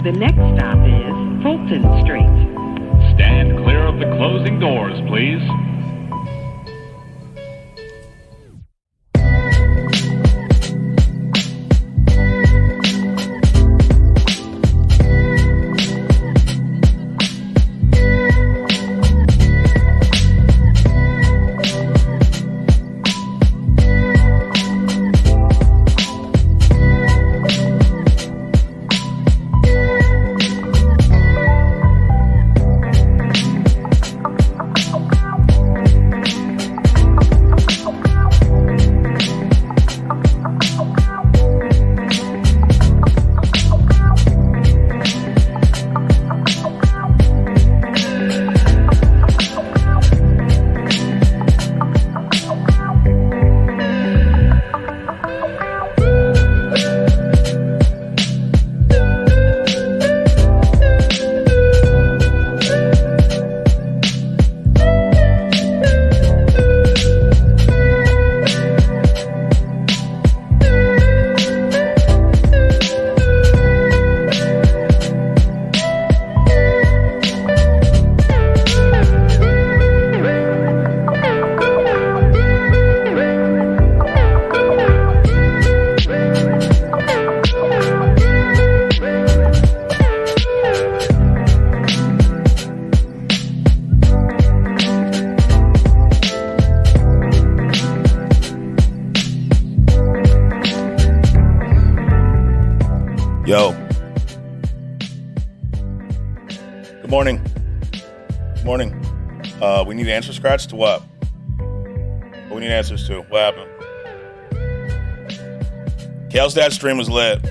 The next stop is Fulton Street. Stand clear of the closing doors, please. Yo. Good morning. Good morning. We need answer Skratsx to what? What we need answers to? What happened? Kale's dad stream was lit.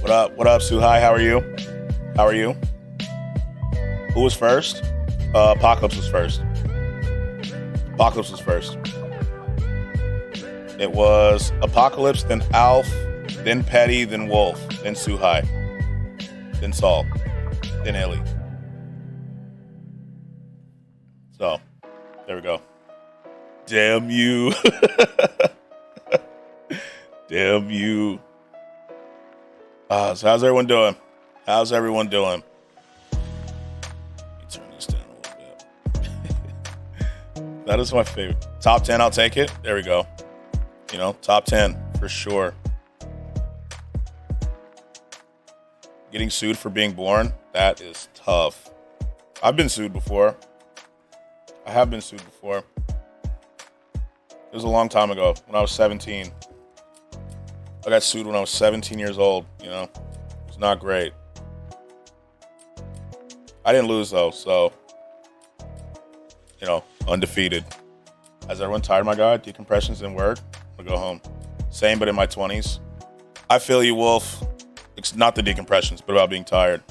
What up? What up, Suhai? How are you? How are you? Who was first? Apocalypse was first. Apocalypse was first. It was Apocalypse, then Alf, then Petty, then Wolf, then Suhai, then Saul, then Ellie. So, there we go. Damn you. Damn you. So how's everyone doing? How's everyone doing? Let me turn this down a little bit. That is my favorite. Top 10, I'll take it. There we go. You know, top 10 for sure. Getting sued for being born, that is tough. I've been sued before. I have been sued before. It was a long time ago, when I was 17. I got sued when I was 17 years old, you know. It was not great. I didn't lose, though, so, you know, undefeated. Has everyone tired, my guy? Decompressions didn't work. I'll go home. Same, but in my 20s. I feel you, Wolf. It's not the decompressions, but about being tired.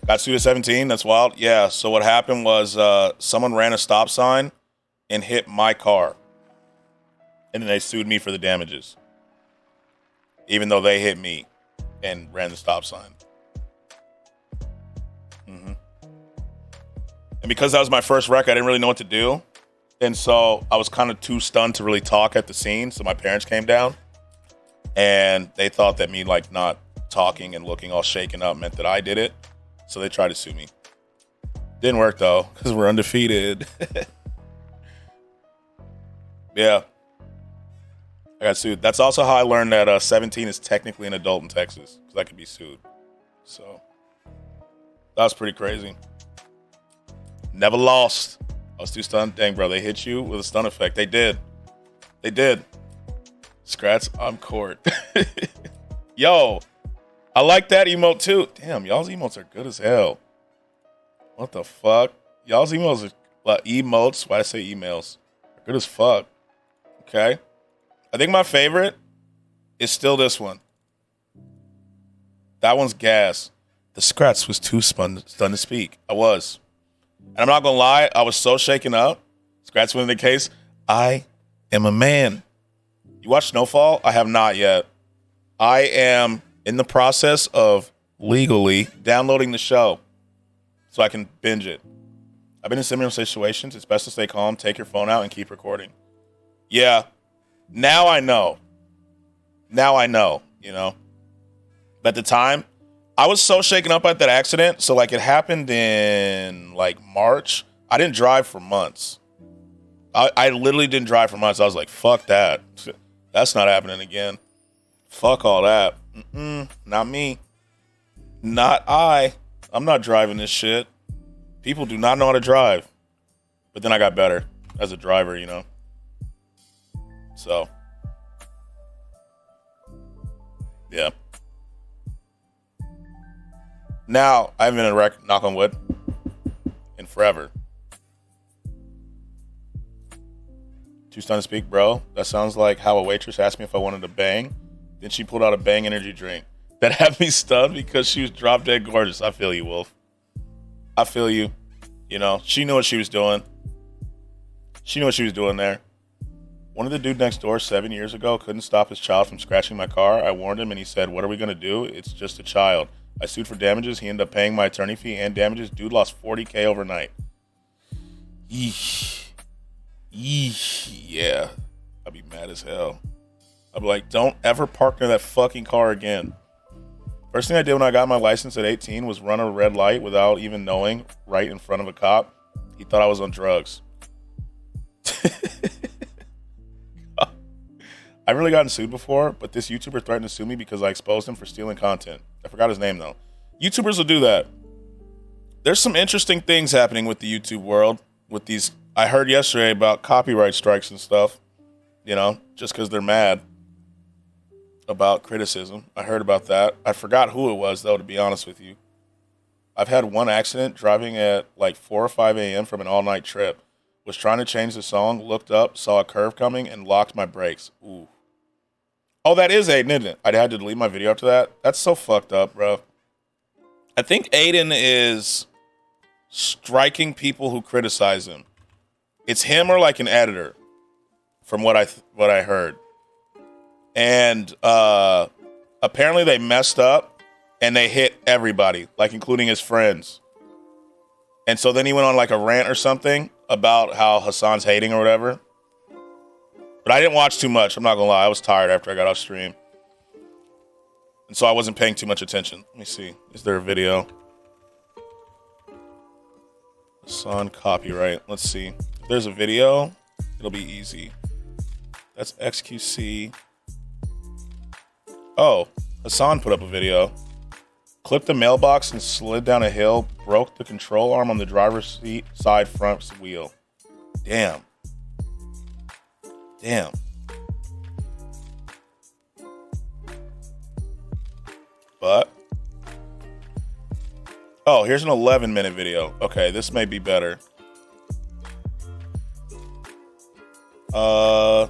Got sued at 17. That's wild. Yeah. So what happened was someone ran a stop sign and hit my car. And then they sued me for the damages. Even though they hit me and ran the stop sign. Mm-hmm. And because that was my first wreck, I didn't really know what to do. And so I was kind of too stunned to really talk at the scene. So my parents came down. And they thought that me like not talking and looking all shaken up meant that I did it. So they tried to sue me. Didn't work though, because we're undefeated. Yeah. I got sued. That's also how I learned that 17 is technically an adult in Texas, because I could be sued. So that was pretty crazy. Never lost. I was too stunned. Dang, bro, they hit you with a stun effect. They did. They did. Skratsx on court. Yo, I like that emote too. Damn, y'all's emotes are good as hell. What the fuck? Y'all's emotes are emotes. Why did I say emails? Are good as fuck. Okay. I think my favorite is still this one. That one's gas. The Skratsx was too stunned to speak. I was. And I'm not gonna lie, I was so shaken up. Skratsx win the case. I am a man. You watch Snowfall? I have not yet. I am in the process of legally downloading the show so I can binge it. I've been in similar situations. It's best to stay calm, take your phone out, and keep recording. Yeah. Now I know. You know? At the time, I was so shaken up at that accident. So like it happened in like March. I didn't drive for months. I literally didn't drive for months. I was like, fuck that. That's not happening again. Fuck all that. Not me. Not I. I'm not driving this shit. People do not know how to drive. But then I got better as a driver, you know. So, yeah. Now, I haven't been in a wreck, knock on wood, in forever. Too stunned to speak, bro. That sounds like how a waitress asked me if I wanted a bang. Then she pulled out a Bang energy drink. That had me stunned because she was drop dead gorgeous. I feel you, Wolf. I feel you. You know, she knew what she was doing. She knew what she was doing there. One of the dude next door 7 years ago couldn't stop his child from scratching my car. I warned him and he said, what are we going to do? It's just a child. I sued for damages. He ended up paying my attorney fee and damages. Dude lost $40K overnight. Eesh. Yeah. I'd be mad as hell. I'd be like, don't ever park near that fucking car again. First thing I did when I got my license at 18 was run a red light without even knowing, right in front of a cop. He thought I was on drugs. I've really gotten sued before, but this YouTuber threatened to sue me because I exposed him for stealing content. I forgot his name, though. YouTubers will do that. There's some interesting things happening with the YouTube world. With these, I heard yesterday about copyright strikes and stuff, you know, just because they're mad about criticism. I heard about that. I forgot who it was, though, to be honest with you. I've had one accident driving at like 4 or 5 a.m. from an all-night trip. Was trying to change the song, looked up, saw a curve coming, and locked my brakes. Ooh. Oh, that is Aiden, isn't it? I had to delete my video after that. That's so fucked up, bro. I think Aiden is striking people who criticize him. It's him or like an editor, from what I heard. And apparently they messed up and they hit everybody, like including his friends. And so then he went on like a rant or something about how Hassan's hating or whatever. But I didn't watch too much. I'm not going to lie. I was tired after I got off stream. And so I wasn't paying too much attention. Let me see. Is there a video? Hassan copyright. Let's see. If there's a video, it'll be easy. That's XQC. Oh, Hassan put up a video. Clipped the mailbox and slid down a hill. Broke the control arm on the driver's seat side front wheel. Damn. Damn. But. Oh, here's an 11-minute video. Okay, this may be better. I'm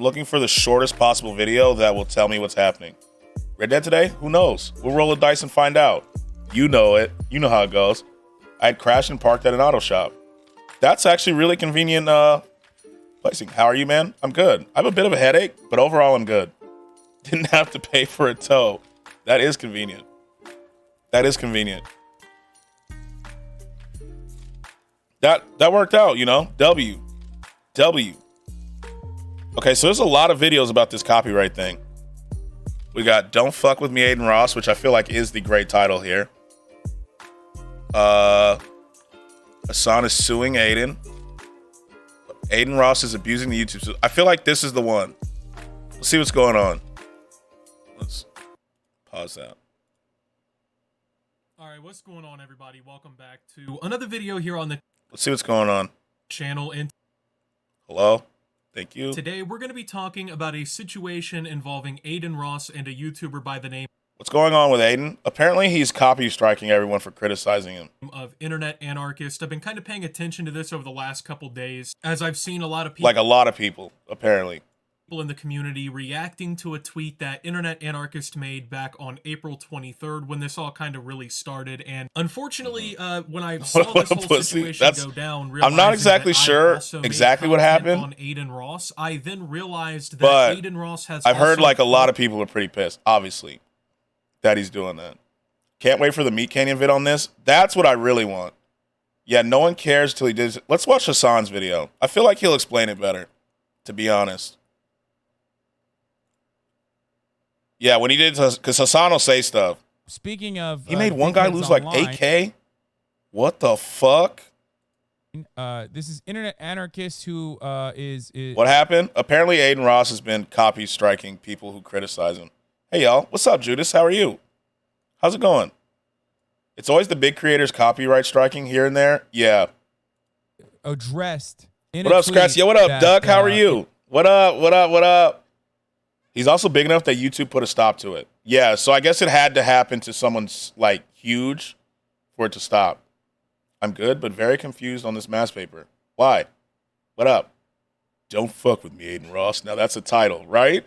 looking for the shortest possible video that will tell me what's happening. Red Dead today? Who knows? We'll roll the dice and find out. You know it. You know how it goes. I had crashed and parked at an auto shop. That's actually really convenient placing. How are you, man? I'm good. I have a bit of a headache, but overall I'm good. Didn't have to pay for a tow. That is convenient. That is convenient. That worked out, you know? W. Okay, so there's a lot of videos about this copyright thing. We got Don't Fuck With Me, Aiden Ross, which I feel like is the great title here. Hassan is suing Aiden. Aiden Ross is abusing the YouTube. I feel like this is the one. Let's see what's going on. Let's pause that. All right, what's going on, everybody? Welcome back to another video here on the Let's see what's going on. channel. And Hello? Thank you. today we're going to be talking about a situation involving Aiden Ross and a YouTuber by the name What's going on with Aiden? Apparently he's copy striking everyone for criticizing him. of Internet Anarchist. I've been kind of paying attention to this over the last couple days, as I've seen a lot of people, Like a lot of people, apparently. in the community reacting to a tweet that Internet Anarchist made back on April 23rd when this all kind of really started. And unfortunately, when I saw this whole Pussy. situation go down, I'm not realizing exactly that I've sure also made exactly what content happened. on Aiden Ross, I then realized that But Aiden Ross has I've heard also like a lot of people are pretty pissed, obviously, that he's doing that. Can't wait for the Meat Canyon vid on this. That's what I really want. Yeah, no one cares till he does. Let's watch Hassan's video. I feel like he'll explain it better, to be honest. Yeah, when he did, because Hassan will say stuff. Speaking of, He made one guy lose like 8K. What the fuck? This is internet anarchist who is What happened? Apparently, Aiden Ross has been copy striking people who criticize him. Hey, y'all. What's up, Judas? How are you? How's it going? It's always the big creators copyright striking here and there. Yeah. addressed. What up, Skratsx? Yo, what up, Doug? How are you? What up? What up? What up? He's also big enough that YouTube put a stop to it. Yeah, so I guess it had to happen to someone like huge for it to stop. I'm good, but very confused on this mass paper. Why? What up? Don't fuck with me, Aiden Ross. Now that's a title, right?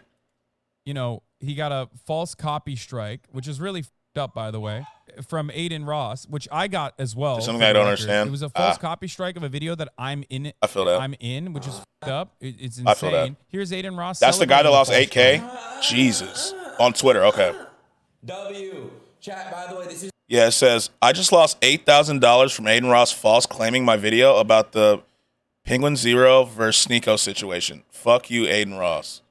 You know, he got a false copy strike, which is really f***ed up, by the way, from Aiden Ross, which I got as well. There's something I don't understand. It was a false copy strike of a video that I'm in. I feel that. I'm in, which is f***ed up. It's insane. I feel that. Here's Aiden Ross. That's the guy that lost celebrating 8K? Jesus. On Twitter, okay. W. Chat, by the way, this is... Yeah, it says, I just lost $8,000 from Aiden Ross false claiming my video about the Penguin Zero versus Sneeko situation. Fuck you, Aiden Ross.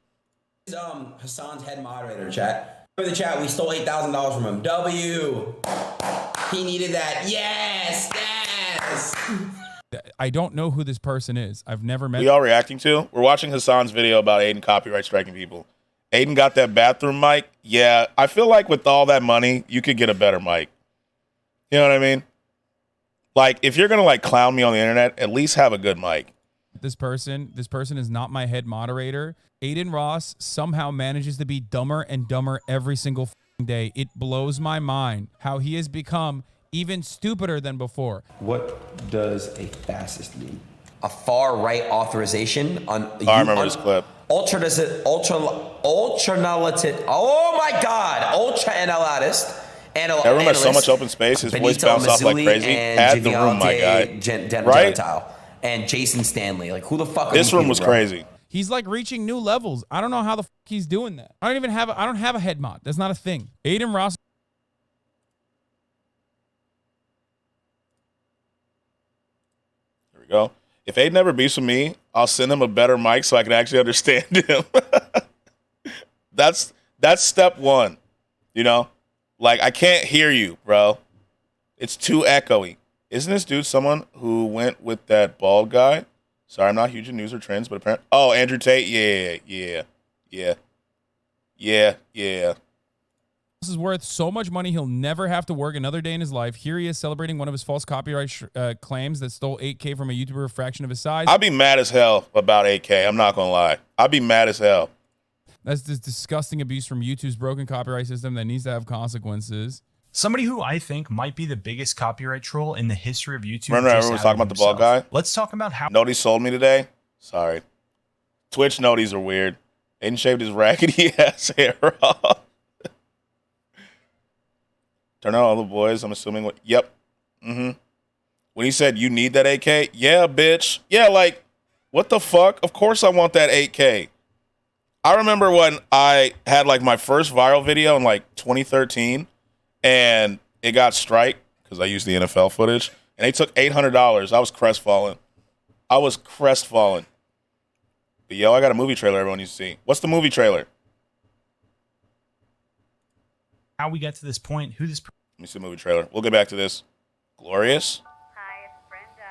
Hassan's head moderator, chat. For the chat, we stole $8,000 from him. W. He needed that. Yes, yes. I don't know who this person is. I've never met. We all reacting to? We're watching Hassan's video about Aiden copyright striking people. Aiden got that bathroom mic. Yeah, I feel like with all that money, you could get a better mic. You know what I mean? Like, if you're going to, like, clown me on the internet, at least have a good mic. This person is not my head moderator. Aiden Ross somehow manages to be dumber and dumber every single day. It blows my mind how he has become even stupider than before. What does a fascist mean? A far-right authorization on... I remember this clip. Ultra-analytic... Oh, my God! Ultra-analytist... Everyone has so much open space. His voice bounced off like crazy. Had the room, my guy. Right? And Jason Stanley. Like, who the fuck are this room was crazy. He's like reaching new levels. I don't know how the fuck he's doing that. I don't have a head mod. That's not a thing. Aiden Ross. There we go. If Aiden never beefs with me, I'll send him a better mic so I can actually understand him. That's step one. You know? Like, I can't hear you, bro. It's too echoey. Isn't this dude someone who went with that bald guy? Sorry, I'm not huge in news or trends, but apparently... Oh, Andrew Tate? Yeah. This is worth so much money he'll never have to work another day in his life. Here he is celebrating one of his false copyright claims that stole 8K from a YouTuber a fraction of his size. I'd be mad as hell about 8K. I'm not going to lie. I'd be mad as hell. That's this disgusting abuse from YouTube's broken copyright system that needs to have consequences. Somebody who I think might be the biggest copyright troll in the history of YouTube. Remember everyone was talking about the bald guy? Let's talk about how... Noties sold me today? Sorry. Twitch noties are weird. Aiden shaved his raggedy ass hair off. Turn on all the boys, I'm assuming. Yep. Mm-hmm. When he said, you need that 8K? Yeah, bitch. Yeah, like, what the fuck? Of course I want that 8K. I remember when I had like my first viral video in like 2013 and it got strike because I used the NFL footage and they took $800. I was crestfallen. But yo, I got a movie trailer everyone needs to see. What's the movie trailer? How we got to this point, who this... Let me see the movie trailer. We'll get back to this. Glorious? Hi, it's Brenda.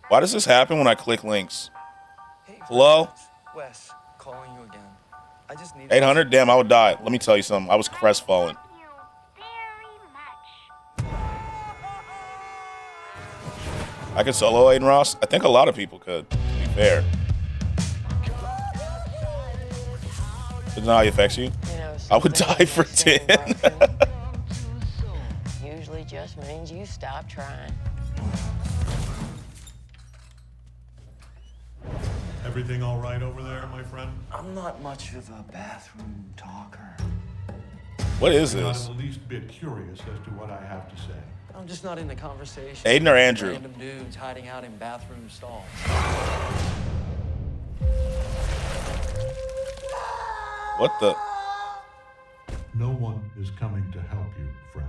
Why does this happen when I click links? Hello? Wes, calling you again. I just need 800? Damn, I would die. Let me tell you something. I was crestfallen. Thank you very much. I could solo Aiden Ross. I think a lot of people could, to be fair. Doesn't know how he affects you? I would die for 10. Usually just means you stop trying. Everything all right over there, my friend? I'm not much of a bathroom talker. What is I'm this? not the least bit curious as to what I have to say. I'm just not into conversation. Aiden or Andrew? Random dudes hiding out in bathroom stalls. What the? No one is coming to help you, friend.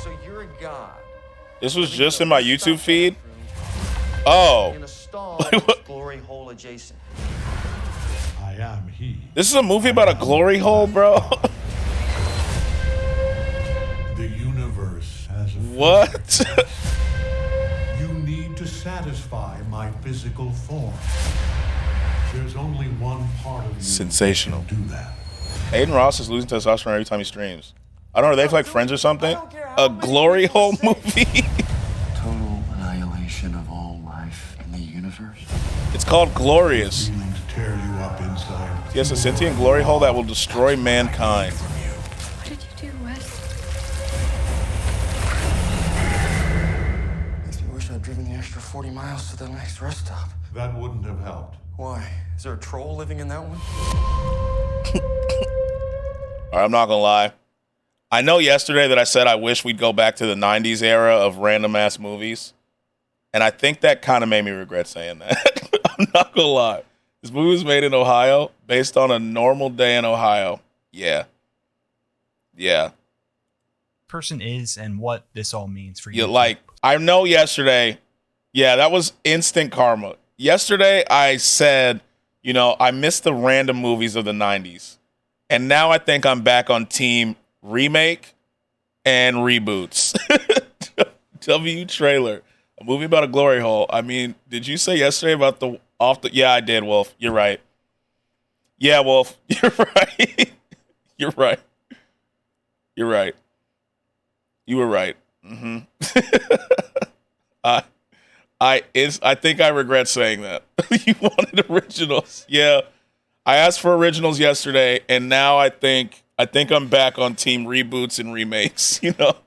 So you're a god. This was just in my YouTube feed? Oh. In a stall with glory hole adjacent. I am he. This is a movie about a glory hole, bro. The universe has a What? physics. You need to satisfy my physical form. There's only one part of you Sensational. that can do that. Aiden Ross is losing testosterone every time he streams. I don't know. Are they like friends or something? A glory hole movie. Total annihilation of all life in the universe. It's called Glorious. Feelings tear you up inside. He has a sentient glory hole that will destroy mankind. What did you do, Wes? Makes me wish I'd driven the extra 40 miles to the next rest stop. That wouldn't have helped. Why? Is there a troll living in that one? All right, I'm not gonna lie. I know yesterday that I said I wish we'd go back to the 90s era of random ass movies. And I think that kind of made me regret saying that. I'm not gonna lie. This movie was made in Ohio, based on a normal day in Ohio. Yeah. Yeah. Person is and what this all means for you. Yeah, like, I know yesterday, yeah, that was instant karma. Yesterday, I said, you know, I missed the random movies of the 90s. And now I think I'm back on team remake and reboots. W trailer. A movie about a glory hole. I mean, did you say yesterday about the yeah, I did, Wolf. You're right. Yeah, Wolf. You're right. You're right. You're right. You were right. Mm-hmm. I think I regret saying that. You wanted originals. Yeah. I asked for originals yesterday, and now I think I'm back on team reboots and remakes, you know,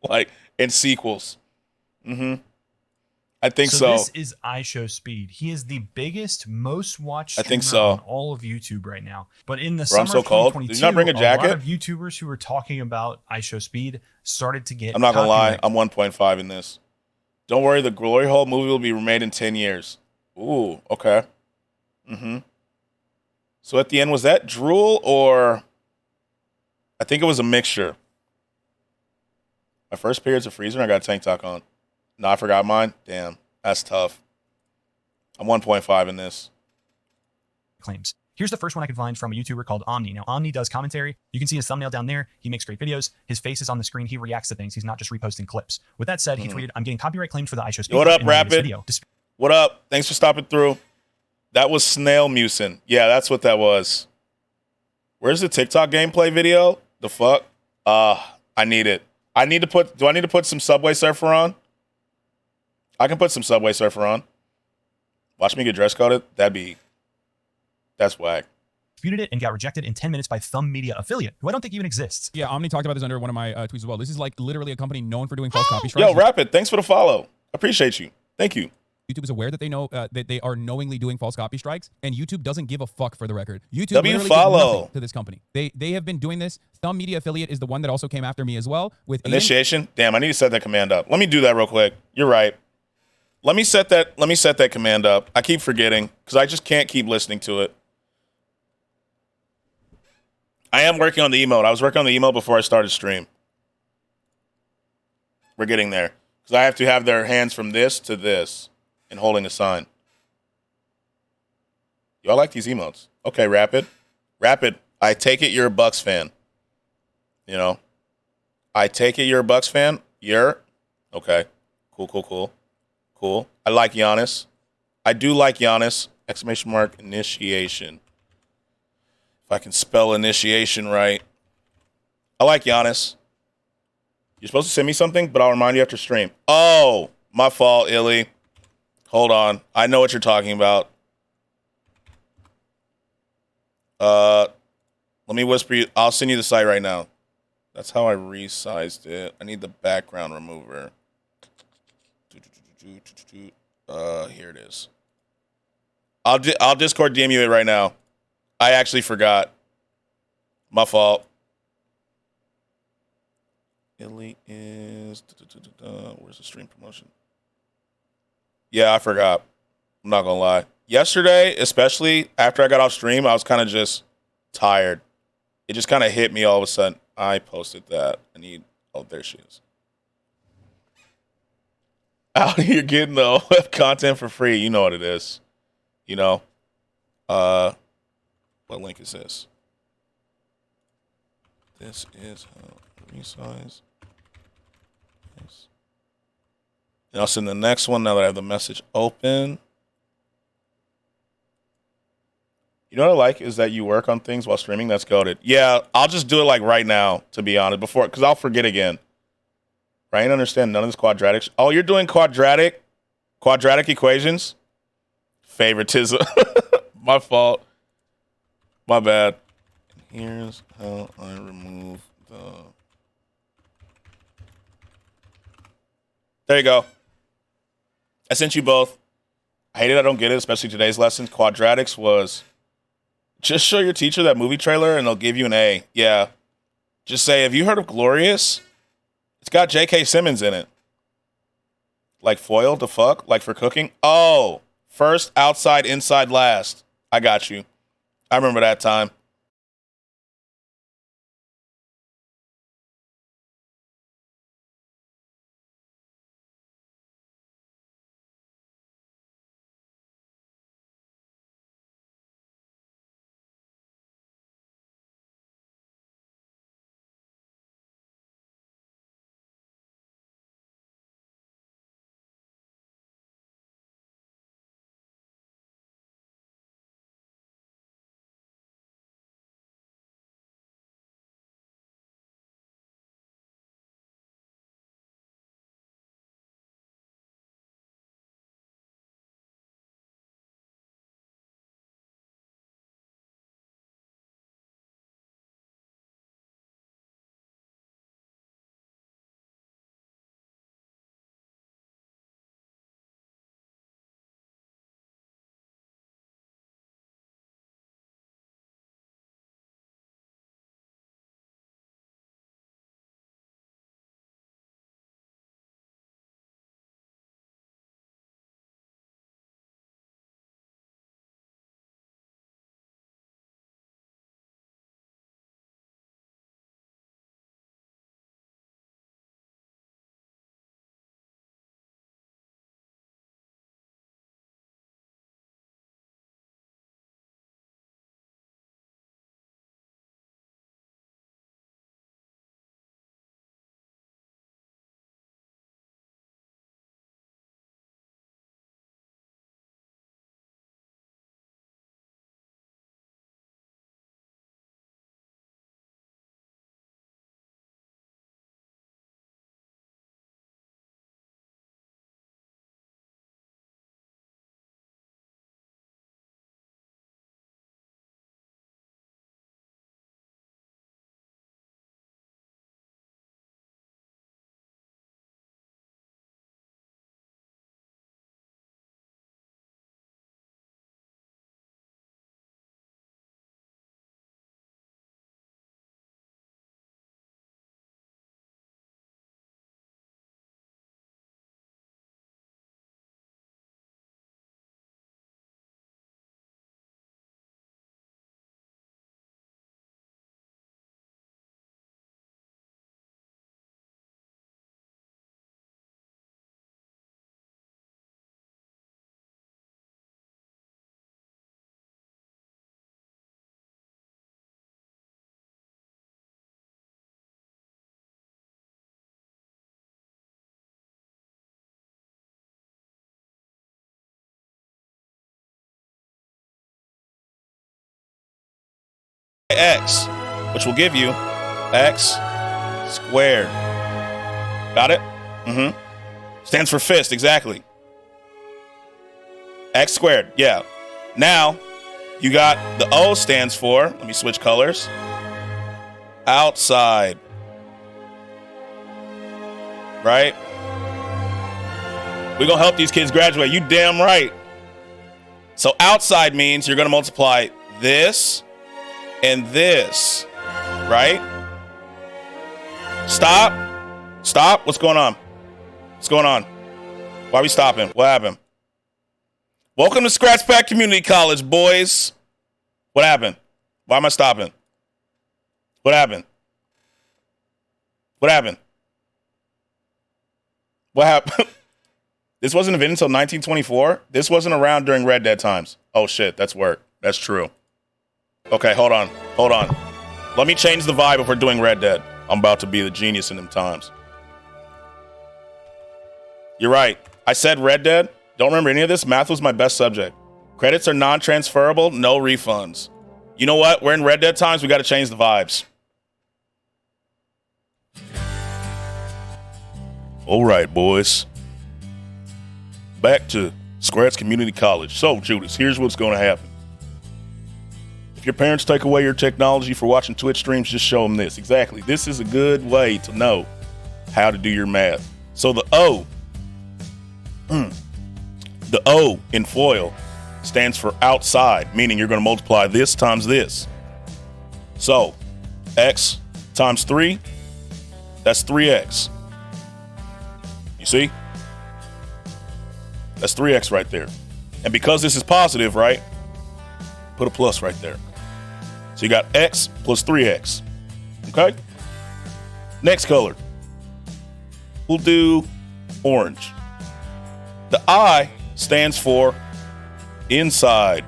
like, and sequels. Mm-hmm. I think so. This is iShowSpeed. He is the biggest, most watched I think streamer so. on all of YouTube right now. But in the Bro, I'm summer so of cold. 2022, Did you not bring a jacket? lot of YouTubers who were talking about iShowSpeed started to get I'm not gonna lie. copyright. I'm 1.5 in this. Don't worry, the Glory Hole movie will be remade in 10 years. Ooh, okay. Mm-hmm. So at the end, was that drool or I think it was a mixture. My first period's a freezer and I got a tank top on. No, I forgot mine. Damn, that's tough. I'm 1.5 in this. Claims. Here's the first one I could find from a YouTuber called Omni. Now, Omni does commentary. You can see his thumbnail down there. He makes great videos. His face is on the screen. He reacts to things. He's not just reposting clips. With that said, he tweeted, "I'm getting copyright claimed for the iShowSpeed. What up, in my latest Rapid? video." What up? Thanks for stopping through. That was Snail Mucin. Yeah, that's what that was. Where's the TikTok gameplay video? The fuck? I need it. Do I need to put some Subway Surfer on? I can put some Subway Surfer on. Watch me get dress coded. That's whack. Disputed it and got rejected in 10 minutes by Thumb Media affiliate, who I don't think even exists. Yeah, Omni talked about this under one of my tweets as well. This is like literally a company known for doing false copy strikes. Yo, Rapid, thanks for the follow. Appreciate you. Thank you. YouTube is aware that they know that they are knowingly doing false copy strikes, and YouTube doesn't give a fuck for the record. YouTube literally did nothing to this company. They have been doing this. Thumb Media affiliate is the one that also came after me as well with Initiation. Damn, I need to set that command up. Let me do that real quick. You're right. Let me set that command up. I keep forgetting because I just can't keep listening to it. I am working on the emote. I was working on the emote before I started stream. We're getting there because I have to have their hands from this to this and holding the sign. Yo, I like these emotes. Okay, Rapid. I take it you're a Bucks fan. You know, I take it you're a Bucks fan. You're okay. Cool. I like Giannis. I do like Giannis. Exclamation mark initiation. If I can spell initiation right. I like Giannis. You're supposed to send me something, but I'll remind you after stream. Oh, my fault, Illy. Hold on. I know what you're talking about. Let me whisper you. I'll send you the site right now. That's how I resized it. I need the background remover. Here it is. I'll Discord DM you it right now. I actually forgot. My fault. Illy is where's the stream promotion? Yeah, I forgot. I'm not gonna lie. Yesterday, especially after I got off stream, I was kind of just tired. It just kind of hit me all of a sudden. I posted that. Oh, there she is. Out here getting the content for free. You know what it is. You know. What link is this? This is resize. Yes. And I'll send the next one now that I have the message open. You know what I like is that you work on things while streaming. That's goated. Yeah, I'll just do it like right now, to be honest, because I'll forget again. Ryan, understand none of this quadratic. Oh, you're doing quadratic equations? Favoritism. My fault. My bad. Here's how I remove the... There you go. I sent you both. I hate it. I don't get it, especially today's lesson. Quadratics was just show your teacher that movie trailer and they'll give you an A. Yeah. Just say, have you heard of Glorious? It's got J.K. Simmons in it. Like foil to fuck? Like for cooking? Oh, first, outside, inside, last. I got you. I remember that time. X, which will give you X squared. Got it? Mm-hmm. Stands for fist, exactly. X squared, yeah. Now, you got the O stands for, let me switch colors, outside. Right? We're going to help these kids graduate. You damn right. So outside means you're going to multiply this and this, right? Stop. Stop. What's going on? What's going on? Why are we stopping? What happened? Welcome to Skratsx Community College, boys. What happened? Why am I stopping? What happened? What happened? What happened? This wasn't invented until 1924? This wasn't around during Red Dead times. Oh, shit. That's work. That's true. Okay, hold on. Hold on. Let me change the vibe if we're doing Red Dead. I'm about to be the genius in them times. You're right. I said Red Dead. Don't remember any of this. Math was my best subject. Credits are non-transferable. No refunds. You know what? We're in Red Dead times. We got to change the vibes. All right, boys. Back to Skratsx Community College. So, Judas, here's what's going to happen. If your parents take away your technology for watching Twitch streams, just show them this. Exactly. This is a good way to know how to do your math. So the O in FOIL stands for outside, meaning you're going to multiply this times this. So X times 3, that's 3X. You see? That's 3X right there. And because this is positive, right? Put a plus right there. So you got X plus 3X. Okay? Next color. We'll do orange. The I stands for inside.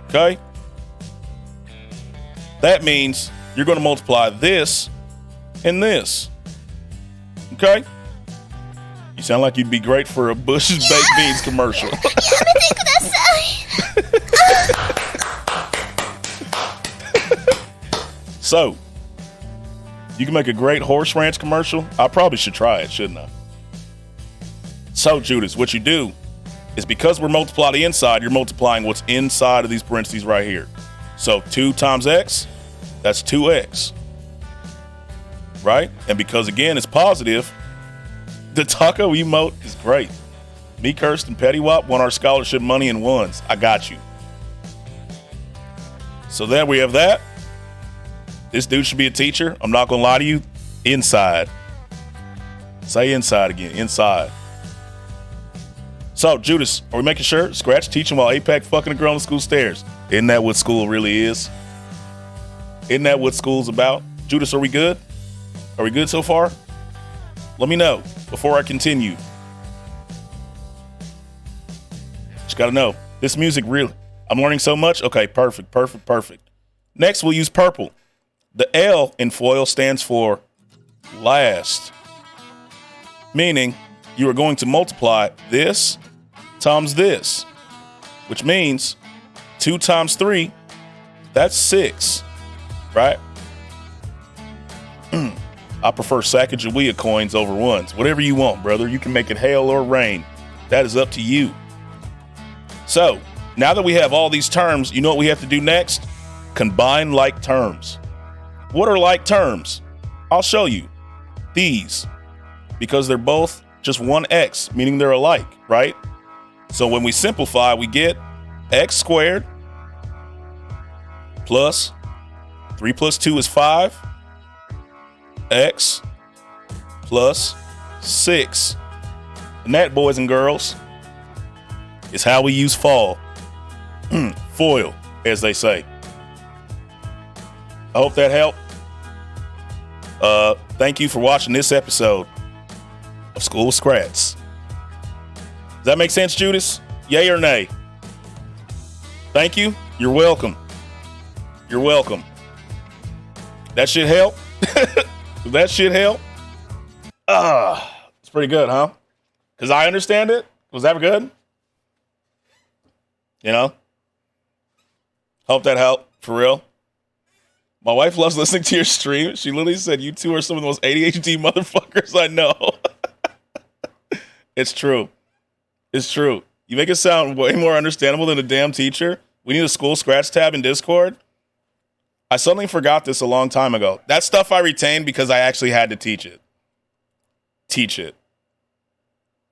Okay? That means you're going to multiply this and this. Okay? You sound like you'd be great for a Bush's Baked Beans commercial. So, you can make a great horse ranch commercial. I probably should try it, shouldn't I? So, Judas, what you do is because we're multiplying the inside, you're multiplying what's inside of these parentheses right here. So 2 times X, that's 2X. Right? And because, again, it's positive, the taco emote is great. Me, Kirsten, Petty Wop won our scholarship money in ones. I got you. So there we have that. This dude should be a teacher. I'm not going to lie to you. Inside. Say inside again. Inside. So, Judas, are we making sure? Skratsx teaching while APAC fucking a girl on the school stairs. Isn't that what school really is? Isn't that what school's about? Judas, are we good? Are we good so far? Let me know before I continue. Just got to know. This music really, I'm learning so much. Okay, perfect. Next, we'll use purple. The L in FOIL stands for last, meaning you are going to multiply this times this, which means 2 times 3, that's 6, right? I prefer Sacagawea coins over ones. Whatever you want, brother. You can make it hail or rain. That is up to you. So, now that we have all these terms, you know what we have to do next? Combine like terms. What are like terms? I'll show you. These. Because they're both just one X, meaning they're alike, right? So when we simplify, we get X squared plus 3 plus 2 is 5. X plus 6. And that, boys and girls, is how we use FOIL, as they say. I hope that helped. Thank you for watching this episode of School of Skratsx. Does that make sense, Judas? Yay or nay? Thank you. You're welcome. You're welcome. That should help. That should help. It's pretty good, huh? Because I understand it. Was that good? You know? Hope that helped. For real. My wife loves listening to your stream. She literally said you two are some of the most ADHD motherfuckers I know. It's true. It's true. You make it sound way more understandable than a damn teacher. We need a School Skratsx tab in Discord. I suddenly forgot this a long time ago. That stuff I retained because I actually had to teach it.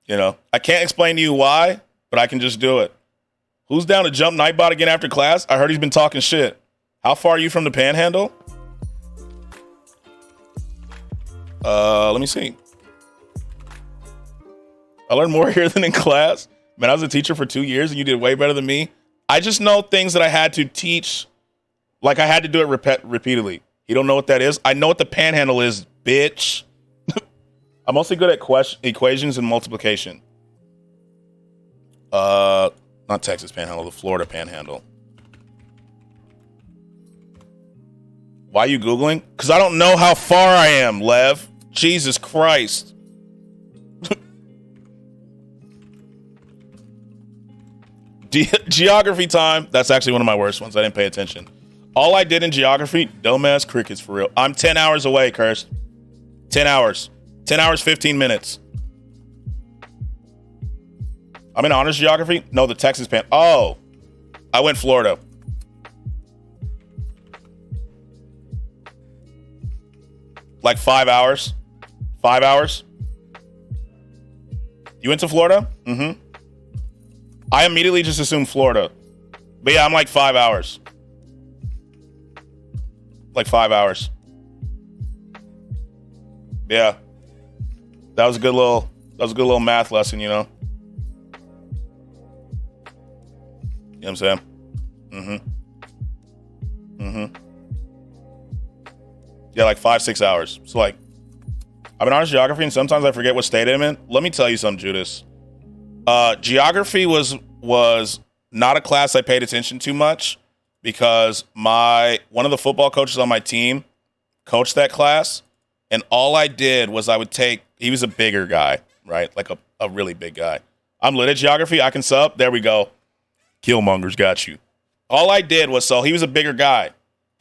You know, I can't explain to you why, but I can just do it. Who's down to jump Nightbot again after class? I heard he's been talking shit. How far are you from the Panhandle? Let me see. I learned more here than in class. Man, I was a teacher for 2 years and you did way better than me. I just know things that I had to teach. Like I had to do it repeatedly. You don't know what that is? I know what the Panhandle is, bitch. I'm mostly good at equations and multiplication. Not Texas Panhandle, the Florida Panhandle. Why are you Googling? Because I don't know how far I am, Lev. Jesus Christ. Geography time. That's actually one of my worst ones. I didn't pay attention. All I did in geography, dumbass crickets for real. I'm 10 hours away, Kirst. 10 hours. 10 hours, 15 minutes. I'm in honors geography? No, the Texas pan. Oh, I went Florida. Like 5 hours. 5 hours. You went to Florida? Mm-hmm. I immediately just assumed Florida. But yeah, I'm like 5 hours. Like 5 hours. Yeah. That was a good little math lesson, you know? You know what I'm saying? Yeah, like 5-6 hours. So like, I'm in honors geography, and sometimes I forget what state I'm in. Let me tell you something, Judas. Geography was not a class I paid attention to much because one of the football coaches on my team coached that class, and all I did was he was a bigger guy, right? Like a really big guy. I'm lit at geography. I can sub. There we go. Killmonger's got you. All I did was, so he was a bigger guy,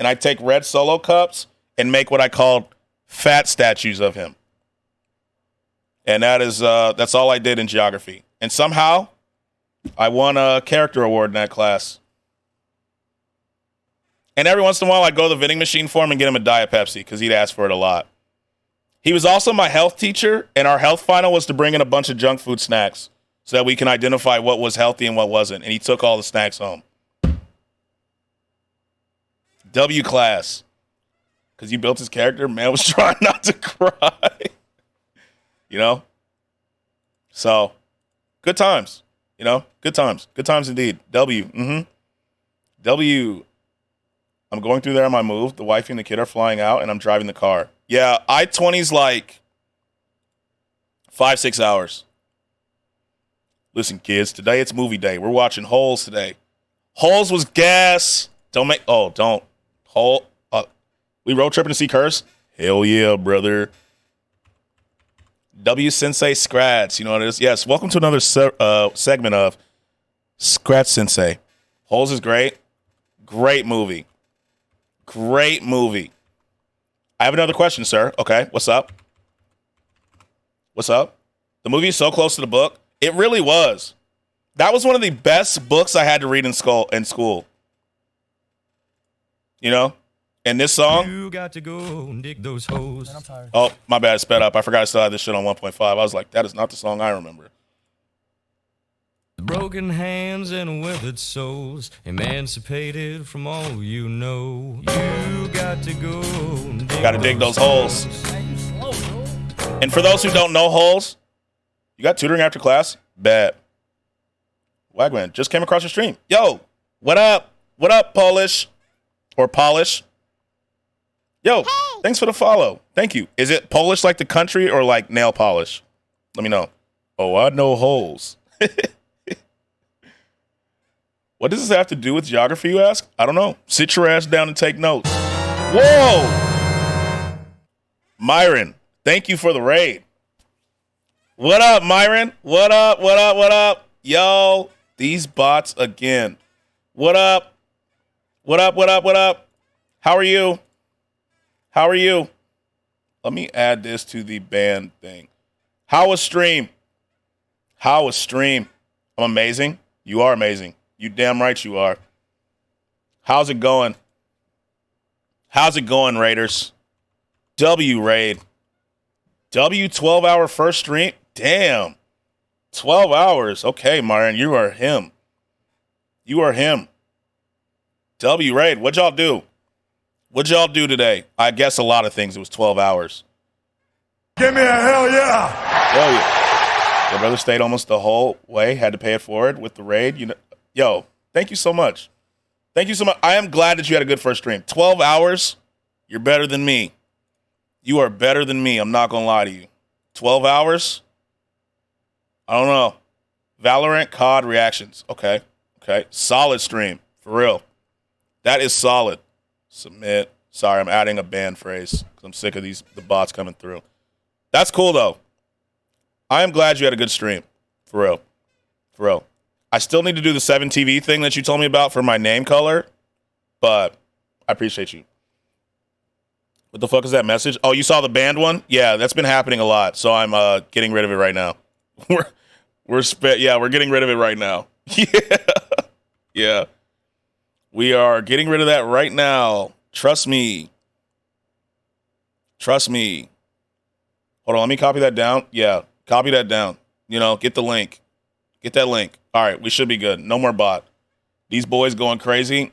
and I'd take red Solo cups and make what I called fat statues of him. And that's all I did in geography. And somehow I won a character award in that class. And every once in a while I'd go to the vending machine for him and get him a Diet Pepsi because he'd ask for it a lot. He was also my health teacher, and our health final was to bring in a bunch of junk food snacks so that we can identify what was healthy and what wasn't. And he took all the snacks home. W class. Because you built his character, man was trying not to cry. You know? So, good times. You know? Good times. Good times indeed. W. W. I'm going through there on my move. The wife and the kid are flying out, and I'm driving the car. Yeah, I-20's like 5-6 hours. Listen, kids, today it's movie day. We're watching Holes today. Holes was gas. Don't. Hole. We road tripping to see Curse? Hell yeah, brother. W Sensei Skratsx. You know what it is? Yes, welcome to another segment of Skratsx Sensei. Holes is great. Great movie. Great movie. I have another question, sir. Okay, what's up? What's up? The movie is so close to the book. It really was. That was one of the best books I had to read in school. You know? And this song. You got to go and dig those holes. I'm tired. Oh, my bad. Sped up. I forgot I still had this shit on 1.5. I was like, that is not the song I remember. Broken hands and withered souls, emancipated from all you know. You got to go and dig those holes. And for those who don't know Holes, you got tutoring after class? Bet. Wagman just came across your stream. Yo, what up? What up, Polish? Or Polish? Yo, thanks for the follow. Thank you. Is it Polish like the country or like nail polish? Let me know. Oh, I know Holes. What does this have to do with geography, you ask? I don't know. Sit your ass down and take notes. Whoa! Myron, thank you for the raid. What up, Myron? What up, what up, what up? Yo, these bots again. What up? What up, what up, what up? How are you? How are you? Let me add this to the band thing. How was stream? How was stream? I'm amazing. You are amazing. You damn right you are. How's it going? How's it going, Raiders? W raid. W 12-hour first stream? Damn. 12 hours. Okay, Myron, you are him. You are him. W raid. What'd y'all do? What'd y'all do today? I guess a lot of things. It was 12 hours. Give me a hell yeah! Hell yeah. Your brother stayed almost the whole way. Had to pay it forward with the raid. You know, yo, thank you so much. Thank you so much. I am glad that you had a good first stream. 12 hours. You're better than me. You are better than me. I'm not going to lie to you. 12 hours? I don't know. Valorant COD reactions. Okay. Solid stream. For real. That is solid. Submit. Sorry, I'm adding a banned phrase because I'm sick of the bots coming through. That's cool, though. I am glad you had a good stream. For real. For real. I still need to do the 7TV thing that you told me about for my name color, but I appreciate you. What the fuck is that message? Oh, you saw the banned one? Yeah, that's been happening a lot, so I'm getting rid of it right now. we're getting rid of it right now. Yeah. We are getting rid of that right now. Trust me. Trust me. Hold on, let me copy that down. Yeah, copy that down. You know, get the link. Get that link. All right, we should be good. No more bot. These boys going crazy.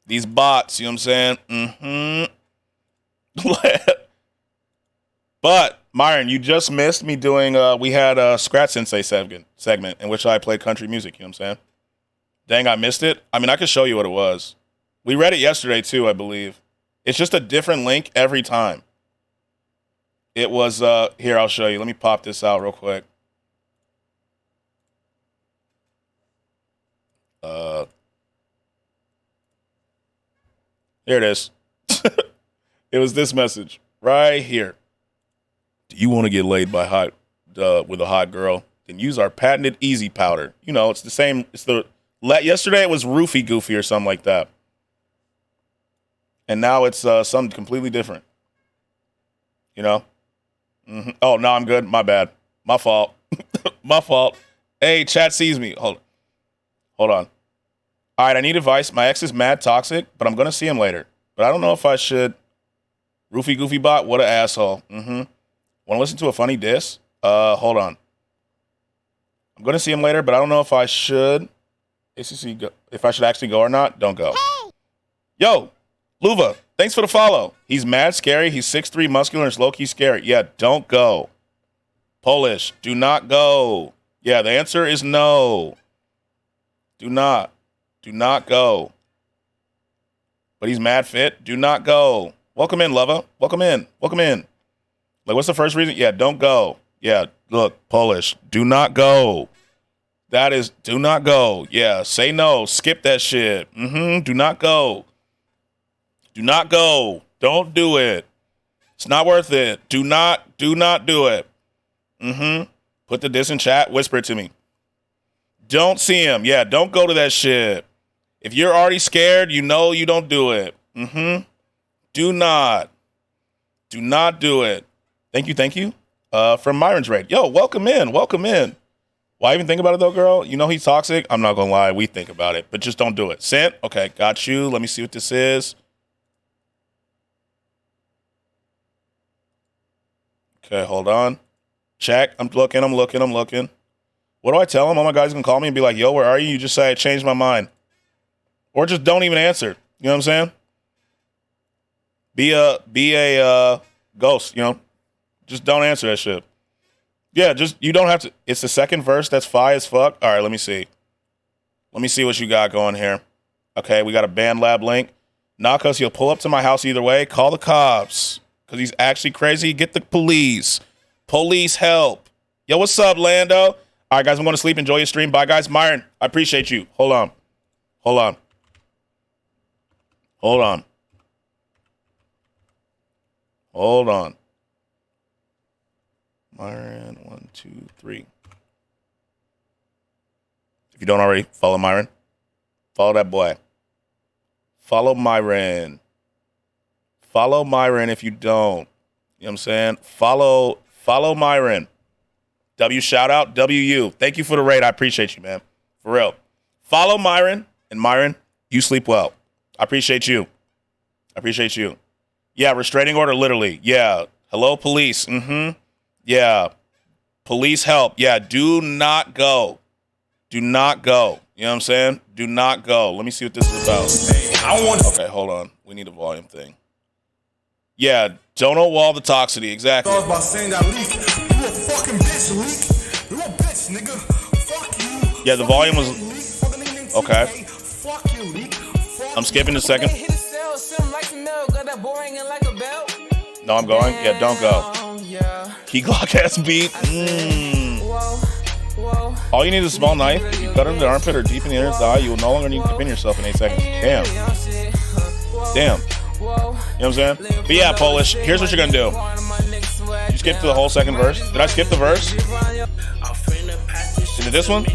These bots, you know what I'm saying? But, Myron, you just missed me doing, we had a Skratsx Sensei segment in which I played country music, you know what I'm saying? Dang, I missed it. I mean, I could show you what it was. We read it yesterday, too, I believe. It's just a different link every time. It was, here, I'll show you. Let me pop this out real quick. Here it is. It was this message right here. Do you want to get laid by with a hot girl? Then use our patented Easy Powder. You know, it's the same. Yesterday it was Roofie Goofy or something like that. And now it's something completely different. You know? Oh, no, I'm good. My bad. My fault. My fault. Hey, chat sees me. Hold on. All right, I need advice. My ex is mad toxic, but I'm going to see him later. But I don't know if I should. Roofie Goofy bot, what an asshole. Want to listen to a funny diss? Hold on. I'm going to see him later, but I don't know if I should. If I should actually go or not. Don't go. Hey. Yo, Luva, thanks for the follow. He's mad scary. He's 6'3", muscular, and is low-key scary. Yeah, don't go. Polish, do not go. Yeah, the answer is no. Do not. Do not go. But he's mad fit. Do not go. Welcome in, Lova. Welcome in. Welcome in. Like, what's the first reason? Yeah, don't go. Yeah, look, Polish. Do not go. That is, do not go. Yeah, say no. Skip that shit. Do not go. Do not go. Don't do it. It's not worth it. Do not do it. Put the diss in chat. Whisper it to me. Don't see him. Yeah, don't go to that shit. If you're already scared, you know you don't do it. Do not. Do not do it. Thank you. From Myron's Raid. Yo, welcome in. Why even think about it, though, girl? You know he's toxic? I'm not going to lie. We think about it. But just don't do it. Sent? Okay, got you. Let me see what this is. Okay, hold on. Check. I'm looking. What do I tell him? Oh, my guy's going to call me and be like, yo, where are you? You just say I changed my mind. Or just don't even answer. You know what I'm saying? Be a ghost, you know? Just don't answer that shit. Yeah, you don't have to. It's the second verse that's fire as fuck. All right, let me see. Let me see what you got going here. Okay, we got a band lab link. Nah, cuz he'll pull up to my house either way. Call the cops. Because he's actually crazy. Get the police. Police help. Yo, what's up, Lando? All right, guys, I'm going to sleep. Enjoy your stream. Bye, guys. Myron, I appreciate you. Hold on. Myron, 1, 2, 3. If you don't already, follow Myron. Follow that boy. Follow Myron. Follow Myron if you don't. You know what I'm saying? Follow Myron. W shout out, WU. Thank you for the raid. I appreciate you, man. For real. Follow Myron. And Myron, you sleep well. I appreciate you. Yeah, restraining order, literally. Yeah. Hello, police. Yeah. Police help. Yeah, do not go. You know what I'm saying? Do not go. Let me see what this is about. Okay, hold on. We need a volume thing. Yeah, don't know wall the toxicity. Exactly. I was about saying that leak. You a fucking bitch, leak. You a bitch, nigga. Fuck you. Yeah, the volume was okay. I'm skipping a second. No, I'm going. Yeah, don't go. Key Glock ass beat. All you need is a small knife. You cut into the armpit or deep in the inner thigh. You will no longer need to pin yourself in 8 seconds. Damn. Damn. You know what I'm saying? But yeah, Polish, here's what you're going to do. You skip to the whole second verse. Did I skip the verse? Is it this one?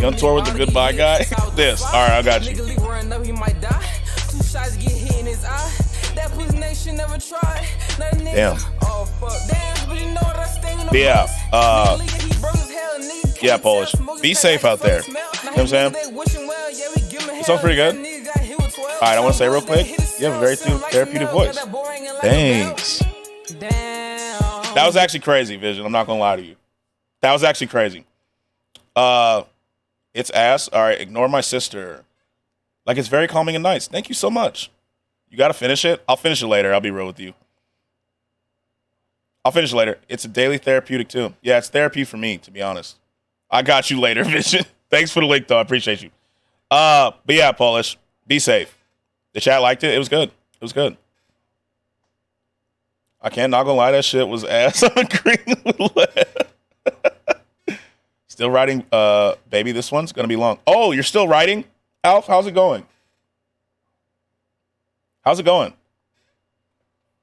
You on tour with the goodbye guy? This. All right, I got you. Damn. But yeah. Yeah, Polish. Be safe out there. You know what I'm saying? It sounds pretty good. All right, I want to say real quick, you have a very therapeutic voice. Thanks. That was actually crazy, Vision. I'm not going to lie to you. That was actually crazy. It's ass. All right, ignore my sister. Like, it's very calming and nice. Thank you so much. You got to finish it? I'll finish it later. I'll be real with you. I'll finish it later. It's a daily therapeutic, too. Yeah, it's therapy for me, to be honest. I got you later, Vision. Thanks for the link, though. I appreciate you. But yeah, Polish, be safe. The chat liked it. It was good. It was good. I can't not gonna lie, that shit was ass. I'm agreeing with Lev. Still writing, baby. This one's gonna be long. Oh, you're still writing, Alf? How's it going? How's it going?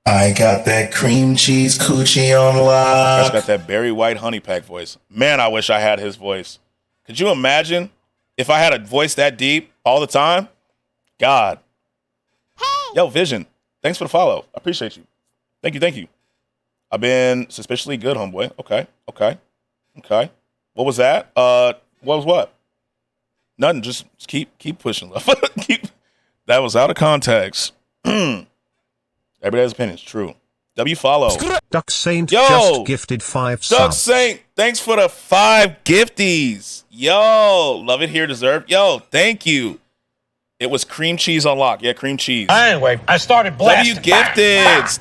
I got that cream cheese coochie on lock. I just got that Barry White honey pack voice. Man, I wish I had his voice. Could you imagine if I had a voice that deep all the time? God. Hey. Yo, Vision. Thanks for the follow. I appreciate you. Thank you. I've been suspiciously good, homeboy. Okay. What was that? What was what? Nothing. Just keep pushing, love. That was out of context. Everybody has opinions. True. W follow. Duck Saint just gifted 5 subs. Duck Saint, thanks for the 5 gifties. Yo, love it here, deserved. Yo, thank you. It was cream cheese on lock. Yeah, cream cheese. Anyway, I started blasting. W gifteds.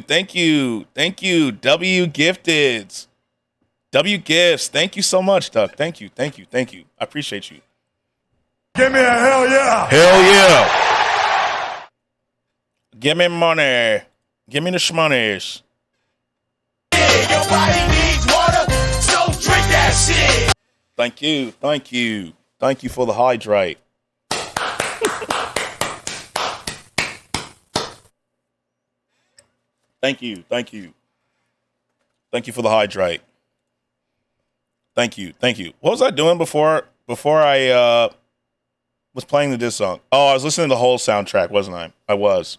Thank you. W gifteds. W gifts. Thank you so much, Duck. Thank you. I appreciate you. Give me a hell yeah. Hell yeah. Give me money. Give me the shmonies. Your body needs water, so drink that shit. Thank you. Thank you for the hydrate. Thank you. Thank you for the hydrate. Thank you. What was I doing before I was playing the diss song? Oh, I was listening to the whole soundtrack, wasn't I? I was.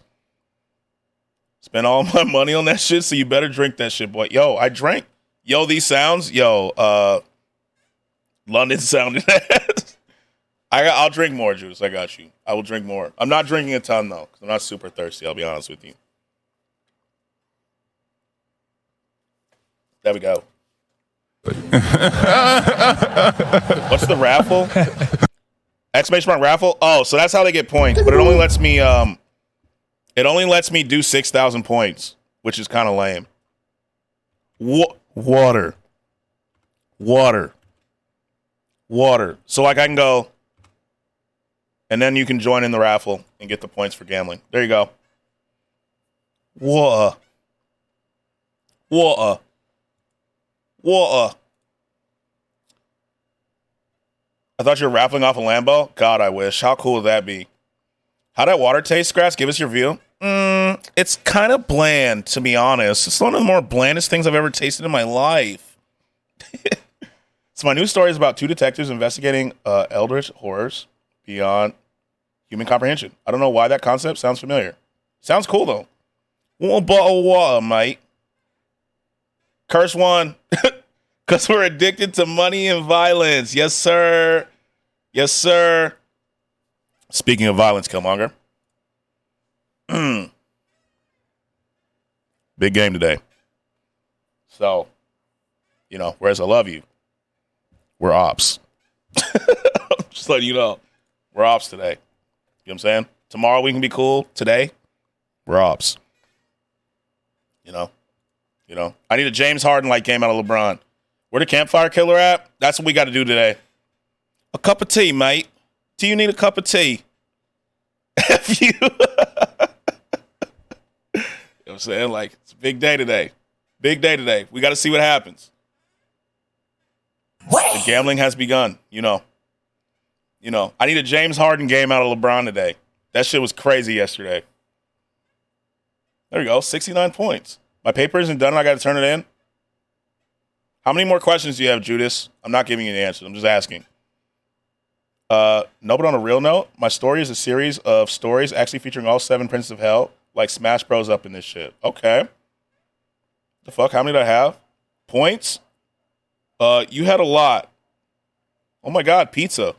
Spent all my money on that shit, so you better drink that shit, boy. Yo, I drank. Yo, these sounds. Yo, London sounded ass. I'll drink more, Juice. I got you. I will drink more. I'm not drinking a ton, though, because I'm not super thirsty. I'll be honest with you. There we go. What's the raffle? Exclamation mark raffle? Oh, so that's how they get points, but it only lets me do 6,000 points, which is kind of lame. Water. So like I can go, and then you can join in the raffle and get the points for gambling. There you go. Water. I thought you were raffling off a Lambo. God, I wish. How cool would that be? How'd that water taste, Skratsx? Give us your view. It's kind of bland, to be honest. It's one of the more blandest things I've ever tasted in my life. So my news story is about 2 detectives investigating eldritch horrors beyond human comprehension. I don't know why that concept sounds familiar. Sounds cool, though. One bottle of water, mate. Curse one. Because we're addicted to money and violence. Yes, sir. Speaking of violence, Killmonger. Big game today. So, whereas I love you, we're ops. I'm just letting you know. We're ops today. You know what I'm saying? Tomorrow we can be cool. Today, we're ops. I need a James Harden-like game out of LeBron. Where the campfire killer at? That's what we got to do today. A cup of tea, mate. Do you need a cup of tea? F you. You know what I'm saying? Like, it's a big day today. Big day today. We got to see what happens. The gambling has begun. You know. I need a James Harden game out of LeBron today. That shit was crazy yesterday. There we go. 69 points. My paper isn't done. I got to turn it in. How many more questions do you have, Judas? I'm not giving you the answers. I'm just asking. No, but on a real note, my story is a series of stories actually featuring all 7 Princes of Hell, like Smash Bros. Up in this shit. Okay. The fuck? How many did I have? Points? You had a lot. Oh my God, pizza.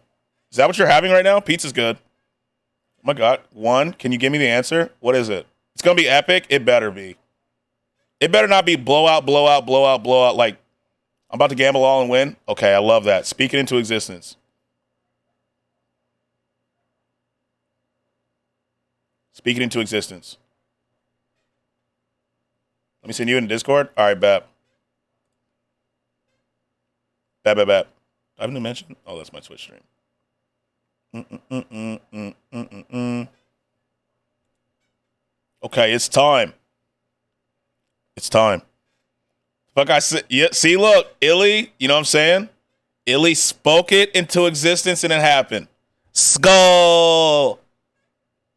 Is that what you're having right now? Pizza's good. Oh my God. 1. Can you give me the answer? What is it? It's going to be epic. It better be. It better not be blowout. Like, I'm about to gamble all and win. Okay, I love that. Speak it into existence. Speak it into existence. Let me send you in Discord. All right, bet. Bet. Do I have a new mention? Oh, that's my Twitch stream. Okay, it's time. Fuck, I said, yeah, see, look, Illy, you know what I'm saying? Illy spoke it into existence and it happened. Skull.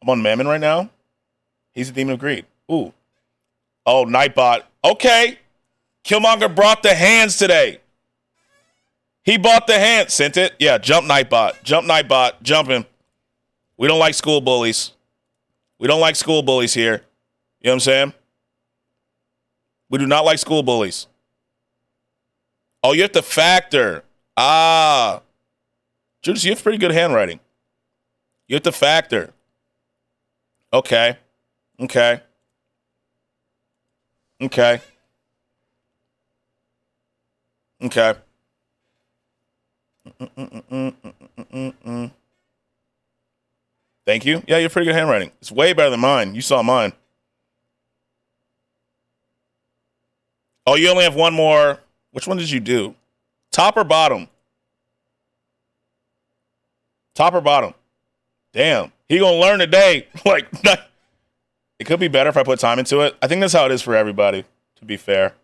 I'm on Mammon right now. He's a demon of greed. Ooh. Oh, Nightbot. Okay. Killmonger brought the hands today. He bought the hands. Sent it. Yeah, jump Nightbot. Jump him. We don't like school bullies. We don't like school bullies here. You know what I'm saying? We do not like school bullies. Oh, you have to factor. Judas, you have pretty good handwriting. You have to factor. Okay. Thank you. Yeah, you have pretty good handwriting. It's way better than mine. You saw mine. Oh, you only have one more. Which one did you do? Top or bottom? Top or bottom? Damn. He gonna learn today. Like, it could be better if I put time into it. I think that's how it is for everybody, to be fair.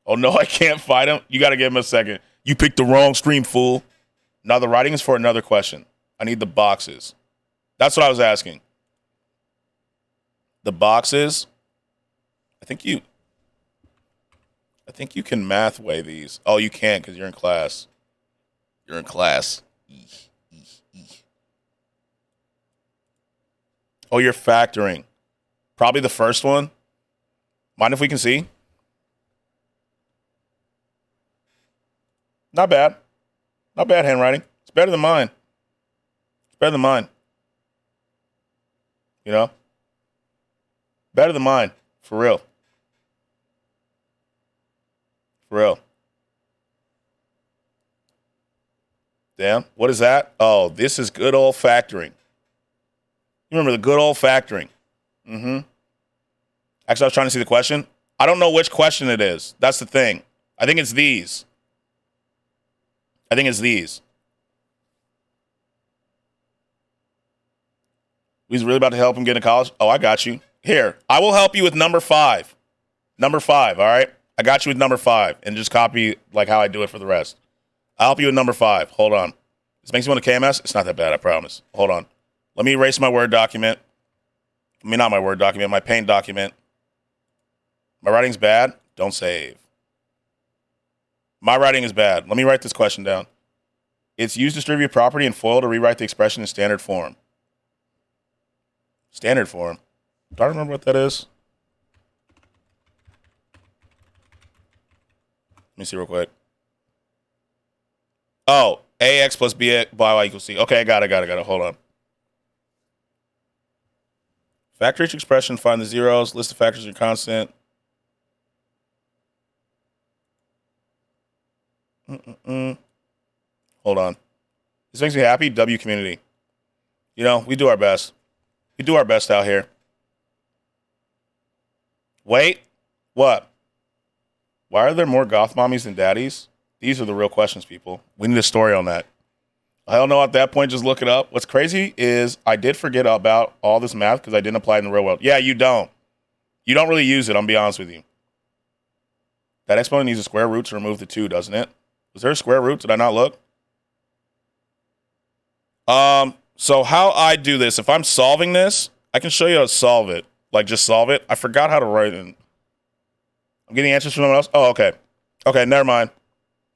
Oh, no, I can't fight him. You got to give him a second. You picked the wrong stream, fool. Now the writing is for another question. I need the boxes. That's what I was asking. The boxes. I think you can math weigh these. Oh, you can't because you're in class. Oh, you're factoring. Probably the first one. Mind if we can see? Not bad. Not bad handwriting. It's better than mine. You know? Better than mine. For real. Damn. What is that? Oh, this is good old factoring. You remember the good old factoring? Mm-hmm. Actually, I was trying to see the question. I don't know which question it is. That's the thing. I think it's these. He's really about to help him get into college? Oh, I got you. Here, I will help you with number 5. Number 5, all right? I got you with number 5. And just copy like how I do it for the rest. I'll help you with number 5. Hold on. This makes you want a KMS? It's not that bad, I promise. Hold on. Let me erase my Word document. I mean, not my Word document, my Paint document. My writing's bad? Don't save. My writing is bad. Let me write this question down. It's use distributed property and FOIL to rewrite the expression in standard form. Standard form? Do I remember what that is? Let me see real quick. Oh, AX plus BX by Y equals C. Okay, I got it. Hold on. Factor each expression, find the zeros, list the factors in your constant. Hold on. This makes me happy. W community. You know, we do our best. We do our best out here. Wait. What? Why are there more goth mommies than daddies? These are the real questions, people. We need a story on that. I don't know at that point. Just look it up. What's crazy is I did forget about all this math because I didn't apply it in the real world. Yeah, you don't. You don't really use it, I'll be honest with you. That exponent needs a square root to remove the 2, doesn't it? Was there a square root? Did I not look? So how I do this, if I'm solving this, I can show you how to solve it. Like, just solve it. I forgot how to write it. I'm getting answers from someone else? Oh, okay. Okay, never mind.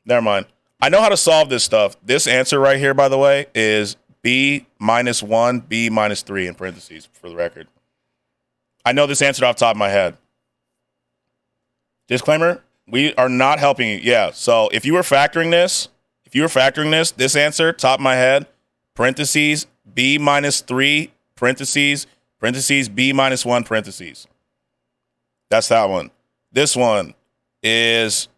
I know how to solve this stuff. This answer right here, by the way, is b minus 1, b minus 3 in parentheses, for the record. I know this answer off the top of my head. Disclaimer, we are not helping you. Yeah, so if you were factoring this, this answer, top of my head, parentheses, b minus 3, parentheses, b minus 1, parentheses. That's that one. This one is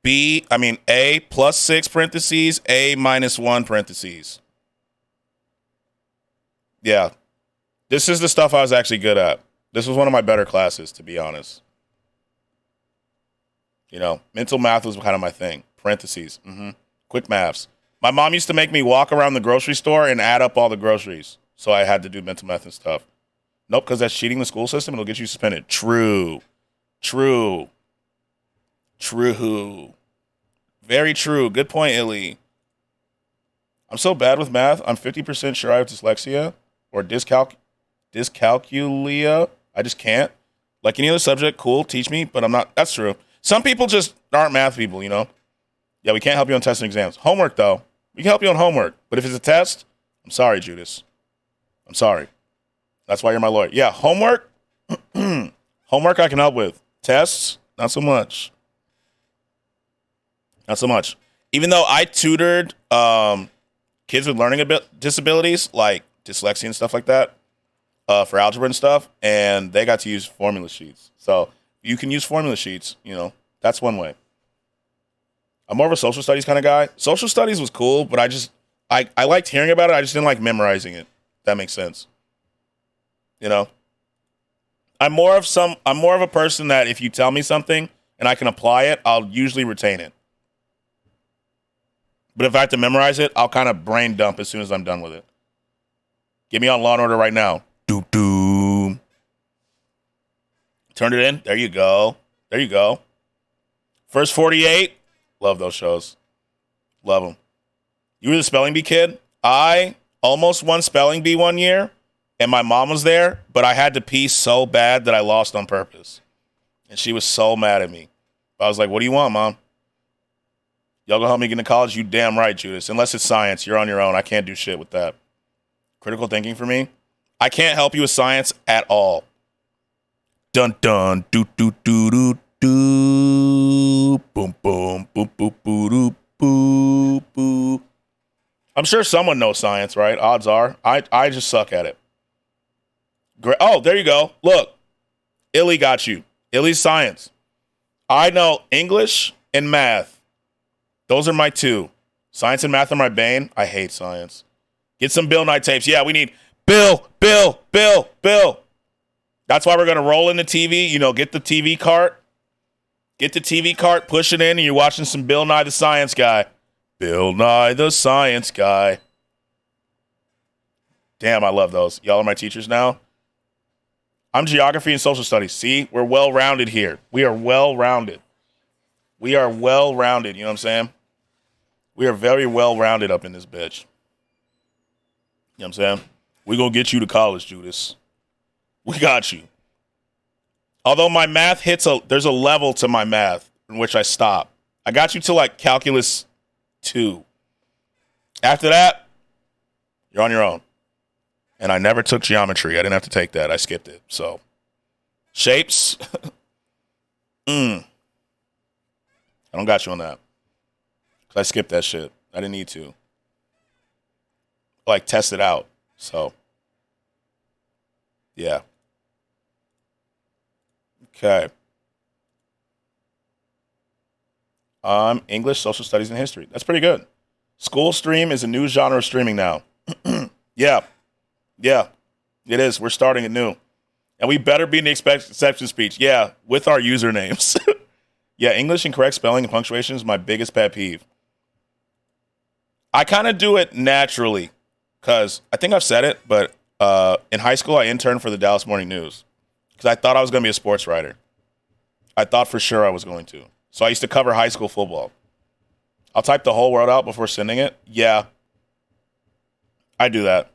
a plus 6, parentheses, a minus 1, parentheses. Yeah. This is the stuff I was actually good at. This was one of my better classes, to be honest. You know, mental math was kind of my thing. Parentheses. Quick maths. My mom used to make me walk around the grocery store and add up all the groceries. So I had to do mental math and stuff. Nope, because that's cheating the school system. It'll get you suspended. True. Very true. Good point, Illy. I'm so bad with math. I'm 50% sure I have dyslexia or dyscalculia. I just can't. Like any other subject, cool, teach me, but I'm not. That's true. Some people just aren't math people, you know? Yeah, we can't help you on tests and exams. Homework, though. We can help you on homework. But if it's a test, I'm sorry, Judas. I'm sorry. That's why you're my lawyer. Yeah, homework. Homework I can help with. Tests, not so much. Not so much. Even though I tutored kids with learning disabilities, like dyslexia and stuff like that, for algebra and stuff, and they got to use formula sheets. So you can use formula sheets, you know. That's one way. I'm more of a social studies kind of guy. Social studies was cool, but I liked hearing about it. I just didn't like memorizing it. If that makes sense. You know? I'm more of a person that if you tell me something and I can apply it, I'll usually retain it. But if I have to memorize it, I'll kind of brain dump as soon as I'm done with it. Get me on Law & Order right now. Doom. Turn it in. There you go. First 48. Love those shows. Love them. You were the spelling bee kid? I almost won spelling bee one year, and my mom was there, but I had to pee so bad that I lost on purpose. And she was so mad at me. I was like, what do you want, Mom? Y'all gonna help me get into college? You damn right, Judas. Unless it's science, you're on your own. I can't do shit with that. Critical thinking for me? I can't help you with science at all. Dun dun, do do do do do, boom boom, boom boom boom boom boom. I'm sure someone knows science, right? Odds are. I just suck at it. Great. Oh, there you go. Look, Illy got you. Illy's science. I know English and math. Those are my two. Science and math are my bane. I hate science. Get some Bill Nye tapes. Yeah, we need Bill. That's why we're going to roll in the TV. You know, get the TV cart. Push it in, and you're watching some Bill Nye the Science Guy. Bill Nye the Science Guy. Damn, I love those. Y'all are my teachers now. I'm geography and social studies. See, we're well-rounded here. We are well-rounded. You know what I'm saying? We are very well-rounded up in this bitch. You know what I'm saying? We're going to get you to college, Judas. We got you. Although my math there's a level to my math in which I stop. I got you to like calculus 2. After that, you're on your own. And I never took geometry. I didn't have to take that. I skipped it. So, shapes. I don't got you on that. Because I skipped that shit. I didn't need to. Like, test it out. So, yeah. Okay. English, social studies, and history. That's pretty good. School stream is a new genre of streaming now. Yeah. It is. We're starting it new. And we better be in the acceptance speech. Yeah, with our usernames. Yeah, English and correct spelling and punctuation is my biggest pet peeve. I kind of do it naturally because I think I've said it, but in high school I interned for the Dallas Morning News. because I thought I was going to be a sports writer. I thought for sure I was going to. So I used to cover high school football. I'll type the whole word out before sending it. Yeah, I do that.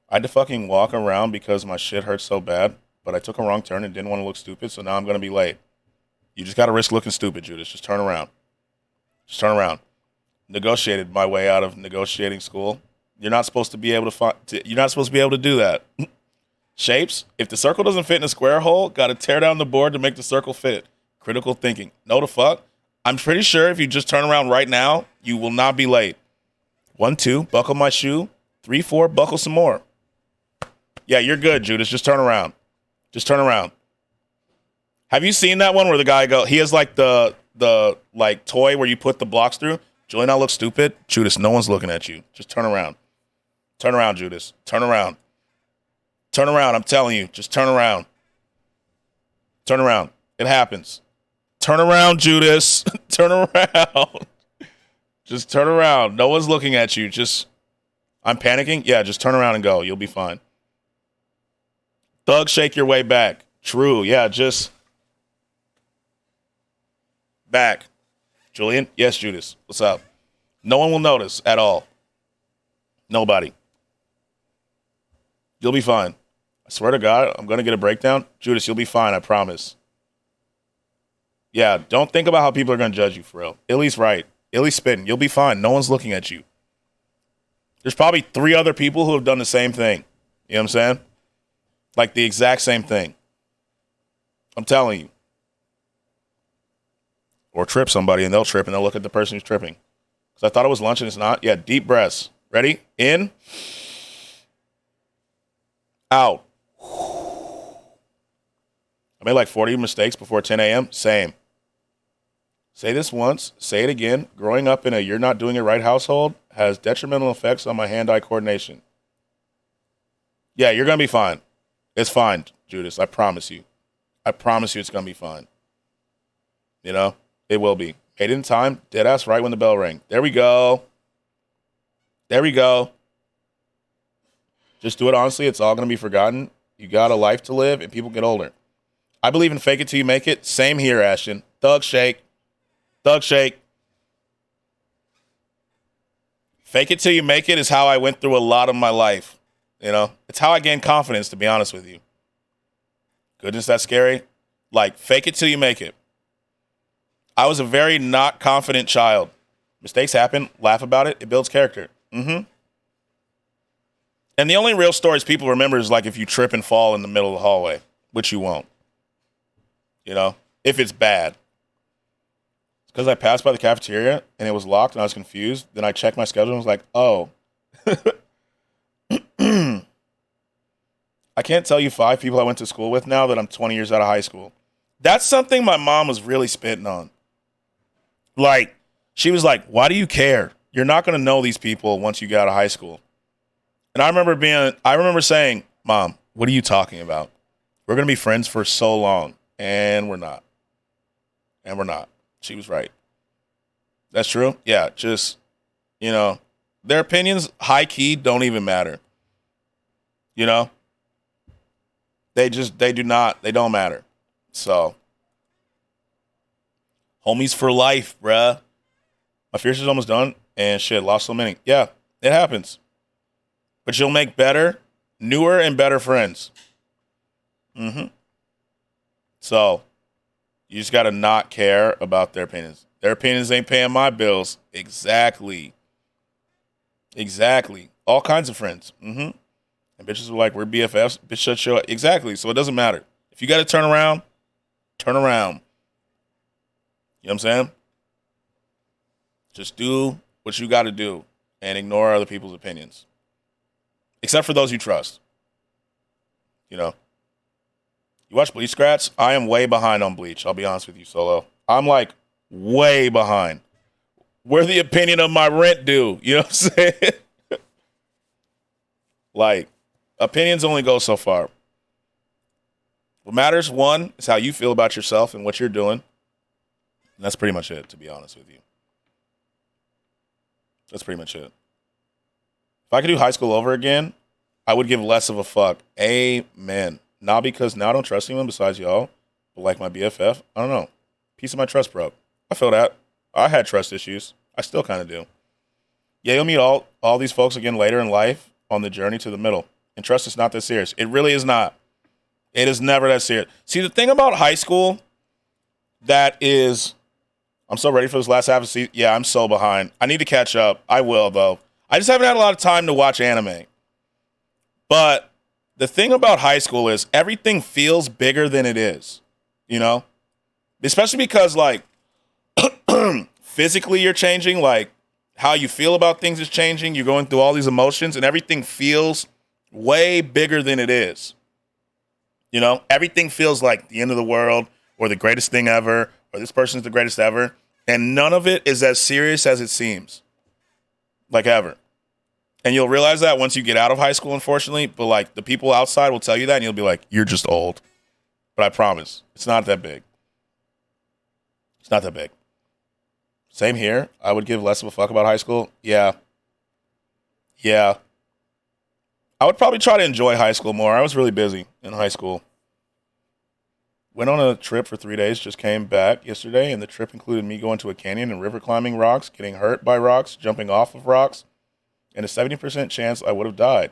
I had to fucking walk around because my shit hurt so bad, but I took a wrong turn and didn't want to look stupid, so now I'm going to be late. You just got to risk looking stupid, Judas. Just turn around. Just turn around. Negotiated my way out of negotiating school. You're not supposed to be able you're not supposed to be able to do that. Shapes, if the circle doesn't fit in a square hole, got to tear down the board to make the circle fit. Critical thinking. No the fuck. I'm pretty sure if you just turn around right now, you will not be late. 1, 2, buckle my shoe. 3, 4, buckle some more. Yeah, you're good, Judas. Just turn around. Just turn around. Have you seen that one where the guy he has like the like toy where you put the blocks through? Julian, I look stupid. Judas, no one's looking at you. Just turn around. Turn around, Judas. Turn around. Turn around, I'm telling you. Just turn around. Turn around. It happens. Turn around, Judas. Turn around. Just turn around. No one's looking at you. I'm panicking? Yeah, just turn around and go. You'll be fine. Thug, shake your way back. True. Yeah, just back. Julian? Yes, Judas. What's up? No one will notice at all. Nobody. You'll be fine. I swear to God, I'm going to get a breakdown. Judas, you'll be fine. I promise. Yeah, don't think about how people are going to judge you for real. Illy's right. Illy's spitting. You'll be fine. No one's looking at you. There's probably 3 other people who have done the same thing. You know what I'm saying? Like the exact same thing. I'm telling you. Or trip somebody and they'll trip and they'll look at the person who's tripping. Because I thought it was lunch and it's not. Yeah, deep breaths. Ready? In. Out. I made like 40 mistakes before 10 a.m. Same. Say this once. Say it again. Growing up in a you're not doing it right household has detrimental effects on my hand-eye coordination. Yeah, you're going to be fine. It's fine, Judas. I promise you. I promise you it's going to be fine. You know? It will be. Made it in time. Dead ass right when the bell rang. There we go. There we go. Just do it honestly. It's all going to be forgotten. You got a life to live and people get older. I believe in fake it till you make it. Same here, Ashton. Thug shake. Thug shake. Fake it till you make it is how I went through a lot of my life. You know? It's how I gained confidence, to be honest with you. Goodness, that's scary. Like, fake it till you make it. I was a very not confident child. Mistakes happen. Laugh about it. It builds character. Mm-hmm. And the only real stories people remember is like if you trip and fall in the middle of the hallway, which you won't. You know? If it's bad. Because I passed by the cafeteria and it was locked and I was confused. Then I checked my schedule and was like, oh. I can't tell you 5 people I went to school with now that I'm 20 years out of high school. That's something my mom was really spitting on. Like, she was like, why do you care? You're not going to know these people once you get out of high school. And I remember saying, Mom, what are you talking about? We're going to be friends for so long. And we're not. And we're not. She was right. That's true. Yeah, just, you know, their opinions, high key, don't even matter. You know? They don't matter. So, homies for life, bruh. My fierce is almost done, and shit, lost so many. Yeah, it happens. But you'll make better, newer, and better friends. Mm-hmm. So, you just got to not care about their opinions. Their opinions ain't paying my bills. Exactly. Exactly. All kinds of friends. Mm-hmm. And bitches were like, we're BFFs. Bitch, shut your... Exactly. So it doesn't matter. If you got to turn around, turn around. You know what I'm saying? Just do what you got to do and ignore other people's opinions. Except for those you trust. You know? You watch Bleach, Skratsx? I am way behind on Bleach. I'll be honest with you, Solo. I'm like way behind. Where the opinion of my rent due? You know what I'm saying? Like, opinions only go so far. What matters, one, is how you feel about yourself and what you're doing. And that's pretty much it, to be honest with you. That's pretty much it. If I could do high school over again, I would give less of a fuck. Amen. Not because now I don't trust anyone besides y'all, but like my BFF. I don't know. Piece of my trust broke. I feel that. I had trust issues. I still kind of do. Yeah, you'll meet all these folks again later in life on the journey to the middle. And trust is not that serious. It really is not. It is never that serious. See, the thing about high school that is, I'm so ready for this last half of the season. Yeah, I'm so behind. I need to catch up. I will, though. I just haven't had a lot of time to watch anime. But the thing about high school is everything feels bigger than it is, you know? Especially because, like, physically you're changing, like, how you feel about things is changing. You're going through all these emotions, and everything feels way bigger than it is. You know, everything feels like the end of the world or the greatest thing ever or this person's the greatest ever. And none of it is as serious as it seems, like ever. And you'll realize that once you get out of high school, unfortunately. But, like, the people outside will tell you that, and you'll be like, you're just old. But I promise, it's not that big. It's not that big. Same here. I would give less of a fuck about high school. Yeah. I would probably try to enjoy high school more. I was really busy in high school. Went on a trip for 3 days, just came back yesterday, and the trip included me going to a canyon and river climbing rocks, getting hurt by rocks, jumping off of rocks, and a 70% chance I would have died.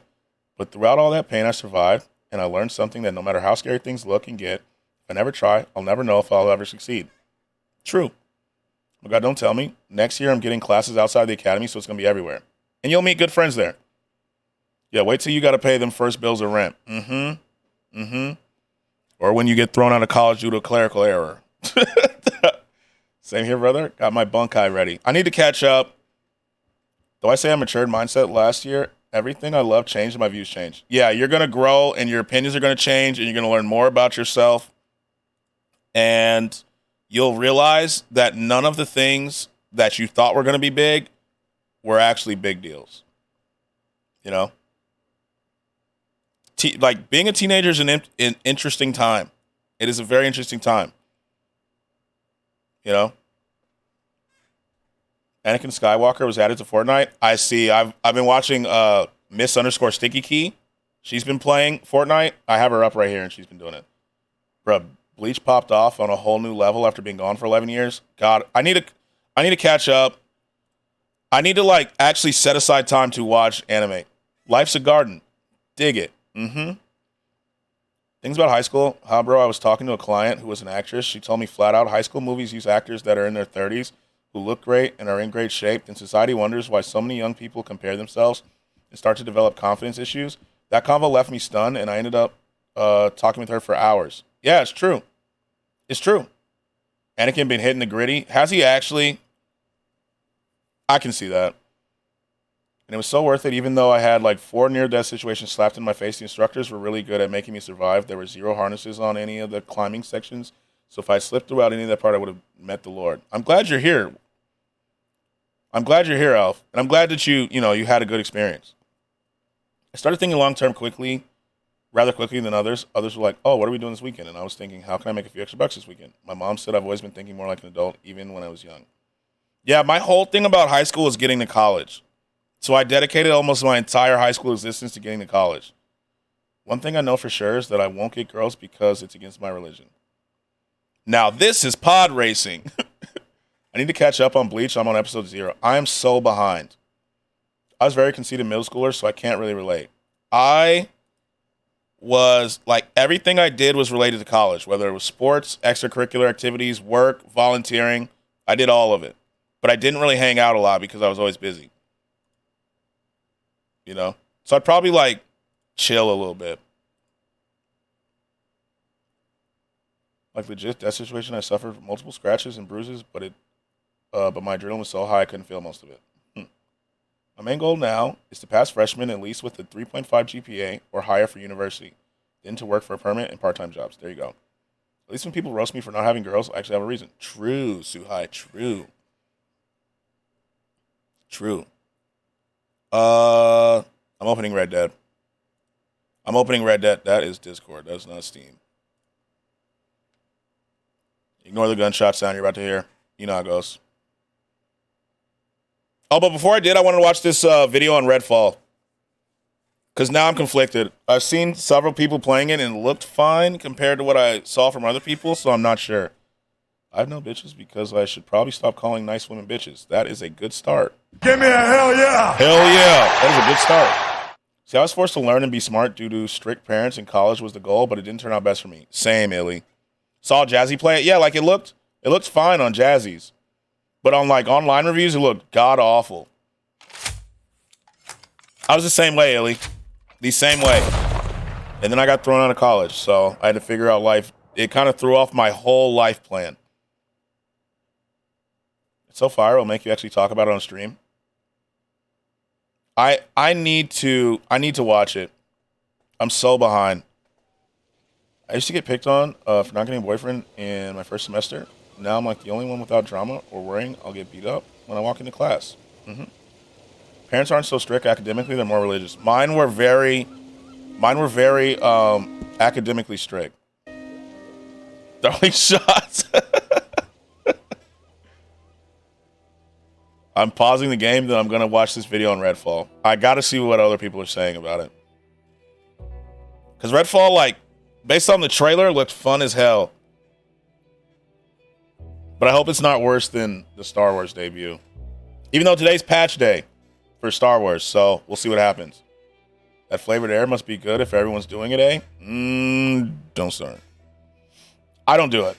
But throughout all that pain, I survived, and I learned something that no matter how scary things look and get, if I never try, I'll never know if I'll ever succeed. True. Oh God, don't tell me. Next year, I'm getting classes outside the academy, so it's going to be everywhere. And you'll meet good friends there. Yeah, wait till you got to pay them first bills of rent. Or when you get thrown out of college due to a clerical error. Same here, brother. Got my bunkai ready. I need to catch up. Though I say I matured mindset last year, everything I love changed and my views changed. Yeah, you're going to grow and your opinions are going to change and you're going to learn more about yourself. And you'll realize that none of the things that you thought were going to be big were actually big deals. You know? Like, being a teenager is an interesting time. It is a very interesting time. You know? Anakin Skywalker was added to Fortnite. I see. I've been watching Miss_Sticky Key. She's been playing Fortnite. I have her up right here, and she's been doing it. Bruh, Bleach popped off on a whole new level after being gone for 11 years. God, I need to catch up. I need to, like, actually set aside time to watch anime. Life's a garden. Dig it. Things about high school. Bro, I was talking to a client who was an actress. She told me flat out high school movies use actors that are in their 30s who look great and are in great shape, and society wonders why so many young people compare themselves and start to develop confidence issues. That convo left me stunned, and I ended up talking with her for hours. Yeah, it's true. It's true. Anakin been hitting the gritty. Has he actually? I can see that. And it was so worth it, even though I had like 4 near-death situations slapped in my face. The instructors were really good at making me survive. There were 0 harnesses on any of the climbing sections. So if I slipped throughout any of that part, I would have met the Lord. I'm glad you're here. I'm glad you're here, Alf. And I'm glad that you had a good experience. I started thinking long-term rather quickly than others. Others were like, oh, what are we doing this weekend? And I was thinking, how can I make a few extra bucks this weekend? My mom said I've always been thinking more like an adult, even when I was young. Yeah, my whole thing about high school is getting to college. So I dedicated almost my entire high school existence to getting to college. One thing I know for sure is that I won't get girls because it's against my religion. Now, this is pod racing. I need to catch up on Bleach. I'm on episode 0. I am so behind. I was very conceited middle schooler, so I can't really relate. I was, like, everything I did was related to college, whether it was sports, extracurricular activities, work, volunteering. I did all of it. But I didn't really hang out a lot because I was always busy. You know? So I'd probably, like, chill a little bit. Like, legit, that situation, I suffered from multiple scratches and bruises, but my adrenaline was so high I couldn't feel most of it. My main goal now is to pass freshman at least with a 3.5 GPA or higher for university, then to work for a permanent and part-time jobs. There you go. At least when people roast me for not having girls, I actually have a reason. True, Suhai, true. True. I'm opening Red Dead. That is Discord. That is not Steam. Ignore the gunshot sound you're about to hear. You know how it goes. Oh, but before I did, I wanted to watch this video on Redfall. Because now I'm conflicted. I've seen several people playing it and it looked fine compared to what I saw from other people, so I'm not sure. I have no bitches because I should probably stop calling nice women bitches. That is a good start. Give me a hell yeah! Hell yeah! That is a good start. See, I was forced to learn and be smart due to strict parents, and college was the goal, but it didn't turn out best for me. Same, Illy. Saw Jazzy play it. Yeah, like it looked fine on Jazzy's. But on like online reviews, it looked god awful. I was the same way, Illy. The same way. And then I got thrown out of college, so I had to figure out life. It kind of threw off my whole life plan. It's so fire, it'll make you actually talk about it on stream. I need to watch it. I'm so behind. I used to get picked on for not getting a boyfriend in my first semester. Now I'm like the only one without drama or worrying I'll get beat up when I walk into class. Parents aren't so strict academically, they're more religious. Mine were very academically strict. Throwing shots. I'm pausing the game, then I'm going to watch this video on Redfall. I got to see what other people are saying about it. Because Redfall, like, based on the trailer, looked fun as hell. But I hope it's not worse than the Star Wars debut. Even though today's patch day for Star Wars, so we'll see what happens. That flavored air must be good if everyone's doing it, eh? Don't start. I don't do it.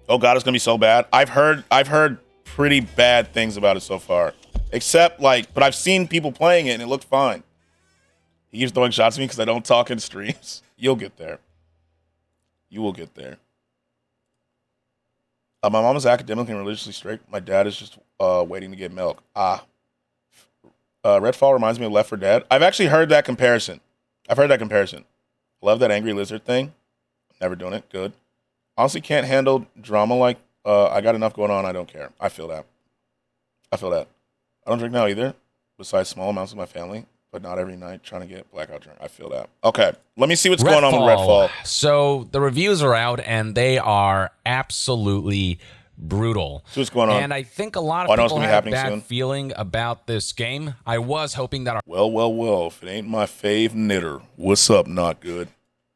Oh God, it's going to be so bad. I've heard pretty bad things about it so far. Except, like, but I've seen people playing it and it looked fine. He keeps throwing shots at me because I don't talk in streams. You'll get there. You will get there. My mom is academically and religiously strict. My dad is just waiting to get milk. Redfall reminds me of Left 4 Dead. I've actually heard that comparison. Love that angry lizard thing. Never doing it. Good. Honestly, can't handle drama like I got enough going on. I don't care. I feel that. I don't drink now either, besides small amounts with my family, but not every night trying to get blackout drunk. I feel that. Okay, let me see what's going on with Redfall. So the reviews are out, and they are absolutely brutal. So what's going on? And I think a lot of people have a bad feeling about this game. I was hoping that Well, if it ain't my fave knitter, what's up, Not Good?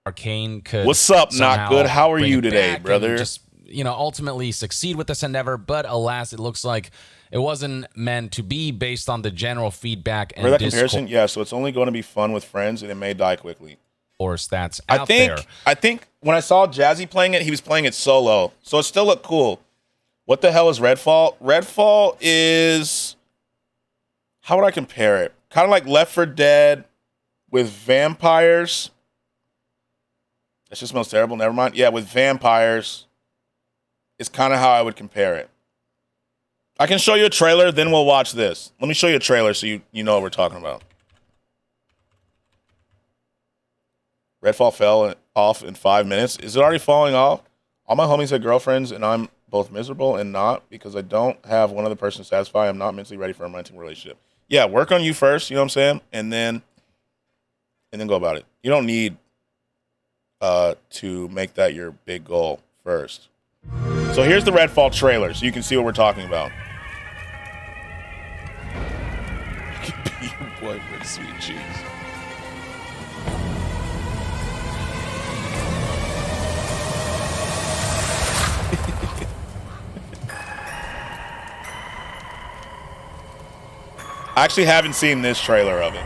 Arcane could. What's up, Not Good? How are you today, brother? Just, ultimately succeed with this endeavor, but alas, it looks like it wasn't meant to be based on the general feedback and that comparison. Yeah, so it's only going to be fun with friends, and it may die quickly. Or stats out there. I think when I saw Jazzy playing it, he was playing it solo, so it still looked cool. What the hell is Redfall? Redfall is, how would I compare it? Kind of like Left 4 Dead with vampires. That just smells terrible. Never mind. Yeah, with vampires is kind of how I would compare it. I can show you a trailer, then we'll watch this. Let me show you a trailer so you know what we're talking about. Redfall fell off in 5 minutes. Is it already falling off? All my homies have girlfriends, and I'm both miserable and not because I don't have one other person to satisfy. I'm not mentally ready for a romantic relationship. Yeah, work on you first, you know what I'm saying? And then go about it. You don't need to make that your big goal first. So here's the Redfall trailer so you can see what we're talking about. You can be your boyfriend, sweet cheese. I actually haven't seen this trailer of it.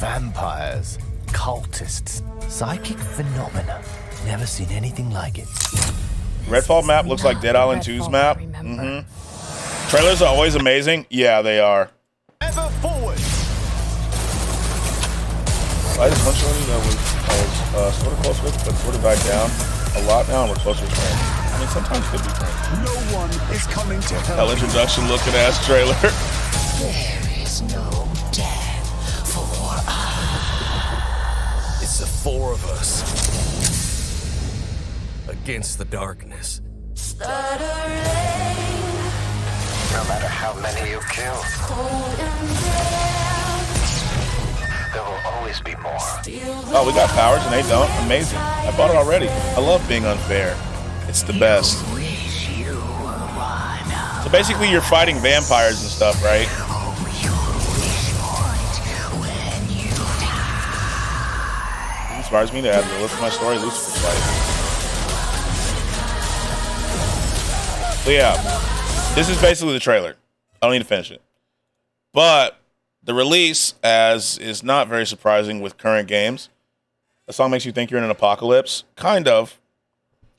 Vampires, cultists, psychic phenomena. Never seen anything like it. Redfall map looks like Dead Island 2's map. Trailers are always amazing. Yeah, they are. Ever forward. I just punched somebody that was sort of close with, but sort of died down a lot now, and we're closer to friends. I mean, sometimes could be friends. No one is coming to help. Hell introduction looking ass trailer. There is no death for us. It's the four of us against the darkness. No matter how many you kill, always be more. Oh, we got powers and they don't? Amazing. I bought it already. I love being unfair. It's the best. So basically you're fighting vampires and stuff, right? It inspires me to add the lift of my story, Lucifer's fight. So yeah, this is basically the trailer. I don't need to finish it. But the release, as is not very surprising with current games, the song makes you think you're in an apocalypse. Kind of.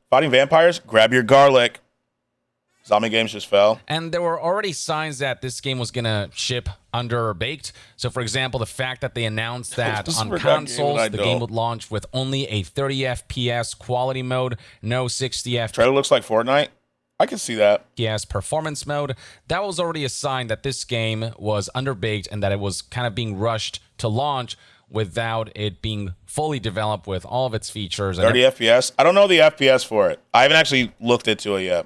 Fighting vampires, grab your garlic. Zombie games just fell. And there were already signs that this game was going to ship underbaked. So, for example, the fact that they announced that on consoles, the game would launch with only a 30 FPS quality mode, no 60 FPS. Trailer looks like Fortnite. I can see that. FPS performance mode. That was already a sign that this game was underbaked and that it was kind of being rushed to launch without it being fully developed with all of its features. 30 FPS? I don't know the FPS for it. I haven't actually looked into it yet.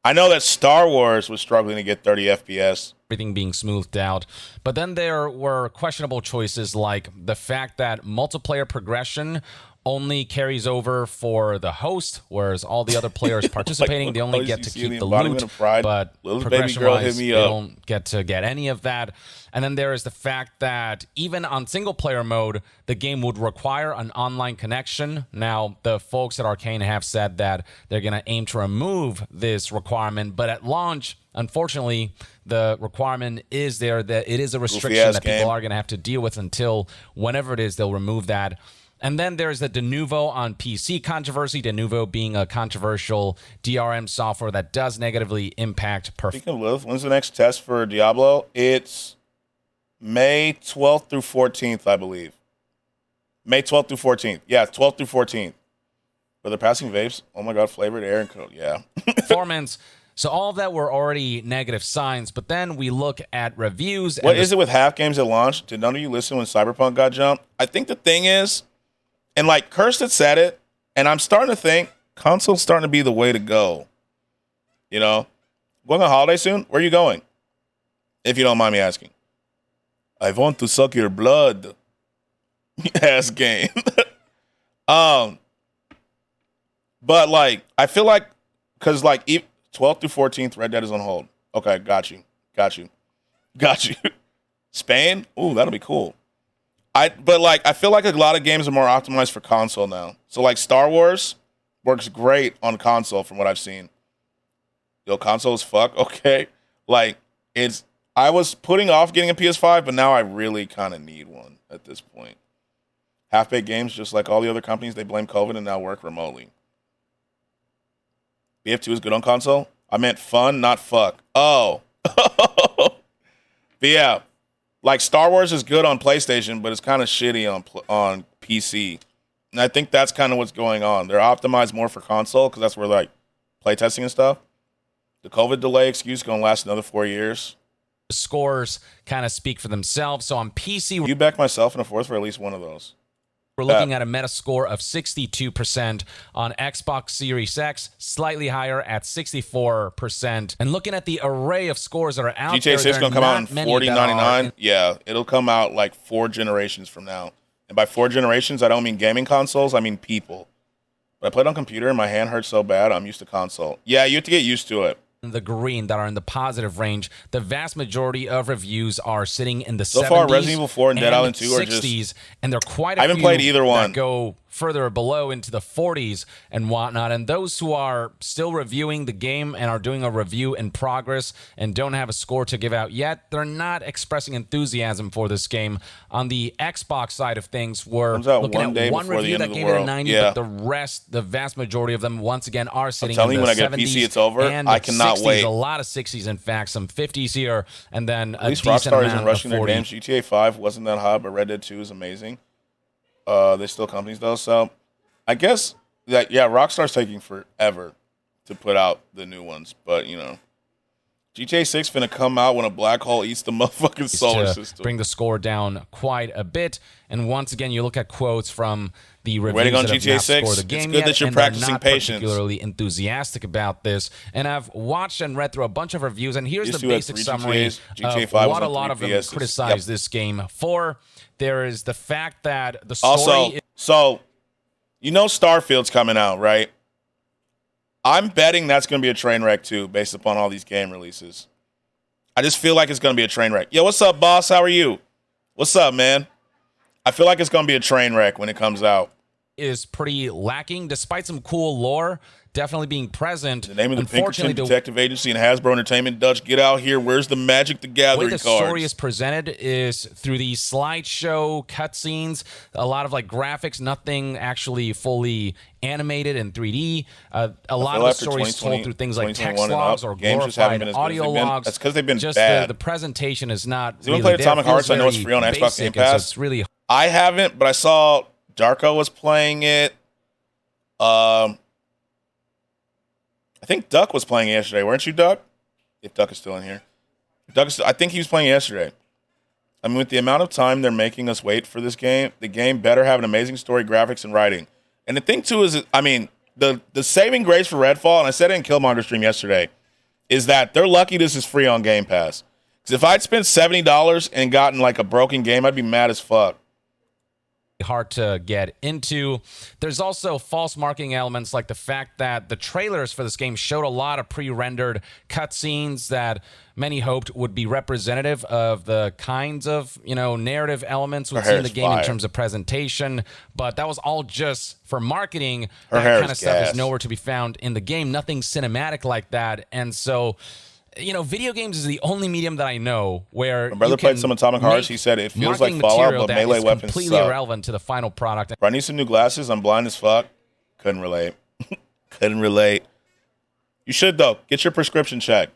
I know that Star Wars was struggling to get 30 FPS. Everything being smoothed out. But then there were questionable choices like the fact that multiplayer progression only carries over for the host, whereas all the other players participating, like, they only get to keep the loot, but progression-wise, they up. don't get to get any of that. And then there is the fact that even on single-player mode, the game would require an online connection. Now, the folks at Arcane have said that they're going to aim to remove this requirement, but at launch, unfortunately, the requirement is there that it is a restriction that people are going to have to deal with until whenever it is they'll remove that. And then there's the Denuvo on PC controversy, Denuvo being a controversial DRM software that does negatively impact performance. Speaking of Lilith, when's the next test for Diablo? It's May 12th through 14th, I believe. May 12th through 14th. Yeah, 12th through 14th. But they're passing vapes. Oh my God, flavored air and code. Yeah. Performance. So all of that were already negative signs, but then we look at reviews. What is it with half games at launch? Did none of you listen when Cyberpunk got jumped? I think the thing is, and like Kirsten said it, and I'm starting to think console's starting to be the way to go. You know? Going on holiday soon? Where are you going? If you don't mind me asking. I want to suck your blood. Ass game. But like, I feel like, because like 12th through 14th, Red Dead is on hold. Okay, got you. Spain? Ooh, that'll be cool. But like, I feel like a lot of games are more optimized for console now. So like Star Wars works great on console from what I've seen. Yo, console is fuck, okay? Like, I was putting off getting a PS5, but now I really kind of need one at this point. Half-baked games, just like all the other companies, they blame COVID and now work remotely. BF2 is good on console? I meant fun, not fuck. Oh. But yeah. Like, Star Wars is good on PlayStation, but it's kind of shitty on PC. And I think that's kind of what's going on. They're optimized more for console because that's where, like, playtesting and stuff. The COVID delay excuse is going to last another 4 years. The scores kind of speak for themselves. So on PC... You back myself in a fourth for at least one of those. We're looking at a Metascore of 62%. On Xbox Series X, slightly higher at 64%. And looking at the array of scores that are out GTA there, 6 is going to come out in 4099. Yeah, it'll come out like 4 generations from now. And by 4 generations, I don't mean gaming consoles, I mean people. But I played on computer and my hand hurts so bad, I'm used to console. Yeah, you have to get used to it. The green that are in the positive range. The vast majority of reviews are sitting in the 70s. So far, Resident Evil 4 and Dead Island 2 are 60s, just... and they're quite a few I haven't played either one. that go further below into the 40s and whatnot. And those who are still reviewing the game and are doing a review in progress and don't have a score to give out yet, they're not expressing enthusiasm for this game. On the Xbox side of things, we're looking at one review that gave it a 90, but the rest, the vast majority of them, once again, are sitting in the 70s. When I get PC, it's over. I cannot 60s, wait. A lot of 60s, in fact, some 50s here, and then at least decent Rockstar amount isn't rushing of their 40. games. GTA 5 wasn't that hot, but Red Dead 2 is amazing. They're still companies though, so I guess that Rockstar's taking forever to put out the new ones, but you know, GTA 6 finna come out when a black hole eats the motherfucking solar to system. bring the score down quite a bit. And once again, you look at quotes from the reviews Waiting on that have GTA not 6. scored the game It's good yet, that you're and they're practicing not patience. particularly enthusiastic about this. And I've watched and read through a bunch of reviews, and here's These the two had basic 3 summary GTAs. GTA of 5 was what a on lot 3 of them PSs. criticize this game for. There is the fact that the story Also, so you know Starfield's coming out, right? I'm betting that's going to be a train wreck too, based upon all these game releases. I just feel like it's going to be a train wreck. Yo, what's up, boss? How are you? What's up, man? I feel like it's going to be a train wreck when it comes out. is pretty lacking, despite some cool lore definitely being present. The name of the Pinkerton Unfortunately, Detective Agency and Hasbro Entertainment. Dutch, get out here. Where's the Magic the the way Gathering the cards? story is presented is through these slideshow cutscenes, a lot of like graphics, nothing actually fully animated in 3D. A lot of the story is told through things like text 2021 and logs up, or games just haven't glorified been as good as audio they've been. logs. That's 'cause they've been just bad. The presentation is not Has anyone really played there. Atomic It feels Hearts? I know it's very free on Xbox Game basic, and so Pass. it's really I haven't, but I saw Darko was playing it. I think Duck was playing it yesterday. Weren't you, Duck? If Duck is still in here. I think he was playing it yesterday. I mean, with the amount of time they're making us wait for this game, the game better have an amazing story, graphics, and writing. And the thing, too, is, I mean, the saving grace for Redfall, and I said it in Killmonger stream yesterday, is that they're lucky this is free on Game Pass. Because if I'd spent $70 and gotten, like, a broken game, I'd be mad as fuck. Hard to get into. There's also false marketing elements, like the fact that the trailers for this game showed a lot of pre-rendered cutscenes that many hoped would be representative of the kinds of, narrative elements we'd see in the game in terms of presentation, but that was all just for marketing. That kind of stuff is nowhere to be found in the game. Nothing cinematic like that. And so, video games is the only medium that I know where My brother played some Atomic Hearts. He said it feels like Fallout, but melee weapons completely suck. irrelevant to the final product. Bro, I need some new glasses. I'm blind as fuck. Couldn't relate. Couldn't relate. You should, though. Get your prescription checked.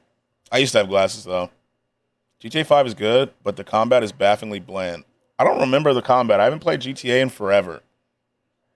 I used to have glasses, though. GTA 5 is good, but the combat is bafflingly bland. I don't remember the combat. I haven't played GTA in forever.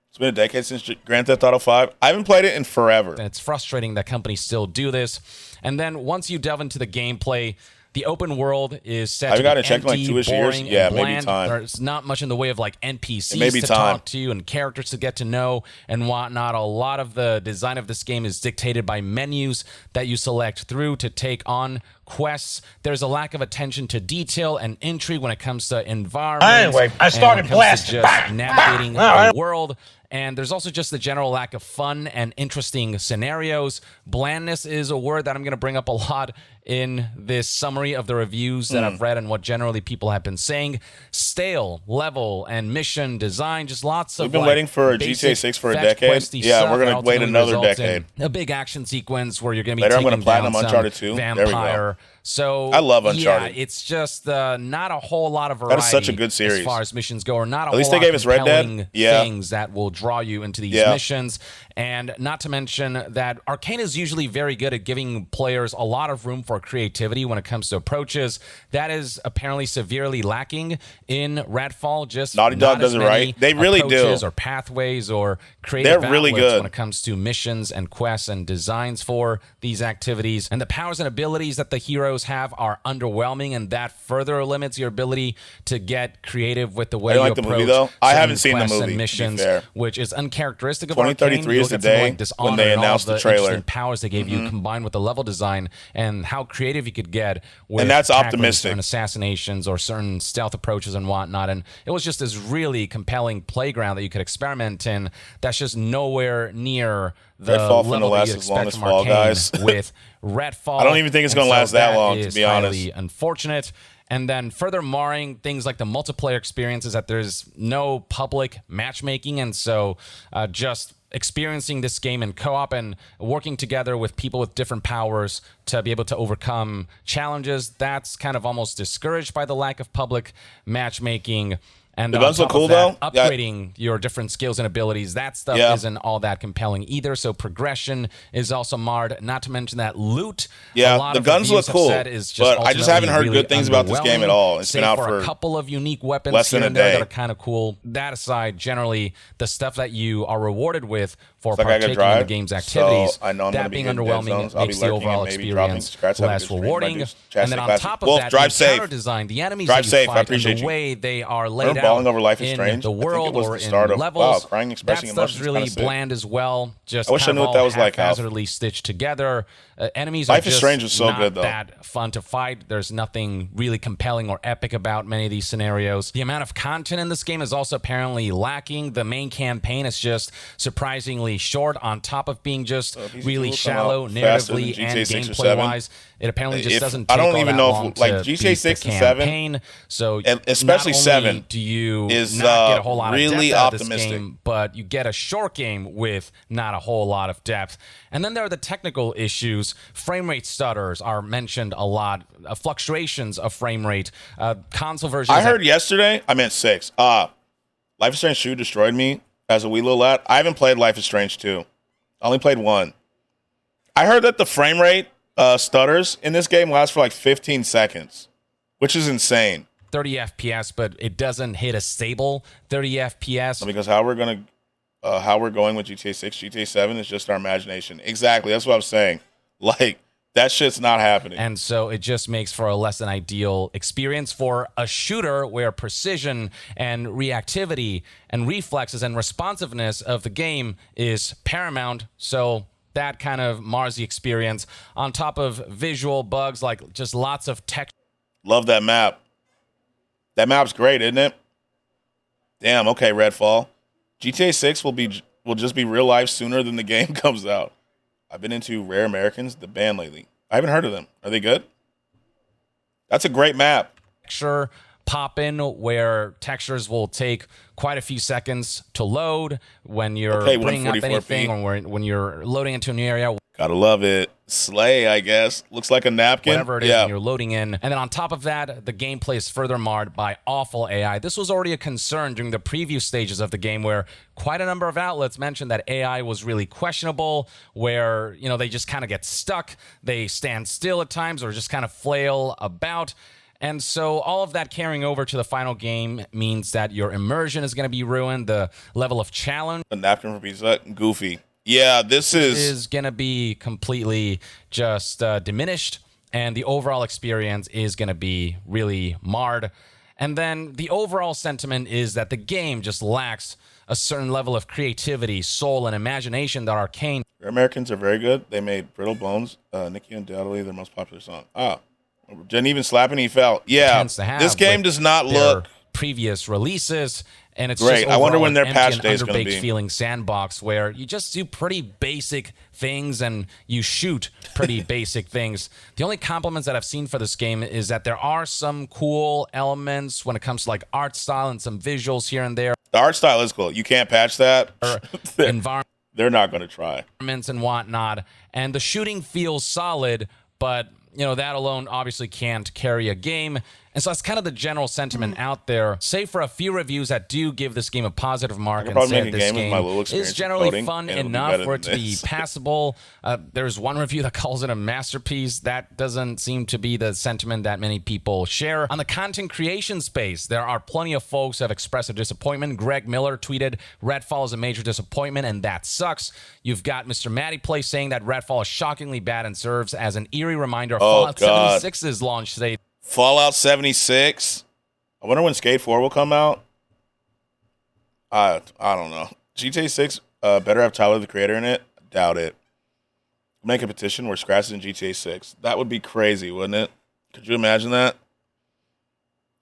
It's been a decade since Grand Theft Auto 5. I haven't played it in forever. And it's frustrating that companies still do this. And then once you delve into the gameplay, the open world is set to be empty, checked in like 2-ish years. boring, Yeah, and maybe bland. time. There's not much in the way of like NPCs Maybe to time. talk to and characters to get to know and whatnot. A lot of the design of this game is dictated by menus that you select through to take on quests. There's a lack of attention to detail and intrigue when it comes to environments. Anyway, I started and when it comes to blasting. just navigating All right. the world. And there's also just the general lack of fun and interesting scenarios. Blandness is a word that I'm going to bring up a lot in this summary of the reviews that I've read and what generally people have been saying. Stale level and mission design, just lots of We've been waiting for a GTA 6 for a decade. Yeah, we're going to wait another decade. A big action sequence where you're going to be Later, I'm taking going to platinum down some Uncharted 2. There we go. vampire. So I love Uncharted. Yeah, it's just not a whole lot of variety. That is such a good series. As far as missions go, or not a At least whole they lot gave us Red Dead. compelling Yeah. things that will draw you into these Yeah. missions. And not to mention that Arcane is usually very good at giving players a lot of room for creativity when it comes to approaches. That is apparently severely lacking in Redfall. Just Naughty Dog not does as it many right. They really do. approaches or pathways or creative They're really outlets good. when it comes to missions and quests and designs for these activities. And the powers and abilities that the heroes have are underwhelming, and that further limits your ability to get creative with the way I you like the approach movie, though. I certain haven't seen the quests movie, and to be missions, fair. which is uncharacteristic of 2033 Arcane. You is look the at something day like when Dishonored they and all announced of the trailer. interesting powers they gave you combined with the level design and how creative you could get with And that's tackling optimistic. certain assassinations or certain stealth approaches and whatnot. And it was just this really compelling playground that you could experiment in that's just nowhere near the Redfall finna level that last you'd as long expect as from Fall Arcane Guys. with Redfall. I don't even think it's And gonna so last that long, to is be honest. highly unfortunate. And then further marring things like the multiplayer experience is that there's no public matchmaking. And so just experiencing this game in co-op and working together with people with different powers to be able to overcome challenges, that's kind of almost discouraged by the lack of public matchmaking. And The on guns look top cool, of that, though. Yeah. upgrading your different skills and abilities, that stuff Yeah. isn't all that compelling either. So progression is also marred. Not to mention that loot. Yeah, a lot the of guns reviews look cool, have said is just but I just haven't heard ultimately good things about this game at underwhelming, all. It's been save out for for a couple of unique weapons less here than a and there day. that are kind of cool. That aside, generally the stuff that you are rewarded with for It's like I could partaking in the drive, game's so activities. I know I'm that gonna be being hitting dead underwhelming zones. I'll makes be the lurking overall and maybe dropping. experience Skratsx have a less good stream. rewarding. Might do And Chastity then on Classic. top of Wolf, that, drive the encounter safe. design, the enemies Drive that you safe. I fight, appreciate and the you. way they are laid Remember out balling over Life is in Strange? the I think world it was or the in start of levels, wow, crying, that expressing stuff's emotions. really Kinda sick. bland as well. Just I wish I kind knew of what that all was like, Alf. haphazardly stitched together. Enemies Life are is just Strange was so not good, though. that fun to fight. There's nothing really compelling or epic about many of these scenarios. The amount of content in this game is also apparently lacking. The main campaign is just surprisingly short, on top of being just really shallow narratively and gameplay-wise. It apparently just doesn't take I don't all even that know long if like to GTA beat 6 the and 7, campaign. So and especially not only 7, do you is not get a whole lot really of depth out of this optimistic. game, but you get a short game with not a whole lot of depth. And then there are the technical issues. Frame rate stutters are mentioned a lot. Fluctuations of frame rate. Console versions. I heard yesterday, I meant 6. Life is Strange 2 destroyed me as a wee little lad. I haven't played Life is Strange 2. I only played 1. I heard that the frame rate stutters in this game last for like 15 seconds, which is insane. 30 FPS, but it doesn't hit a stable 30 FPS. Because how we're going with GTA 6, GTA 7 is just our imagination. Exactly. That's what I'm saying. Like, that shit's not happening. And so it just makes for a less than ideal experience for a shooter where precision and reactivity and reflexes and responsiveness of the game is paramount. So that kind of mars the experience, on top of visual bugs, like just lots of text. Love that map. That map's great, isn't it? Damn, okay, Redfall. GTA 6 will just be real life sooner than the game comes out. I've been into Rare Americans, the band, lately. I haven't heard of them. Are they good? That's a great map. Texture pop in where textures will take quite a few seconds to load when you're bringing up anything or when you're loading into a new area. Gotta love it. Slay, I guess. Looks like a napkin. Whatever it is when you're loading in. And then on top of that, the gameplay is further marred by awful AI. This was already a concern during the preview stages of the game, where quite a number of outlets mentioned that AI was really questionable, where, you know, they just kind of get stuck. They stand still at times or just kind of flail about. And so all of that carrying over to the final game means that your immersion is going to be ruined. The level of challenge. A napkin for pizza. Goofy. Yeah, this is going to be completely just diminished, and the overall experience is going to be really marred. And then the overall sentiment is that the game just lacks a certain level of creativity, soul, and imagination that Arcane. Americans are very good. They made Brittle Bones, Nicki undoubtedly their most popular song. Didn't even slap and he fell. Yeah, this game does not look previous releases. And it's great. Just I wonder when their empty patch and day is going to be. Feeling sandbox where you just do pretty basic things and you shoot pretty basic things. The only compliments that I've seen for this game is that there are some cool elements when it comes to like art style and some visuals here and there. The art style is cool. You can't patch that. Environment. They're not going to try. And whatnot. And the shooting feels solid, but you know, that alone obviously can't carry a game. And so that's kind of the general sentiment out there, save for a few reviews that do give this game a positive mark and say that this game is generally fun enough for it to be passable. There's one review that calls it a masterpiece. That doesn't seem to be the sentiment that many people share. On the content creation space, there are plenty of folks that have expressed a disappointment. Greg Miller tweeted, Redfall is a major disappointment, and that sucks. You've got Mr. Matty Play saying that Redfall is shockingly bad and serves as an eerie reminder of Fallout 76's launch date. Fallout 76. I wonder when Skate 4 will come out. I don't know. GTA 6 better have Tyler the Creator in it. Doubt it. Make a petition where Skratsx is in GTA 6. That would be crazy, wouldn't it? Could you imagine that?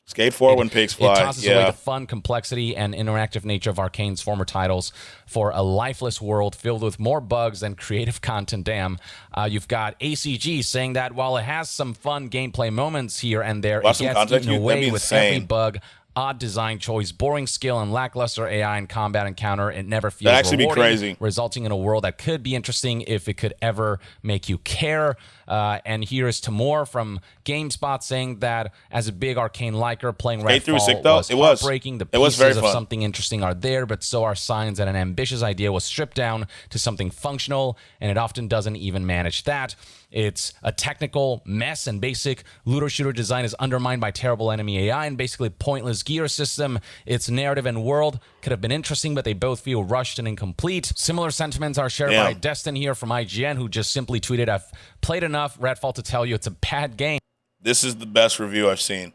Skate 4 when pigs fly. It tosses away the fun, complexity, and interactive nature of Arcane's former titles for a lifeless world filled with more bugs than creative content. Damn. You've got ACG saying that while it has some fun gameplay moments here and there, it gets eaten away with every bug, odd design choice, boring skill, and lackluster AI and combat encounter. It never feels That'd actually rewarding, be crazy, resulting in a world that could be interesting if it could ever make you care. And here is Tamor from GameSpot saying that as a big Arcane liker, playing Redfall was heartbreaking. The pieces of something interesting are there, but so are signs that an ambitious idea was stripped down to something functional, and it often doesn't even manage that. It's a technical mess, and basic looter-shooter design is undermined by terrible enemy AI and basically pointless skier system. Its narrative and world could have been interesting, but they both feel rushed and incomplete. Similar sentiments are shared by Destin here from IGN, who just simply tweeted, I've played enough Redfall to tell you it's a bad game. This is the best review I've seen.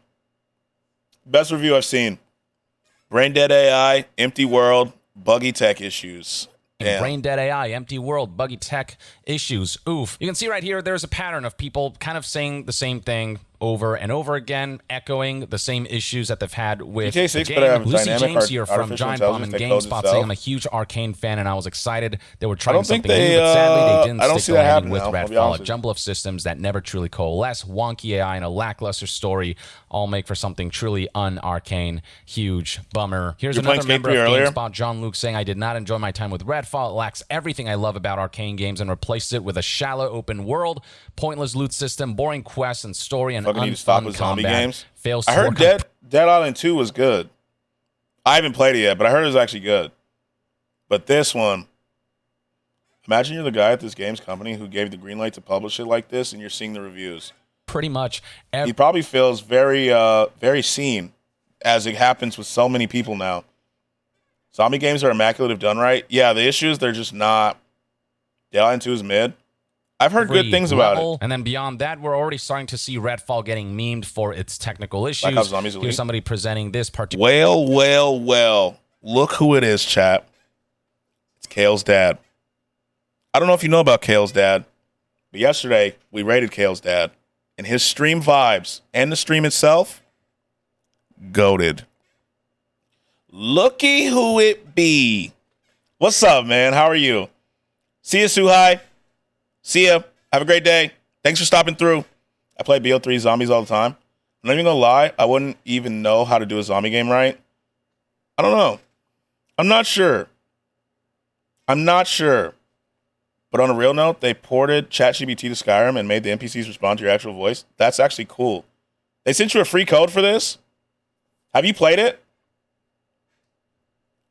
Best review I've seen. Brain dead AI, empty world, buggy tech issues. Brain dead AI, empty world, buggy tech issues. Oof. You can see right here, there's a pattern of people kind of saying the same thing over and over again, echoing the same issues that they've had with the game. Lucy James here from Giant Bomb and GameSpot saying, I'm a huge Arcane fan and I was excited they were trying something new, but sadly they didn't stick the landing with Redfall. A jumble of systems that never truly coalesce, wonky AI and a lackluster story all make for something truly un-Arcane. Huge bummer. Here's another member of GameSpot, John Luke, saying, I did not enjoy my time with Redfall. It lacks everything I love about Arcane games and replaced it with a shallow open world, pointless loot system, boring quests and story, and need to stop with zombie games. Fails I heard Dead Island 2 was good. I haven't played it yet, but I heard it was actually good. But this one, imagine you're the guy at this games company who gave the green light to publish it like this, and you're seeing the reviews. Pretty much. He probably feels very, very seen, as it happens with so many people now. Zombie games are immaculate if done right. Yeah, the issue is they're just not. Dead Island 2 is mid. I've heard good things about it. And then beyond that, we're already starting to see Redfall getting memed for its technical issues. Here's somebody presenting this particular. Well. Look who it is, chat. It's Kale's dad. I don't know if you know about Kale's dad, but yesterday we rated Kale's dad, and his stream vibes and the stream itself, goated. Looky who it be. What's up, man? How are you? See you, Suhai. See ya. Have a great day. Thanks for stopping through. I play BO3 zombies all the time. I'm not even gonna lie, I wouldn't even know how to do a zombie game right. I don't know. I'm not sure. But on a real note, they ported ChatGPT to Skyrim and made the NPCs respond to your actual voice. That's actually cool. They sent you a free code for this? Have you played it?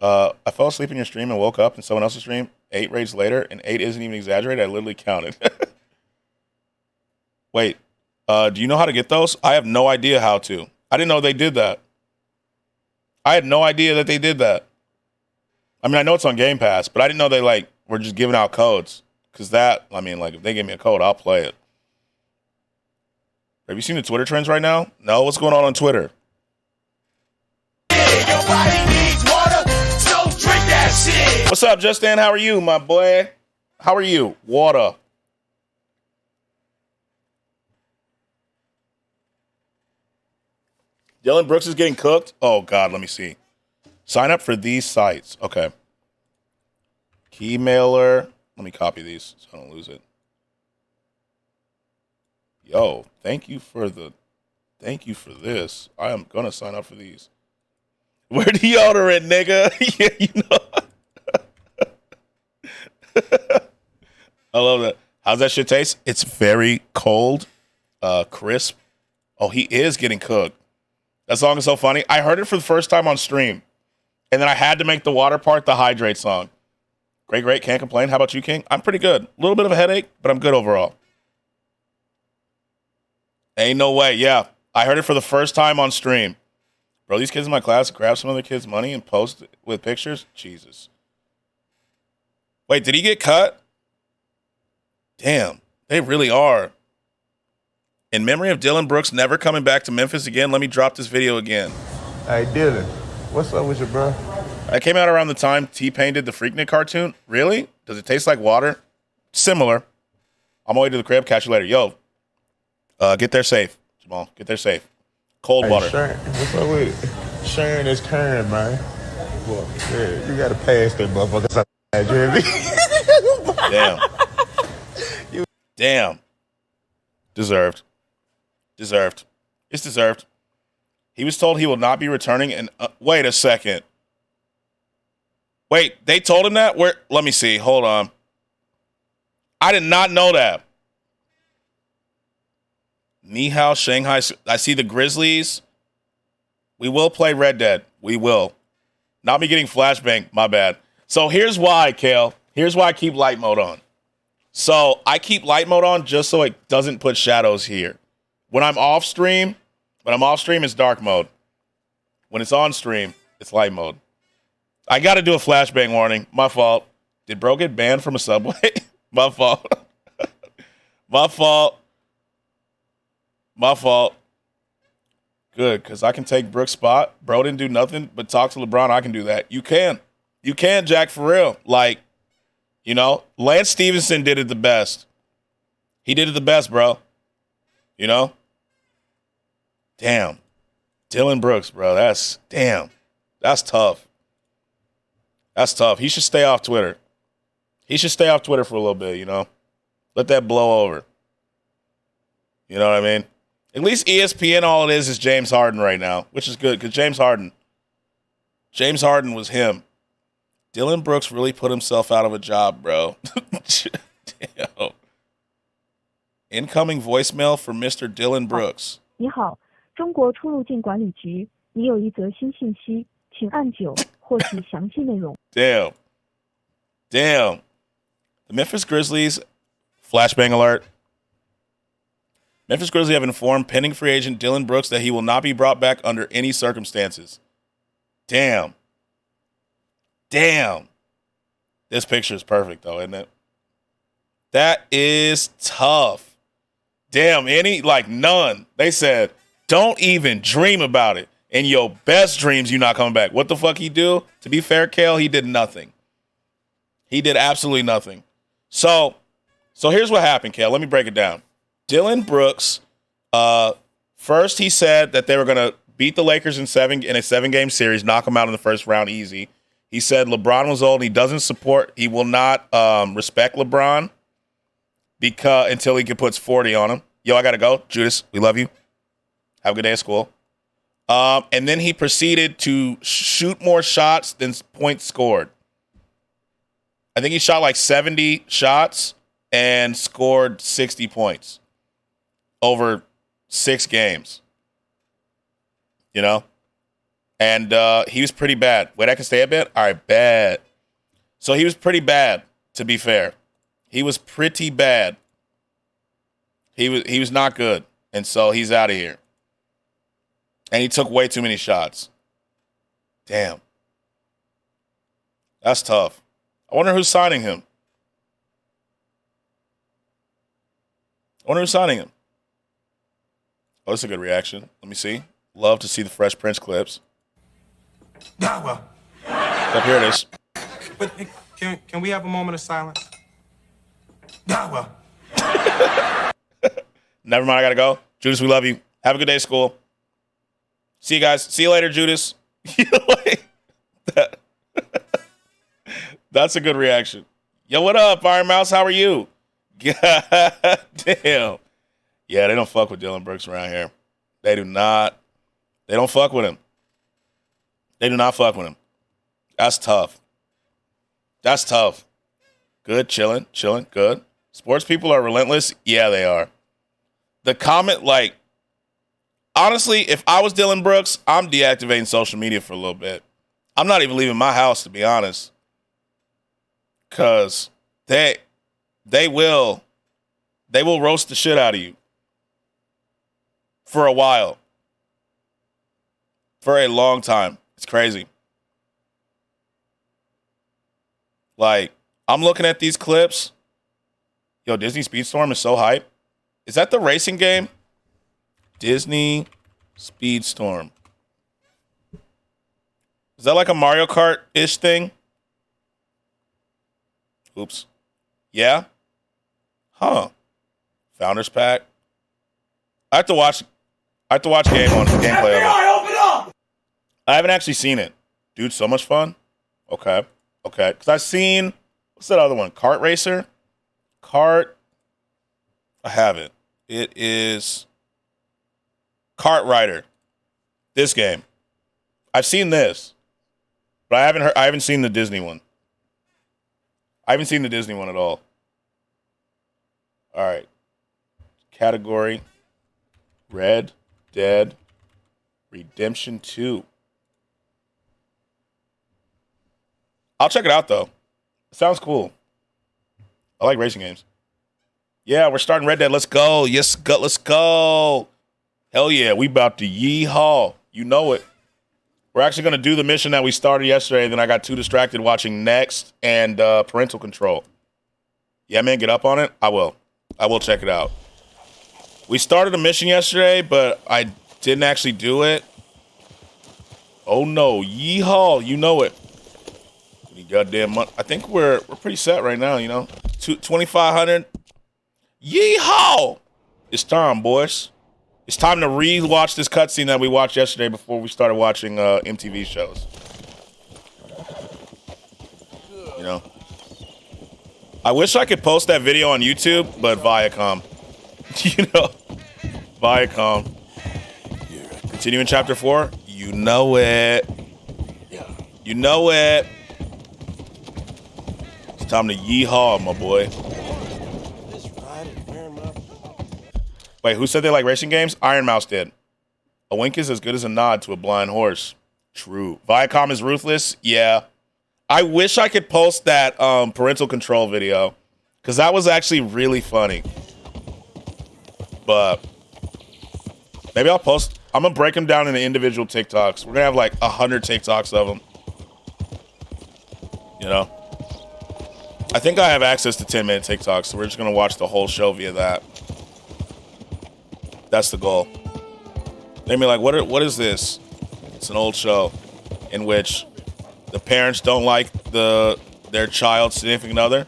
I fell asleep in your stream and woke up in someone else's stream 8 raids later, and 8 isn't even exaggerated. I literally counted. Wait, do you know how to get those? I have no idea how to. I didn't know they did that. I had no idea that they did that. I mean, I know it's on Game Pass, but I didn't know they, were just giving out codes. Because if they give me a code, I'll play it. Have you seen the Twitter trends right now? No? What's going on Twitter? What's up, Justin? How are you, my boy? How are you? Water. Dylan Brooks is getting cooked? Oh, God, let me see. Sign up for these sites. Okay. Keymailer. Let me copy these so I don't lose it. Yo, thank you for this. I am going to sign up for these. Where deodorant, nigga? Yeah, you know. I love that. How's that shit taste? It's very cold, crisp. Oh, he is getting cooked. That song is so funny. I heard it for the first time on stream, and then I had to make the water part the hydrate song. Great. Can't complain. How about you, King? I'm pretty good. A little bit of a headache, but I'm good overall. Ain't no way. Yeah, I heard it for the first time on stream. Bro, these kids in my class grab some other kids' money and post it with pictures? Jesus. Wait, did he get cut? Damn, they really are. In memory of Dylan Brooks never coming back to Memphis again, let me drop this video again. Hey, Dylan, what's up with you, bro? I came out around the time T-Pain did the Freaknik cartoon. Really? Does it taste like water? Similar. I'm on my way to the crib. Catch you later. Yo, get there safe, Jamal. Get there safe. Cold water. Sharon, what's up with it? Sharon is Karen, man. Boy, yeah, you gotta pass that motherfucker. Damn. Deserved. It's deserved. He was told he will not be returning. And wait a second. Wait, they told him that? Where? Let me see. Hold on. I did not know that. Ni hao, Shanghai. I see the Grizzlies. We will play Red Dead. We will. Not me getting flashbang. My bad. So here's why, Kale. Here's why I keep light mode on. So I keep light mode on just so it doesn't put shadows here. When I'm off stream, it's dark mode. When it's on stream, it's light mode. I got to do a flashbang warning. My fault. Did bro get banned from a Subway? My fault. My fault. My fault. Good, because I can take Brooks' spot. Bro didn't do nothing but talk to LeBron. I can do that. You can. You can, Jack, for real. Like, you know, Lance Stevenson did it the best. He did it the best, bro. You know? Damn. Dylan Brooks, bro. That's tough. That's tough. He should stay off Twitter. He should stay off Twitter for a little bit, you know? Let that blow over. You know what I mean? At least ESPN, all it is James Harden right now, which is good because James Harden was him. Dylan Brooks really put himself out of a job, bro. Damn. Incoming voicemail for Mr. Dylan Brooks. 你好，中国出入境管理局，你有一则新信息，请按9获取详细内容。Damn. The Memphis Grizzlies, flashbang alert. Memphis Grizzlies have informed pending free agent Dylan Brooks that he will not be brought back under any circumstances. Damn. This picture is perfect, though, isn't it? That is tough. Damn, none. They said, don't even dream about it. In your best dreams, you're not coming back. What the fuck he do? To be fair, Kale, he did nothing. He did absolutely nothing. So here's what happened, Kale. Let me break it down. Dylan Brooks, first he said that they were going to beat the Lakers in a 7-game series, knock them out in the first round easy. He said LeBron was old. He will not respect LeBron until he puts 40 on him. Yo, I got to go. Judas, we love you. Have a good day at school. And then he proceeded to shoot more shots than points scored. I think he shot like 70 shots and scored 60 points over 6 games. You know? And he was pretty bad. Wait, I can stay a bit? All right, bad. So he was pretty bad, to be fair. He was pretty bad. He was not good. And so he's out of here. And he took way too many shots. Damn. That's tough. I wonder who's signing him. Oh, this is a good reaction. Let me see. Love to see the Fresh Prince clips. Well. Yep, here it is. But can we have a moment of silence? Well. Never mind, I gotta go. Judas, we love you. Have a good day at school. See you guys. See you later, Judas. That's a good reaction. Yo, what up, Iron Mouse? How are you? God damn. Yeah, they don't fuck with Dylan Brooks around here. They do not. They don't fuck with him. They do not fuck with him. That's tough. Good, chilling, good. Sports people are relentless. Yeah, they are. The comment, honestly, if I was Dylan Brooks, I'm deactivating social media for a little bit. I'm not even leaving my house, to be honest. Because they will roast the shit out of you. For a while. For a long time. It's crazy. I'm looking at these clips. Yo, Disney Speedstorm is so hype. Is that the racing game? Disney Speedstorm. Is that like a Mario Kart-ish thing? Oops. Yeah? Huh. Founders Pack. I have to watch gameplay of it. Open up! I haven't actually seen it. Dude, so much fun. Okay. Because I've seen, what's that other one? Kart Racer? I haven't. It is Kart Rider. This game. I've seen this. But I haven't seen the Disney one. I haven't seen the Disney one at all. All right. Category. Red Dead Redemption 2. I'll check it out, though. It sounds cool. I like racing games. Yeah, we're starting Red Dead. Let's go. Yes, let's go. Hell yeah, we about to yee-haw. You know it. We're actually going to do the mission that we started yesterday. Then I got too distracted watching Next and Parental Control. Yeah, man, get up on it. I will check it out. We started a mission yesterday, but I didn't actually do it. Oh no, yeehaw, you know it. Any goddamn month. I think we're pretty set right now, you know. 2,500. Yeehaw! It's time, boys. It's time to re-watch this cutscene that we watched yesterday before we started watching MTV shows. You know. I wish I could post that video on YouTube, but Viacom. You know. Viacom. Continuing chapter 4. You know it. You know it. It's time to yeehaw, my boy. Wait, who said they like racing games? Iron Mouse did. A wink is as good as a nod to a blind horse. True. Viacom is ruthless? Yeah. I wish I could post that parental control video, because that was actually really funny. But maybe I'll post. I'm going to break them down into individual TikToks. We're going to have like 100 TikToks of them. You know? I think I have access to 10-minute TikToks, so we're just going to watch the whole show via that. That's the goal. They be like, what is this? It's an old show in which the parents don't like their child's significant other.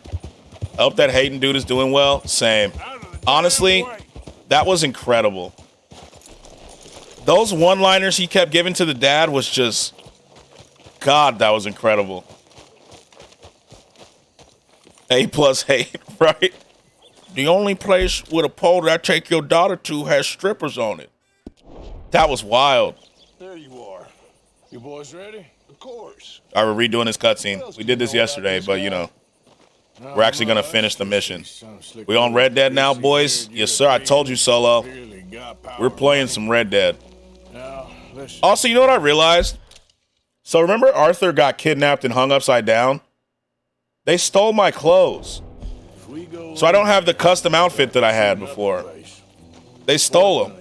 I hope that Hayden dude is doing well. Same. Honestly, that was incredible. Those one-liners he kept giving to the dad was just, God, that was incredible. A+ hate, right? The only place with a pole that I take your daughter to has strippers on it. That was wild. There you are. You boys ready? Of course. All right, we're redoing this cutscene. We did this yesterday, but you know, we're actually gonna finish the mission. We on Red Dead now, boys? Yes, sir. I told you, Solo. We're playing some Red Dead. Also, you know what I realized? So remember Arthur got kidnapped and hung upside down? They stole my clothes. So I don't have the custom outfit that I had before. They stole them.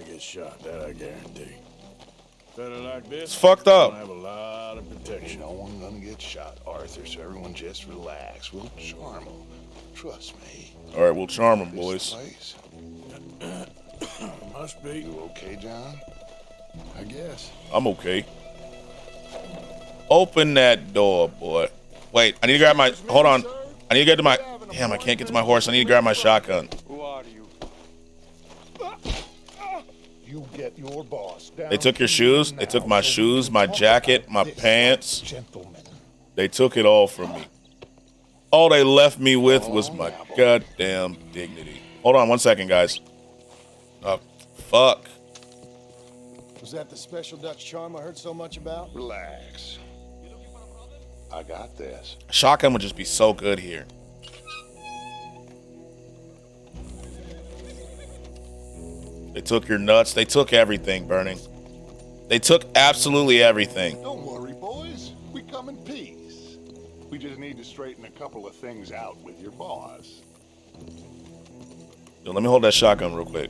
It's fucked up. Have a lot of protection. No one's gonna get shot, Arthur, so everyone just relax. We'll charm them. Trust me. All right, we'll charm them, boys. Must be. You okay, John? I guess. I'm okay. Open that door, boy. Wait, I need to grab my... Hold on. I need to get to my... Damn, I can't get to my horse. I need to grab my shotgun. Who are you? You get your boss down. They took your shoes. They took my shoes, my jacket, my pants. They took it all from me. All they left me with was my goddamn dignity. Hold on 1 second, guys. Oh, fuck. Was that the special Dutch charm I heard so much about? Relax. I got this. Shotgun would just be so good here. They took your nuts. They took everything, Burning. They took absolutely everything. Don't worry, boys. We come in peace. We just need to straighten a couple of things out with your boss. Yo, let me hold that shotgun real quick.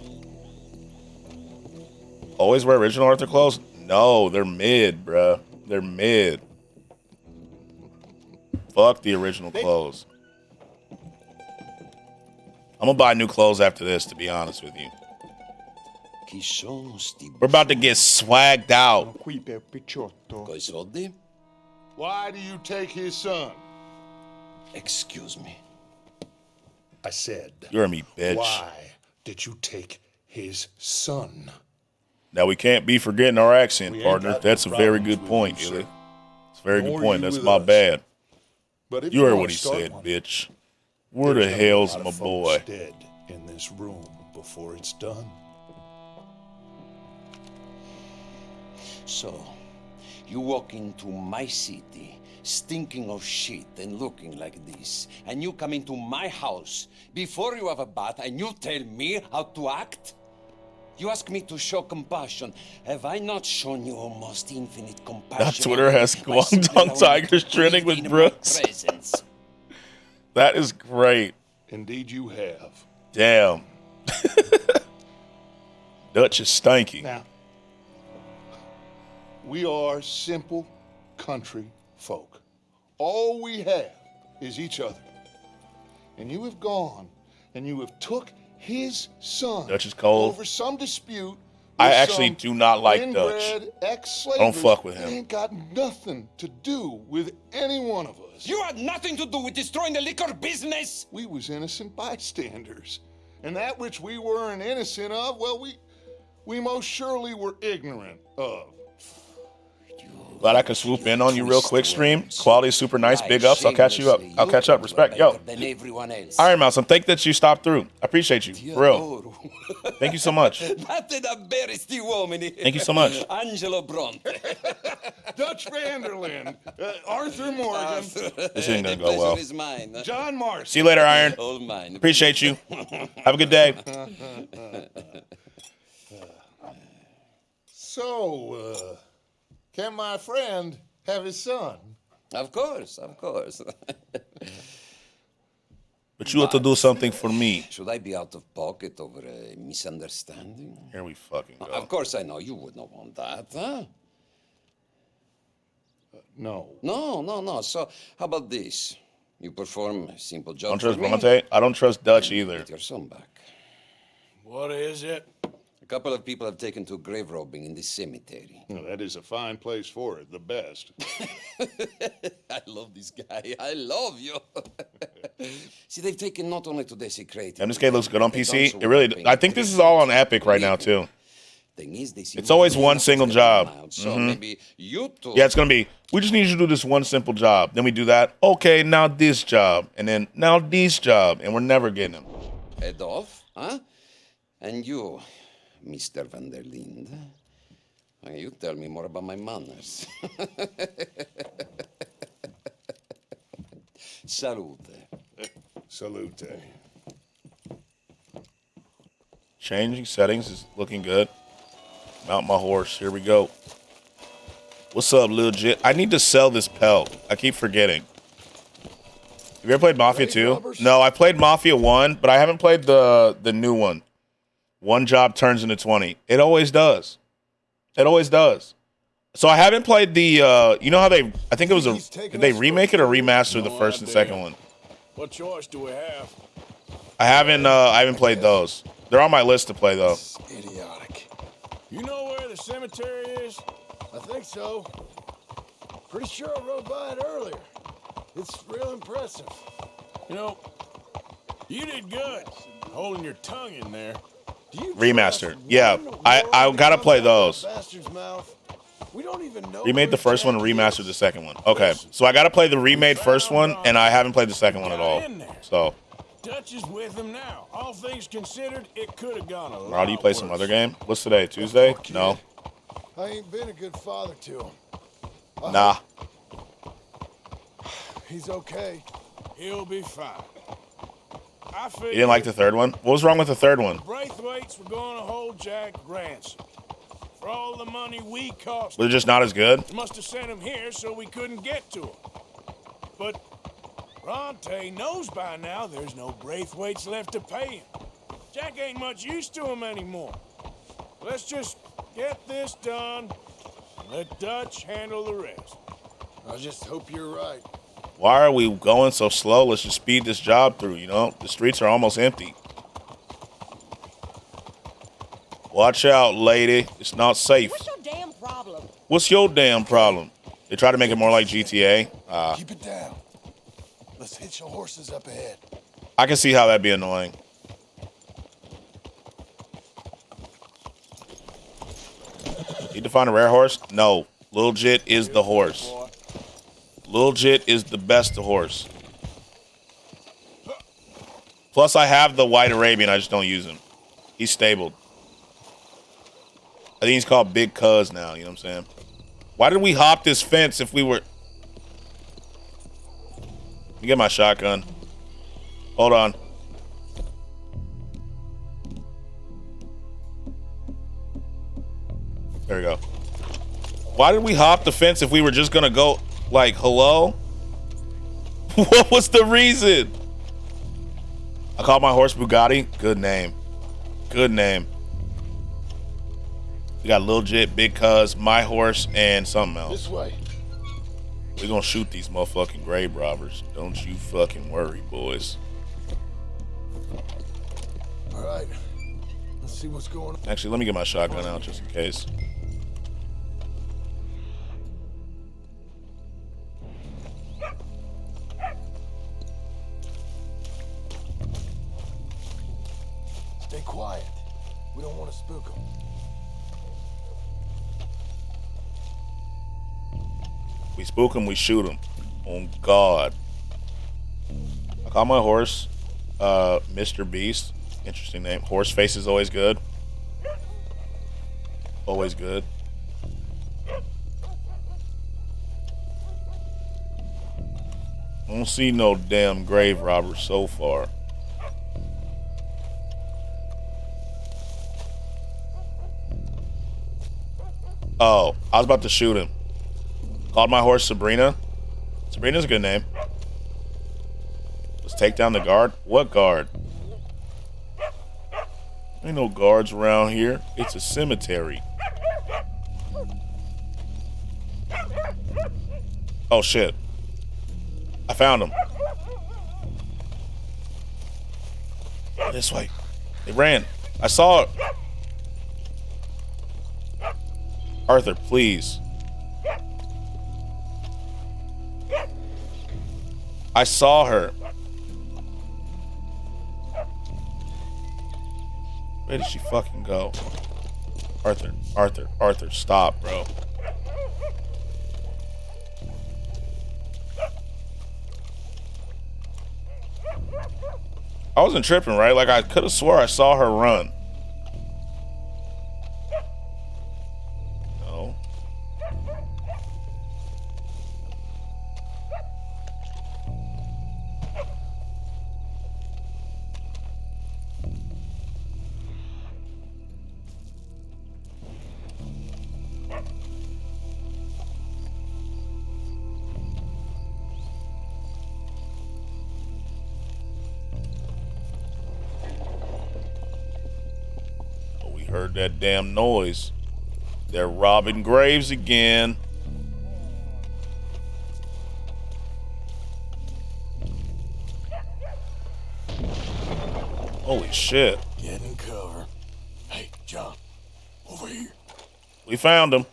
Always wear original Arthur clothes? No, they're mid, bruh. They're mid. Fuck the original clothes. I'm gonna buy new clothes after this, to be honest with you. We're about to get swagged out. Why do you take his son? Excuse me. I said. You're me, bitch. Why did you take his son? Now we can't be forgetting our accent, partner. That's a very good point, Illy. It's a very good point. That's my bad. You heard what he said, bitch. Where the hell's my boy? Dead in this room before it's done. So, you walk into my city, stinking of shit and looking like this, and you come into my house before you have a bath and you tell me how to act? You ask me to show compassion. Have I not shown you almost infinite compassion? That Twitter has Guangdong Tigers trending with Brooks. That is great. Indeed you have. Damn. Dutch is stanky. Now, We are simple country folk. All we have is each other. And you have gone and you have took his son Dutch is cold. over some dispute. I with actually some do not like Dutch. inbred ex-slavers. I don't fuck with him. It ain't got nothing to do with any one of us. You had nothing to do with destroying the liquor business. We was innocent bystanders. And that which we weren't innocent of, well, we most surely were ignorant of. Glad I could swoop in on you real quick, stream. Quality is super nice. Big ups. I'll catch you up. I'll catch up. Respect. Yo. Iron Mouse, I'm thankful that you stopped through. I appreciate you. For real. Thank you so much. Thank you so much. Angelo Bronte. Dutch Vanderland. Arthur Morgan. This ain't gonna go well. John Marcy. See you later, Iron. Appreciate you. Have a good day. So, can my friend have his son? Of course, of course. But you have to do something for me. Should I be out of pocket over a misunderstanding? Here we fucking go. Of course I know you would not want that, huh? No. No. So, how about this? You perform a simple job Don't trust for me. Bronte. I don't trust Dutch either. Get your son back. What is it? A couple of people have taken to grave robbing in the cemetery. Well, that is a fine place for it, the best. I love this guy. I love you. See, they've taken not only to desecrate. And this game looks good on PC. It really. I think this is all on Epic right now too. It's always one single job. So maybe you two. Yeah, it's gonna be. We just need you to do this one simple job. Then we do that. Okay, now this job, and then now this job, and we're never getting them. Head off, huh? And you, Mr. Van der Linde, you tell me more about my manners. Salute. Salute. Changing settings is looking good. Mount my horse. Here we go. What's up, legit? I need to sell this pelt. I keep forgetting. Have you ever played Mafia 2? No, I played Mafia 1, but I haven't played the new one. One job turns into 20. It always does. It always does. So I haven't played the, you know how they, I think it was did they remake it or remaster the first and second one? What choice do we have? I haven't played those. They're on my list to play though. Idiotic. You know where the cemetery is? I think so. Pretty sure I rode by it earlier. It's real impressive. You know, you did good holding your tongue in there. Remastered. Yeah, I gotta play those. We don't even know. Remade the first one and remastered the second one. Okay, so I gotta play the remade first one, and I haven't played the second one at all. So. Dutch is with him now. All things considered, it could have gone a lot How do you play some other game? What's today? Tuesday? No. I ain't been a good father to him. Nah. He's okay. He'll be fine. You didn't like the third one? What was wrong with the third one? Braithwaites were going to hold Jack ransom for all the money we cost. Was it just not as good? Must have sent him here so we couldn't get to him. But Bronte knows by now there's no Braithwaites left to pay him. Jack ain't much use to him anymore. Let's just get this done and let Dutch handle the rest. I just hope you're right. Why are we going so slow? Let's just speed this job through, you know? The streets are almost empty. Watch out, lady. It's not safe. What's your damn problem? What's your damn problem? They try to make it more like GTA. Keep it down. Let's hitch your horses up ahead. I can see how that'd be annoying. Need to find a rare horse? No. Lil Jit is the horse. Lil Jit is the best horse. Plus, I have the White Arabian. I just don't use him. He's stabled. I think he's called Big Cuz now. You know what I'm saying? Why did we hop this fence if we were... Let me get my shotgun. Hold on. There we go. Why did we hop the fence if we were just gonna go like, hello? What was the reason? I called my horse Bugatti. Good name. Good name. We got Lil Jit, Big Cuz, My Horse, and something else. This way. We're gonna shoot these motherfucking grave robbers. Don't you fucking worry, boys. All right. Let's see what's going on. Actually, let me get my shotgun out just in case. Stay quiet. We don't want to spook them. We spook him, we shoot him. On God. I call my horse Mr. Beast. Interesting name. Horse face is always good. Always good. I don't see no damn grave robbers so far. Oh, I was about to shoot him. Called my horse Sabrina. Sabrina's a good name. Let's take down the guard. What guard? Ain't no guards around here. It's a cemetery. Oh shit. I found him. This way. They ran. I saw it. Arthur, please. I saw her. Where did she fucking go? Arthur, stop, bro. I wasn't tripping, right? Like, I could have swore I saw her run. No. Heard that damn noise. They're robbing graves again. Holy shit. Get in cover. Hey, John, over here. We found him.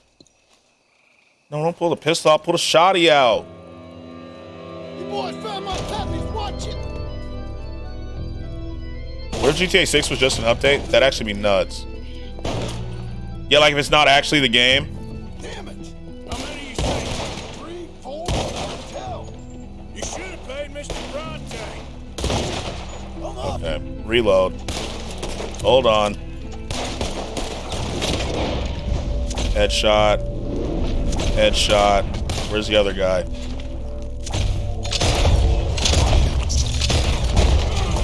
No, don't pull the pistol out. Pull the shotty out. You boys found my puppies. Watch it. What if GTA 6 was just an update? That'd actually be nuts. Yeah, like if it's not actually the game. Damn it. How many you say? 3, 4? Tell. You should have paid Mr. Bronte. Hold up. Okay, reload. Hold on. Headshot. Headshot. Where's the other guy?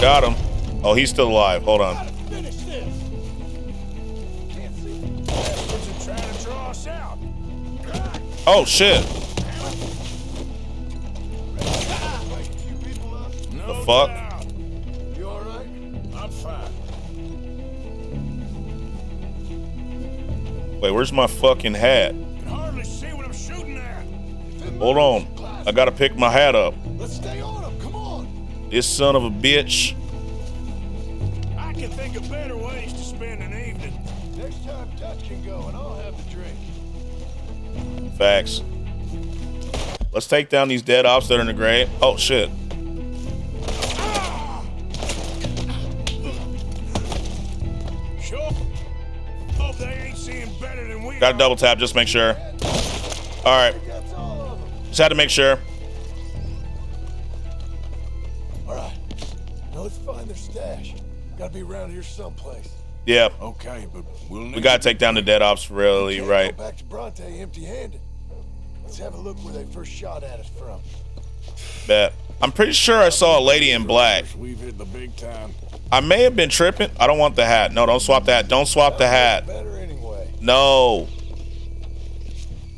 Got him. Oh, he's still alive. Hold on. Finish this. Can't see. Bastards are trying to draw us out. Oh, shit. No The fuck? doubt. You all right? I'm fine. Wait, where's my fucking hat? Can hardly see what I'm shooting at. Hold on. I gotta pick my hat up. Let's stay on him. Come on. This son of a bitch. I can think of better ways to spend an evening. Next time Dutch can go and I'll have a drink. Facts. Let's take down these dead ops that are in the grave. Oh, shit. Sure. Hope they ain't seeing better than we Gotta double tap, just make sure. Alright. Just had to make sure. Alright. Now let's find their stash. Gotta be around here someplace. Yeah. Okay, but we'll need We gotta take down the dead ops, really, Can't right? Go back to Bronte empty-handed. Let's have a look where they first shot at us from. Bet. I'm pretty sure I saw a lady in black. We've hit the big time. I may have been tripping. I don't want the hat. No, don't swap the hat. Don't swap the hat. Better anyway. No.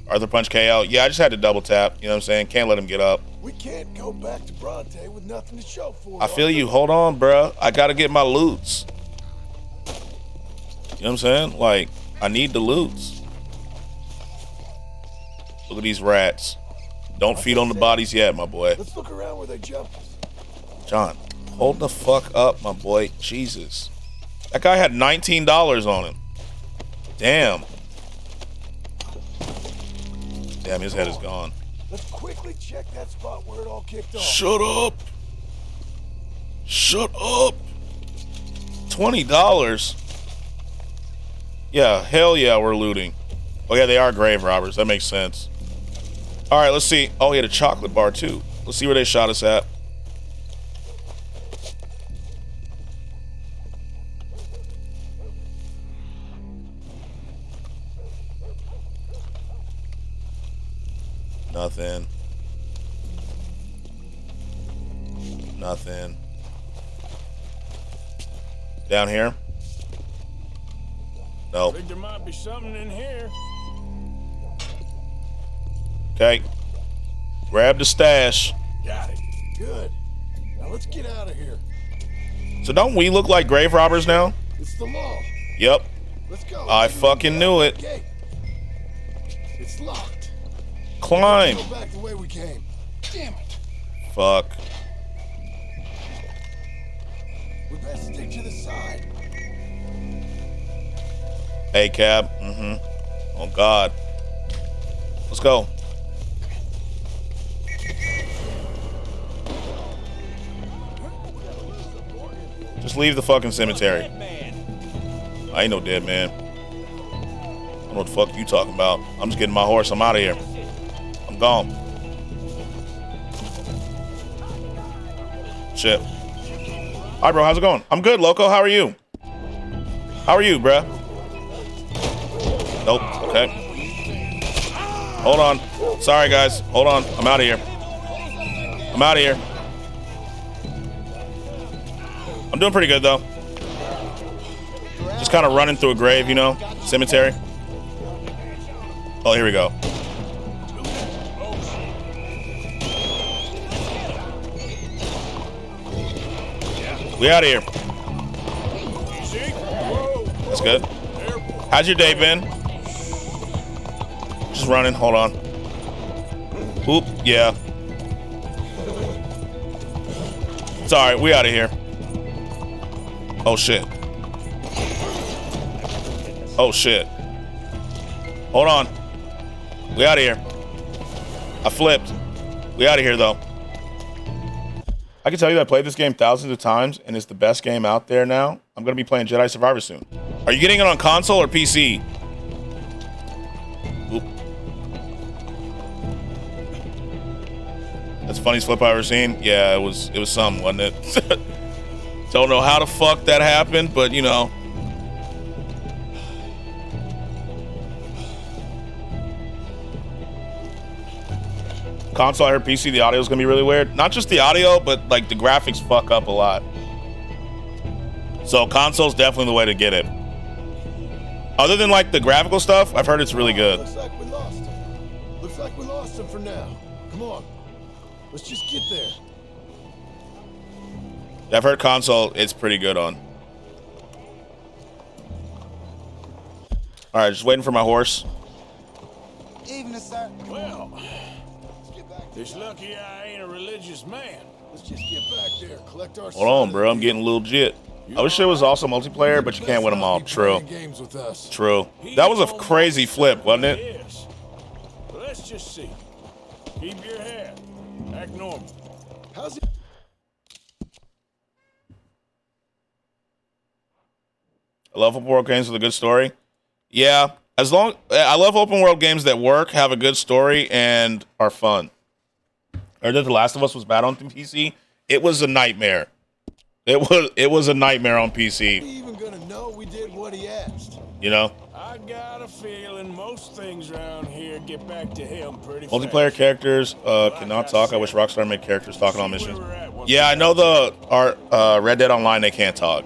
Arthur Punch KO. Yeah, I just had to double tap. You know what I'm saying? Can't let him get up. We can't go back to Bronte with nothing to show for it. I feel you. Hold on, bruh. I gotta get my loots. You know what I'm saying? Like, I need the loots. Look at these rats. Don't feed on the bodies yet, my boy. Let's look around where they jumped. John, hold the fuck up, my boy. Jesus. That guy had $19 on him. Damn. Damn, his head is gone. Let's quickly check that spot where it all kicked off. Shut up. Shut up. $20. Yeah, hell yeah, we're looting. Oh yeah, they are grave robbers. That makes sense. All right, let's see. Oh, he had a chocolate bar too. Let's see where they shot us at. Nothing. Nothing. Down here? No. I think there might be something in here. Okay. Grab the stash. Got it. Good. Now let's get out of here. So don't we look like grave robbers now? It's the law. Yep. Let's go. I fucking knew it. Okay. It's locked. Climb. Go back the way we came. Damn it. Fuck. We best stick to the side. Hey, cab. Oh, God. Let's go. Just leave the fucking cemetery. I ain't no dead man. I don't know what the fuck you talking about. I'm just getting my horse. I'm out of here. I'm gone. Shit. Hi, bro. How's it going? I'm good, Loco. How are you? How are you, bruh? Nope. Okay. Hold on. Sorry, guys. Hold on. I'm out of here. I'm out of here. I'm doing pretty good, though. Just kind of running through a grave, you know? Cemetery. Oh, here we go. We out of here. That's good. How's your day been? Just running. Hold on. Oop. Yeah. It's all right. We out of here. Oh, shit. Oh, shit. Hold on. We out of here. I flipped. We out of here, though. I can tell you that I played this game thousands of times, and it's the best game out there now. I'm going to be playing Jedi Survivor soon. Are you getting it on console or PC? Oop. That's the funniest flip I've ever seen. Yeah, it was something, wasn't it? Don't know how the fuck that happened, but you know. Console, I heard PC, the audio is gonna be really weird. Not just the audio, but like the graphics fuck up a lot. So console's definitely the way to get it. Other than like the graphical stuff, I've heard it's really good. Looks like we lost him. Looks like we lost him for now. Come on. Let's just get there. I've heard console, it's pretty good on. All right, just waiting for my horse. Evening, sir. Well, it's lucky I ain't a religious man. Let's just get back there, collect our. Hold on, bro. I'm getting legit. I wish it was also multiplayer, but you can't win them all. True. True. That was a crazy flip, wasn't it? Let's just see. Keep your head. Act normal. How's it? I love open world games with a good story. Yeah, I love open world games that work, have a good story, and are fun. I heard that The Last of Us was bad on PC. It was a nightmare. It was a nightmare on PC. Even gonna know we did what he asked. You know? I got a feeling most things around here get back to him pretty Multiplayer fast. characters cannot talk. I wish Rockstar made characters talking on missions. Yeah, I know our Red Dead Online, they can't talk.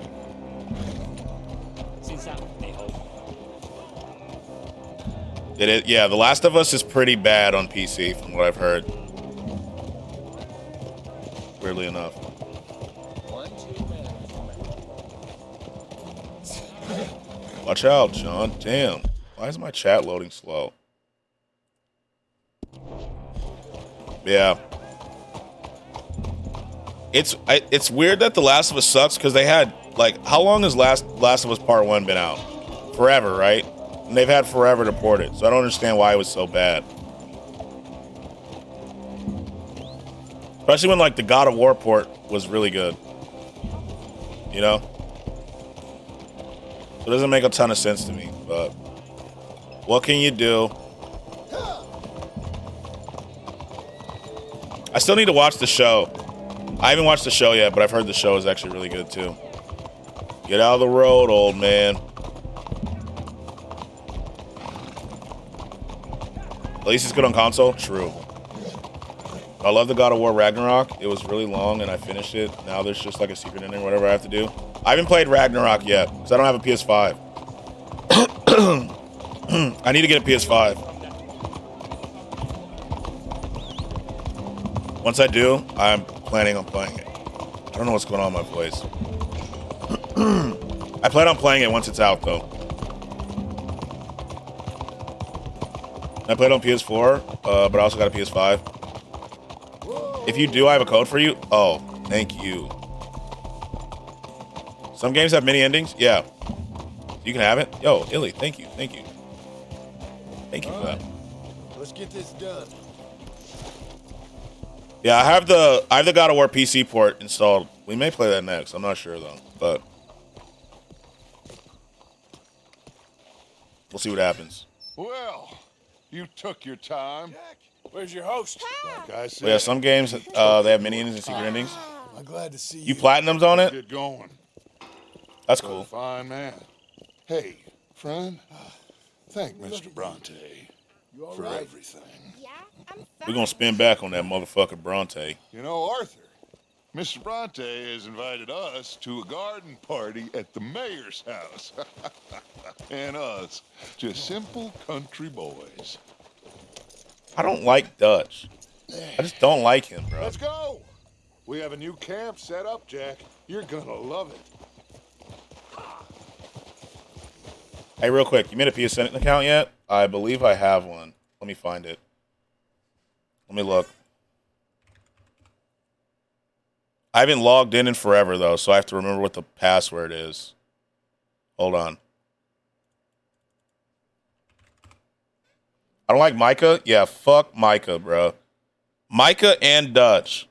Yeah, The Last of Us is pretty bad on PC from what I've heard. Weirdly enough. Watch out, John. Damn. Why is my chat loading slow? Yeah. It's weird that The Last of Us sucks because they had, like, how long has Last of Us Part 1 been out? Forever, right? And they've had forever to port it, so I don't understand why it was so bad. Especially when, like, the God of War port was really good. You know? It doesn't make a ton of sense to me, but what can you do? I still need to watch the show. I haven't watched the show yet, but I've heard the show is actually really good too. Get out of the road, old man. At least it's good on console. True. I love the God of War Ragnarok. It was really long and I finished it. Now there's just like a secret ending, whatever I have to do. I haven't played Ragnarok yet because I don't have a PS5. I need to get a PS5. Once I do, I'm planning on playing it. I don't know what's going on in my voice. I plan on playing it once it's out, though. I played on PS4, but I also got a PS5. If you do, I have a code for you. Oh, thank you. Some games have mini endings. Yeah. You can have it. Yo, Illy, thank you. Thank you. Thank you for that. Let's get this done. Yeah, I have the God of War PC port installed. We may play that next. I'm not sure though, but we'll see what happens. Well, you took your time. Jack, where's your host? Like I said, But yeah, some games they have mini endings and secret endings. I'm glad to see You platinums on it? get going. That's cool. Fine, man. Hey, friend, thank Mr. Bronte for everything. We're gonna spin back on that motherfucker Bronte. You know, Arthur, Mr. Bronte has invited us to a garden party at the mayor's house. And us, just simple country boys. I don't like Dutch. I just don't like him, bro. Let's go. We have a new camp set up, Jack. You're gonna love it. Hey, real quick, you made a PSN account yet? I believe I have one. Let me find it. Let me look. I haven't logged in forever, though, so I have to remember what the password is. Hold on. I don't like Micah? Yeah, fuck Micah, bro. Micah and Dutch.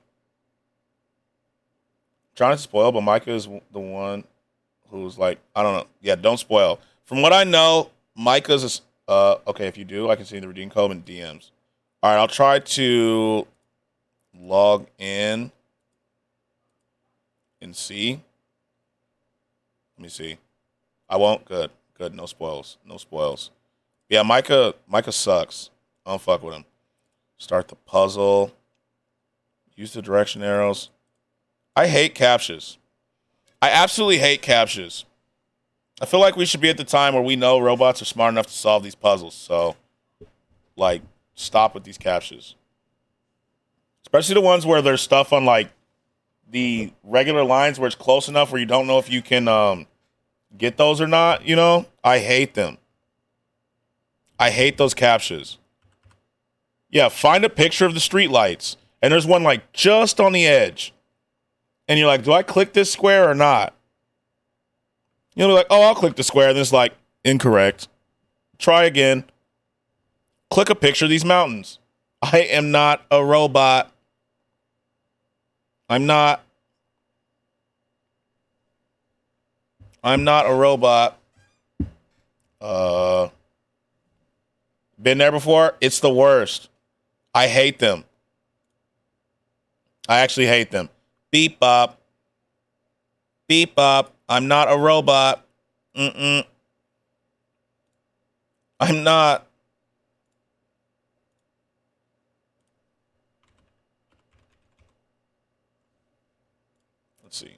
I'm trying to spoil, but Micah is the one who's like, I don't know. Yeah, don't spoil. From what I know, Micah's okay, if you do, I can see the redeem code in DMs. All right, I'll try to log in and see. Let me see. I won't. Good. Good. No spoils. No spoils. Yeah, Micah sucks. I don't fuck with him. Start the puzzle. Use the direction arrows. I hate captchas. I absolutely hate captchas. I feel like we should be at the time where we know robots are smart enough to solve these puzzles. So, like, stop with these captchas. Especially the ones where there's stuff on, like, the regular lines where it's close enough where you don't know if you can get those or not, you know? I hate them. I hate those captchas. Yeah, find a picture of the streetlights. And there's one, like, just on the edge. And you're like, do I click this square or not? You'll be like, oh, I'll click the square. And then it's like, incorrect. Try again. Click a picture of these mountains. I am not a robot. I'm not a robot. Been there before? It's the worst. I hate them. I actually hate them. Beep bop. Beep bop. I'm not a robot. I'm not. Let's see.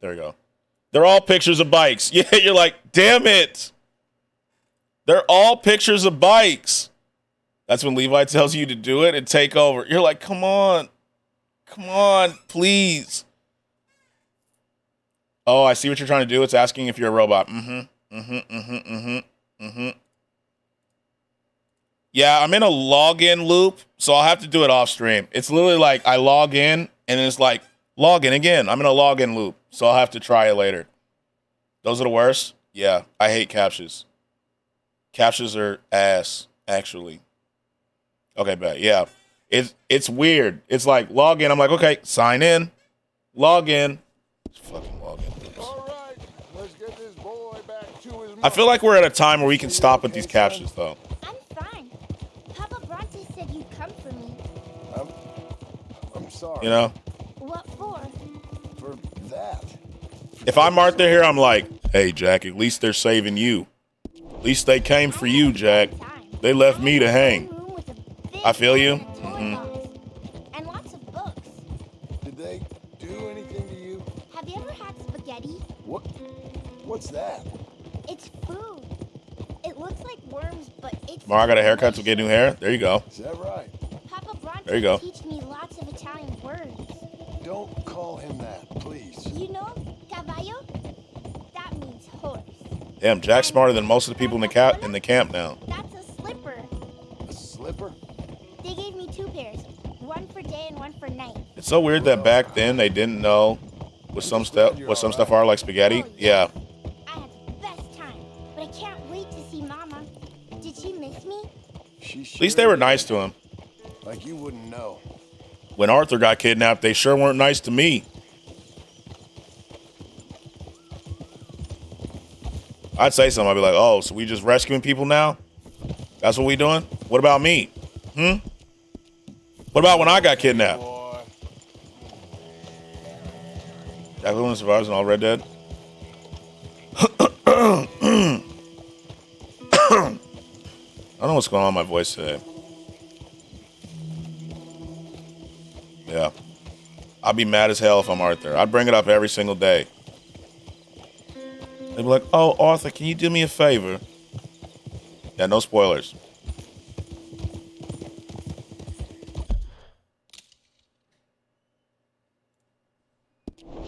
There we go. They're all pictures of bikes. Yeah, you're like, damn it. They're all pictures of bikes. That's when Levi tells you to do it and take over. You're like, come on. Come on, please. Oh, I see what you're trying to do. It's asking if you're a robot. Yeah, I'm in a login loop, so I'll have to do it off stream. It's literally like I log in, and it's like, log in again. I'm in a login loop, so I'll have to try it later. Those are the worst? Yeah, I hate captchas. Captchas are ass, actually. Okay, bet. Yeah. It's weird. It's like, log in. I'm like, okay, sign in. Log in. Fucking log in. All right, let's get this boy back to his I feel like we're at a time where we can stop with these captchas, though. I'm fine. Papa Bronte said you'd come for me. I'm sorry. You know? What for? For that. If I'm Arthur here, I'm like, hey, Jack, at least they're saving you. At least they came for you, Jack. They left me to hang. I feel you. Mm-hmm. And lots of books. Did they do anything to you? Have you ever had spaghetti? What's that? It's food. It looks like worms, but it's Tomorrow I got a haircut to get new hair. There you go. Is that right? Papa Bronte There you go. teach me lots of Italian words. Don't call him that, please. You know, caballo? That means horse. Damn, Jack's smarter than most of the people in the camp now. That's a slipper. A slipper? They gave me 2 pairs. One for day and one for night. It's so weird that back then they didn't know what some stuff are like spaghetti. Yeah. I had the best time, but I can't wait to see Mama. Did she miss me? At least they were nice to him. Like you wouldn't know. When Arthur got kidnapped, they sure weren't nice to me. I'd say something. I'd be like, oh, so we just rescuing people now? That's what we doing? What about me? What about when I got kidnapped? Jack Lewin survives in all Red Dead. I don't know what's going on with my voice today. Yeah. I'd be mad as hell if I'm Arthur. I'd bring it up every single day. They'd be like, oh, Arthur, can you do me a favor? Yeah, no spoilers.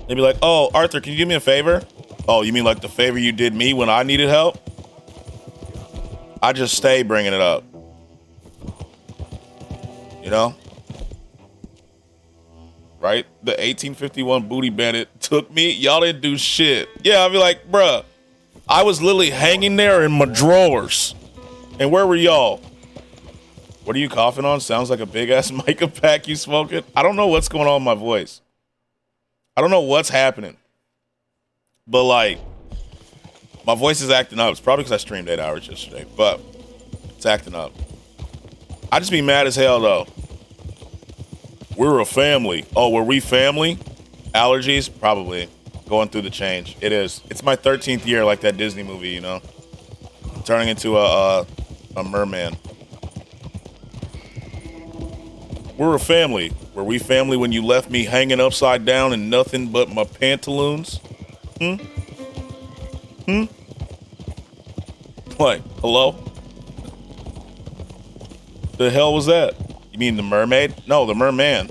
They'd be like, oh, Arthur, can you do me a favor? Oh, you mean like the favor you did me when I needed help? I just stay bringing it up. You know? Right? The 1851 booty bandit took me. Y'all didn't do shit. Yeah, I'd be like, bruh, I was literally hanging there in my drawers. And where were y'all? What are you coughing on? Sounds like a big ass mica pack you smoking. I don't know what's going on with my voice. I don't know what's happening. But like, my voice is acting up. It's probably because I streamed 8 hours yesterday, but it's acting up. I just be mad as hell though. We're a family. Oh, were we family? Allergies? Probably. Going through the change. It is. It's my 13th year, like that Disney movie, you know? Turning into a merman. We're a family. Were we family when you left me hanging upside down in nothing but my pantaloons? What? Hello? The hell was that? You mean the mermaid? No, the merman.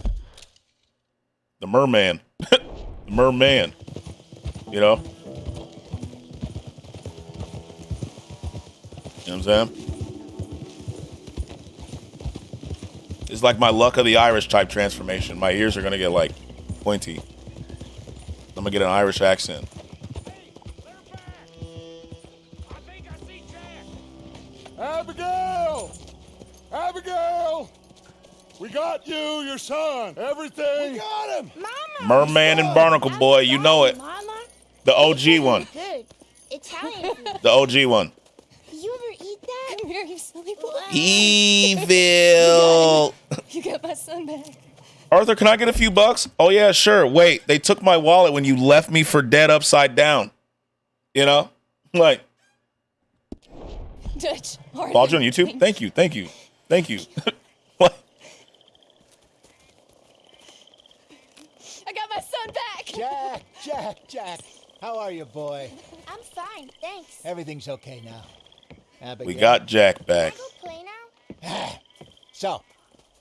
The merman. The merman. You know? You know what I'm saying? It's like my Luck of the Irish type transformation. My ears are going to get like pointy. I'm going to get an Irish accent. Abigail! Abigail! We got you, your son, everything. We got him. Mama. Merman and Barnacle Boy, you know it. Mama. The OG one. Good. Italian food. The OG one. You ever eat that? Come here, you silly boy. Evil. You got my son back. Arthur, can I get a few bucks? Oh, yeah, sure. Wait, they took my wallet when you left me for dead upside down. You know? Like. Dutch. Followed you on YouTube? Thank you. Thank you. Thank you. What? I got my son back. Jack. How are you, boy? I'm fine, thanks. Everything's okay now. Abigail. We got Jack back. Can I go play now? So,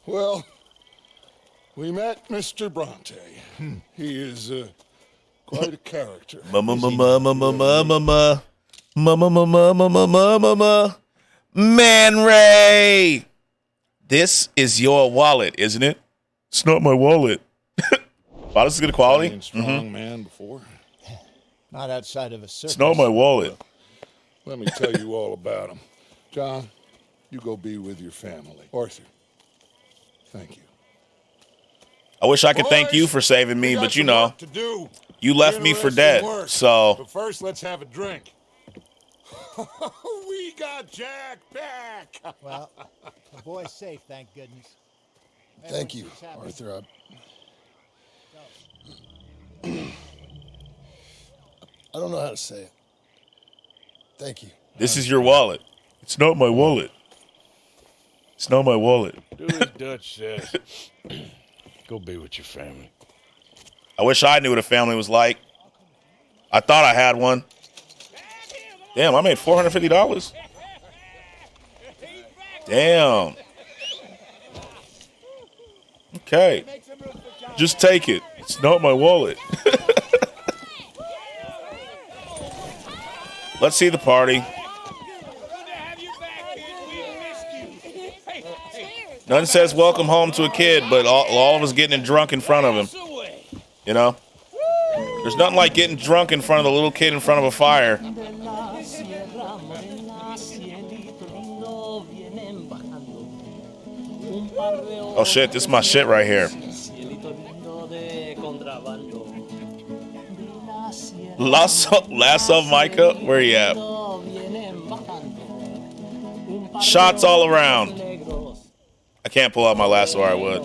Well, we met Mr. Bronte. He is Quite a character. Man Ray, this is your wallet, isn't it? It's not my wallet. Wow, this is good quality. Strong man before. Not outside of a circus. It's not my wallet. Let me tell you all about him. John, you go be with your family. Arthur, thank you. I wish I could thank you for saving me, but you know, you left me for dead. So But first, let's have a drink. We got Jack back. Well, the boy's safe, thank goodness. Thank you, Arthur. I don't know how to say it. Thank you. this is your wallet. It's not my wallet. It's not my wallet. Do as Dutch says. Go be with your family. I wish I knew what a family was like. I thought I had one. Damn, I made $450. Damn. Okay. Just take it. It's not my wallet. Let's see the party. None says welcome home to a kid, but all of us getting drunk in front of him. You know? There's nothing like getting drunk in front of the little kid in front of a fire. Oh shit, this is my shit right here. Lasso Micah, where you at? Shots all around. I can't pull out my lasso or I would.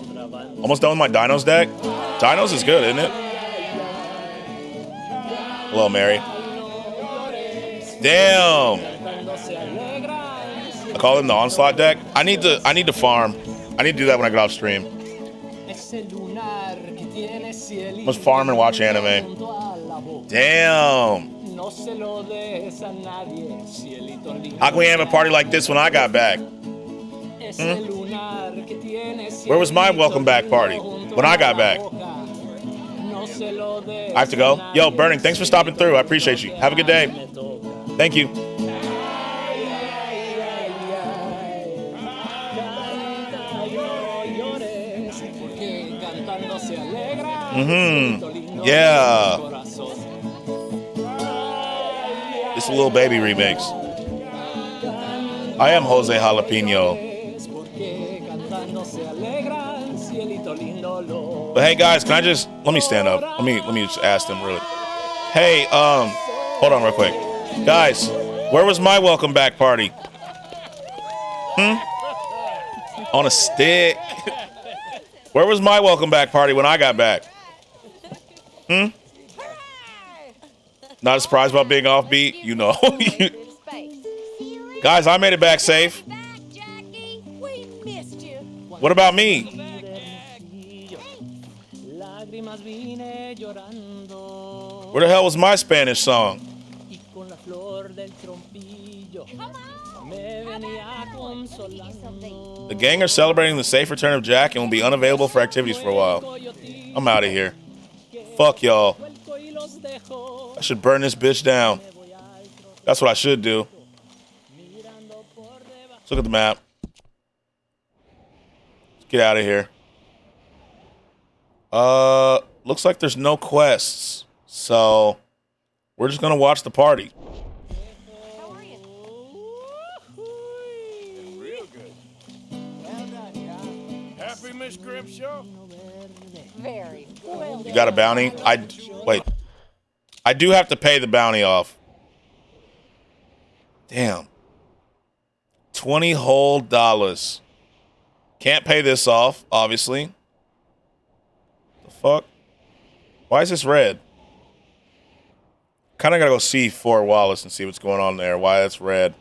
Almost done with my Dinos deck. Dinos is good, isn't it? Hello, Mary. Damn. I call him the Onslaught deck. I need to farm. I need to do that when I get off stream. Let's farm and watch anime. Damn. How can we have a party like this when I got back? Where was my welcome back party when I got back? I have to go. Yo, Burning, thanks for stopping through. I appreciate you. Have a good day. Thank you. Yeah. It's a Lil Baby remix. I am Jose Jalapeno. But hey guys, can I just let me stand up? Let me just ask them really. Hey, hold on real quick. Guys, where was my welcome back party? On a stick. Where was my welcome back party when I got back? Not surprised about being offbeat? You know. Guys, I made it back safe. What about me? Where the hell was my Spanish song? The gang are celebrating the safe return of Jack and will be unavailable for activities for a while. I'm out of here. Fuck y'all. I should burn this bitch down. That's what I should do. Let's look at the map. Let's get out of here. Looks like there's no quests. So we're just gonna watch the party. Real good. Well done, John. Happy, Miss Grimshaw? Very. You got a bounty? Wait. I do have to pay the bounty off. Damn. 20 whole dollars. Can't pay this off, obviously. The fuck? Why is this red? Kind of gotta go see Fort Wallace and see what's going on there. Why that's red.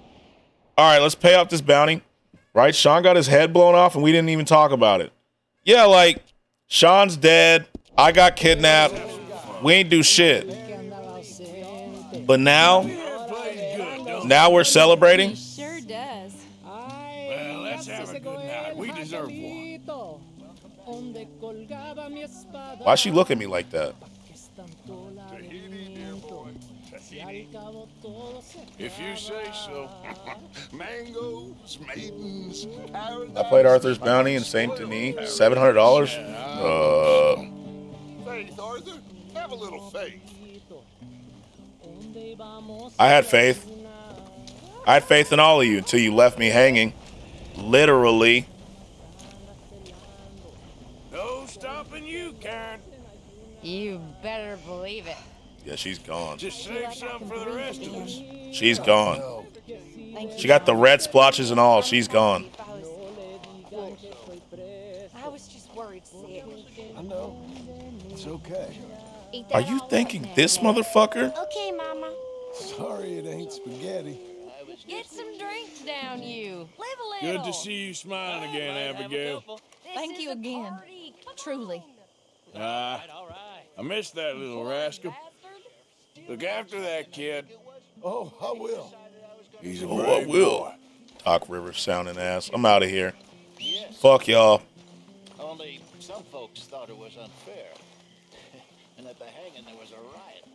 All right, let's pay off this bounty. Right? Sean got his head blown off and we didn't even talk about it. Yeah, like, Sean's dead. I got kidnapped. We ain't do shit. But now we're celebrating. Sure does. Well, let's have a good night. We deserve one. Why'd she look at me like that? To hear If you say so. Mangoes, maidens, paradise. I played Arthur's Bounty in Saint Denis. $700. Faith, Arthur. Have a little faith. I had faith. I had faith in all of you until you left me hanging. Literally. No stopping you, Karen. You better believe it. Yeah, she's gone. Just save some for the rest of us. She's gone. She got the red splotches and all. She's gone. I was just worried sick. I know. It's okay. Are you thanking this motherfucker? Okay, Mama. Sorry it ain't spaghetti. Get some drinks down, you. Live a little. Good to see you smiling again, Abigail. Thank you again. Truly. I missed that little rascal. Look after that kid. Oh, I will. He's a Oh, brave I will. boy. Doc Rivers sounding ass. I'm out of here. Fuck y'all. Only some folks thought it was unfair. And at the hanging, there was a riot.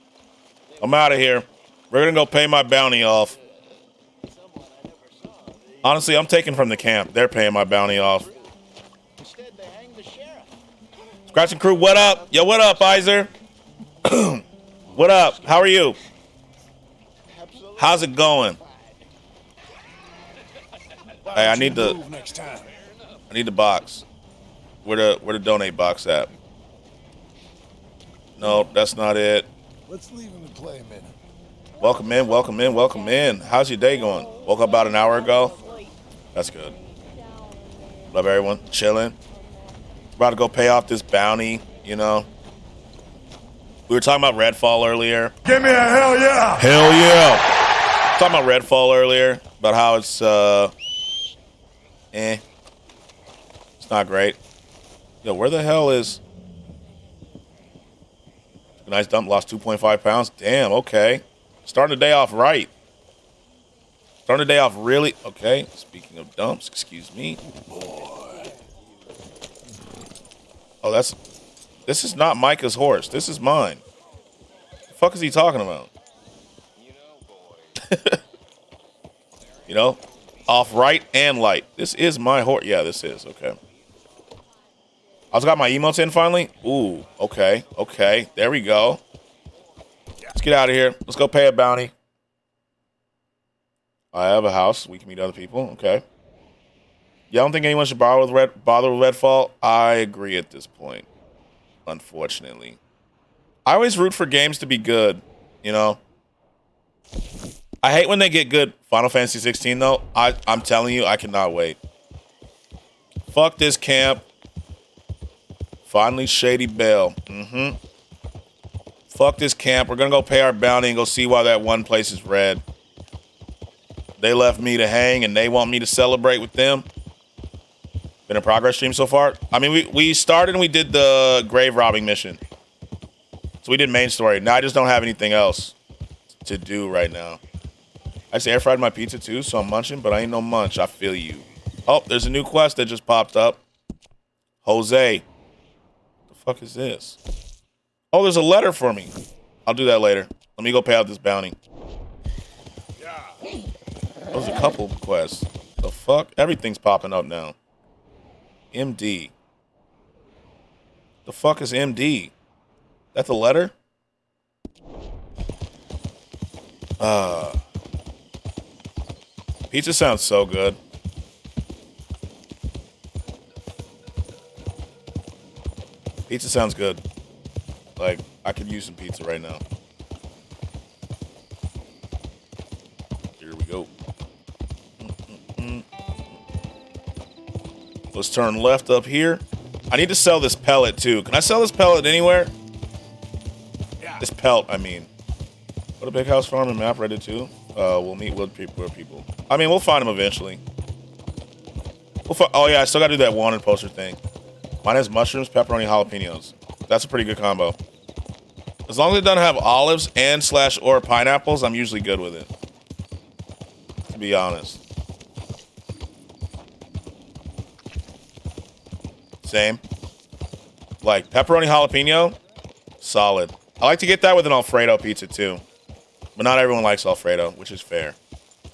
I'm out of here. We're gonna go pay my bounty off. Honestly, I'm taking from the camp. They're paying my bounty off. Instead, they hanged the sheriff. Scratch and crew, what up? Yo, what up, Iser? What up? How are you? How's it going? Hey, I need the Next time. box. Where the donate box at? No, that's not it. Let's leave him to play a minute. Welcome in, welcome in, welcome in. How's your day going? Woke up about an hour ago. That's good. Love everyone. Chilling. About to go pay off this bounty, you know. We were talking about Redfall earlier. Give me a hell yeah! Hell yeah! Talking about Redfall earlier, about how it's it's not great. Yo, where the hell is nice dump, lost 2.5 pounds. Damn, okay. Starting the day off right. Starting the day off really okay. Speaking of dumps, excuse me. Oh, this is not Micah's horse. This is mine. The fuck is he talking about? You know, off right and light. This is my horse. Yeah, this is okay. I also got my emotes in finally. Ooh, okay, okay. There we go. Let's get out of here. Let's go pay a bounty. I have a house. We can meet other people. Okay. Yeah, I don't think anyone should bother with Redfall. I agree at this point. Unfortunately, I always root for games to be good. You know, I hate when they get good. Final Fantasy 16 though. I'm telling you, I cannot wait. Fuck this camp. Finally, Shady Bell. Fuck this camp. We're gonna go pay our bounty and go see why that one place is red. They left me to hang and they want me to celebrate with them. Been a progress stream so far. I mean, we started and we did the grave robbing mission. So we did main story. Now I just don't have anything else to do right now. I just air fried my pizza too, so I'm munching, but I ain't no munch. I feel you. Oh, there's a new quest that just popped up. Jose. The fuck is this? Oh, there's a letter for me. I'll do that later. Let me go pay out this bounty. There's a couple quests. The fuck? Everything's popping up now. MD. The fuck is MD? That's a letter? Pizza sounds so good. Pizza sounds good. Like, I could use some pizza right now. Here we go. Let's turn left up here. I need to sell this pellet too. Can I sell this pellet anywhere? This pelt, I mean. What a big house farm and map ready too. We'll meet with people. I mean, we'll find them eventually. Oh yeah, I still gotta do that wanted poster thing. Mine has mushrooms, pepperoni, jalapenos. That's a pretty good combo. As long as it doesn't have olives and / or pineapples, I'm usually good with it. To be honest. Same. Like pepperoni jalapeno, solid. I like to get that with an Alfredo pizza too. But not everyone likes Alfredo, which is fair.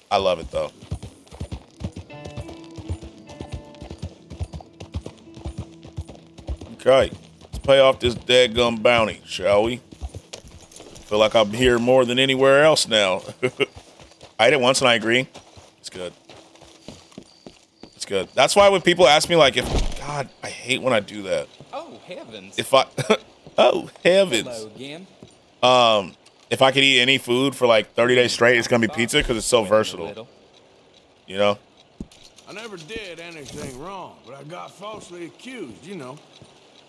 I love it though. Okay, let's pay off this dadgum bounty, shall we? Feel like I'm here more than anywhere else now. I ate it once and I agree. It's good. It's good. That's why when people ask me, like, if God, I hate when I do that. Oh heavens! If I, oh heavens. Hello again. If I could eat any food for like 30 days straight, it's gonna be pizza because it's so versatile. You know. I never did anything wrong, but I got falsely accused, you know.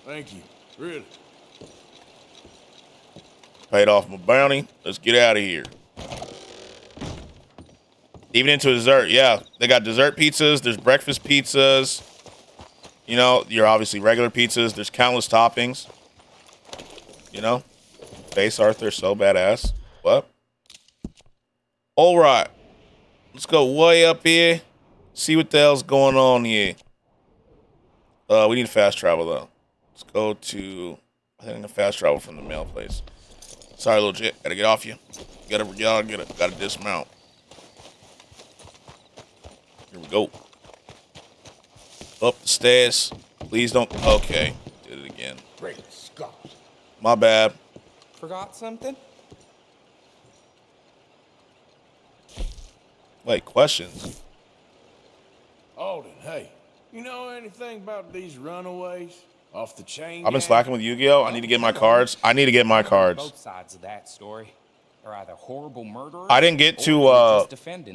Thank you, really. Paid off my bounty. Let's get out of here. Even into dessert, yeah. They got dessert pizzas. There's breakfast pizzas. You know, you're obviously regular pizzas. There's countless toppings. You know, face Arthur, so badass. What? All right. Let's go way up here. See what the hell's going on here. We need fast travel, though. Let's go to... I think I can fast travel from the mail place. Sorry, little jit. Gotta get off you. Gotta dismount. Here we go. Up the stairs. Please don't... Okay. Did it again. Great Scott. My bad. Forgot something? Wait, questions? Alden, hey. You know anything about these runaways? Off the chain? I've been slacking with Yu-Gi-Oh! I need to get my cards. Both sides of that story. They're either horrible murderers. I didn't get to, I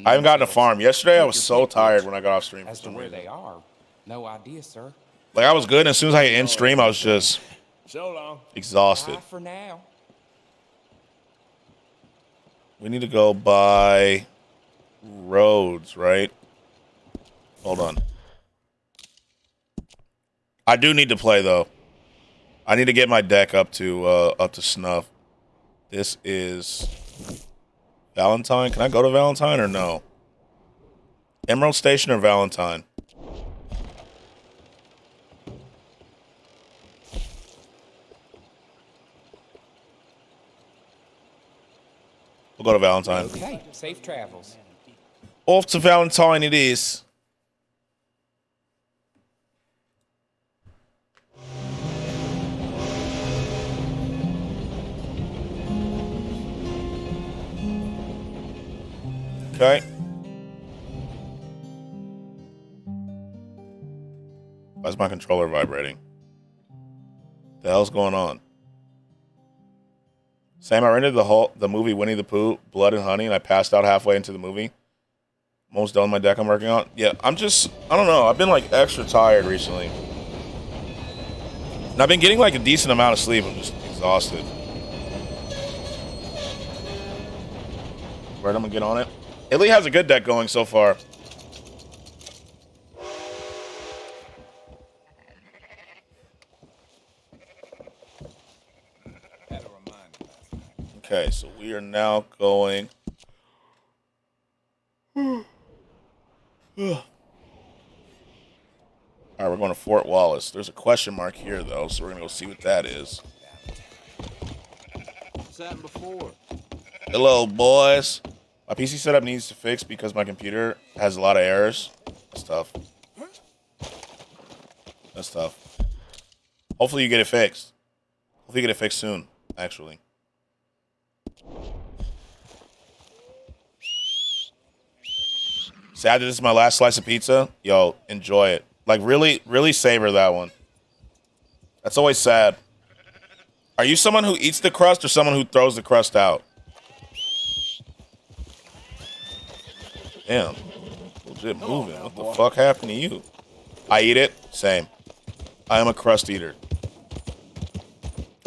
haven't gotten to farm. Yesterday, I was so tired when I got off stream. As to where they are, no idea, sir. Like, I was good, and as soon as I hit end stream, I was just so long. Exhausted. Bye for now. We need to go by roads, right? Hold on. I do need to play, though. I need to get my deck up to snuff. This is Valentine. Can I go to Valentine or no? Emerald Station or Valentine? We'll go to Valentine. Okay, safe travels. Off to Valentine it is. Okay. Why is my controller vibrating? The hell's going on? Sam, I rented the movie Winnie the Pooh, Blood and Honey, and I passed out halfway into the movie. Almost done with my deck I'm working on. Yeah, I don't know. I've been like extra tired recently. And I've been getting like a decent amount of sleep. I'm just exhausted. Right, I'm gonna get on it. Italy has a good deck going so far. Okay, so we are now going. All right, we're going to Fort Wallace. There's a question mark here, though, so we're going to go see what that is. What's happened before? Hello, boys. My PC setup needs to fix because my computer has a lot of errors. That's tough. That's tough. Hopefully you get it fixed. Hopefully you get it fixed soon, actually. Sad that this is my last slice of pizza. Yo, enjoy it. Like, really, really savor that one. That's always sad. Are you someone who eats the crust or someone who throws the crust out? Damn. Legit moving. What the fuck happened to you? I eat it. Same. I am a crust eater.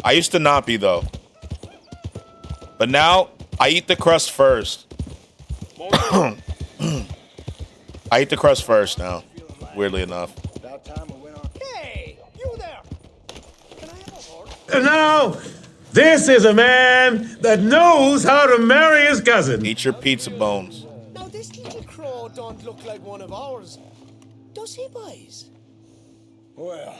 I used to not be, though. But now, I eat the crust first. I eat the crust first now, weirdly enough. Hey, you there. And now, this is a man that knows how to marry his cousin. Eat your pizza bones. Now, this little crow don't look like one of ours. Does he, boys? Well,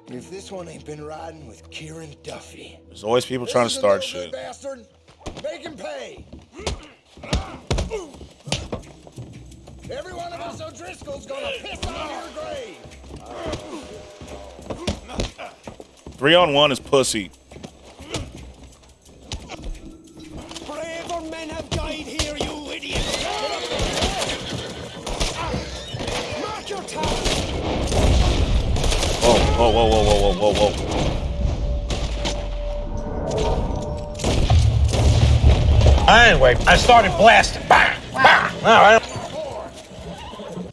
if this one ain't been riding with Kieran Duffy. There's always people trying to start shit. Bastard. Make him pay. Every one of us O'Driscoll's gonna piss on your grave. 3-on-1 is pussy. Braver men have died here, you idiot. Mark your time. Whoa, whoa, whoa, whoa, whoa, whoa, whoa. Anyway, I started blasting. Bang! Bang! All right.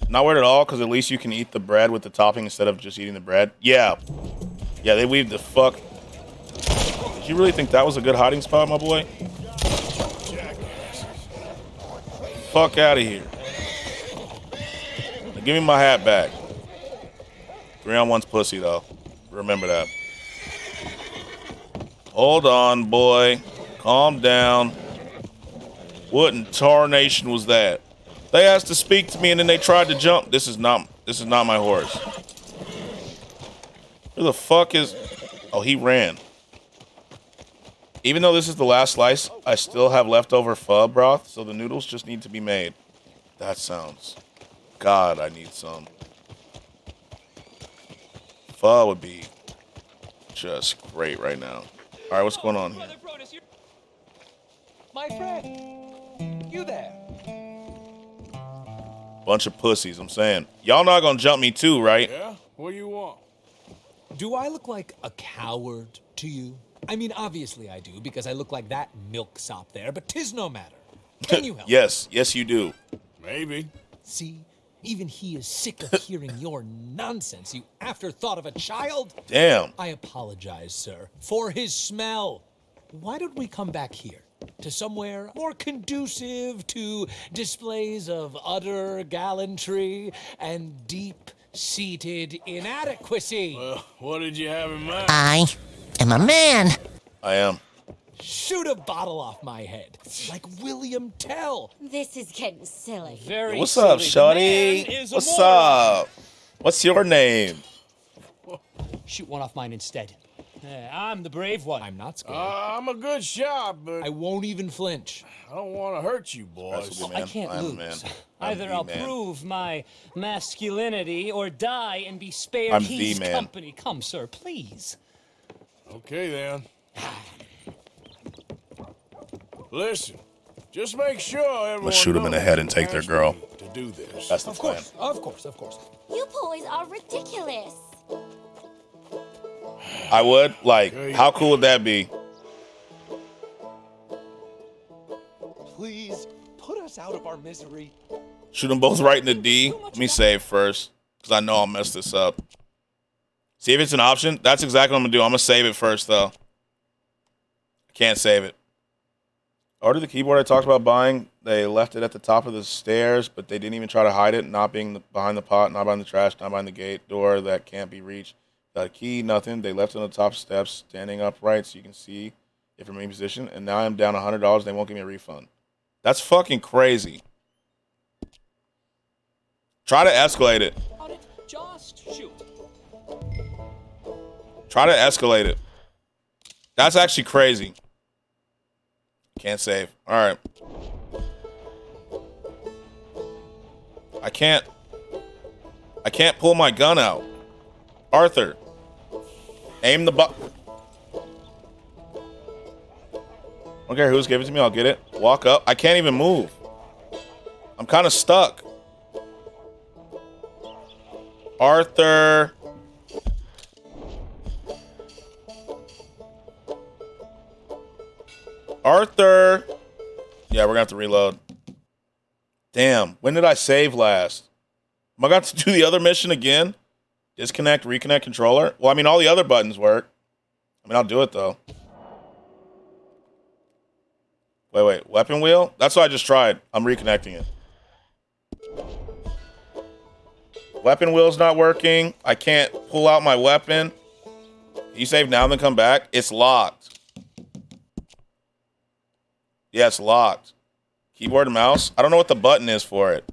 Not weird at all, because at least you can eat the bread with the topping instead of just eating the bread. Yeah. Yeah, they weaved the fuck. Did you really think that was a good hiding spot, my boy? Fuck out of here. Now give me my hat back. 3-on-1's pussy, though. Remember that. Hold on, boy. Calm down. What in tarnation was that? They asked to speak to me and then they tried to jump. This is not my horse. Who the fuck is... Oh, he ran. Even though this is the last slice, I still have leftover pho broth, so the noodles just need to be made. That sounds... God, I need some. Pho would be just great right now. All right, what's going on here? My friend, you there? Bunch of pussies, I'm saying. Y'all not gonna jump me too, right? Yeah? What do you want? Do I look like a coward to you? I mean, obviously I do, because I look like that milksop there, but 'tis no matter. Can you help? Yes, you do. Maybe. See? Even he is sick of hearing your nonsense, you afterthought of a child. Damn. I apologize, sir, for his smell. Why don't we come back here? To somewhere more conducive to displays of utter gallantry and deep-seated inadequacy. Well, what did you have in mind? I am a man. I am. Shoot a bottle off my head, like William Tell. This is getting silly. Very What's up, silly. shawty? What's up? What's your name? Shoot one off mine instead. I'm the brave one. I'm not scared. I'm a good shot, but I won't even flinch. I don't want to hurt you, boys. I can't lose. Either I'll prove my masculinity or die and be spared I'm his the man. company. Come, sir, please. Okay, then. Listen, just make sure everyone Let's shoot them in the head and take their girl. to do this. That's the plan. Of course. You boys are ridiculous. I would. Like, how cool would that be? Please put us out of our misery. Shoot them both right in the D. Let me save first, because I know I'll mess this up. See if it's an option. That's exactly what I'm going to do. I'm going to save it first, though. I can't save it. Ordered the keyboard I talked about buying. They left it at the top of the stairs, but they didn't even try to hide it, not being behind the pot, not behind the trash, not behind the gate door that can't be reached. Got a key, nothing. They left it on the top steps, standing upright so you can see if you're in position. And now I'm down $100. They won't give me a refund. That's fucking crazy. Try to escalate it. Just shoot. Try to escalate it. That's actually crazy. Can't save. All right. I can't pull my gun out. Arthur. Aim the butt. I don't care who's giving it to me. I'll get it. Walk up. I can't even move. I'm kind of stuck. Arthur. Arthur. Yeah, we're going to have to reload. Damn. When did I save last? Am I got to do the other mission again? Disconnect, reconnect controller? Well, I mean, all the other buttons work. I mean, I'll do it, though. Wait. Weapon wheel? That's what I just tried. I'm reconnecting it. Weapon wheel's not working. I can't pull out my weapon. You save now and then come back? It's locked. Yeah, it's locked. Keyboard and mouse? I don't know what the button is for it.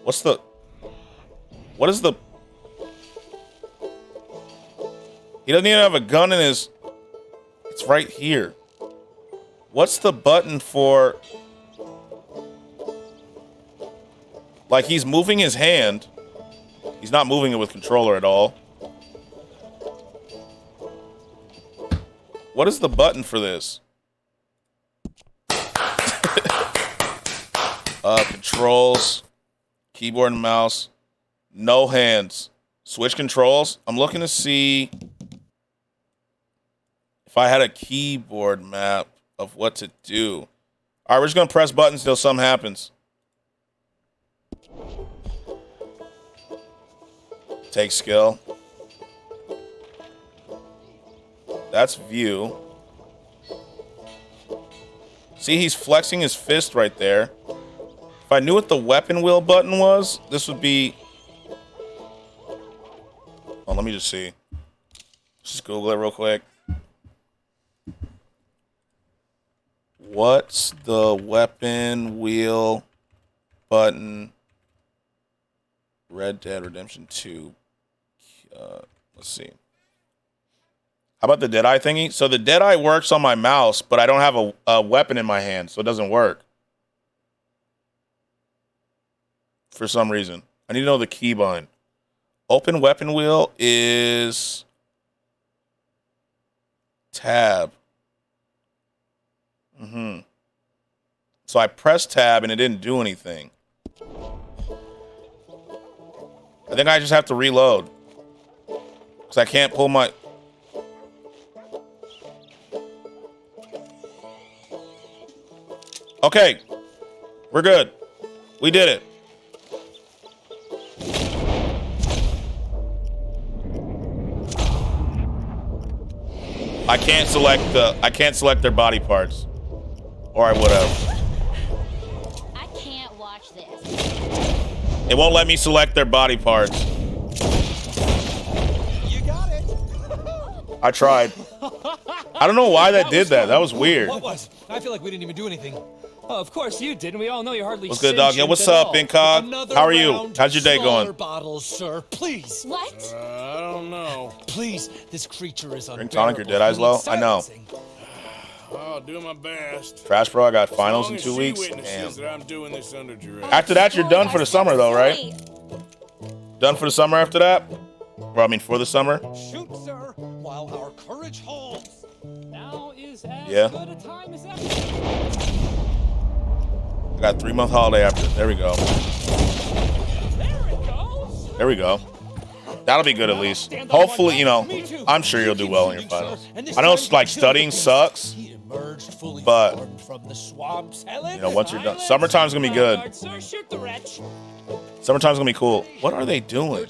What is the... He doesn't even have a gun in his... It's right here. What's the button for... Like, he's moving his hand. He's not moving it with controller at all. What is the button for this? Controls. Keyboard and mouse. No hands. Switch controls. I'm looking to see if I had a keyboard map of what to do. All right, we're just going to press buttons until something happens. Take skill. That's view. See, he's flexing his fist right there. If I knew what the weapon wheel button was, this would be... Oh, let me just see. Just Google it real quick. What's the weapon wheel button? Red Dead Redemption 2. Let's see. How about the Deadeye thingy? So the Deadeye works on my mouse, but I don't have a weapon in my hand, so it doesn't work. For some reason. I need to know the key bind. Open weapon wheel is tab. So I pressed tab and it didn't do anything. I think I just have to reload. Because I can't pull my... Okay. We're good. We did it. I can't select their body parts. Or I would have. I can't watch this. It won't let me select their body parts. You got it. I tried. I don't know why that did that. That was weird. What was? I feel like we didn't even do anything. Oh, of course you didn't. We all know you're hardly. What's good, dog? Yo, what's up, Incog? How are you? How's your day going? Bottles, sir. Please. What? I don't know. Please. This creature is Drink tonic, your dead eyes low? I know. I'll do my best. Trash Bro, I got As finals long in as 2 she weeks. witnesses Damn. that I'm doing this under duress. After that, you're done for the summer, though, right? Done for the summer after that? Well, I mean, for the summer? Shoot, sir, while our courage holds. Now is as Yeah. good a time as ever. I got 3-month holiday after. There we go. There we go. That'll be good at least. Hopefully, you know, I'm sure you'll do well in your finals. I know, like, studying sucks, but, you know, once you're done. Summertime's gonna be good. Summertime's gonna be cool. What are they doing?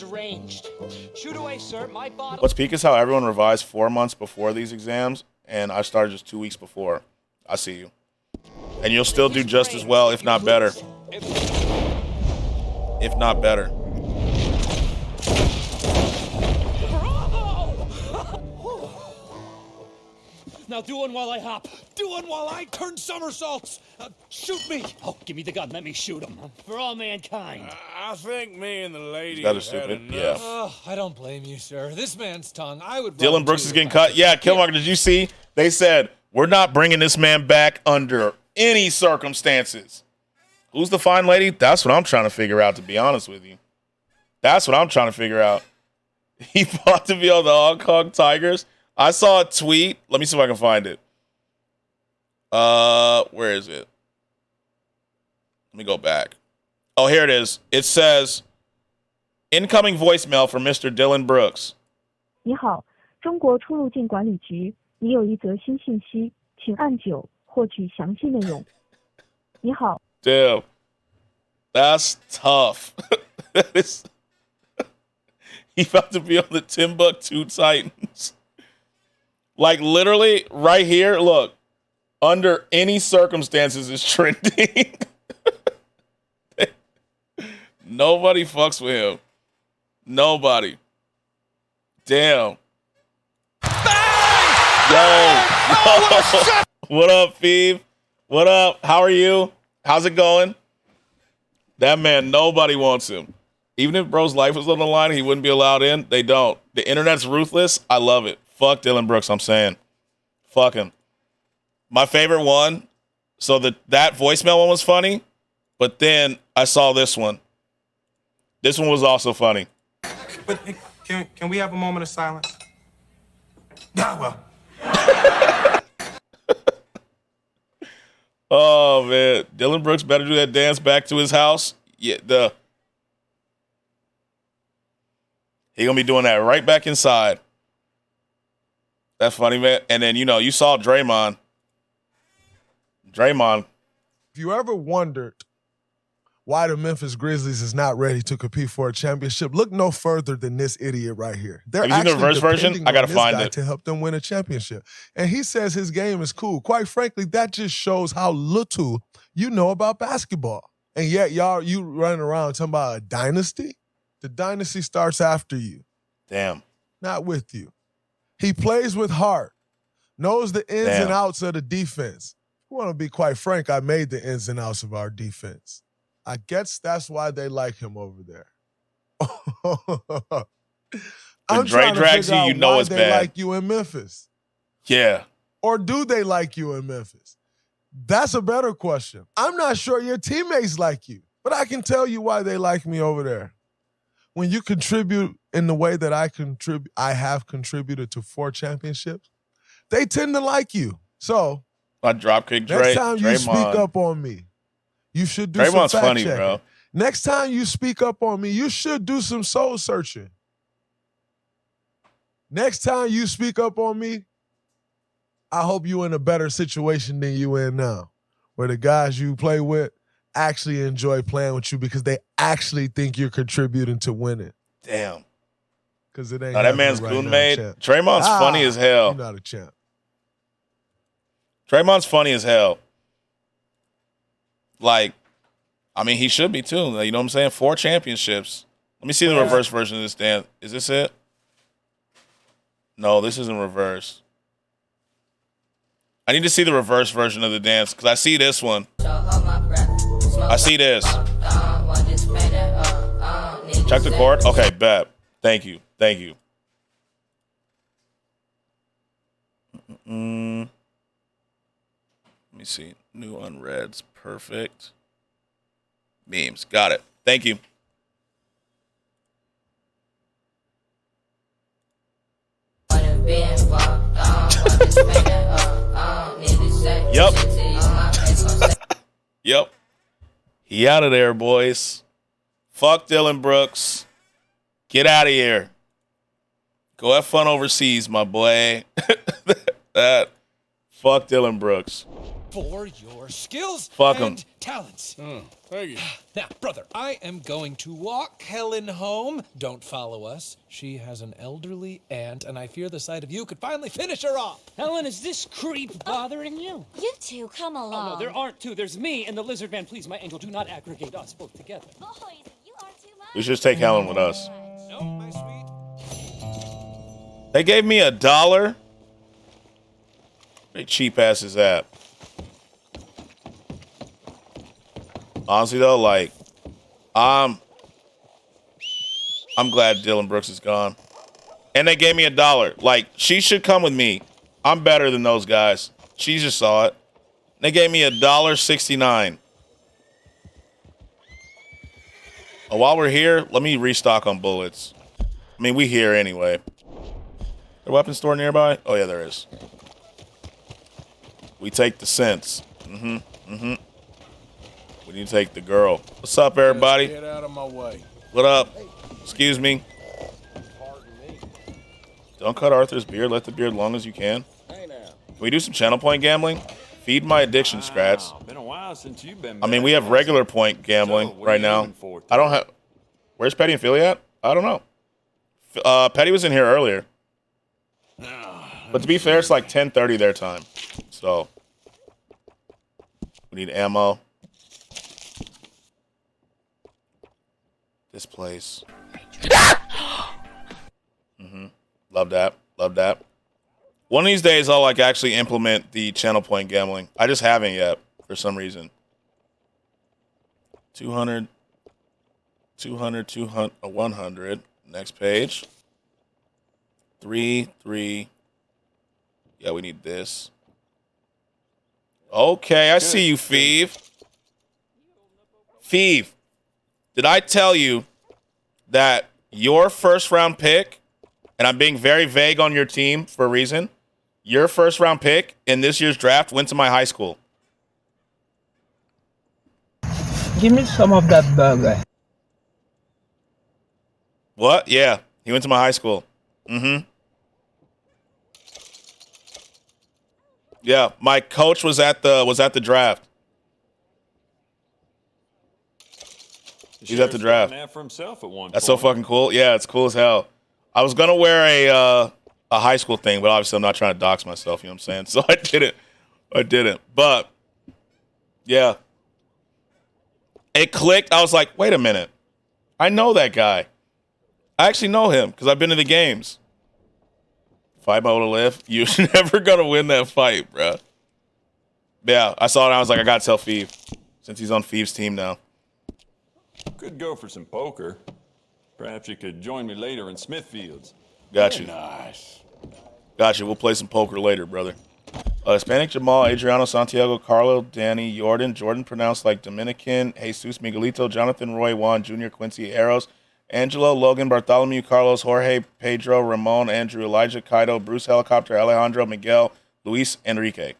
Shoot away, sir. My bottle. What's peak is how everyone revised 4 months before these exams, and I started just 2 weeks before. I see you. And you'll still do just as well, if not better. If not better. Now do one while I hop. Do one while I turn somersaults. Shoot me. Oh, give me the gun. Let me shoot him. For all mankind. I think me and the lady That have is had stupid. enough. Yeah. Oh, I don't blame you, sir. This man's tongue, I would. Dylan Brooks is getting cut. Yeah, Killmonger, did you see? They said, we're not bringing this man back under any circumstances. Who's the fine lady? That's what I'm trying to figure out, to be honest with you. That's what I'm trying to figure out. He fought to be on the Hong Kong Tigers. I saw a tweet. Let me see if I can find it. Where is it? Let me go back. Oh, here it is. It says, incoming voicemail from Mr. Dylan Brooks. 你好，中国出入境管理局，你有一则新信息，请按9获取详细内容。你好。 Damn. That's tough. That is... He about to be on the Timbuktu Titans. Like, literally, right here, look. Under any circumstances is trending. Nobody fucks with him. Nobody. Damn. Yo. What up, Phoebe? What up? How are you? How's it going? That man, nobody wants him. Even if bro's life was on the line, he wouldn't be allowed in. They don't. The internet's ruthless. I love it. Fuck Dylan Brooks, I'm saying. Fuck him. My favorite one. So that voicemail one was funny, but then I saw this one. This one was also funny. But can we have a moment of silence? Ah, well. Oh man, Dylan Brooks better do that dance back to his house. Yeah, he gonna be doing that right back inside. That's funny, man. And then you saw Draymond. If you ever wondered why the Memphis Grizzlies is not ready to compete for a championship, look no further than this idiot right here. They're have you seen the reverse version? I gotta find it to help them win a championship. And he says his game is cool. Quite frankly, that just shows how little you know about basketball. And yet, you running around talking about a dynasty? The dynasty starts after you. Damn. Not with you. He plays with heart, knows the ins and outs of the defense. I want to be quite frank, I made the ins and outs of our defense. I guess that's why they like him over there. When Dre drags you, you know it's they bad. Like you in Memphis. Yeah. Or do they like you in Memphis? That's a better question. I'm not sure your teammates like you, but I can tell you why they like me over there. When you contribute in the way that I have contributed to 4 championships, they tend to like you. So, my dropkick Dre. Next time Draymond. you speak up on me, you should do Draymond's some fact funny, checking. bro. Next time you speak up on me, you should do some soul searching. Next time you speak up on me, I hope you in a better situation than you in now, where the guys you play with actually enjoy playing with you because they actually think you're contributing to winning. Damn. Because it ain't. Now that man's goon made. Draymond's funny as hell. You're not a champ. Draymond's funny as hell. Like, I mean, he should be too. You know what I'm saying? 4 championships. Let me see the reverse version of this dance. Is this it? No, this isn't reverse. I need to see the reverse version of the dance because I see this one. I see this. Check the chord. Okay, bet. Thank you. Thank you. Let me see. New unreads. Perfect. Memes. Got it. Thank you. Yep. Yep. He out of there, boys. Fuck Dylan Brooks. Get out of here. Go have fun overseas, my boy. Fuck Dylan Brooks. For your skills Fuck and 'em. talents. Thank you. Now, brother, I am going to walk Helen home. Don't follow us. She has an elderly aunt, and I fear the sight of you could finally finish her off. Helen, is this creep bothering you? You two, come along. Oh, no, there aren't two. There's me and the lizard man. Please, my angel, do not aggregate us both together. Boys, you are too much. We should just take Helen with us. No, my sweet. They gave me $1. Very cheap ass is that. Honestly though, like, I'm glad Dylan Brooks is gone. And they gave me $1. Like, she should come with me. I'm better than those guys. She just saw it. They gave me $1.69. Oh, while we're here, let me restock on bullets. I mean, we here anyway. A weapon store nearby? Oh yeah, there is. We take the cents. We need to take the girl. What's up, everybody? Get out of my way. What up? Excuse me. Don't cut Arthur's beard. Let the beard long as you can. Hey now. Can we do some channel point gambling? Feed my addiction, Skratsx. Been a while since you've been I mean, we have regular point gambling right now. I don't have. Where's Petty and Philly at? I don't know. Petty was in here earlier. But to be fair, it's like 10:30 their time. So we need ammo. This place. Love that. Love that. One of these days, I'll like actually implement the channel point gambling. I just haven't yet for some reason. 200, 100. Next page. 3. Yeah, we need this. Okay, I see you, Feeve. Feeve, did I tell you that your first round pick, and I'm being very vague on your team for a reason, your first round pick in this year's draft went to my high school? Give me some of that burger. What? Yeah, he went to my high school. Mm-hmm. Yeah, my coach was at the draft. He's at the draft. That for himself at one That's so point. fucking cool. Yeah, it's cool as hell. I was gonna wear a high school thing, but obviously I'm not trying to dox myself. You know what I'm saying? So I didn't. But yeah, it clicked. I was like, wait a minute, I know that guy. I actually know him because I've been to the games. Fight mode to live. You're never gonna win that fight, bro. Yeah, I saw it. And I was like, I gotta tell Feeve since he's on Feeve's team now. Could go for some poker. Perhaps you could join me later in Smithfield's. Got you. Nice. Got you. We'll play some poker later, brother. Hispanic Jamal, Adriano, Santiago, Carlo, Danny, Jordan pronounced like Dominican, Jesus, Miguelito, Jonathan, Roy, Juan, Jr., Quincy, Eros, Angelo, Logan, Bartholomew, Carlos, Jorge, Pedro, Ramon, Andrew, Elijah, Kaido, Bruce, Helicopter, Alejandro, Miguel, Luis, Enrique.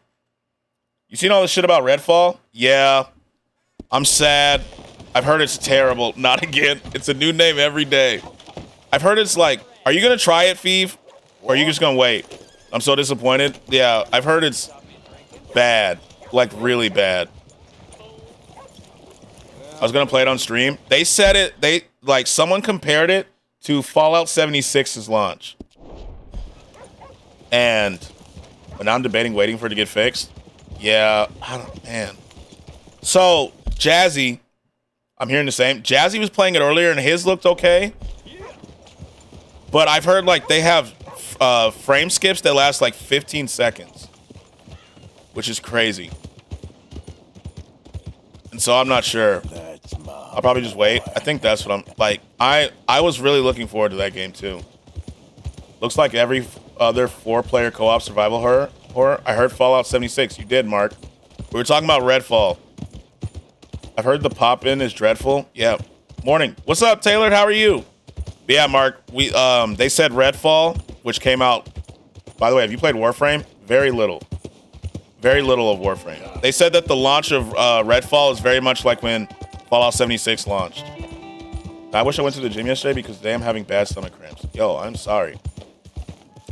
You seen all this shit about Redfall? Yeah. I'm sad. I've heard it's terrible. Not again. It's a new name every day. I've heard it's like, are you going to try it, Feeve? Or are you just going to wait? I'm so disappointed. Yeah, I've heard it's bad. Like, really bad. I was going to play it on stream. They said it, someone compared it to Fallout 76's launch. And now I'm debating waiting for it to get fixed. Yeah, man. So, Jazzy, I'm hearing the same. Jazzy was playing it earlier and his looked okay. But I've heard, they have frame skips that last, 15 seconds. Which is crazy. And so I'm not sure. I'll probably just wait. I think that's what I was really looking forward to that game, too. Looks like every other 4-player co-op survival horror. I heard Fallout 76. You did, Mark. We were talking about Redfall. I've heard the pop-in is dreadful. Yeah. Morning. What's up, Taylor? How are you? But yeah, Mark. They said Redfall, which came out. By the way, have you played Warframe? Very little. Very little of Warframe. They said that the launch of Redfall is very much like when Fallout 76 launched. I wish I went to the gym yesterday because today I'm having bad stomach cramps. Yo, I'm sorry.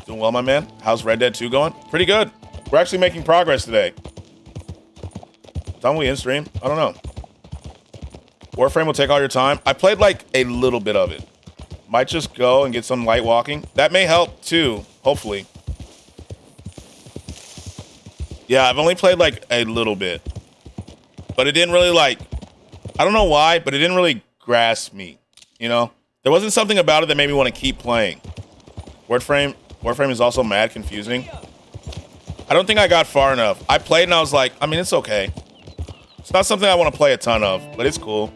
Doing well, my man. How's Red Dead 2 going? Pretty good. We're actually making progress today. Time we in stream? I don't know. Warframe will take all your time. I played a little bit of it. Might just go and get some light walking. That may help too, hopefully. Yeah, I've only played a little bit. But it didn't really I don't know why, but it didn't really grasp me. You know? There wasn't something about it that made me want to keep playing. Warframe is also mad confusing. I don't think I got far enough. I played and I was like, I mean, it's okay. It's not something I want to play a ton of, but it's cool.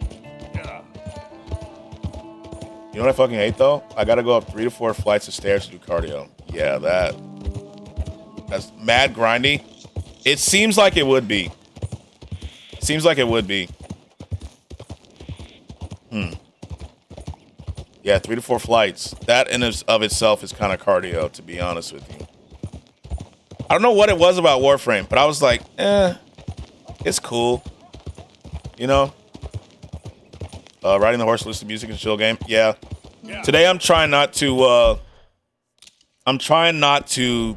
You know what I fucking hate, though? I got to go up 3 to 4 flights of stairs to do cardio. Yeah, that's mad grindy. It seems like it would be. Yeah, 3 to 4 flights. That in of itself is kind of cardio, to be honest with you. I don't know what it was about Warframe, but I was like, it's cool. You know? Riding the horse, listen to music, and chill game. Yeah. Today I'm trying not to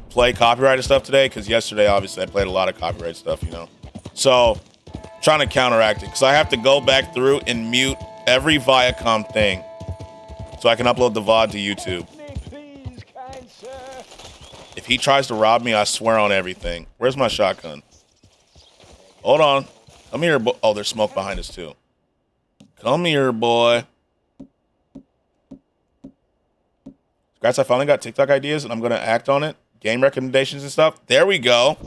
play copyrighted stuff today, because yesterday, obviously, I played a lot of copyrighted stuff, you know? So, trying to counteract it, because I have to go back through and mute every Viacom thing so I can upload the VOD to YouTube. If he tries to rob me, I swear on everything. Where's my shotgun? Hold on. Come here, boy. Oh, there's smoke behind us, too. Come here, boy. Skratsx, I finally got TikTok ideas, and I'm going to act on it. Game recommendations and stuff. There we go.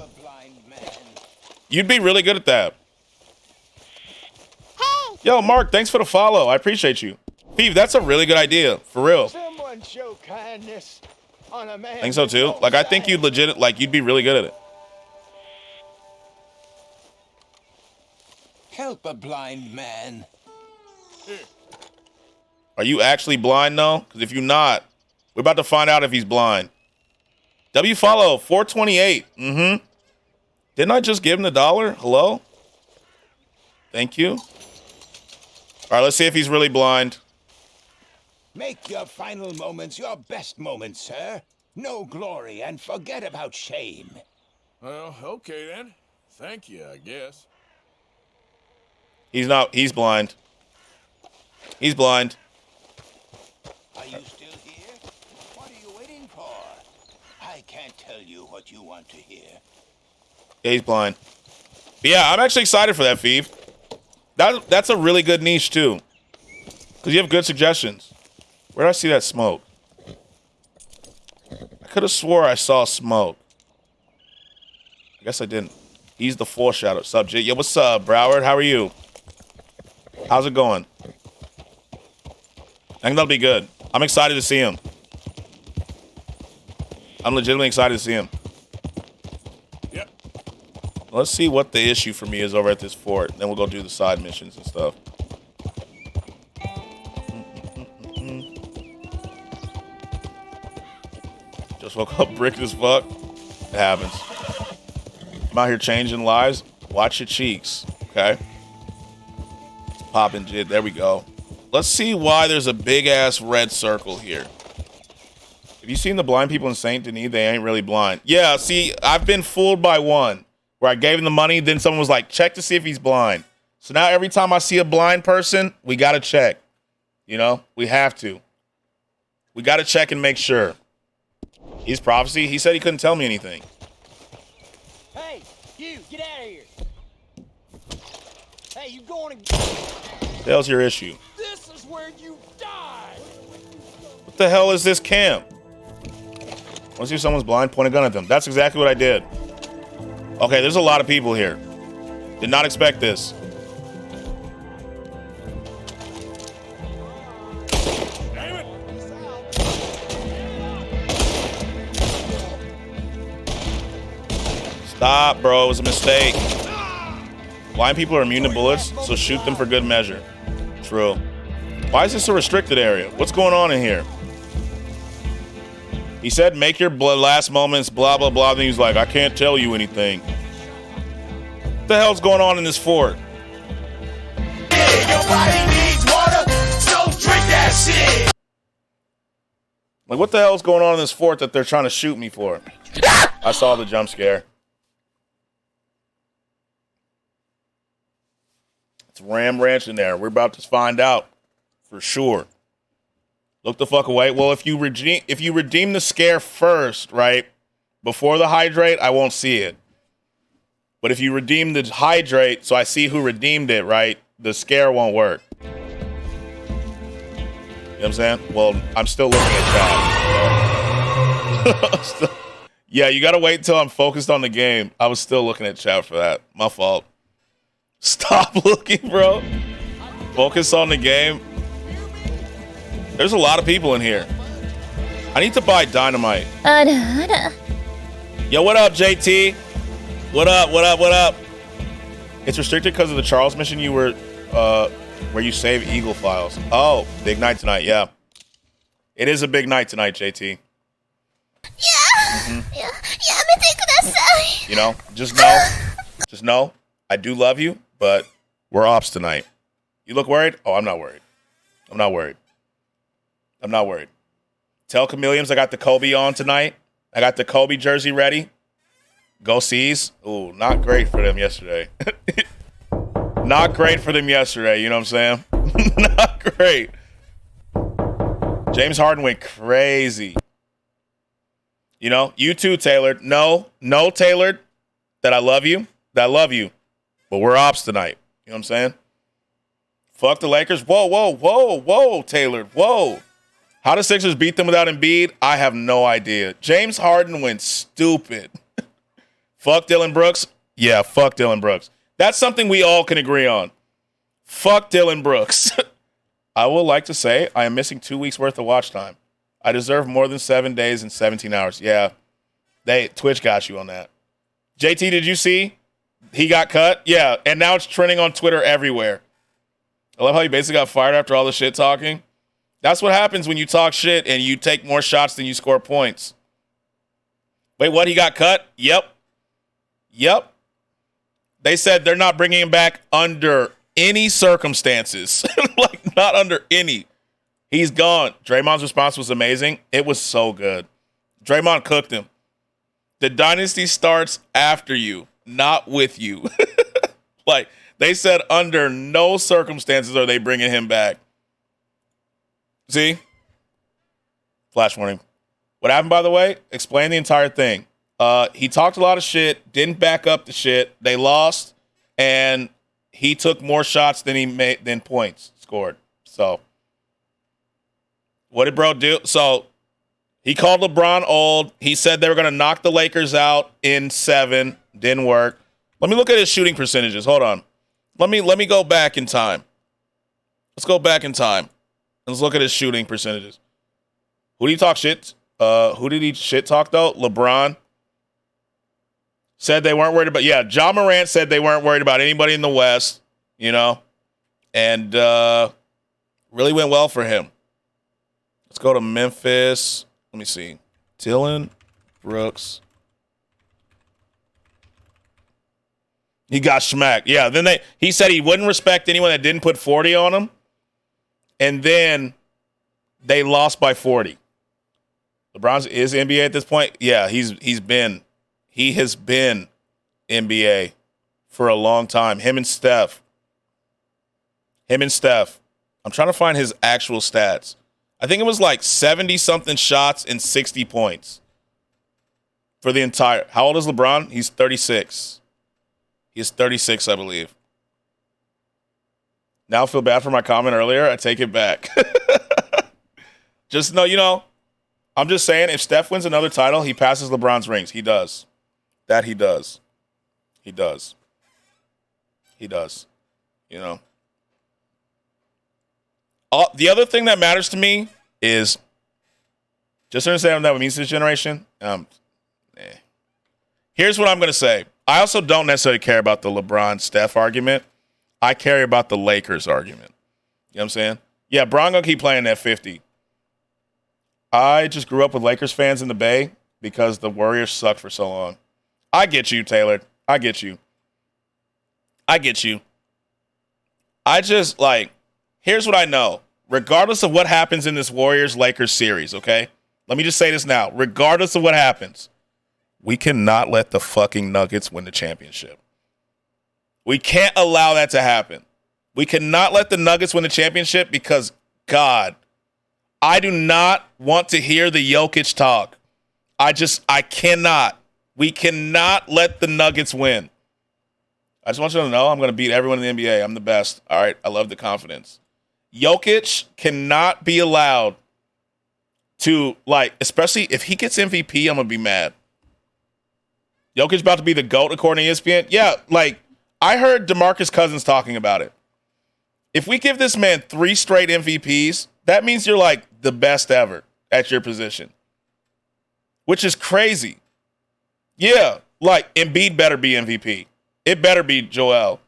You'd be really good at that. Hey. Yo, Mark, thanks for the follow. I appreciate you. Feeve, that's a really good idea. For real. Someone show kindness. on a man. I think so too. Like, I think you'd you'd be really good at it. Help a blind man. Are you actually blind though? Because if you're not, we're about to find out if he's blind. W follow 428. Mm-hmm. Didn't I just give him the $1? Hello? Thank you. All right, let's see if he's really blind. Make your final moments your best moments, sir. No glory and forget about shame. Well, okay then. Thank you, I guess. He's not. He's blind. He's blind. Are you still here? What are you waiting for? I can't tell you what you want to hear. Yeah, he's blind. But yeah, I'm actually excited for that, Feeve. That's a really good niche too. Because you have good suggestions. Where did I see that smoke? I could have swore I saw smoke. I guess I didn't. He's the foreshadow subject. Yo, what's up, Broward? How are you? How's it going? I think that'll be good. I'm excited to see him. I'm legitimately excited to see him. Yep. Let's see what the issue for me is over at this fort. Then we'll go do the side missions and stuff. Just woke up brick as fuck. It happens. I'm out here changing lives. Watch your cheeks, okay? It's popping jit. There we go. Let's see why there's a big-ass red circle here. Have you seen the blind people in Saint Denis? They ain't really blind. Yeah, see, I've been fooled by one. Where I gave him the money, then someone was like, check to see if he's blind. So now every time I see a blind person, we got to check. You know? We have to. We got to check and make sure. He's prophecy. He said he couldn't tell me anything. Hey, you, get out of here. Hey, you going to... What the hell's your issue? This is where you die. What the hell is this camp? Want to see if someone's blind? Point a gun at them. That's exactly what I did. Okay, there's a lot of people here. Did not expect this. Damn it! Stop, bro. It was a mistake. Blind people are immune to bullets, so shoot them for good measure. True. Why is this a restricted area? What's going on in here? He said, make your last moments, blah, blah, blah. Then he was like, I can't tell you anything. What the hell's going on in this fort? Your body needs water, so drink that shit. Like, what the hell's going on in this fort that they're trying to shoot me for? I saw the jump scare. It's Ram Ranch in there. We're about to find out for sure. Look the fuck away. Well, if you redeem the scare first, right, before the hydrate, I won't see it. But if you redeem the hydrate, so I see who redeemed it, right, the scare won't work. You know what I'm saying? Well, I'm still looking at chat. Yeah, you gotta wait until I'm focused on the game. I was still looking at chat for that. My fault. Stop looking, bro. Focus on the game. There's a lot of people in here. I need to buy dynamite. Yo, what up, JT? What up, what up, what up? It's restricted because of the Charles mission you were, where you save Eagle files. Oh, big night tonight, yeah. It is a big night tonight, JT. You know, just know, I do love you, but we're ops tonight. You look worried? Oh, I'm not worried. I'm not worried. I'm not worried. Tell Chameleons I got the Kobe on tonight. I got the Kobe jersey ready. Go C's. Ooh, not great for them yesterday. Not great for them yesterday, you know what I'm saying? Not great. James Harden went crazy. You know, you too, Tailored. No, Tailored, that I love you. But we're ops tonight. You know what I'm saying? Fuck the Lakers. Whoa, Tailored. Whoa. How the Sixers beat them without Embiid? I have no idea. James Harden went stupid. Fuck Dylan Brooks? Yeah, fuck Dylan Brooks. That's something we all can agree on. Fuck Dylan Brooks. I would like to say I am missing 2 weeks worth of watch time. I deserve more than 7 days and 17 hours. Yeah, Twitch got you on that. JT, did you see? He got cut? Yeah, and now it's trending on Twitter everywhere. I love how he basically got fired after all the shit talking. That's what happens when you talk shit and you take more shots than you score points. Wait, what? He got cut? Yep. They said they're not bringing him back under any circumstances. Like, not under any. He's gone. Draymond's response was amazing. It was so good. Draymond cooked him. The dynasty starts after you, not with you. Like, they said under no circumstances are they bringing him back. See? Flash warning. What happened, by the way? Explain the entire thing. He talked a lot of shit, didn't back up the shit. They lost, and he took more shots than points scored. So, what did bro do? So, he called LeBron old. He said they were going to knock the Lakers out in 7. Didn't work. Let me look at his shooting percentages. Hold on. Let me go back in time. Let's go back in time. Let's look at his shooting percentages. Who did he talk shit? Who did he shit talk, though? LeBron. Said they weren't worried about, Ja Morant said they weren't worried about anybody in the West, and really went well for him. Let's go to Memphis. Let me see. Dylan Brooks. He got smacked. Yeah, then he said he wouldn't respect anyone that didn't put 40 on him, and then they lost by 40. LeBron is NBA at this point. Yeah, he has been NBA for a long time. Him and Steph. I'm trying to find his actual stats. I think it was like 70-something shots and 60 points for the entire. How old is LeBron? He's 36. He's 36, I believe. Now I feel bad for my comment earlier. I take it back. Just know, I'm just saying, if Steph wins another title, he passes LeBron's rings. He does. That he does. He does. The other thing that matters to me is just understand what it means to this generation. Here's what I'm going to say. I also don't necessarily care about the LeBron-Steph argument. I care about the Lakers argument. You know what I'm saying? Yeah, Bron going to keep playing at 50. I just grew up with Lakers fans in the Bay because the Warriors sucked for so long. I get you, Taylor. I get you. I just, here's what I know. Regardless of what happens in this Warriors-Lakers series, okay? Let me just say this now. Regardless of what happens, we cannot let the fucking Nuggets win the championship. We can't allow that to happen. We cannot let the Nuggets win the championship because, God, I do not want to hear the Jokic talk. I cannot. We cannot let the Nuggets win. I just want you to know I'm going to beat everyone in the NBA. I'm the best. All right, I love the confidence. Jokic cannot be allowed to, especially if he gets MVP, I'm going to be mad. Jokic about to be the GOAT according to ESPN. Yeah, I heard DeMarcus Cousins talking about it. If we give this man 3 straight MVPs, that means you're the best ever at your position, which is crazy. Yeah, Embiid better be MVP. It better be Joel.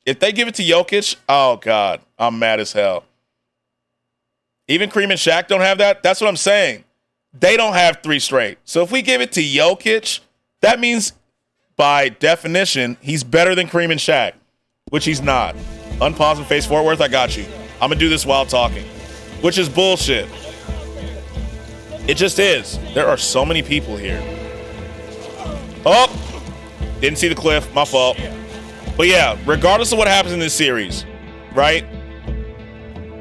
If they give it to Jokic, oh, God, I'm mad as hell. Even Kareem and Shaq don't have that. That's what I'm saying. They don't have 3 straight. So if we give it to Jokic, that means, by definition, he's better than Kareem and Shaq, which he's not. Unpause and face Fort Worth, I got you. I'm going to do this while talking, which is bullshit. It just is. There are so many people here. Oh, didn't see the cliff. My fault. But yeah, regardless of what happens in this series, right?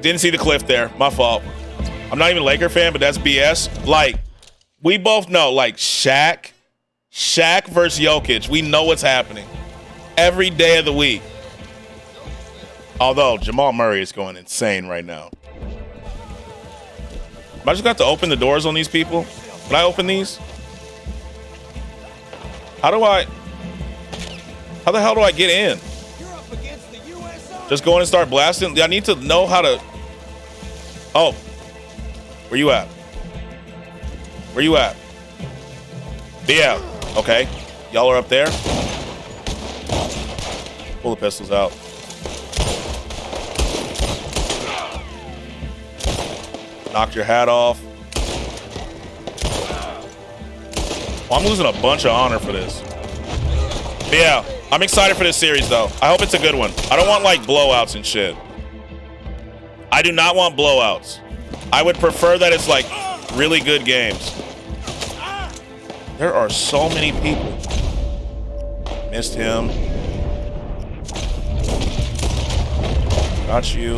Didn't see the cliff there. My fault. I'm not even a Laker fan, but that's BS. We both know, Shaq versus Jokic. We know what's happening every day of the week. Although Jamal Murray is going insane right now. Am I just got to open the doors on these people? Can I open these? How the hell do I get in? Just go in and start blasting? I need to know how to. Oh, where you at? Where you at? Yeah. Okay. Y'all are up there. Pull the pistols out. Knocked your hat off. Well, I'm losing a bunch of honor for this. But yeah, I'm excited for this series, though. I hope it's a good one. I don't want, like, blowouts and shit. I do not want blowouts. I would prefer that it's, like, really good games. There are so many people. Missed him. Got you.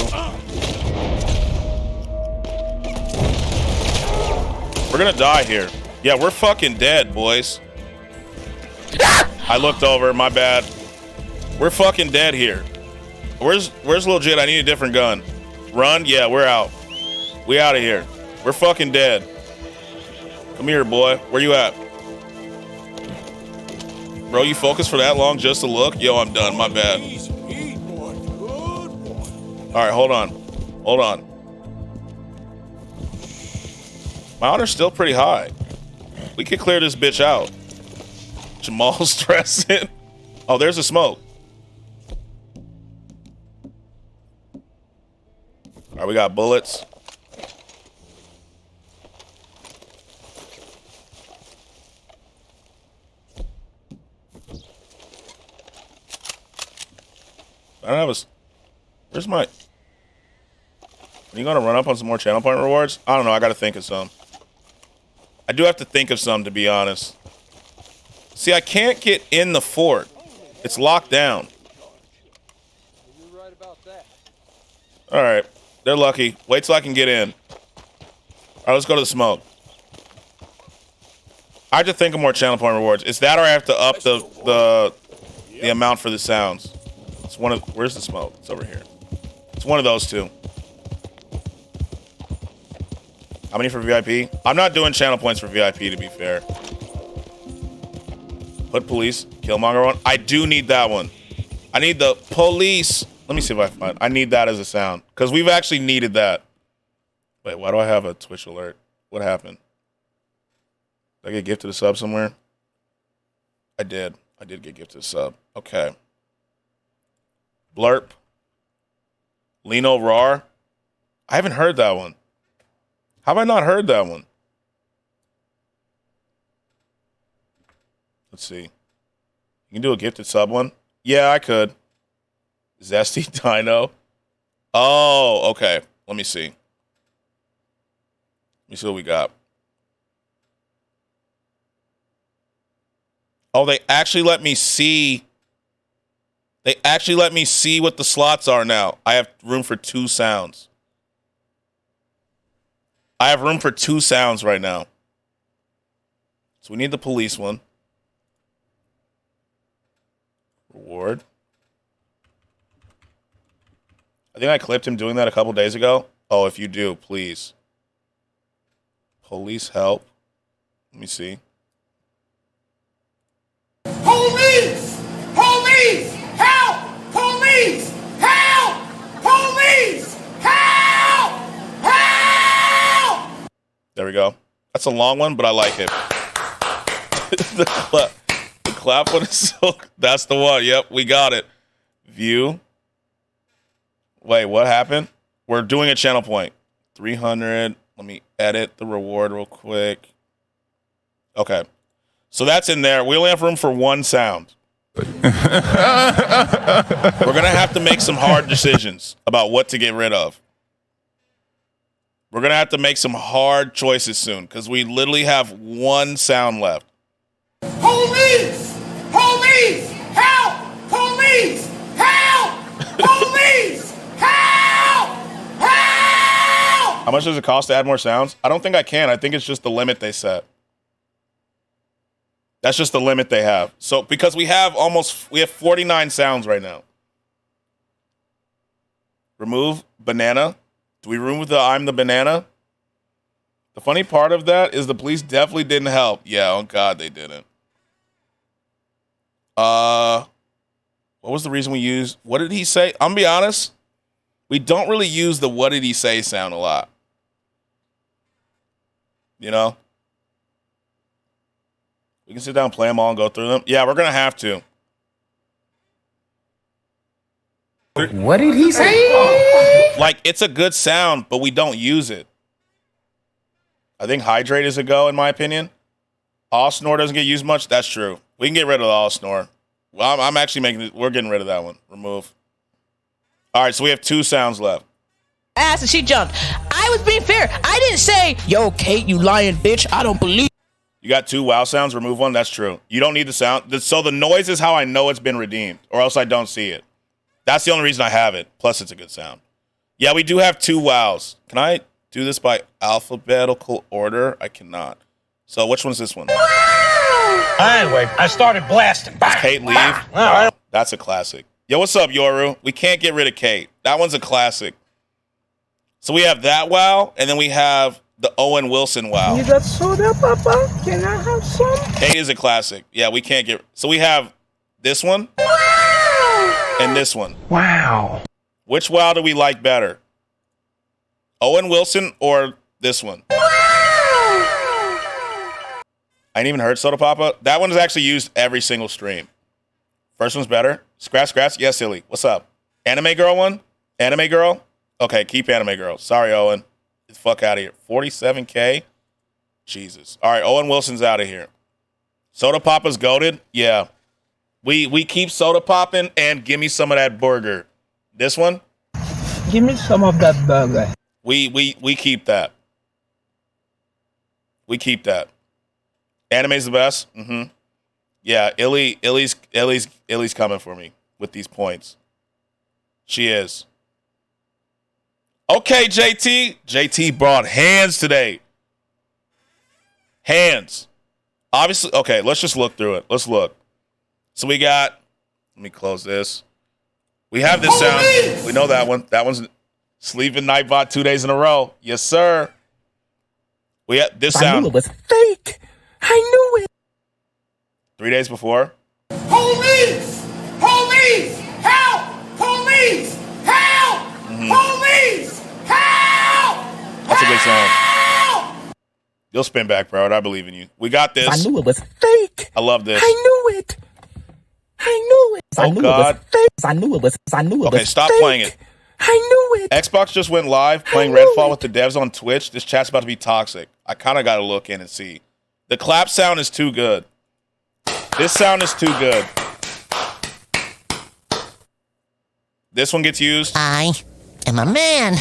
We're gonna die here. Yeah, we're fucking dead, boys. I looked over, my bad. We're fucking dead here. Where's legit? I need a different gun. Run? Yeah, we're out. We out of here. We're fucking dead. Come here, boy. Where you at? Bro, you focused for that long just to look? Yo, I'm done. My bad. All right, hold on. Hold on. My honor's still pretty high. We could clear this bitch out. Jamal's stressing. Oh, there's a smoke. All right, we got bullets. I don't have a... Where's my... Are you going to run up on some more channel point rewards? I don't know. I got to think of some. I do have to think of some, to be honest. See, I can't get in the fort. It's locked down. You're right about that. All right. They're lucky. Wait till I can get in. All right, let's go to the smoke. I have to think of more channel point rewards. It's that or I have to up the amount for the sounds. It's one of... Where's the smoke? It's over here. It's one of those two. How many for VIP? I'm not doing channel points for VIP, to be fair. Put police. Killmonger one. I do need that one. I need the police. Let me see if I find... I need that as a sound. Because we've actually needed that. Wait, why do I have a Twitch alert? What happened? Did I get gifted a sub somewhere? I did. I did get gifted a sub. Okay. Blurp. Lino Rar. I haven't heard that one. How have I not heard that one? Let's see. You can do a gifted sub one? Yeah, I could. Zesty Dino. Oh, okay. Let me see. Let me see what we got. Oh, they actually let me see. They actually let me see what the slots are now. I have room for 2 sounds. I have room for 2 sounds right now. So we need the police one. Reward. I think I clipped him doing that a couple days ago. Oh, if you do, please. Police help. Let me see. Police! Police! Help! Police! Help! Police! Help! Help! There we go. That's a long one, but I like it. the clap one is so... That's the one. Yep, we got it. View. Wait, what happened? We're doing a channel point. 300. Let me edit the reward real quick. Okay. So that's in there. We only have room for 1 sound. We're going to have to make some hard decisions about what to get rid of. We're going to have to make some hard choices soon because we literally have 1 sound left. Police! Police! Help! Police! Help! Police! Help! Help! How much does it cost to add more sounds? I don't think I can. I think it's just the limit they set. That's just the limit they have. So because we have 49 sounds right now. Remove banana. Do we remove the I'm the banana? The funny part of that is the police definitely didn't help. Yeah, oh God, they didn't. What was the reason we used? What did he say? I'm gonna be honest. We don't really use the what did he say sound a lot. You know? We can sit down, play them all, and go through them. Yeah, we're gonna have to. What did he say? Like, it's a good sound, but we don't use it. I think hydrate is a go, in my opinion. All snore doesn't get used much. That's true. We can get rid of the all snore. Well, I'm actually making it. We're getting rid of that one. Remove. All right, so we have 2 sounds left. Ass and she jumped. I was being fair. I didn't say, yo, Kate, you lying bitch. I don't believe. You got 2 wow sounds. Remove one. That's true. You don't need the sound. So the noise is how I know it's been redeemed, or else I don't see it. That's the only reason I have it. Plus, it's a good sound. Yeah, we do have 2 wows. Can I do this by alphabetical order? I cannot. So which one's this one? Anyway, I started blasting. Does Kate leave? Oh, that's a classic. Yo, what's up, Yoru? We can't get rid of Kate. That one's a classic. So we have that wow, and then we have the Owen Wilson wow. You got soda, Papa? Can I have some? Kate is a classic. Yeah, we can't get... So we have this one and this one. Wow. Which wow do we like better? Owen Wilson or this one? I ain't even heard Soda Papa. That one is actually used every single stream. First one's better. Skratsx. Yes, silly. What's up? Anime girl one? Anime girl? Okay, keep anime girl. Sorry, Owen. Get the fuck out of here. 47K? Jesus. All right, Owen Wilson's out of here. Soda Papa's goated? Yeah. We keep Soda Popping and give me some of that burger. This one? Give me some of that burger. We keep that. We keep that. Anime's the best. Mm-hmm. Yeah, Illy's coming for me with these points. She is. Okay, JT. JT brought hands today. Hands. Obviously, okay, let's just look through it. Let's look. So we got, let me close this. We have this sound. We know that one. That one's Sleeping Nightbot 2 days in a row. Yes, sir. We have this sound. I knew it was fake. I knew it. 3 days before. Police! Police! Help! Police! Help! Police! Help! That's a good sound. You'll spin back, bro. I believe in you. We got this. I knew it was fake. I love this. I knew it. I knew it. Oh, God. I knew it was. Okay, stop fake. playing it. I knew it. Xbox just went live playing Redfall with the devs on Twitch. This chat's about to be toxic. I kind of got to look in and see. The clap sound is too good. This sound is too good. This one gets used. I am a man.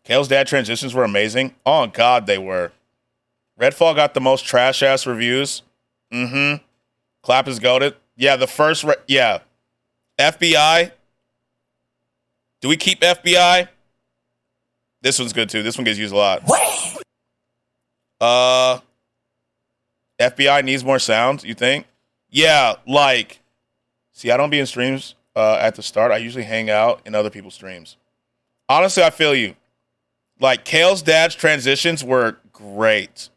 Kale's dad transitions were amazing. Oh, God, they were. Redfall got the most trash-ass reviews. Mm-hmm. Clap is goated. Yeah, the first... yeah. FBI. Do we keep FBI? This one's good, too. This one gets used a lot. FBI needs more sounds, you think? Yeah, like... See, I don't be in streams at the start. I usually hang out in other people's streams. Honestly, I feel you. Like, Kale's dad's transitions were great.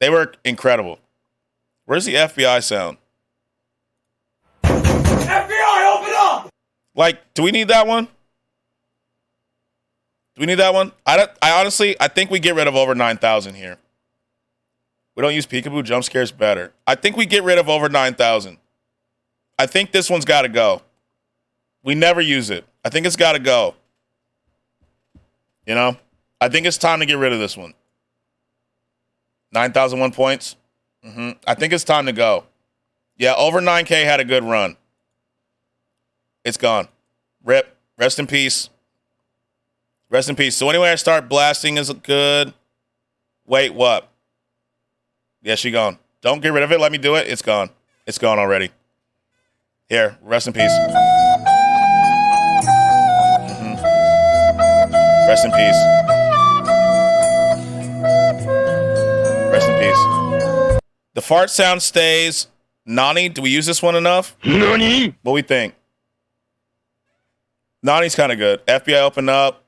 They were incredible. Where's the FBI sound? FBI, open up! Like, do we need that one? Do we need that one? I honestly, I think we get rid of over 9,000 here. We don't use peekaboo. Jump scares better. I think we get rid of over 9,000. I think this one's got to go. We never use it. I think it's got to go. You know? I think it's time to get rid of this one. 9,001 points. I think it's time to go. Yeah, over 9K had a good run. It's gone. Rip. Rest in peace. Rest in peace. So anyway, I start blasting is good. Wait, what? Yeah, she gone. Don't get rid of it. Let me do it. It's gone. It's gone already. Here, rest in peace. Rest in peace. Rest in peace. The fart sound stays. Nani, do we use this one enough? Nani? What we think? Nani's kind of good. FBI open up.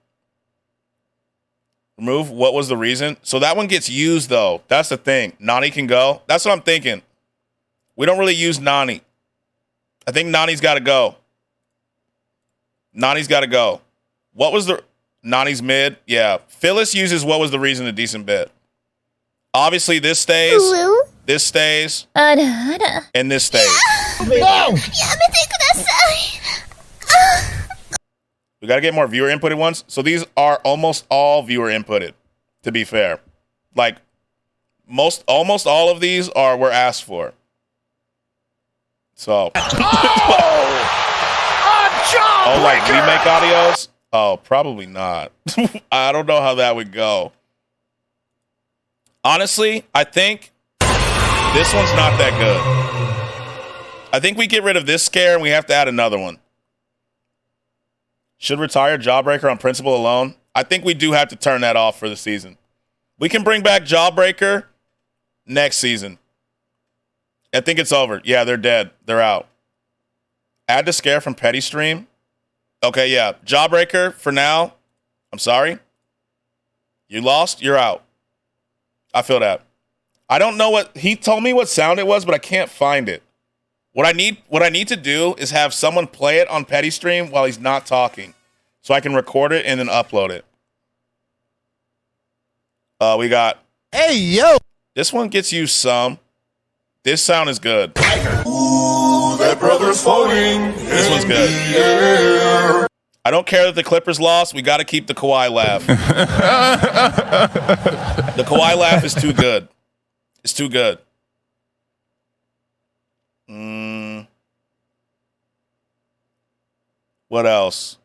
Remove. What was the reason? So that one gets used, though. That's the thing. Nani can go. That's what I'm thinking. We don't really use Nani. I think Nani's got to go. Nani's got to go. What was the... Nani's mid? Yeah. Phyllis uses what was the reason a decent bit. Obviously, this stays. This stays. あらあら。 And this stays. No! やめてください。 We got to get more viewer inputted ones. So these are almost all viewer inputted, to be fair. Like, almost all of these were asked for. So. Oh, like remake audios? Oh, probably not. I don't know how that would go. Honestly, I think this one's not that good. I think we get rid of this scare and we have to add another one. Should retire Jawbreaker on principle alone? I think we do have to turn that off for the season. We can bring back Jawbreaker next season. I think it's over. Yeah, they're dead. They're out. Add the scare from Petty Stream. Okay, yeah. Jawbreaker for now. I'm sorry. You lost. You're out. I feel that. I don't know what he told me what sound it was, but I can't find it. What I need to do is have someone play it on Petty Stream while he's not talking, so I can record it and then upload it. We got. Hey yo. This one gets used some. This sound is good. Ooh, that brother's floating. This one's good. I don't care that the Clippers lost. We got to keep the Kawhi laugh. The Kawhi laugh is too good. It's too good. What else?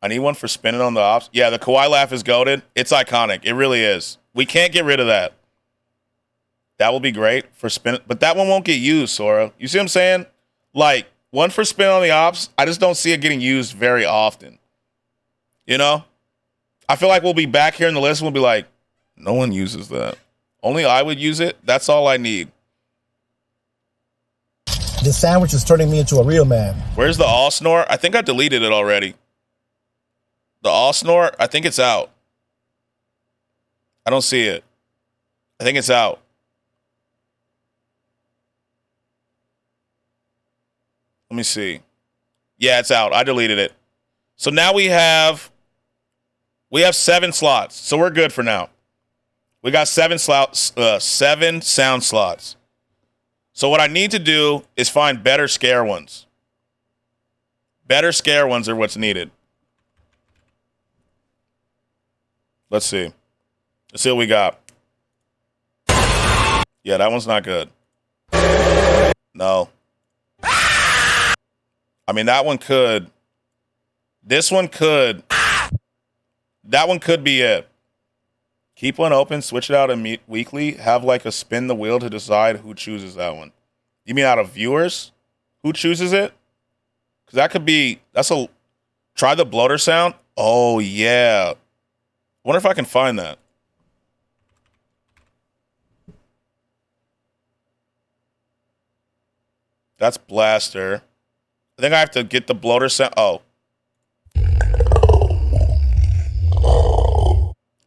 I need one for spinning on the ops. Yeah, the Kawhi laugh is goated. It's iconic. It really is. We can't get rid of that. That will be great for spin, but that one won't get used, Sora. You see what I'm saying? Like, one for spin on the ops, I just don't see it getting used very often. You know? I feel like we'll be back here in the list and we'll be like, no one uses that. Only I would use it. That's all I need. This sandwich is turning me into a real man. Where's the all snore? I think I deleted it already. The all snore, I think it's out. I don't see it. I think it's out. Let me see. Yeah, it's out. I deleted it. So now we have 7 slots. So we're good for now. We got 7 sound slots. So what I need to do is find better scare ones. Better scare ones are what's needed. Let's see. Let's see what we got. Yeah, that one's not good. No. I mean, that one could. This one could. That one could be it. Keep one open, switch it out weekly, have like a spin the wheel to decide who chooses that one. You mean out of viewers? Who chooses it? Because that could be, try the bloater sound. Oh, yeah. Wonder if I can find that. That's Blaster. I think I have to get the bloater sound. Oh.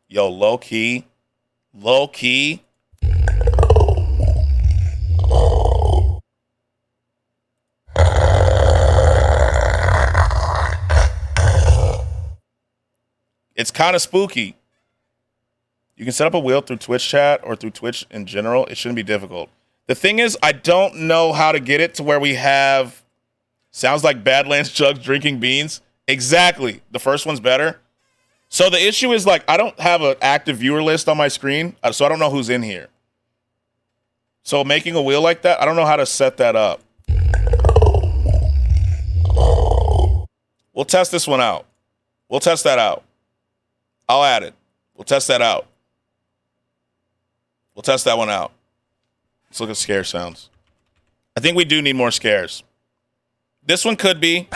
Yo, low key. Low key. It's kind of spooky. You can set up a wheel through Twitch chat or through Twitch in general. It shouldn't be difficult. The thing is, I don't know how to get it to where we have sounds like Badlands Chugs drinking beans. Exactly. The first one's better. So the issue is, like, I don't have an active viewer list on my screen, so I don't know who's in here. So making a wheel like that, I don't know how to set that up. We'll test this one out. We'll test that out. I'll add it. We'll test that out. We'll test that one out. Let's look at scare sounds. I think we do need more scares. This one could be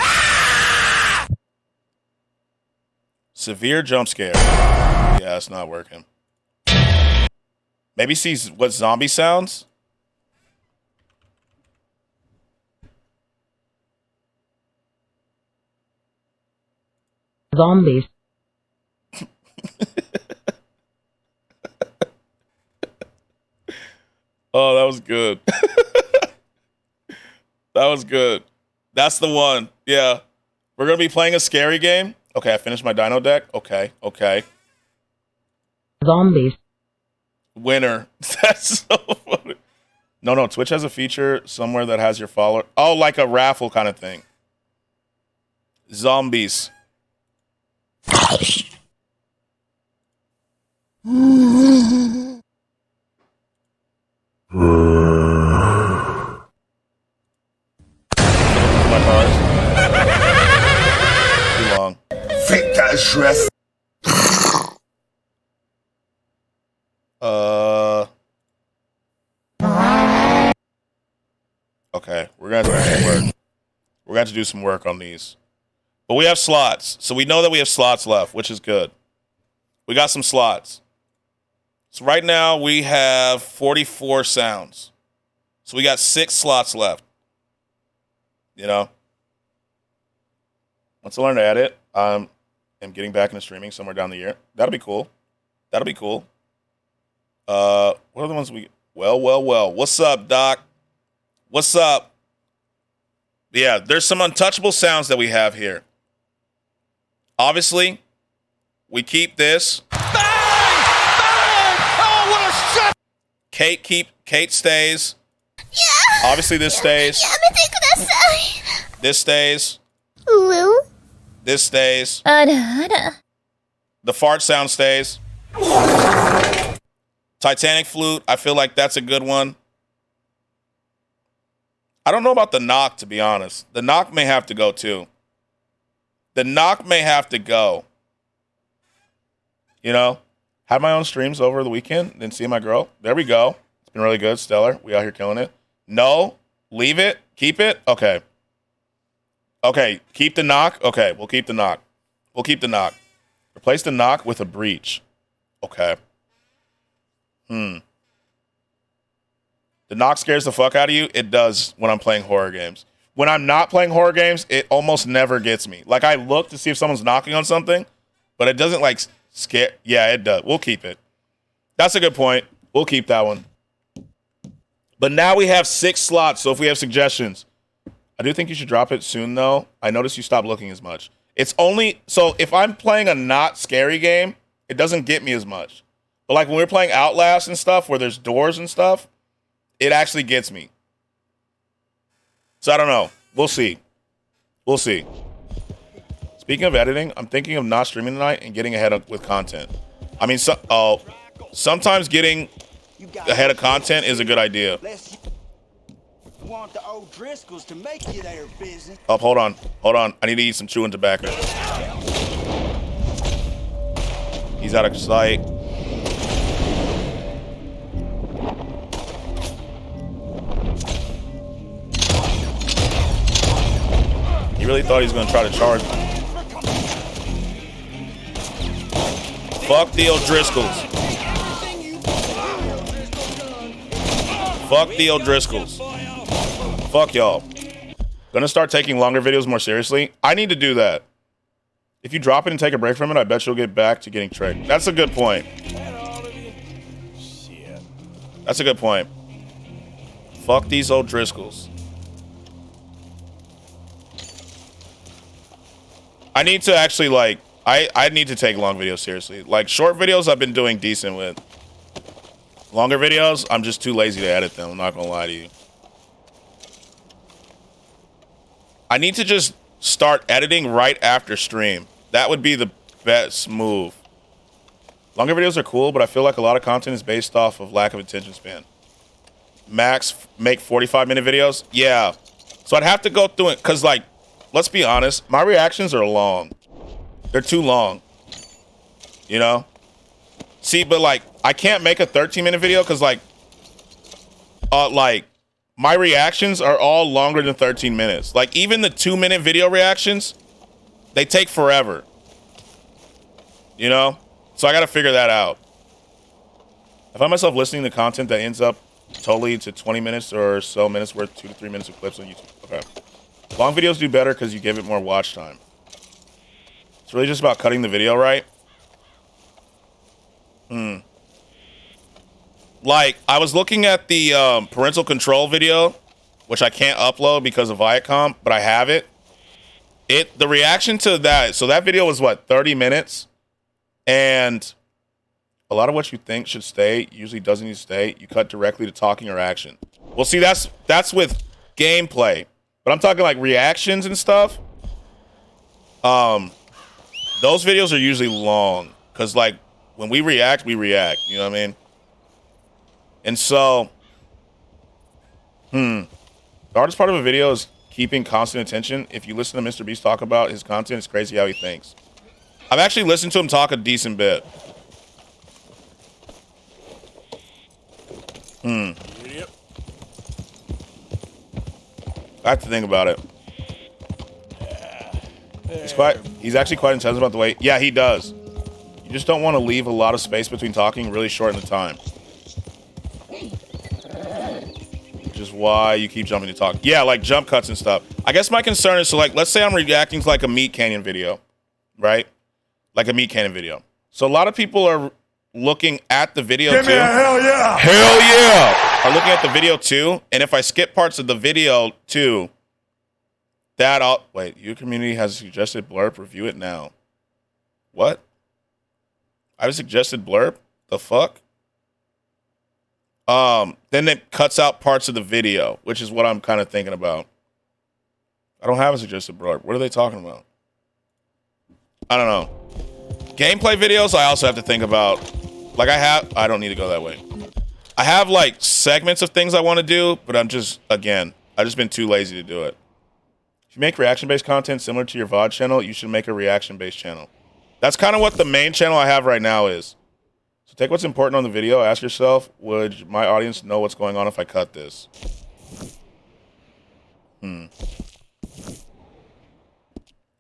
severe jump scare. Yeah, it's not working. Maybe see what zombie sounds. Zombies. Oh, that was good. That was good. That's the one. Yeah. We're going to be playing a scary game. Okay, I finished my dino deck. Okay. Zombies. winner. That's so funny. No, Twitch has a feature somewhere that has your follower. Oh, like a raffle kind of thing. Zombies. My cars. Too long. Fake that stress. Okay, we're gonna have to do some work. We're gonna have to do some work on these. But we have slots, so we know that we have slots left, which is good. We got some slots. So right now we have 44 sounds. So we got 6 slots left. You know? Once I learn to edit, I'm getting back into streaming somewhere down the year. That'll be cool. That'll be cool. What are the ones we... Well. What's up, Doc? What's up? Yeah, there's some untouchable sounds that we have here. Obviously, we keep this. Bang! Oh, what a shot! Kate stays. Yeah. Obviously, this stays. This stays. Ooh. This stays. Ada. The fart sound stays. Titanic flute, I feel like that's a good one. I don't know about the knock, to be honest. The knock may have to go, too. The knock may have to go. You know? Had my own streams over the weekend. Didn't see my girl. There we go. It's been really good. Stellar. We out here killing it. No. Leave it. Keep it. Okay. Okay. Keep the knock. Okay. We'll keep the knock. We'll keep the knock. Replace the knock with a breach. Okay. The knock scares the fuck out of you? It does when I'm playing horror games. When I'm not playing horror games, it almost never gets me. Like, I look to see if someone's knocking on something, but it doesn't, like, scare. Yeah, it does. We'll keep it. That's a good point. We'll keep that one. But now we have 6 slots, so if we have suggestions. I do think you should drop it soon, though. I noticed you stopped looking as much. It's only... So, if I'm playing a not scary game, it doesn't get me as much. But, like, when we're playing Outlast and stuff, where there's doors and stuff, it actually gets me. So I don't know. We'll see. We'll see. Speaking of editing, I'm thinking of not streaming tonight and getting ahead with content. I mean, sometimes getting ahead of content is a good idea. Want the old Driscolls to make you their business. Oh, hold on. I need to eat some chewing tobacco. He's out of sight. He really thought he was going to try to charge me. Fuck the O'Driscolls. Fuck the O'Driscolls. Fuck y'all. Gonna start taking longer videos more seriously. I need to do that. If you drop it and take a break from it, I bet you'll get back to getting tricked. That's a good point. That's a good point. Fuck these O'Driscolls. I need to actually, like, I need to take long videos seriously. Like, short videos I've been doing decent with. Longer videos, I'm just too lazy to edit them. I'm not going to lie to you. I need to just start editing right after stream. That would be the best move. Longer videos are cool, but I feel like a lot of content is based off of lack of attention span. Max, make 45-minute videos? Yeah. So I'd have to go through it, because, like, let's be honest, my reactions are long. They're too long. You know? See, but, like, I can't make a 13-minute video because, like, my reactions are all longer than 13 minutes. Like, even the 2-minute video reactions, they take forever. You know? So I got to figure that out. I find myself listening to content that ends up totally to 20 minutes or so minutes worth 2 to 3 minutes of clips on YouTube. Okay. Long videos do better because you give it more watch time. It's really just about cutting the video right. Like, I was looking at the parental control video, which I can't upload because of Viacom, but I have it. The reaction to that, so that video was, what, 30 minutes? And A lot of what you think should stay usually doesn't need to stay. You cut directly to talking or action. Well, see, that's with gameplay. But I'm talking like reactions and stuff. Those videos are usually long. Because, like, when we react, we react. You know what I mean? And so, the hardest part of a video is keeping constant attention. If you listen to Mr. Beast talk about his content, it's crazy how he thinks. I've actually listened to him talk a decent bit. Yep. I have to think about it. He's actually quite intense about the way. Yeah, he does. You just don't want to leave a lot of space between talking, really shorten the time. Which is why you keep jumping to talk. Yeah, like jump cuts and stuff. I guess my concern is, so like, let's say I'm reacting to like a Meat Canyon video, right? Like a Meat Canyon video. So a lot of people are looking at the video Give too. me a hell yeah! Hell yeah! Are looking at the video too, and if I skip parts of the video too, wait, your community has a suggested blurb, review it now. What? I have a suggested blurb? The fuck? Then it cuts out parts of the video, which is what I'm kind of thinking about. I don't have a suggested blurb. What are they talking about? I don't know. Gameplay videos, I also have to think about. Like I don't need to go that way. I have like segments of things I want to do, but I've just been too lazy to do it. If you make reaction-based content similar to your VOD channel, you should make a reaction-based channel. That's kind of what the main channel I have right now is. So take what's important on the video, ask yourself, would my audience know what's going on if I cut this? I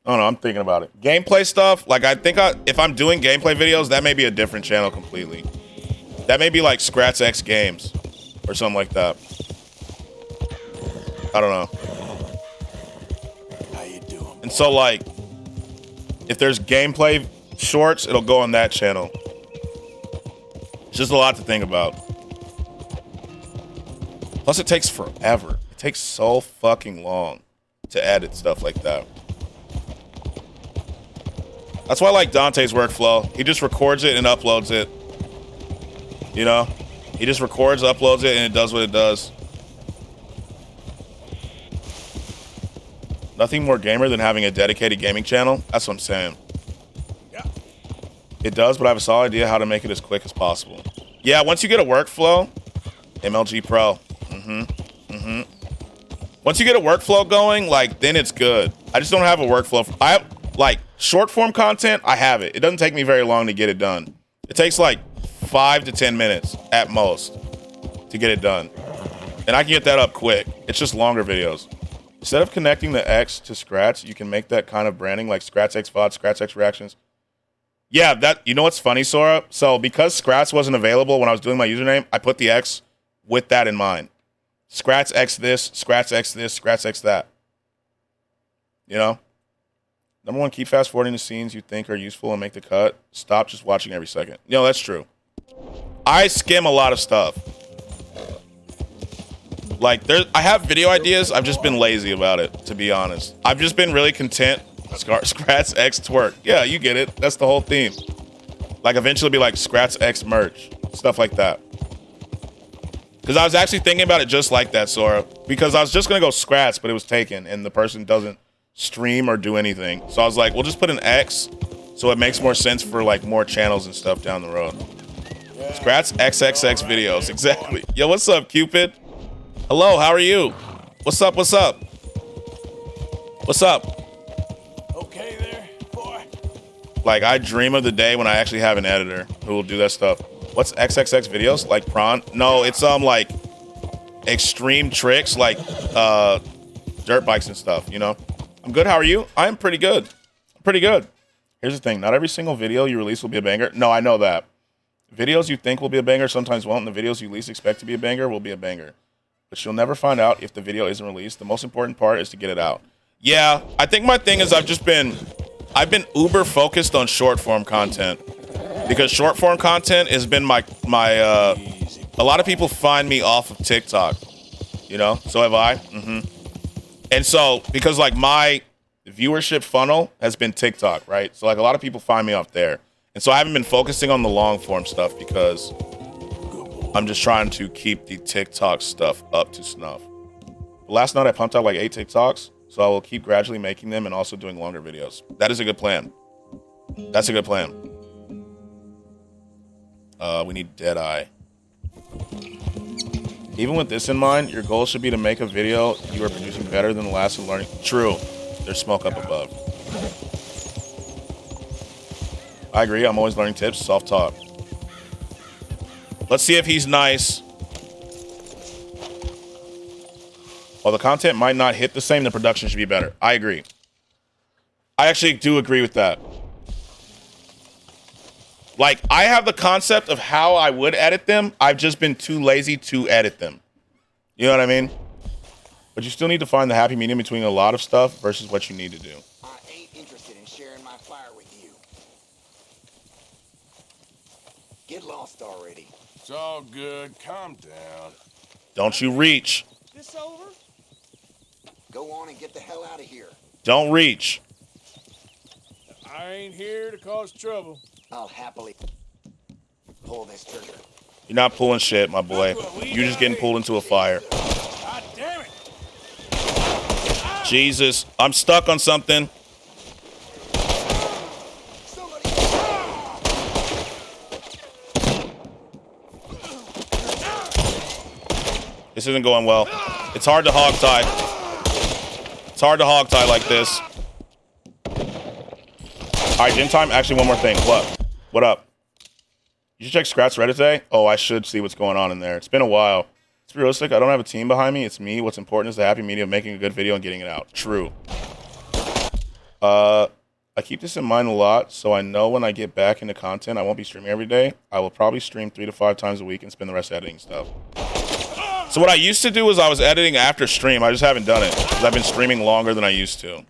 don't know, I'm thinking about it. Gameplay stuff, like I think if I'm doing gameplay videos, that may be a different channel completely. That may be like Skratsx Games or something like that. I don't know. How you doing? And so like, if there's gameplay shorts, it'll go on that channel. It's just a lot to think about. Plus it takes forever. It takes so fucking long to edit stuff like that. That's why I like Dante's workflow. He just records it and uploads it. You know? He just records, uploads it, and it does what it does. Nothing more gamer than having a dedicated gaming channel. That's what I'm saying. Yeah. It does, but I have a solid idea how to make it as quick as possible. Yeah, once you get a workflow, MLG Pro. Once you get a workflow going, like, then it's good. I just don't have a workflow. I have, like, short form content, I have it. It doesn't take me very long to get it done. It takes like 5 to 10 minutes at most to get it done. And I can get that up quick. It's just longer videos. Instead of connecting the X to Skratsx, you can make that kind of branding like Skratsx VOD, Skratsx Reactions. Yeah, that, you know what's funny, Sora? So because Skratsx wasn't available when I was doing my username, I put the X with that in mind. Skratsx this, Skratsx this, Skratsx that. You know? Number one, keep fast forwarding the scenes you think are useful and make the cut. Stop just watching every second. You know, that's true. I skim a lot of stuff. Like, I have video ideas. I've just been lazy about it, to be honest. I've just been really content. Skratsx twerk. Yeah, you get it. That's the whole theme. Like, eventually be like Skratsx merch. Stuff like that. Because I was actually thinking about it just like that, Sora. Because I was just going to go Skratsx, but it was taken, and the person doesn't stream or do anything. So I was like, we'll just put an X so it makes more sense for like more channels and stuff down the road. Skratsx XXX videos, exactly. Yo, what's up, Cupid? Hello, how are you? What's up, what's up? What's up? Okay there, boy. Like, I dream of the day when I actually have an editor who will do that stuff. What's XXX videos? Like prawn? No, it's like extreme tricks, like dirt bikes and stuff, you know? I'm good, how are you? I'm pretty good. I'm pretty good. Here's the thing, not every single video you release will be a banger. No, I know that. Videos you think will be a banger sometimes won't, and the videos you least expect to be a banger will be a banger. But you'll never find out if the video isn't released. The most important part is to get it out. Yeah, I think my thing is I've been uber focused on short form content. Because short form content has been my a lot of people find me off of TikTok. You know? So have I. And so, because like my viewership funnel has been TikTok, right? So like a lot of people find me off there. And so I haven't been focusing on the long form stuff because I'm just trying to keep the TikTok stuff up to snuff. Last night I pumped out like 8 TikToks, so I will keep gradually making them and also doing longer videos. That is a good plan. That's a good plan. We need Deadeye. Even with this in mind, your goal should be to make a video you are producing better than the last and learning. True. There's smoke up above. I agree. I'm always learning tips. Self-taught. Let's see if he's nice. While the content might not hit the same, the production should be better. I agree. I actually do agree with that. Like, I have the concept of how I would edit them. I've just been too lazy to edit them. You know what I mean? But you still need to find the happy medium between a lot of stuff versus what you need to do. I ain't interested in sharing my fire with you. Get lost already. It's all good. Calm down. Don't you reach. This over? Go on and get the hell out of here. Don't reach. I ain't here to cause trouble. I'll happily pull this trigger. You're not pulling shit, my boy. You're just getting pulled into a fire. God damn it. Jesus, I'm stuck on something. This isn't going well. It's hard to hog tie. It's hard to hog tie like this. All right, gym time. Actually, one more thing. What up? You should check Skratsx Reddit today. Oh, I should see what's going on in there. It's been a while. It's realistic. I don't have a team behind me. It's me. What's important is the happy medium of making a good video and getting it out. True. I keep this in mind a lot, so I know when I get back into content, I won't be streaming every day. I will probably stream 3 to 5 times a week and spend the rest editing stuff. So what I used to do was I was editing after stream. I just haven't done it because I've been streaming longer than I used to.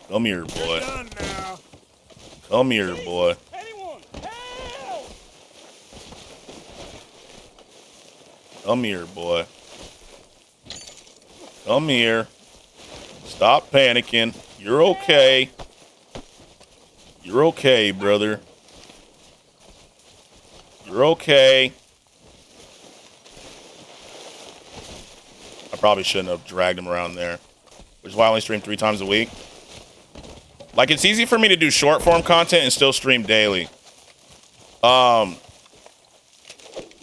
Come here, boy. Come here, boy. Come here, boy. Come here. Stop panicking. You're okay. You're okay, brother. You're okay. I probably shouldn't have dragged him around there, which is why I only stream 3 times a week. Like, it's easy for me to do short form content and still stream daily. Come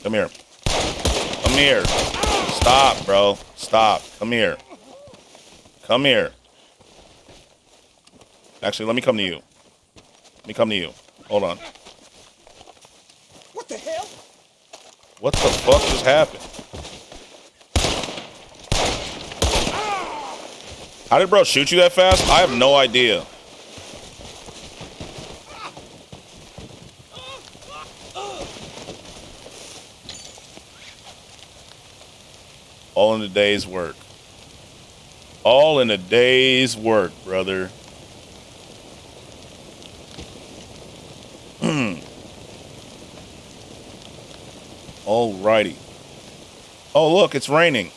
here. Come here. Stop, bro. Stop. Come here. Come here. Actually, let me come to you. Let me come to you. Hold on. What the hell? What the fuck just happened? How did bro shoot you that fast? I have no idea. All in a day's work. All in a day's work, brother. Alrighty. Oh, look, it's raining.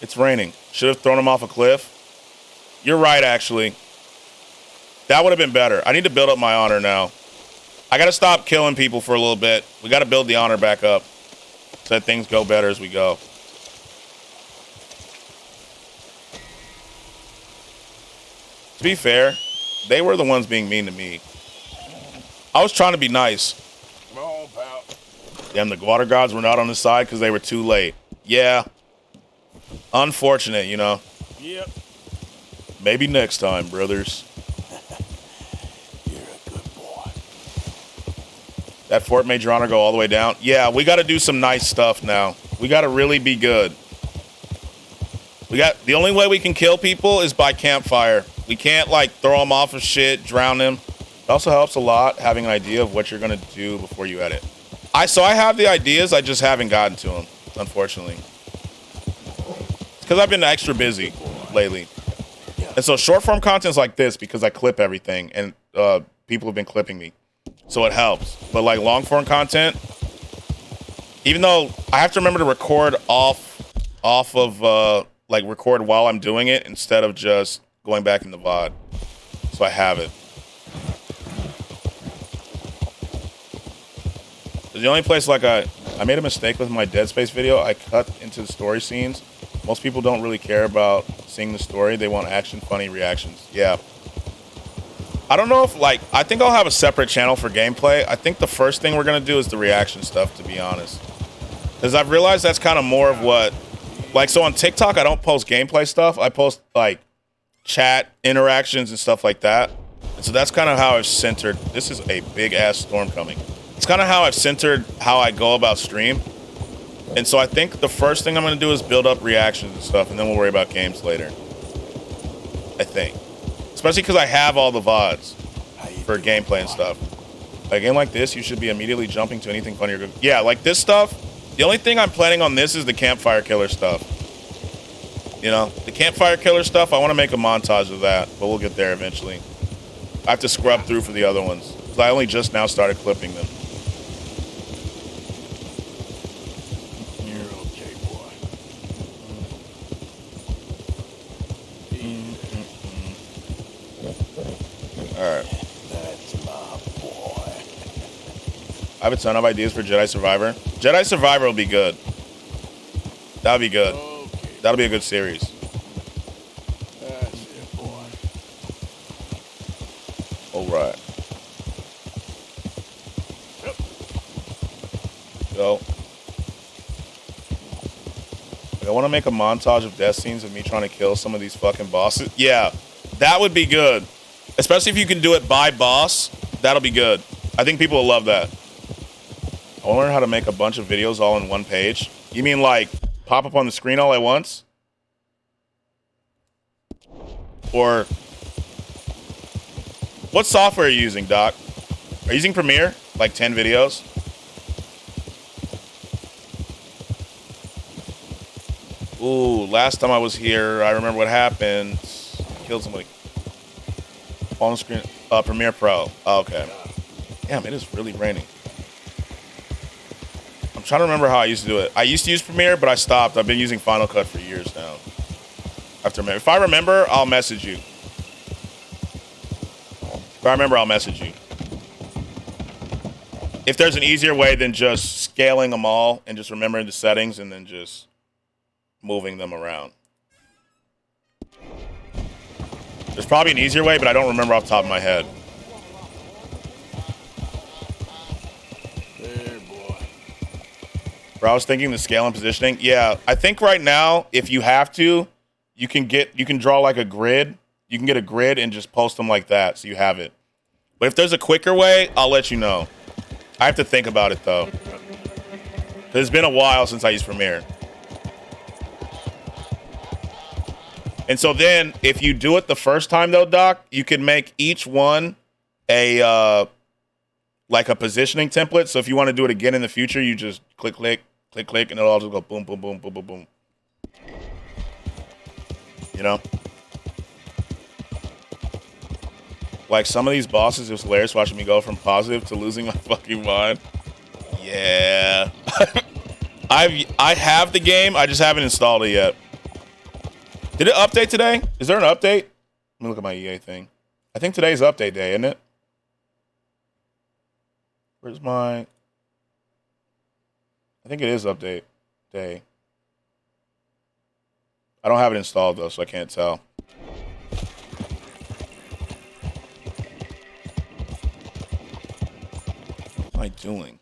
It's raining. Should have thrown him off a cliff. You're right, actually. That would have been better. I need to build up my honor now. I got to stop killing people for a little bit. We got to build the honor back up so that things go better as we go. To be fair, they were the ones being mean to me. I was trying to be nice. Come on, pal. Damn, the water gods were not on the side because they were too late. Yeah. Unfortunate, you know. Yep. Maybe next time, brothers. You're a good boy. That fort made your honor go all the way down. Yeah, we got to do some nice stuff now. We got to really be good. The only way we can kill people is by campfire. We can't, like, throw them off of shit, drown them. It also helps a lot having an idea of what you're going to do before you edit. So I have the ideas, I just haven't gotten to them, unfortunately. It's because I've been extra busy lately. And so short form content's like this because I clip everything and people have been clipping me. So it helps. But like long form content, Even though I have to remember to record off of like record while I'm doing it instead of just going back in the VOD. So I have it. The only place like I made a mistake with my Dead Space video. I cut into the story scenes. Most people don't really care about seeing the story. They want action, funny reactions. Yeah. I don't know if like, I think I'll have a separate channel for gameplay. I think the first thing we're going to do is the reaction stuff, to be honest. Because I've realized that's kind of more of what, like, so on TikTok, I don't post gameplay stuff. I post like chat interactions and stuff like that. And so that's kind of how I've centered. This is a big ass storm coming. It's kind of how I've centered how I go about stream. And so I think the first thing I'm going to do is build up reactions and stuff, and then we'll worry about games later. I think. Especially because I have all the VODs for gameplay and stuff. A game like this, you should be immediately jumping to anything funny or good. Yeah, like this stuff, the only thing I'm planning on this is the campfire killer stuff. You know, the campfire killer stuff, I want to make a montage of that, but we'll get there eventually. I have to scrub through for the other ones, because I only just now started clipping them. Alright. That's my boy. I have a ton of ideas for Jedi Survivor. Jedi Survivor will be good. That'll be good. Okay. That'll be a good series. That's it, boy. Alright. Yep. Go. I want to make a montage of death scenes of me trying to kill some of these fucking bosses. Yeah, that would be good. Especially if you can do it by boss, that'll be good. I think people will love that. I want to learn how to make a bunch of videos all in one page. You mean like pop up on the screen all at once? Or what software are you using, Doc? Are you using Premiere? Like 10 videos? Ooh, last time I was here, I remember what happened. Killed somebody. On screen, Premiere Pro. Oh, okay. Damn, it is really raining. I'm trying to remember how I used to do it. I used to use Premiere, but I stopped. I've been using Final Cut for years now. If I remember, I'll message you. If I remember, I'll message you. If there's an easier way than just scaling them all and just remembering the settings and then just moving them around. There's probably an easier way, but I don't remember off the top of my head. There, boy. Bro, I was thinking the scale and positioning. Yeah, I think right now, if you have to, you can draw like a grid. You can get a grid and just post them like that, so you have it. But if there's a quicker way, I'll let you know. I have to think about it though. It's been a while since I used Premiere. And so then, if you do it the first time, though, Doc, you can make each one a like a positioning template. So if you want to do it again in the future, you just click, click, click, click, and it'll all just go boom, boom, boom, boom, boom, boom. You know? Like some of these bosses, it was hilarious watching me go from positive to losing my fucking mind. Yeah. I have the game. I just haven't installed it yet. Did it update today? Is there an update? Let me look at my EA thing. I think today's update day, isn't it? Where's my... I think it is update day. I don't have it installed, though, so I can't tell. What am I doing?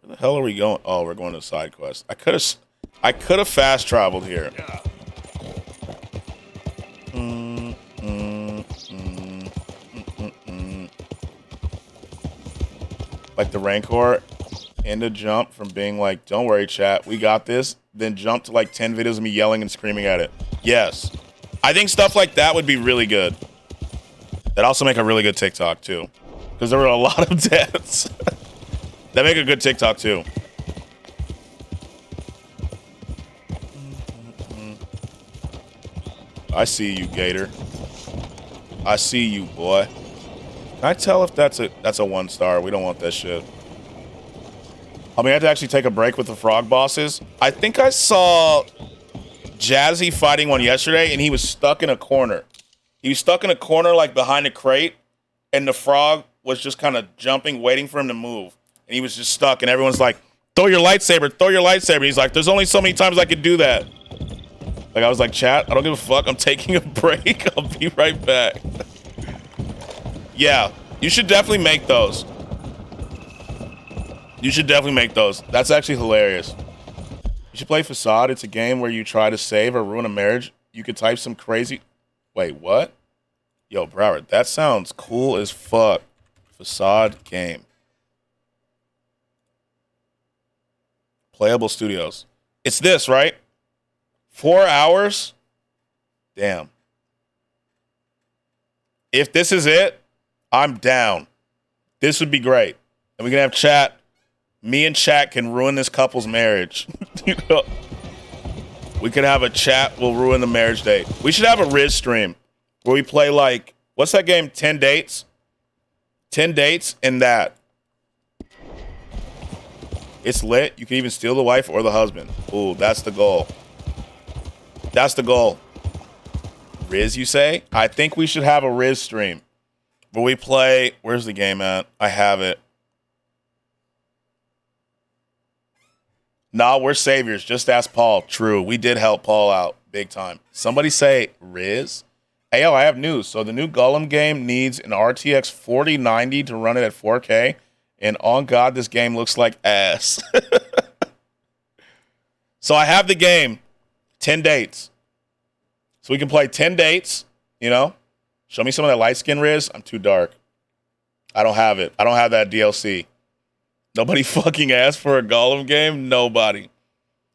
Where the hell are we going? Oh, we're going to side quest. I could have fast traveled here. Like the Rancor, and a jump from being like, don't worry, chat, we got this, then jump to like 10 videos of me yelling and screaming at it. Yes. I think stuff like that would be really good. That'd also make a really good TikTok, too. Because there were a lot of deaths. That'd make a good TikTok, too. I see you, Gator. I see you, boy. Can I tell if that's a 1 star? We don't want that shit. I mean, I had to actually take a break with the frog bosses. I think I saw Jazzy fighting one yesterday, and he was stuck in a corner. He was stuck in a corner, like behind a crate, and the frog was just kind of jumping, waiting for him to move. And he was just stuck, and everyone's like, throw your lightsaber, throw your lightsaber. And he's like, there's only so many times I could do that. Like, I was like, chat, I don't give a fuck. I'm taking a break. I'll be right back. Yeah, you should definitely make those. You should definitely make those. That's actually hilarious. You should play Facade. It's a game where you try to save or ruin a marriage. You could type some crazy... Wait, what? Yo, Broward, that sounds cool as fuck. Facade game. Playable Studios. It's this, right? 4 hours? Damn. If this is it, I'm down. This would be great. And we can have chat. Me and chat can ruin this couple's marriage. You know? We could have a chat will ruin the marriage date. We should have a Riz stream where we play like, what's that game? 10 dates? 10 dates and that. It's lit. You can even steal the wife or the husband. Ooh, that's the goal. That's the goal. Riz, you say? I think we should have a Riz stream where we play. Where's the game at? I have it. Nah, we're saviors. Just ask Paul. True. We did help Paul out big time. Somebody say Riz. Hey, yo, I have news. So the new Gollum game needs an RTX 4090 to run it at 4K. And on God, this game looks like ass. So I have the game. 10 dates. So we can play 10 dates, you know? Show me some of that light skin Riz. I'm too dark. I don't have it. I don't have that DLC. Nobody fucking asked for a Gollum game? Nobody.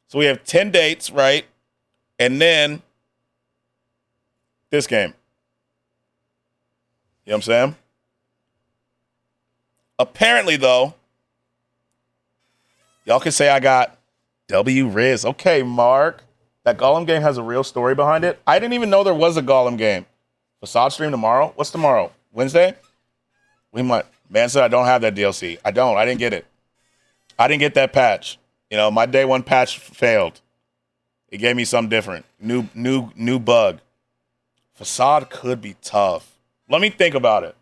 So we have 10 dates, right? And then this game. You know what I'm saying? Apparently, though, y'all can say I got W Riz. Okay, Mark. That Gollum game has a real story behind it. I didn't even know there was a Gollum game. Facade stream tomorrow? What's tomorrow? Wednesday? We might. Man said I don't have that DLC. I don't. I didn't get it. I didn't get that patch. You know, my day one patch failed. It gave me something different. New bug. Facade could be tough. Let me think about it.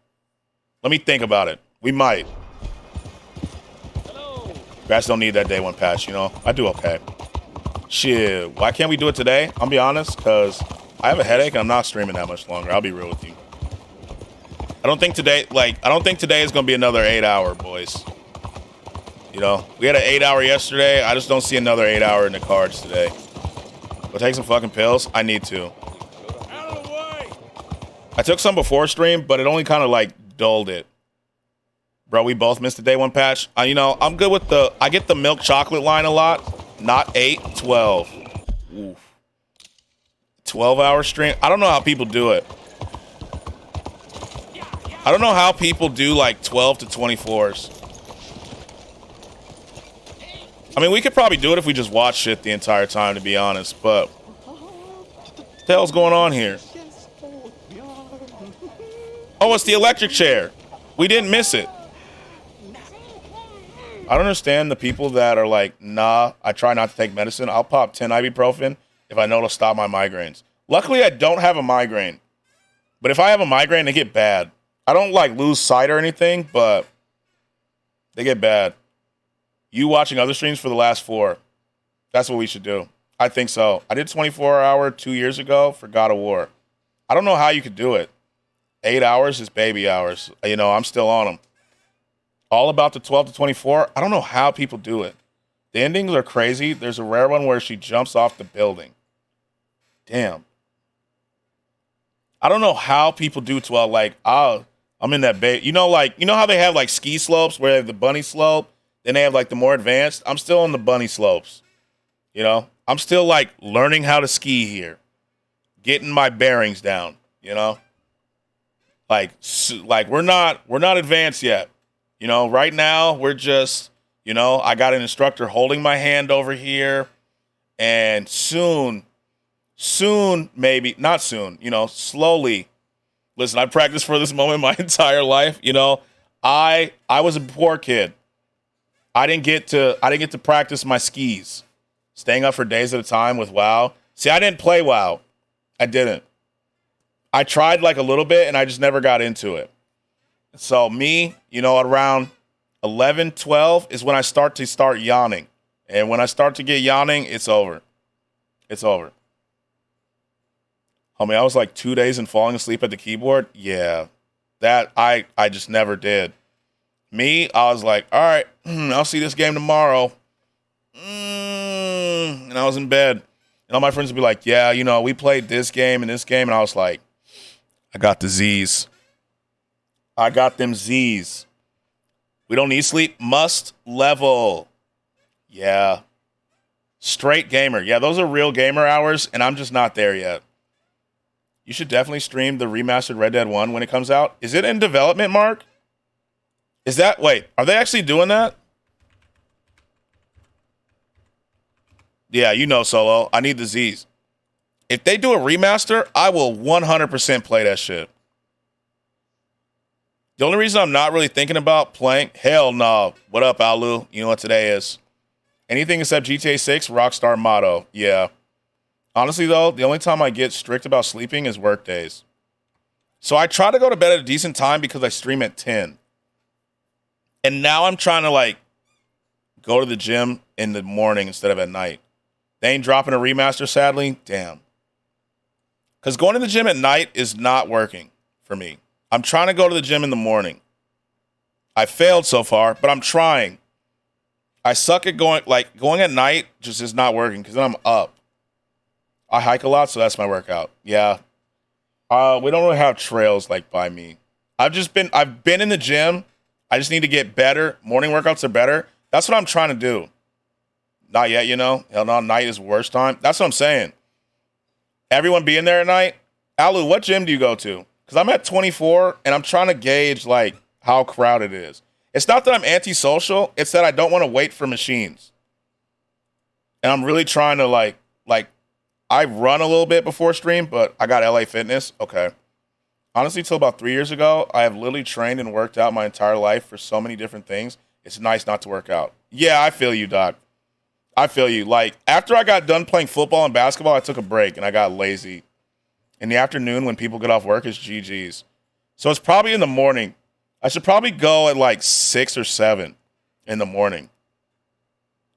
We might. You guys don't need that day one patch, you know? I do okay. Shit, why can't we do it today? I'll be honest, because I have a headache and I'm not streaming that much longer. I'll be real with you. I don't think today is going to be another 8 hour, boys. You know, we had an 8 hour yesterday. I just don't see another 8 hour in the cards today. We'll take some fucking pills. I need to. I took some before stream, but it only kind of like dulled it. Bro, we both missed the day one patch. You know, I'm good with I get the milk chocolate line a lot. Not 8, 12. Oof. 12 hour stream. I don't know how people do it. I don't know how people do like 12 to 24s. I mean, we could probably do it if we just watch shit the entire time, to be honest, but what the hell's going on here? Oh, it's the electric chair. We didn't miss it. I don't understand the people that are like, nah, I try not to take medicine. I'll pop 10 ibuprofen if I know it'll stop my migraines. Luckily, I don't have a migraine. But if I have a migraine, they get bad. I don't like lose sight or anything, but they get bad. You watching other streams for the last 4. That's what we should do. I think so. I did 24 hour 2 years ago for God of War. I don't know how you could do it. 8 hours is baby hours. You know, I'm still on them. All about the 12 to 24. I don't know how people do it. The endings are crazy. There's a rare one where she jumps off the building. Damn. I don't know how people do 12. Like, I'm in that bay. You know how they have like ski slopes where they have the bunny slope? Then they have like the more advanced. I'm still on the bunny slopes. You know? I'm still like learning how to ski here. Getting my bearings down, you know? Like we're not advanced yet. You know, right now we're just, you know, I got an instructor holding my hand over here, and soon, maybe, not soon, you know, slowly. Listen, I practiced for this moment my entire life. You know, I was a poor kid. I didn't get to practice my skis. Staying up for days at a time with WoW. See, I didn't play WoW. I didn't. I tried like a little bit and I just never got into it. So me, around 11, 12 is when I start yawning. And when I start to get yawning, it's over. It's over. Homie, I was like 2 days and falling asleep at the keyboard. Yeah, that I just never did. Me, I was like, all right, I'll see this game tomorrow. And I was in bed. And all my friends would be like, yeah, we played this game and this game. And I was like, I got the Z's. I got them Z's. We don't need sleep. Must level. Yeah. Straight gamer. Yeah, those are real gamer hours, and I'm just not there yet. You should definitely stream the remastered Red Dead 1 when it comes out. Is it in development, Mark? Wait, are they actually doing that? Yeah, Solo. I need the Z's. If they do a remaster, I will 100% play that shit. The only reason I'm not really thinking about playing, hell no. What up, Alu? You know what today is? Anything except GTA 6, Rockstar motto. Yeah. Honestly, though, the only time I get strict about sleeping is work days. So I try to go to bed at a decent time because I stream at 10. And now I'm trying to, go to the gym in the morning instead of at night. They ain't dropping a remaster, sadly. Damn. Because going to the gym at night is not working for me. I'm trying to go to the gym in the morning. I failed so far, but I'm trying. I suck at going at night just is not working because then I'm up. I hike a lot, so that's my workout. Yeah. We don't really have trails by me. I've been in the gym. I just need to get better. Morning workouts are better. That's what I'm trying to do. Not yet, Hell no, night is worst time. That's what I'm saying. Everyone being there at night. Alu, what gym do you go to? Because I'm at 24, and I'm trying to gauge, how crowded it is. It's not that I'm antisocial. It's that I don't want to wait for machines. And I'm really trying to, I run a little bit before stream, but I got LA Fitness. Okay. Honestly, till about 3 years ago, I have literally trained and worked out my entire life for so many different things. It's nice not to work out. Yeah, I feel you, Doc. I feel you. After I got done playing football and basketball, I took a break and I got lazy. In the afternoon, when people get off work, it's GG's. So it's probably in the morning. I should probably go at 6 or 7 in the morning.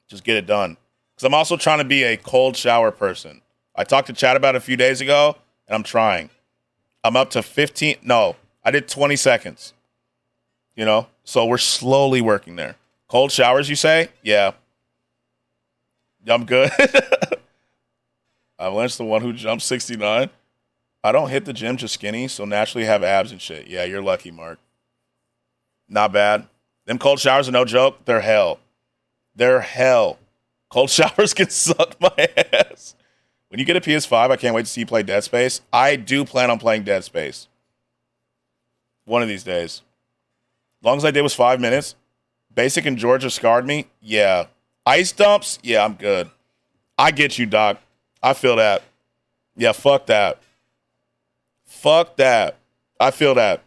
Just get it done. Because I'm also trying to be a cold shower person. I talked to Chad about it a few days ago, and I'm trying. I'm up to 15. No, I did 20 seconds. So we're slowly working there. Cold showers, you say? Yeah. I'm good. Avalanche, the one who jumped 69. I don't hit the gym, just skinny, so naturally have abs and shit. Yeah, you're lucky, Mark. Not bad. Them cold showers are no joke. They're hell. They're hell. Cold showers can suck my ass. When you get a PS5, I can't wait to see you play Dead Space. I do plan on playing Dead Space. One of these days. As long as I did was 5 minutes. Basic in Georgia scarred me. Yeah. Ice dumps. Yeah, I'm good. I get you, Doc. I feel that. Yeah, fuck that. Fuck that. I feel that.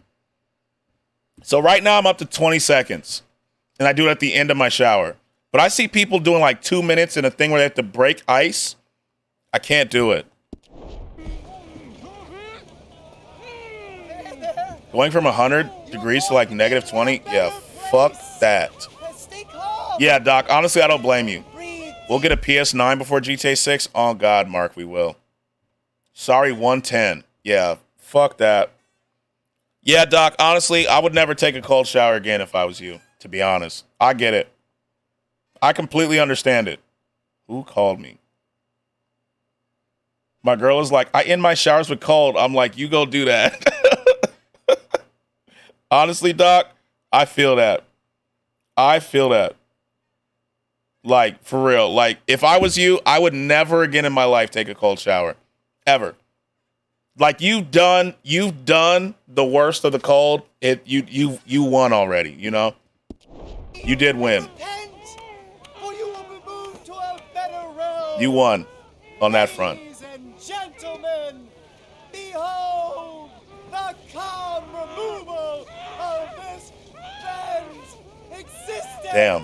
So right now I'm up to 20 seconds. And I do it at the end of my shower. But I see people doing 2 minutes in a thing where they have to break ice. I can't do it. Going from 100 degrees to negative 20? Yeah, fuck that. Yeah, Doc, honestly, I don't blame you. We'll get a PS9 before GTA 6. Oh, God, Mark, we will. Sorry, 110. Yeah, fuck that. Yeah, Doc, honestly, I would never take a cold shower again if I was you, to be honest. I get it. I completely understand it. Who called me? My girl is like, I end my showers with cold. I'm like, you go do that. Honestly, Doc, I feel that. I feel that. For real. If I was you, I would never again in my life take a cold shower. Ever. You've done the worst of the cold. You won already, You did win. You won on that front. Gentlemen, behold the calm removal of this man's existence. Damn.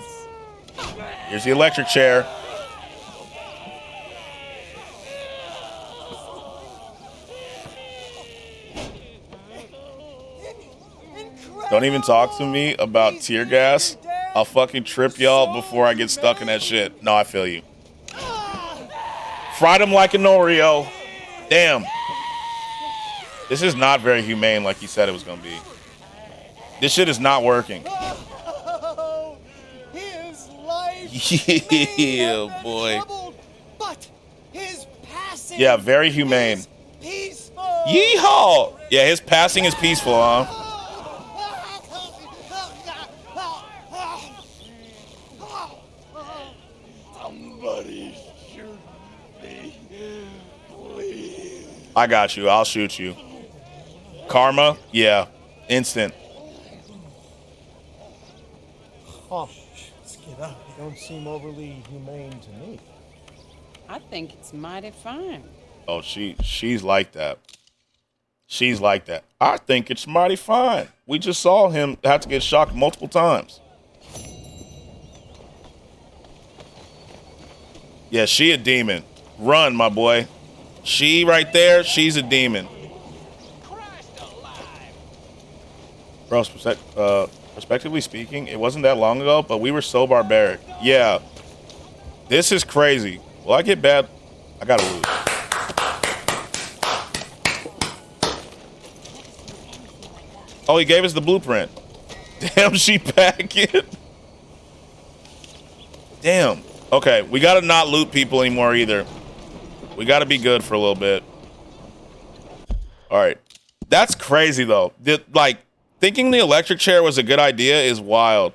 Here's the electric chair. Don't even talk to me about tear gas. I'll fucking trip y'all before I get stuck in that shit. No, I feel you. Fried him like an Oreo. Damn. This is not very humane like he said it was going to be. This shit is not working. His life Yeah, boy. troubled, but his passing Yeah, very humane. peaceful. Yeehaw! Yeah, his passing is peaceful, huh? Somebody shoot me, please. I got you. I'll shoot you. Karma? Yeah. Instant. Oh, let's get up. You don't seem overly humane to me. I think it's mighty fine. Oh, she's like that. She's like that. I think it's mighty fine. We just saw him have to get shocked multiple times. Yeah, she a demon. Run, my boy. She right there, she's a demon. Bro, respectively speaking, it wasn't that long ago, but we were so barbaric. Yeah. This is crazy. Will I get bad? I gotta lose. Oh, he gave us the blueprint. Damn, she back in. Damn. Okay, we gotta not loot people anymore either. We gotta be good for a little bit. All right. That's crazy, though. Thinking the electric chair was a good idea is wild.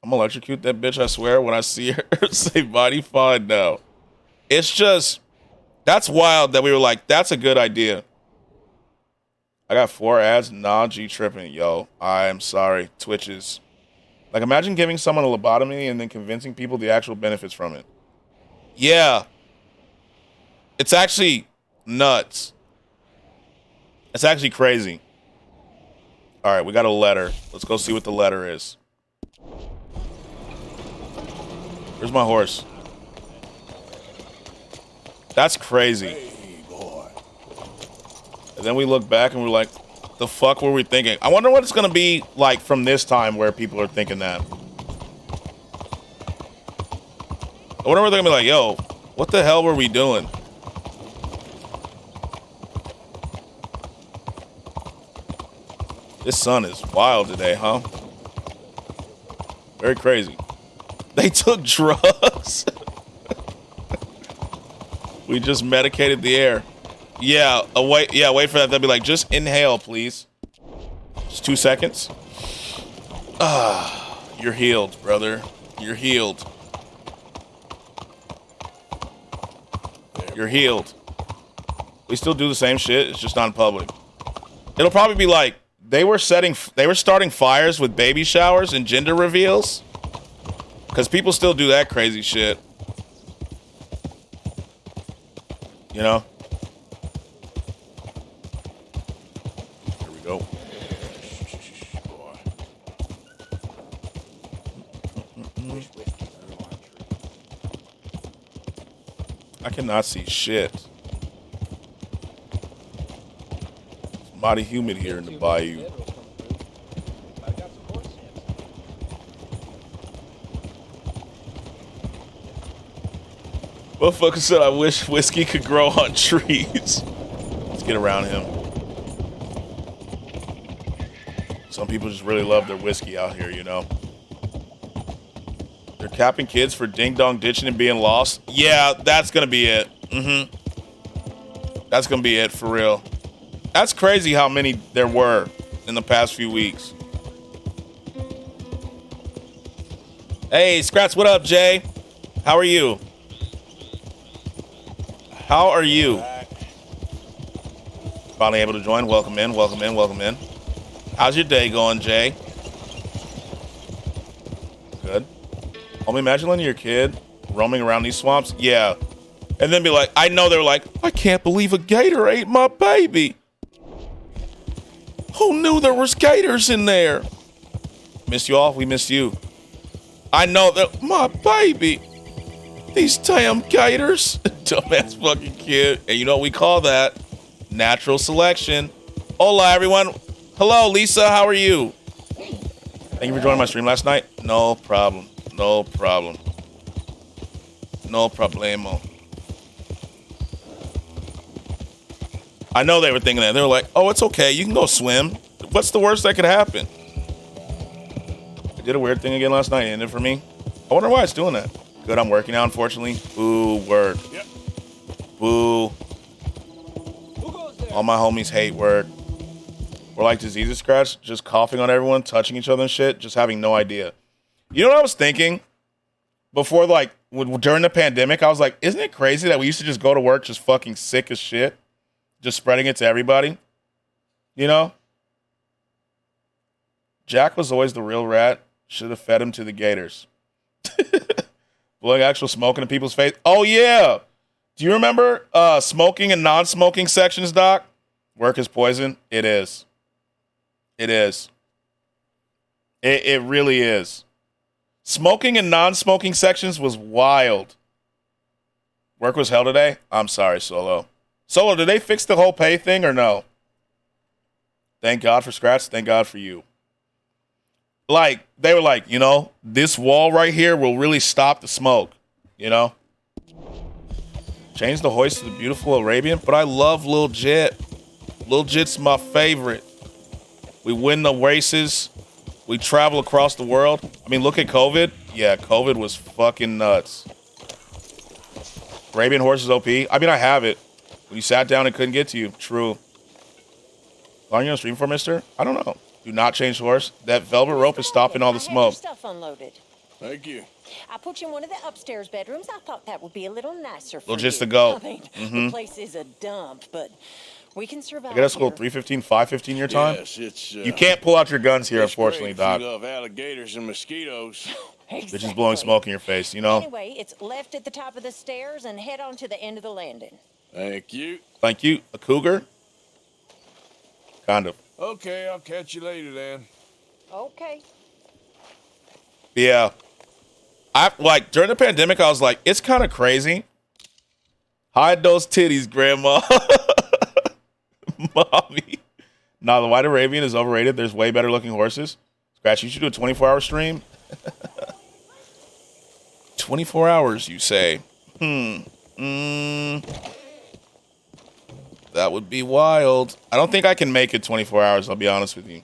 I'm gonna electrocute that bitch, I swear, when I see her say body fine now. It's just, that's wild that we were like, that's a good idea. I got 4 ads. Nah, G tripping. Yo, I'm sorry. Twitches. Like, imagine giving someone a lobotomy and then convincing people the actual benefits from it. Yeah. It's actually nuts. It's actually crazy. All right, we got a letter. Let's go see what the letter is. Where's my horse? That's crazy. And then we look back and we're like, the fuck were we thinking? I wonder what it's going to be like from this time where people are thinking that. I wonder where they're going to be like, yo, what the hell were we doing? This sun is wild today, huh? Very crazy. They took drugs. We just medicated the air. Yeah, wait for that. They'll be like, just inhale, please. Just 2 seconds. You're healed, brother. You're healed. You're healed. We still do the same shit. It's just not in public. It'll probably be like, they were starting fires with baby showers and gender reveals. Because people still do that crazy shit. You know? Here we go. I cannot see shit. It's mighty humid here in the bayou. Motherfucker said, I wish whiskey could grow on trees. Let's get around him. Some people just really love their whiskey out here, you know? They're capping kids for ding-dong ditching and being lost. Yeah, that's gonna be it. That's gonna be it, for real. That's crazy how many there were in the past few weeks. Hey, Skratsx, what up, Jay? How are you? How are you? Finally able to join. Welcome in, welcome in, welcome in. How's your day going, Jay? Good. Imagine letting your kid roaming around these swamps. Yeah. And then be like, I know they're like, I can't believe a gator ate my baby. Who knew there was gators in there? Missed you all. We missed you. I know that my baby. These damn gators. Dumbass fucking kid. And you know what we call that? Natural selection. Hola, everyone. Hello, Lisa. How are you? Thank you for joining my stream last night. No problem. No problem. No problemo. I know they were thinking that. They were like, oh, it's okay. You can go swim. What's the worst that could happen? I did a weird thing again last night. It ended for me. I wonder why it's doing that. Good, I'm working now, unfortunately. Boo, word. Yep. Boo. All my homies hate work. We're like diseases, Skratsx, just coughing on everyone, touching each other and shit, just having no idea. You know what I was thinking? Before, like, during the pandemic, I was like, isn't it crazy that we used to just go to work just fucking sick as shit? Just spreading it to everybody? You know? Jack was always the real rat. Should have fed him to the gators. Blowing actual smoke into people's face. Oh, yeah. Do you remember smoking and non-smoking sections, Doc? Work is poison. It is. It is. It really is. Smoking and non-smoking sections was wild. Work was hell today? I'm sorry, Solo. Solo, did they fix the whole pay thing or no? Thank God for Skratsx. Thank God for you. Like, they were like, you know, this wall right here will really stop the smoke, you know? Change the hoist to the beautiful Arabian, but I love Lil Jit. Lil Jit's my favorite. We win the races. We travel across the world. I mean, look at COVID. Yeah, COVID was fucking nuts. Arabian horse is OP. I mean, I have it. When you sat down and couldn't get to you. True. How long are you on stream for, mister? I don't know. Do not change horse. That velvet rope is stopping all the smoke. Stuff unloaded. Thank you. I put you in one of the upstairs bedrooms. I thought that would be a little nicer for Well, just you. to go. I mean, Mm-hmm. the place is a dump, but we can survive. I get to school here. 3:15, 5:15 your time? Yes, it's... you can't pull out your guns here, unfortunately, Doc. You love alligators and mosquitoes. Exactly. Bitches blowing smoke in your face, you know? Anyway, it's left at the top of the stairs and head on to the end of the landing. Thank you. Thank you. A cougar? Kind of. Okay, I'll catch you later then. Okay. Yeah. Like, during the pandemic, I was like, it's kind of crazy. Hide those titties, Grandma. Mommy. Nah, the White Arabian is overrated. There's way better looking horses. Skratsx, you should do a 24-hour stream. 24 hours, you say? That would be wild. I don't think I can make it 24 hours, I'll be honest with you.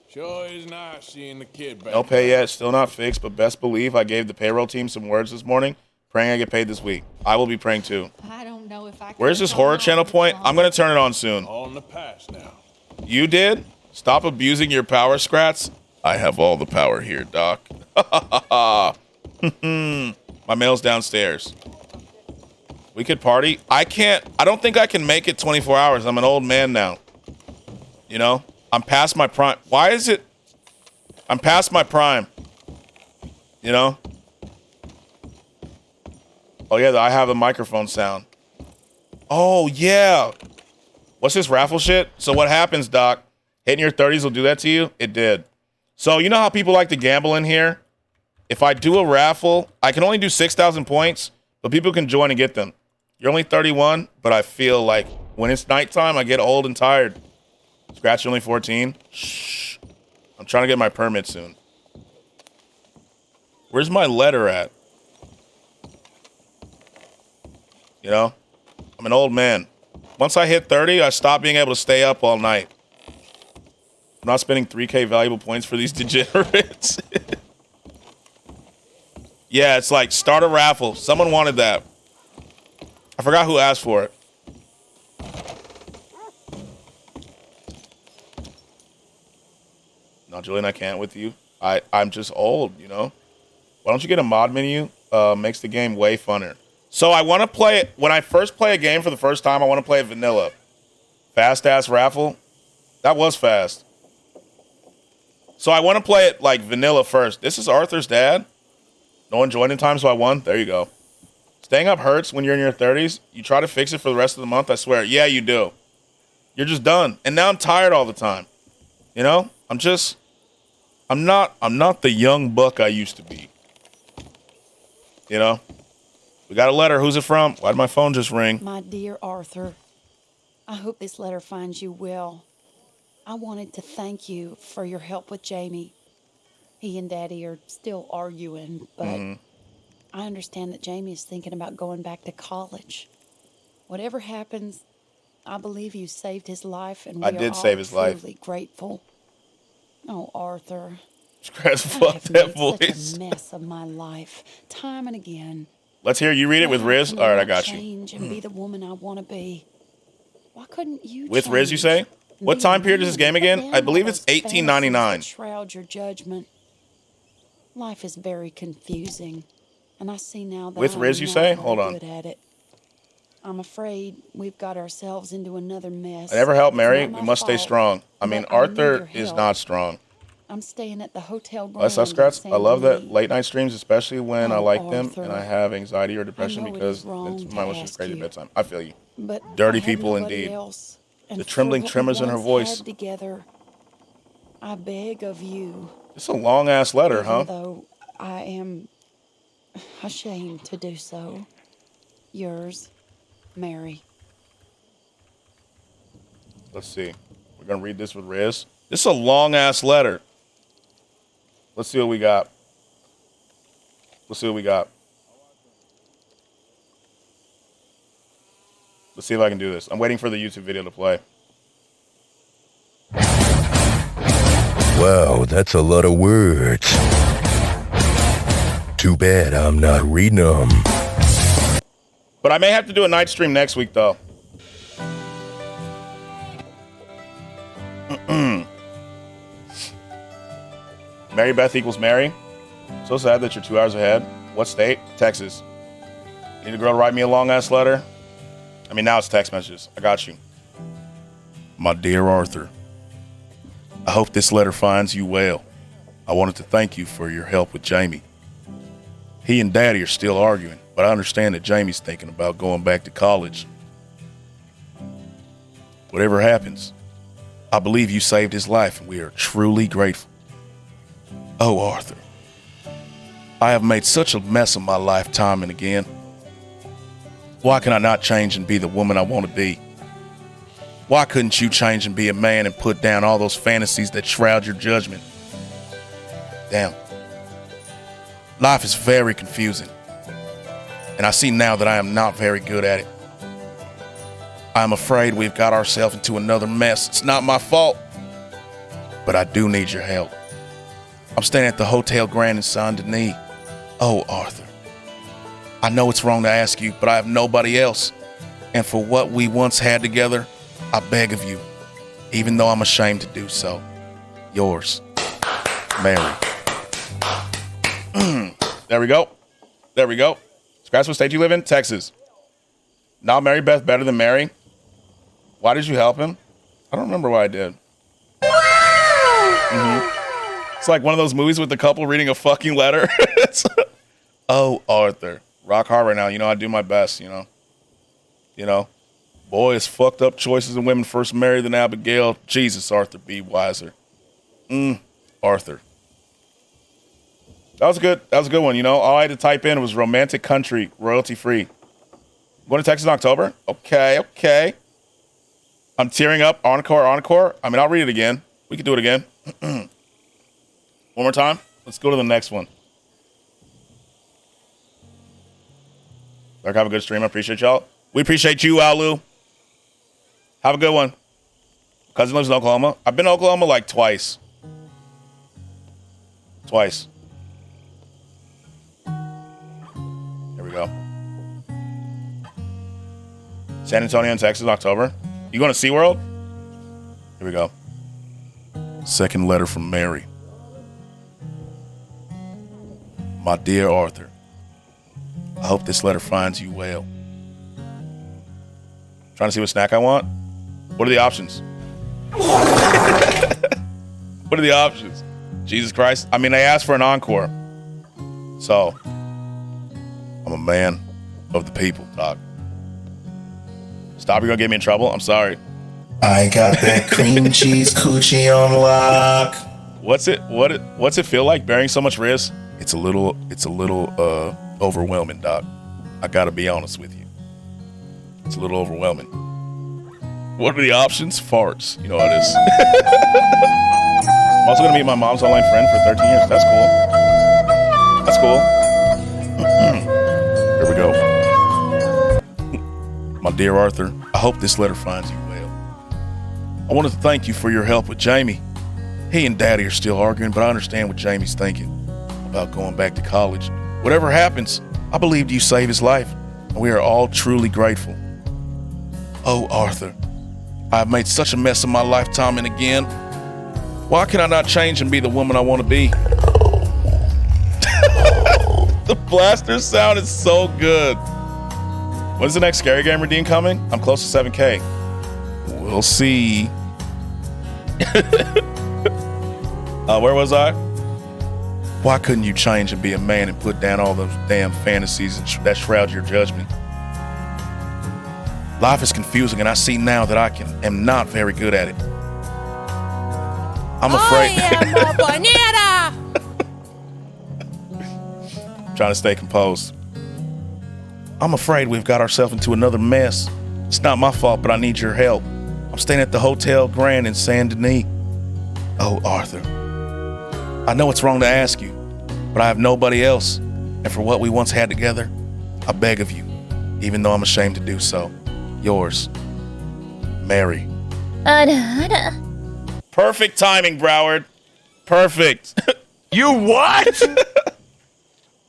Sure is nice seeing the kid back. No pay yet, still not fixed, but best believe I gave the payroll team some words this morning, praying I get paid this week. I will be praying too. I don't know if I can. Where's this horror channel point? I'm going to turn it on soon. All in the past now. You did? Stop abusing your power, Skratsx. I have all the power here, Doc. My mail's downstairs. We could party. I don't think I can make it 24 hours. I'm an old man now. You know? I'm past my prime. Why is it? I'm past my prime. You know? Oh, yeah, I have a microphone sound. Oh, yeah. What's this raffle shit? So what happens, Doc? Hitting your 30s will do that to you? It did. So you know how people like to gamble in here? If I do a raffle, I can only do 6,000 points, but people can join and get them. You're only 31, but I feel like when it's nighttime, I get old and tired. Skratsx, you're only 14. Shh. I'm trying to get my permit soon. Where's my letter at? You know? I'm an old man. Once I hit 30, I stop being able to stay up all night. I'm not spending 3K valuable points for these degenerates. Yeah, it's like start a raffle. Someone wanted that. I forgot who asked for it. No, Julian, I can't with you. I'm just old, you know? Why don't you get a mod menu? Makes the game way funner. So I want to play it. When I first play a game for the first time, I want to play it vanilla. Fast-ass raffle. That was fast. So I want to play it like vanilla first. This is Arthur's dad. No one joined in time, so I won. There you go. Staying up hurts when you're in your 30s. You try to fix it for the rest of the month, I swear. Yeah, you do. You're just done. And now I'm tired all the time. You know? I'm I'm not the young buck I used to be. You know? We got a letter. Who's it from? Why did my phone just ring? My dear Arthur, I hope this letter finds you well. I wanted to thank you for your help with Jamie. He and Daddy are still arguing, but I understand that Jamie is thinking about going back to college. Whatever happens, I believe you saved his life, and we I did are save all his life. truly grateful. Oh, Arthur. Skratsx, I fuck have that made voice. such a mess of my life, time and again. Let's hear you read it with Why Riz. can All right, I not got you. change and be the woman I want to be. Why couldn't you With change? Riz, you say? What Be time a period is this man. game Put again? down I believe all it's those 1899. fantasies that shroud your judgment. Life is very confusing, and I see now that With I Riz, am you not say? very Hold on. good at it. I'm afraid we've got ourselves into another mess. I never helped It's Mary. not We my must stay fault, strong. I mean, but I need Arthur your is help. not strong. I'm staying at the Hotel What's Grand up, in Skratsx? I love that Saint-Denis. late night streams, especially when I Oh, like them and Arthur. I have anxiety or depression know it because is wrong it's to my most ask crazy you, bedtime. I feel you. But Dirty I have people nobody indeed. else. And The for trembling what we tremors in her once voice. had together, I beg of you. It's a long ass letter, Even huh? though I am ashamed to do so. Yours, Mary. Let's see. We're gonna read this with Riz. This is a long ass letter. Let's see what we got. Let's see what we got. Let's see if I can do this. I'm waiting for the YouTube video to play. Wow, that's a lot of words. Too bad I'm not reading them. But I may have to do a night stream next week, though. Mary Beth equals Mary. So sad that you're 2 hours ahead. What state? Texas. Need a girl to write me a long-ass letter? I mean, now it's text messages. I got you. My dear Arthur, I hope this letter finds you well. I wanted to thank you for your help with Jamie. He and Daddy are still arguing, but I understand that Jamie's thinking about going back to college. Whatever happens, I believe you saved his life, and we are truly grateful. Oh, Arthur, I have made such a mess of my life time and again. Why can I not change and be the woman I want to be? Why couldn't you change and be a man and put down all those fantasies that shroud your judgment? Damn. Life is very confusing, and I see now that I am not very good at it. I am afraid we've got ourselves into another mess. It's not my fault, but I do need your help. I'm staying at the Hotel Grand in Saint-Denis. Oh, Arthur, I know it's wrong to ask you, but I have nobody else. And for what we once had together, I beg of you, even though I'm ashamed to do so. Yours, Mary. There we go. There we go. Skratsx, what state you live in? Texas. Now Mary Beth better than Mary? Why did you help him? I don't remember what I did. It's like one of those movies with the couple reading a fucking letter. Oh, Arthur. Rock hard right now. You know, I do my best, you know. You know. Boy, it's fucked up choices in women first married than Abigail. Jesus, Arthur, be wiser. Arthur. That was good. That was a good one, you know. All I had to type in was romantic country, royalty free. Going to Texas in October? Okay, okay. I'm tearing up. Encore, encore. I mean, I'll read it again. We can do it again. One more time. Let's go to the next one. Like, have a good stream. I appreciate y'all. We appreciate you, Alu. Have a good one. Cousin lives in Oklahoma. I've been to Oklahoma like twice. Twice. Here we go. San Antonio, Texas, October. You going to SeaWorld? Here we go. Second letter from Mary. My dear Arthur, I hope this letter finds you well. Trying to see what snack I want? What are the options? What are the options? Jesus Christ. I mean, they asked for an encore. So, I'm a man of the people, Doc. Stop, you're gonna get me in trouble? I'm sorry. I got that cream cheese coochie on lock. What's it feel like bearing so much risk? It's a little overwhelming, Doc. I gotta be honest with you. It's a little overwhelming. What are the options? Farts. You know how it is. I'm also gonna meet my mom's online friend for 13 years. That's cool. Here we go. My dear Arthur, I hope this letter finds you well. I wanted to thank you for your help with Jamie. He and Daddy are still arguing, but I understand what Jamie's thinking about going back to college. Whatever happens, I believed you saved his life, and we are all truly grateful. Oh, Arthur, I have made such a mess of my life time and again. Why can I not change and be the woman I want to be? The blaster sound is so good. When's the next Scary Game Redeem coming? I'm close to 7K. We'll see. Where was I? Why couldn't you change and be a man and put down all those damn fantasies that shroud your judgment? Life is confusing, and I see now that I am not very good at it. I'm afraid. Trying to stay composed. I'm afraid we've got ourselves into another mess. It's not my fault, but I need your help. I'm staying at the Hotel Grand in Saint Denis. Oh, Arthur. I know it's wrong to ask you, but I have nobody else. And for what we once had together, I beg of you, even though I'm ashamed to do so. Yours, Mary. Perfect timing, Broward. Perfect. You what?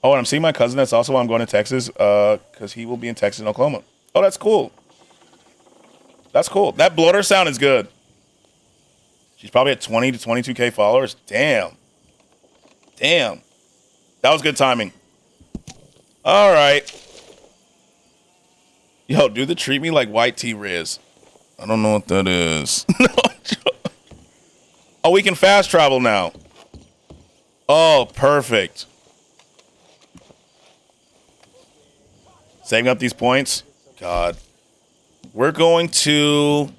Oh, and I'm seeing my cousin. That's also why I'm going to Texas, because he will be in Texas and Oklahoma. Oh, that's cool. That's cool. That bloater sound is good. She's probably at 20 to 22K followers. Damn. That was good timing. All right. Yo, do the treat me like white tea Riz. I don't know what that is. Oh, we can fast travel now. Oh, perfect. Saving up these points. God. We're going to...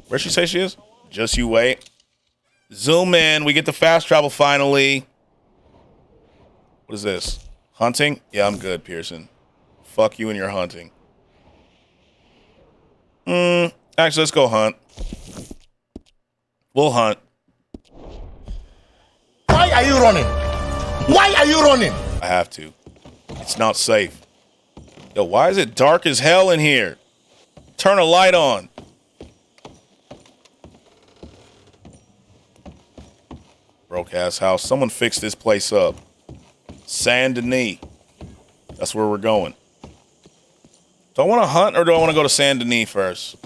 Where'd she say she is? Just you wait. Zoom in. We get the fast travel finally. What is this? Hunting? Yeah, I'm good, Pearson. Fuck you and your hunting. Actually, let's go hunt. We'll hunt. Why are you running? Why are you running? I have to. It's not safe. Yo, why is it dark as hell in here? Turn a light on. Broke ass house. Someone fix this place up. Saint Denis. That's where we're going. Do I want to hunt or do I want to go to Saint Denis first?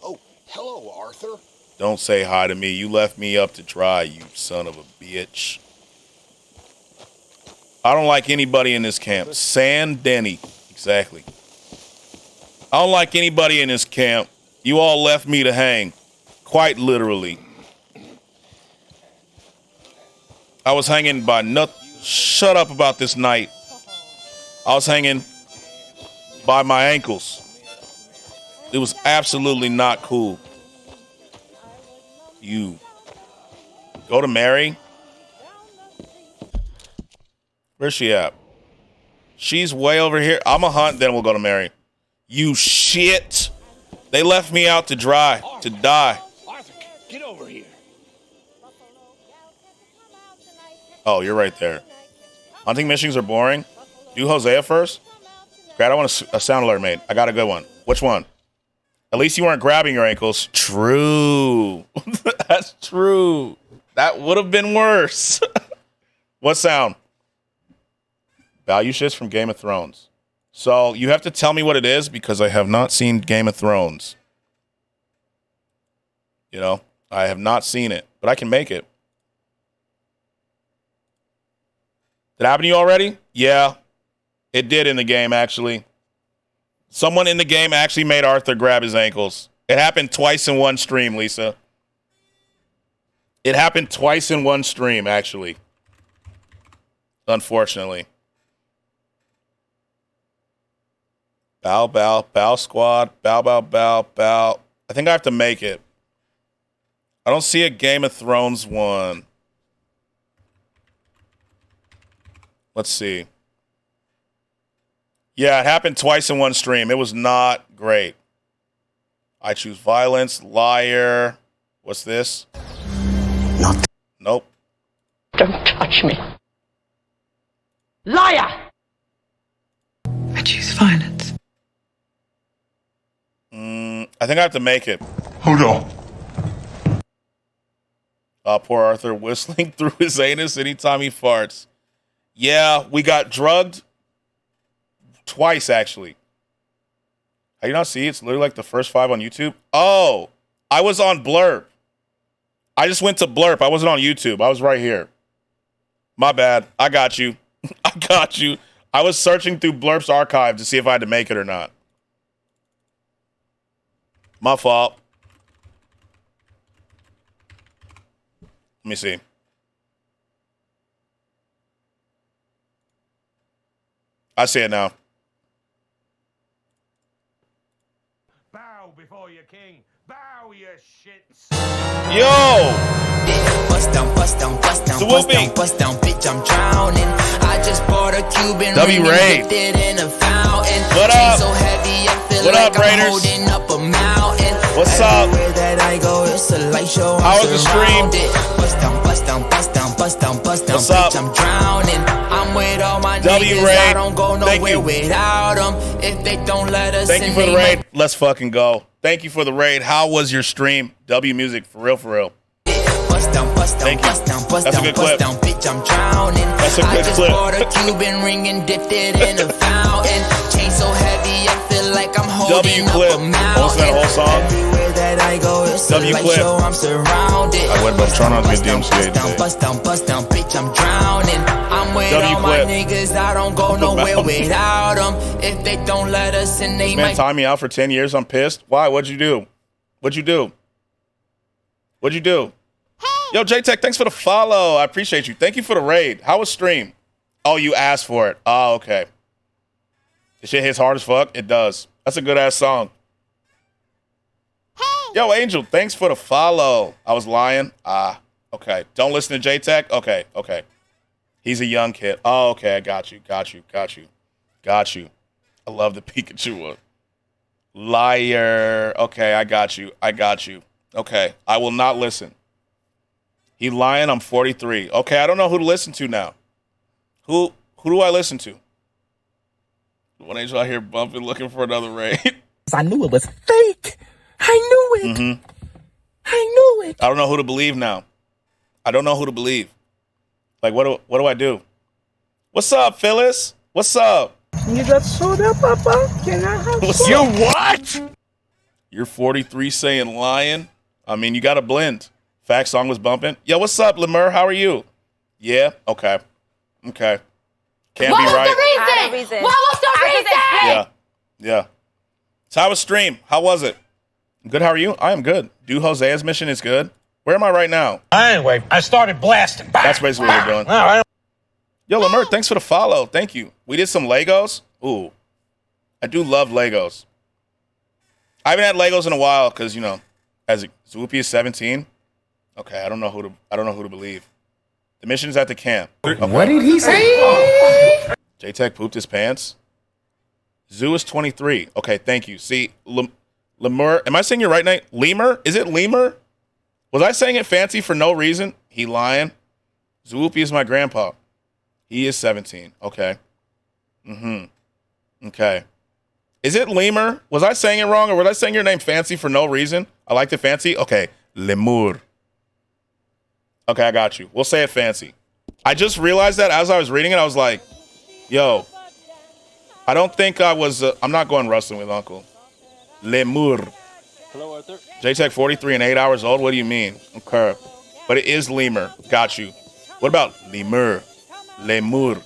Oh, hello, Arthur. Don't say hi to me. You left me up to dry, you son of a bitch. I don't like anybody in this camp. Saint Denis. Exactly. I don't like anybody in this camp. You all left me to hang. Quite literally. I was hanging by Shut up about this night. I was hanging by my ankles. It was absolutely not cool. You. Go to Mary. Where's she at? She's way over here. I'm a hunt, then we'll go to Mary. You shit. They left me out to dry, to die. Arthur, get over here. Oh, you're right there. Hunting missions are boring. Do Hosea first. Grad, I want a sound alert made. I got a good one. Which one? At least you weren't grabbing your ankles. True. That's true. That would have been worse. What sound? Value shifts from Game of Thrones. So you have to tell me what it is because I have not seen Game of Thrones. You know, I have not seen it, but I can make it. Did it happen to you already? Yeah, it did in the game, actually. Someone in the game actually made Arthur grab his ankles. It happened twice in one stream, Lisa. It happened twice in one stream, actually. Unfortunately. Bow, bow, bow squad. Bow, bow, bow, bow. I think I have to make it. I don't see a Game of Thrones one. Let's see. Yeah, it happened twice in one stream. It was not great. I choose violence, liar. What's this? Nope. Don't touch me. Liar! I choose violence. I think I have to make it. Hold on. Poor Arthur whistling through his anus anytime he farts. Yeah, we got drugged twice, actually. How you not see? It's literally like the first 5 on YouTube. Oh, I was on Blurb. I just went to Blurb. I wasn't on YouTube. I was right here. My bad. I got you. I got you. I was searching through Blurp's archive to see if I had to make it or not. My fault. Let me see. I see it now. Bow before your king. Bow, you shits. Yo! Bust down, bust down, bust down, bust down, bust down, bitch, I'm drowning. I just bought a Cuban W ring Raid. and dipped it in a fountain. What Chain up? so heavy, I feel What like up, I'm Raiders? holding up a mountain. What's up? Everywhere that I go, it's a light show. I'm How was the stream? surrounded. Bust down, bust down, bust down, bust down, bust down, What's bitch, up? I'm drowning. I'm with all my W niggas, Raid. I don't go Thank nowhere you. without them. If they don't let us Thank you in, for the they raid. Let's fucking go. Thank you for the raid. How was your stream? W Music, for real, for real. Bust down, bust down, Thank you. bust down, bust That's a down, good bust clip. down, bitch, I'm drowning. That's a I good just clip. bought a Cuban ring and dipped it in a fountain. Chain so heavy, I feel like I'm holding W clip. up a mountain. Listen to that whole song. Everywhere that I go, it's W a light clip. show, I'm surrounded. I went up trying not to get Bust down, DMCA today. bust down, bust down, bitch, I'm drowning. I'm with W all my clip. niggas, I don't go The nowhere mountain. without them. If they don't let us in, they Man, might. time me out for 10 years. I'm pissed. Why? What'd you do? What'd you do? What'd you do? Yo, J-Tech, thanks for the follow. I appreciate you. Thank you for the raid. How was stream? Oh, you asked for it. Oh, okay. This shit hits hard as fuck. It does. That's a good-ass song. Yo, Angel, thanks for the follow. I was lying. Okay. Don't listen to J-Tech? Okay. He's a young kid. Oh, okay. I got you. Got you. I love the Pikachu one. Liar. Okay, I got you. Okay, I will not listen. He lying. I'm 43. Okay, I don't know who to listen to now. Who do I listen to? One angel out here bumping, looking for another raid. I knew it was fake. I knew it. Mm-hmm. I knew it. I don't know who to believe now. I don't know who to believe. Like, what do I do? What's up, Phyllis? What's up? You got soda, Papa? Can I have What's some? You what? You're 43 saying lying? I mean, you got to blend. Fact song was bumping. Yo, what's up, Lemur? How are you? Yeah? Okay. Can't be right. The reason? What was the reason? Yeah. So how was stream? How was it? Good, how are you? I am good. Do Hosea's mission is good. Where am I right now? Anyway, I started blasting. That's basically what we're doing. All right. Yo, Lemur, thanks for the follow. Thank you. We did some Legos. Ooh. I do love Legos. I haven't had Legos in a while because, as Zoopy is 17. Okay, I don't know who to believe. The mission is at the camp. Okay. What did he say? J-Tech pooped his pants. Zoo is 23. Okay, thank you. See, Lemur, am I saying your right name? Lemur? Is it Lemur? Was I saying it fancy for no reason? He lying. Zoopy is my grandpa. He is 17. Okay. Okay. Is it Lemur? Was I saying it wrong, or was I saying your name fancy for no reason? I like the fancy. Okay. Lemur. Okay, I got you. We'll say it fancy. I just realized that as I was reading it, I was like, yo, I don't think I was, I'm not going wrestling with Uncle. Lemur. Hello, Arthur. J-Tech 43 and 8 hours old? What do you mean? Okay. But it is Lemur. Got you. What about Lemur? Lemur.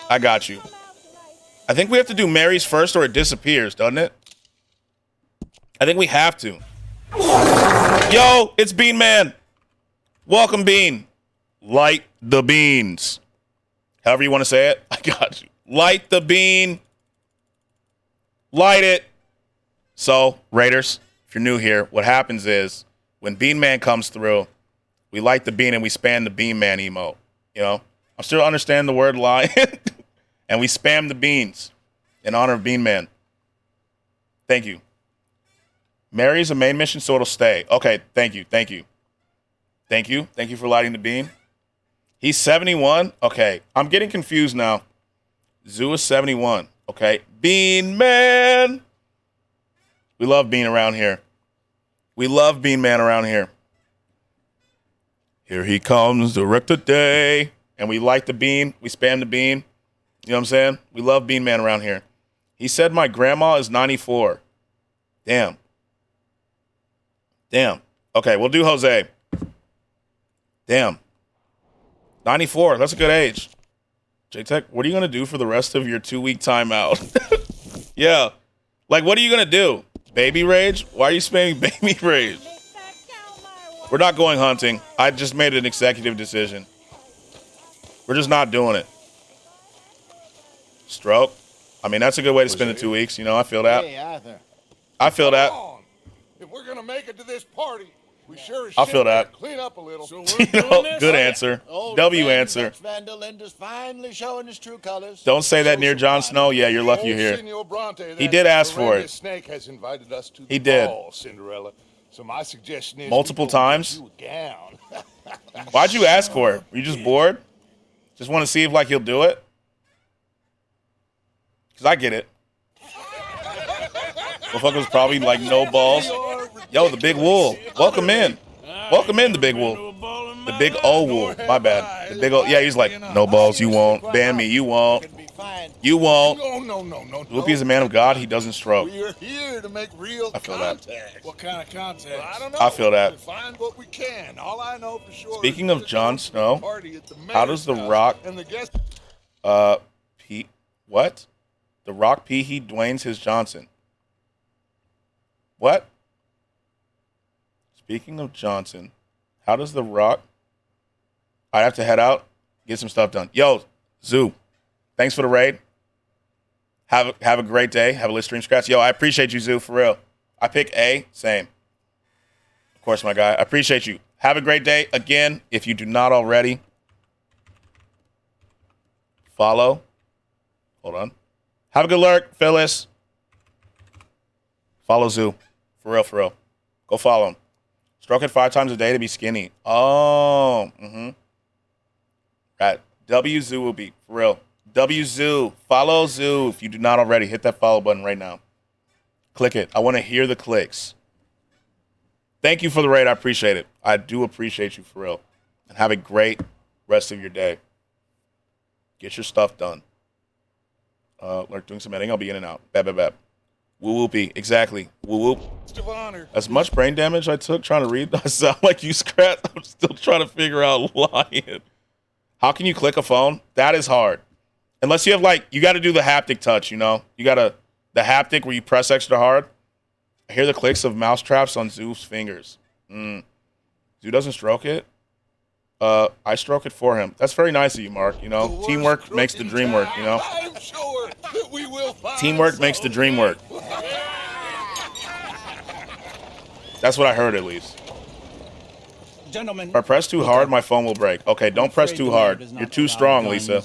I got you. I think we have to do Mary's first or it disappears, doesn't it? I think we have to. Yo, it's Bean Man. Welcome, Bean. Light the beans. However you want to say it, I got you. Light the bean. Light it. So, Raiders, if you're new here, what happens is When Bean Man comes through, we light the bean and we spam the Bean Man emote. You know, I'm still understanding the word lion, and we spam the beans in honor of Bean Man. Thank you. Mary's a main mission, so it'll stay. Okay, thank you. Thank you for lighting the bean. He's 71. Okay, I'm getting confused now. Zoo is 71. Okay, Bean Man. We love Bean around here. We love Bean Man around here. Here he comes, Director Day. And we light the bean. We spam the bean. You know what I'm saying? We love Bean Man around here. He said my grandma is 94. Damn. Okay, we'll do Jose. Damn. 94. That's a good age. J-Tech, what are you going to do for the rest of your 2-week timeout? Yeah. Like, what are you going to do? Baby rage? Why are you spamming baby rage? We're not going hunting. I just made an executive decision. We're just not doing it. Stroke. I mean, that's a good way to spend the 2 weeks. You know, I feel that. Hey, Arthur. I feel that. If we're gonna make it to this party, we sure as I shit feel that. clean up a little. So Good answer. W answer. Van der Linde's finally showing his true colors. Don't say that near Jon Snow. Yeah, you're lucky you're here. Senor Bronte, He did ask for horrendous it. Snake has invited us to the He did. ball, Cinderella. So my suggestion is Multiple we go times? get you a gown. Why'd you ask for it? Were you just bored? Just want to see if, like, he'll do it? Because I get it. Motherfucker's probably, like, no balls. Yo, the big wool. Welcome in. Welcome in, the big wool. The big O wool. My bad. The big O. Yeah, he's like, no balls, you won't. Ban me, you won't. You won't. No. Whoopi is a man of God. He doesn't stroke. We're here to make real I feel that. contact. What kind of contact? Well, I don't know. I feel that. We'll find what we can. All I know for sure. Speaking is of Jon Snow, party at the how does The mayor's Rock, house, and the guest what? The Rock he Dwayne's his Johnson. What? Speaking of Johnson, how does The Rock, I have to head out, get some stuff done. Yo, Zoo, thanks for the raid. Have a great day. Have a lit stream, Skratsx. Yo, I appreciate you, Zoo, for real. I pick A, same. Of course, my guy. I appreciate you. Have a great day. Again, if you do not already, follow. Hold on. Have a good lurk, Phyllis. Follow Zoo. For real. Go follow him. Stroke it 5 times a day to be skinny. Oh, Right. W Zoo will be, for real. W Zoo. Follow Zoo. If you do not already, hit that follow button right now. Click it. I want to hear the clicks. Thank you for the raid. I appreciate it. I do appreciate you, for real. And have a great rest of your day. Get your stuff done. Doing some editing. I'll be in and out. Bap. Woo whoopie. Exactly. Woo whoop. As much brain damage I took trying to read, I sound like you, Skratsx. I'm still trying to figure out lion. How can you click a phone? That is hard. Unless you have, like, you got to do the haptic touch, you know? You got to, the haptic where you press extra hard. I hear the clicks of mouse traps on Zoo's fingers. Zoo doesn't stroke it. I stroke it for him. That's very nice of you, Mark. You know, teamwork makes the dream work, you know? I'm sure that we will find Teamwork makes the dream work. That's what I heard, at least. Gentlemen, if I press too hard, my phone will break. Okay, don't press too hard. You're too strong, Lisa.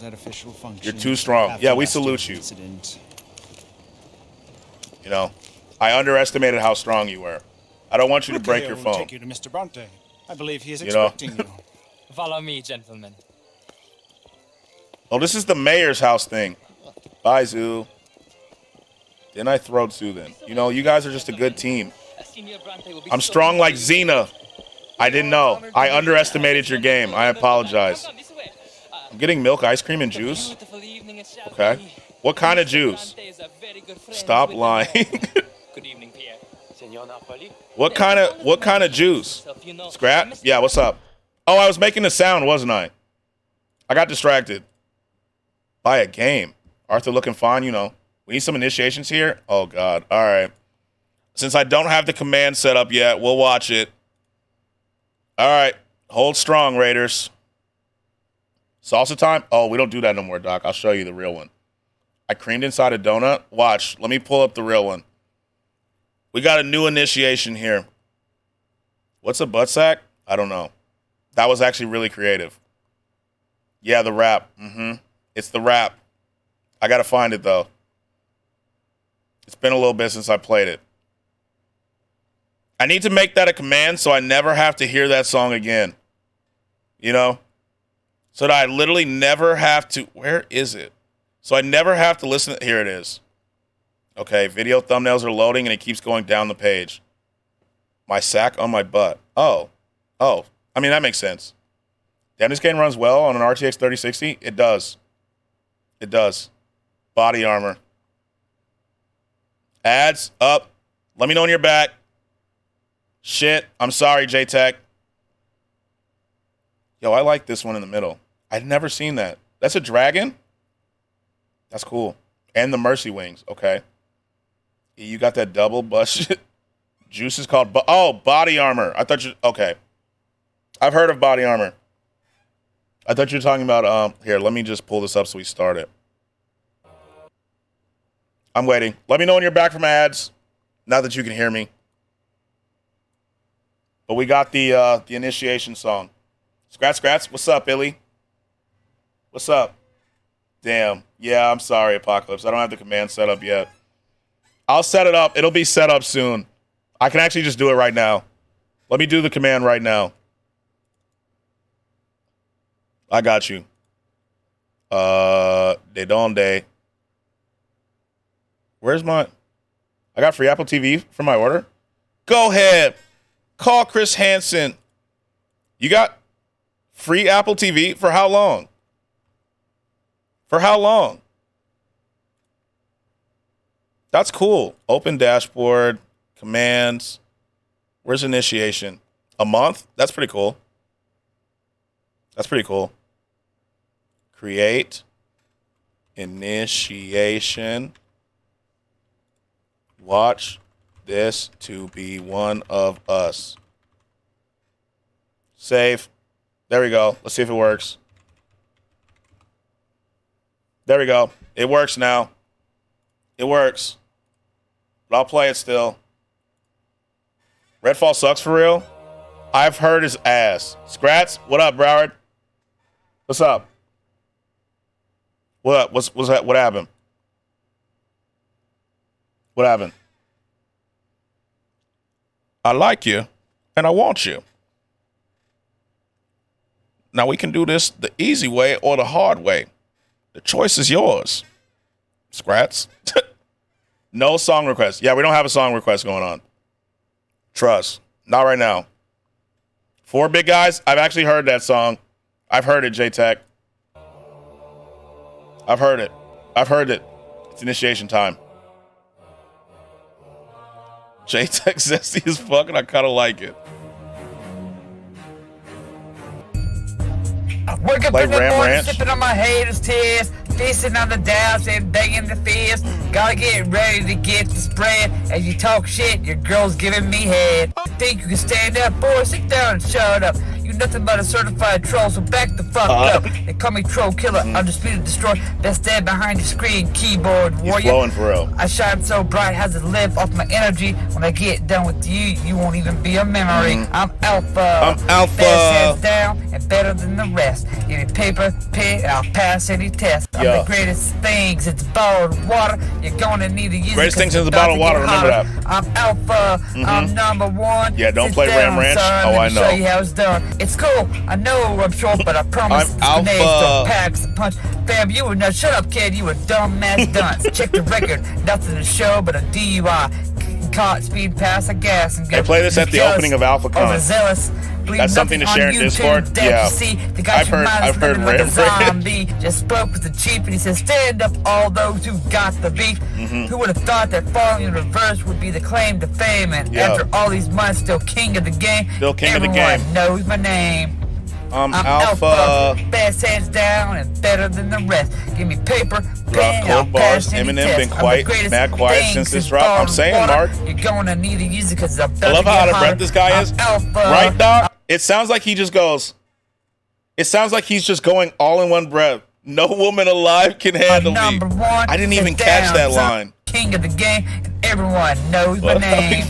You're too strong. Yeah, we salute you. You know, I underestimated how strong you were. I don't want you to break your phone. Take you to Mr. Bronte. I believe he is You know? expecting you. Follow me, gentlemen. Oh, this is the mayor's house thing. Bye, Zoo. Then I throw Zoo then. You know, you guys are just a good team. I'm strong like Xena. I didn't know. I underestimated your game. I apologize. I'm getting milk, ice cream, and juice. Okay. What kind of juice? Stop lying. Good evening, Pierre. Senor Napoli. What kind of juice? Scrap? Yeah, what's up? Oh, I was making a sound, wasn't I? I got distracted. Buy a game. Arthur looking fine, you know. We need some initiations here. Oh, God. All right. Since I don't have the command set up yet, we'll watch it. All right. Hold strong, Raiders. Salsa time? Oh, we don't do that no more, Doc. I'll show you the real one. I creamed inside a donut. Watch. Let me pull up the real one. We got a new initiation here. What's a butt sack? I don't know. That was actually really creative. Yeah, the rap. It's the rap. I got to find it, though. It's been a little bit since I played it. I need to make that a command so I never have to hear that song again. You know? So that I literally never have to... Where is it? So I never have to listen... Here it is. Okay, video thumbnails are loading and it keeps going down the page. My sack on my butt. Oh. I mean, that makes sense. Damn, this game runs well on an RTX 3060? It does. It does. Body armor. Ads up. Let me know when you're back. Shit. I'm sorry, J-Tech. Yo, I like this one in the middle. I'd never seen that. That's a dragon? That's cool. And the Mercy Wings. Okay. You got that double bust shit. Juice is called... body armor. I thought you... Okay. I've heard of body armor. I thought you were talking about... Here, let me just pull this up so we start it. I'm waiting. Let me know when you're back from ads. Now that you can hear me. But we got the initiation song. Skratsx, what's up, Illy? What's up? Damn. Yeah, I'm sorry, Apocalypse. I don't have the command set up yet. I'll set it up. It'll be set up soon. I can actually just do it right now. Let me do the command right now. I got you. De donde? Where's my... I got free Apple TV for my order? Go ahead. Call Chris Hansen. You got free Apple TV for how long? For how long? That's cool. Open dashboard, commands. Where's initiation? A month? That's pretty cool. That's pretty cool. Create. Initiation. Watch this to be one of us. Save. There we go. Let's see if it works. There we go. It works now. It works. But I'll play it still. Redfall sucks for real? I've heard his ass. Skratsx, what up, Broward? What's up? What up? What's that? What happened? What happened? I like you, and I want you. Now we can do this the easy way or the hard way. The choice is yours. Skratsx. No song request. Yeah, we don't have a song request going on. Trust. Not right now. 4 Big Guys, I've actually heard that song. I've heard it, J-Tech. I've heard it. I've heard it. It's initiation time. J-Tech zesty as fuck, and I kind of like it. I wake up Like in the Ram morning, Ranch? sipping on my haters' tears, feasting on the doubts and begging the fears. Gotta get ready to get the spread. As you talk shit, your girl's giving me head. Think you can stand up, boy? Sit down and shut up. You nothing but a certified troll, so back the fuck up. They call me Troll Killer, Undisputed Destroyer, best dead behind your screen, keyboard warrior. He's flowing for real. I shine so bright, has it live off my energy. When I get done with you, you won't even be a memory. I'm Alpha. I'm Alpha. Best hands down and better than the rest. Give me paper, pen, I'll pass any test. I'm Yo. the greatest things, it's bottled water. You're gonna need to use Greatest it. things in the bottled water, remember that. I'm Alpha, I'm number one. Yeah, don't Sit play down, Ram Ranch. son, Oh, let I me know. show you how it's done. It's cool, I know I'm short, but I promise I'm it's grenades, Alpha. don't packs a punch. Fam, you were not, shut up kid, you a dumbass dunce. Check the record, nothing to show but a DUI. Caught speed past a gas and They play this at the opening of AlphaCon. Overzealous. That's something to share in Discord? Yeah. I've heard like a Ram Ranch. zombie. Just spoke with the chief and he said, stand up all those who got the beef. Who would have thought that falling in reverse would be the claim to fame? And Yeah. after all these months, still king of the game. Still king of the Everyone game. knows my name. I'm Alpha. Best hands down and better than the rest. Give me paper, pen, I'll Cold bars. pass any Eminem test. been I'm quiet, the greatest mad quiet thing since this since drop. I'm bottled saying, water. Mark. You're gonna need to use it because I'm I love how out of breath this guy is. Alpha. Right, Doc? It sounds like he just goes. It sounds like he's just going all in one breath. No woman alive can handle me. Number one, I didn't even sit catch down, that son. line. King of the game, and everyone knows my name.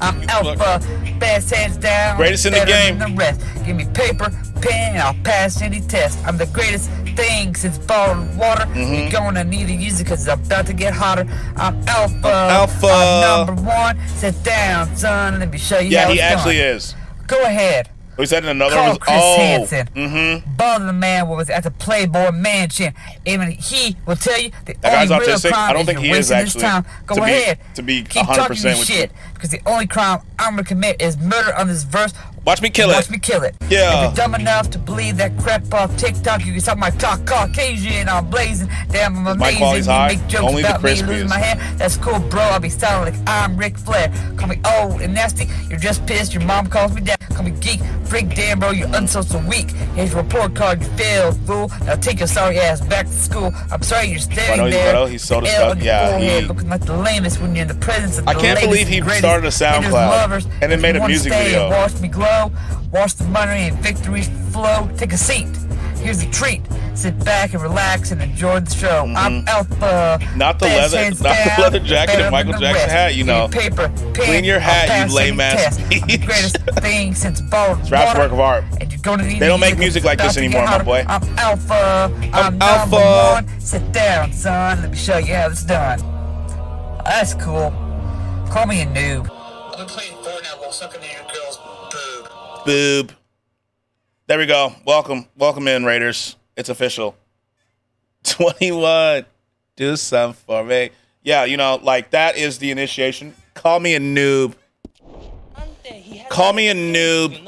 I'm Alpha, best hands down. Greatest in the better game. Than the rest. Give me paper, pen, and I'll pass any test. I'm the greatest thing since bottled water. You're gonna need to use it because it's about to get hotter. I'm Alpha. I'm number one. Sit down, son. Let me show you how Yeah, he it's actually done. is. Go ahead. We said in another Call one. Chris Hansen. Mm-hmm. Butler man was at the Playboy Mansion. Even he will tell you the That guy's only real autistic. crime I don't is think you're he is wasting this actually. time. Go ahead. To be Keep 100% talking your with shit. you. Because the only crime I'm gonna commit is murder on this verse. Watch me kill it. Watch me kill it. Yeah. If you're dumb enough to believe that crap off TikTok, you can stop my talk Caucasian. I'm blazing. Damn, I'm My amazing. quality's high. You make jokes Only the about me crispiest. losing my hair. That's cool, bro. I'll be sounding like I'm Ric Flair. Call me old and nasty. You're just pissed. Your mom calls me dad. Call me geek. Freak, damn, bro. You're unsocial weak. Here's your report card. You failed, fool. Now take your sorry ass back to school. I'm sorry you're standing there. He's so L on disgusted. your Yeah, forehead, looking like the lamest when you're in the presence of I the can't latest believe he and greatest. started a Haters, SoundCloud lovers. and then If made you a wanna music stay video. and watch me glow. Watch the money and victories flow. Take a seat. Here's a treat. Sit back and relax and enjoy the show. I'm Alpha. Not the Best leather, hands not the down, leather jacket better and Michael than the Jackson rest. hat. You know, Give me paper, pen, clean your I'll hat, pass you lame any ass test. I'm the greatest thing since bottled It's rap's water. work of art. And you're gonna need They don't make music music like this about to get anymore, my hotter. boy. I'm Alpha. I'm Alpha. number one. Sit down, son. Let me show you how it's done. That's cool. Call me a noob. I've been playing Fortnite while sucking in your girl's boob. Boob. There we go. Welcome in, Raiders. It's official. 21. Do something for me. Yeah, you know, like that is the initiation. Call me a noob. Call me a noob.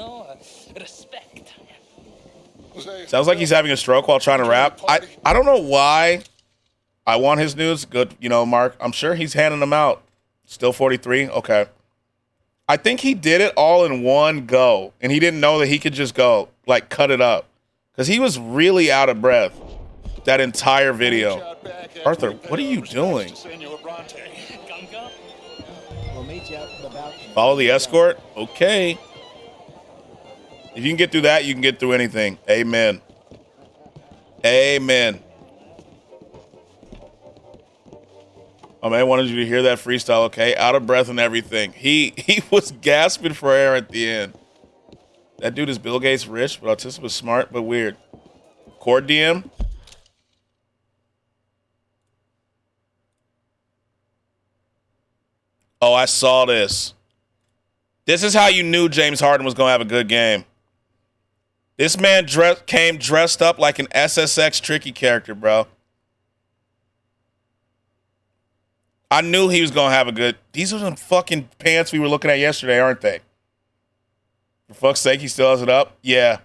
Sounds like he's having a stroke while trying to rap. I don't know why I want his news. Good, you know, Mark. I'm sure he's handing them out. Still 43? Okay. I think he did it all in one go, and he didn't know that he could just go, like, cut it up. Because he was really out of breath that entire video. Arthur, what are you doing? Follow the escort? Okay. If you can get through that, you can get through anything. Amen. Amen. Oh, man, I wanted you to hear that freestyle, okay? Out of breath and everything. He was gasping for air at the end. That dude is Bill Gates rich, but autistic was smart, but weird. Cord DM? Oh, I saw this. This is how you knew James Harden was going to have a good game. This man came dressed up like an SSX tricky character, bro. I knew he was going to have a good... These are the fucking pants we were looking at yesterday, aren't they? For fuck's sake, he still has it up? Yeah.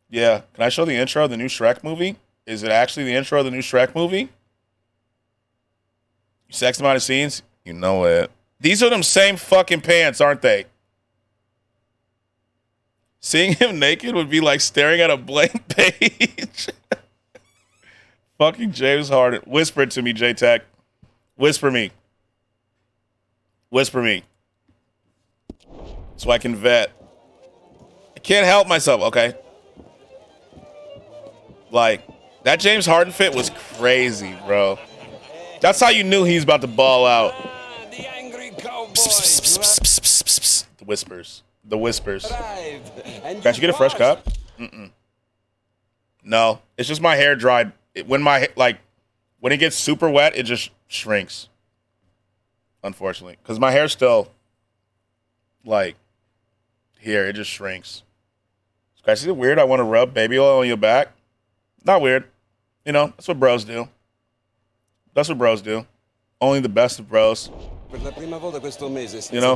Yeah. Can I show the intro of the new Shrek movie? Is it actually the intro of the new Shrek movie? Sex behind the scenes? You know it. These are them same fucking pants, aren't they? Seeing him naked would be like staring at a blank page. Fucking James Harden. Whisper it to me, J-Tech. Whisper me. Whisper me. So I can vet. I can't help myself, okay? Like, that James Harden fit was crazy, bro. That's how you knew he was about to ball out. The angry cowboy. The whispers. The whispers. Can't you get a fresh cup? Mm-mm. No, it's just my hair dried. When it gets super wet, it just shrinks. Unfortunately, because my hair's still like here, it just shrinks. Guys, is it weird? I want to rub baby oil on your back. Not weird. You know, that's what bros do. That's what bros do. Only the best of bros. You know?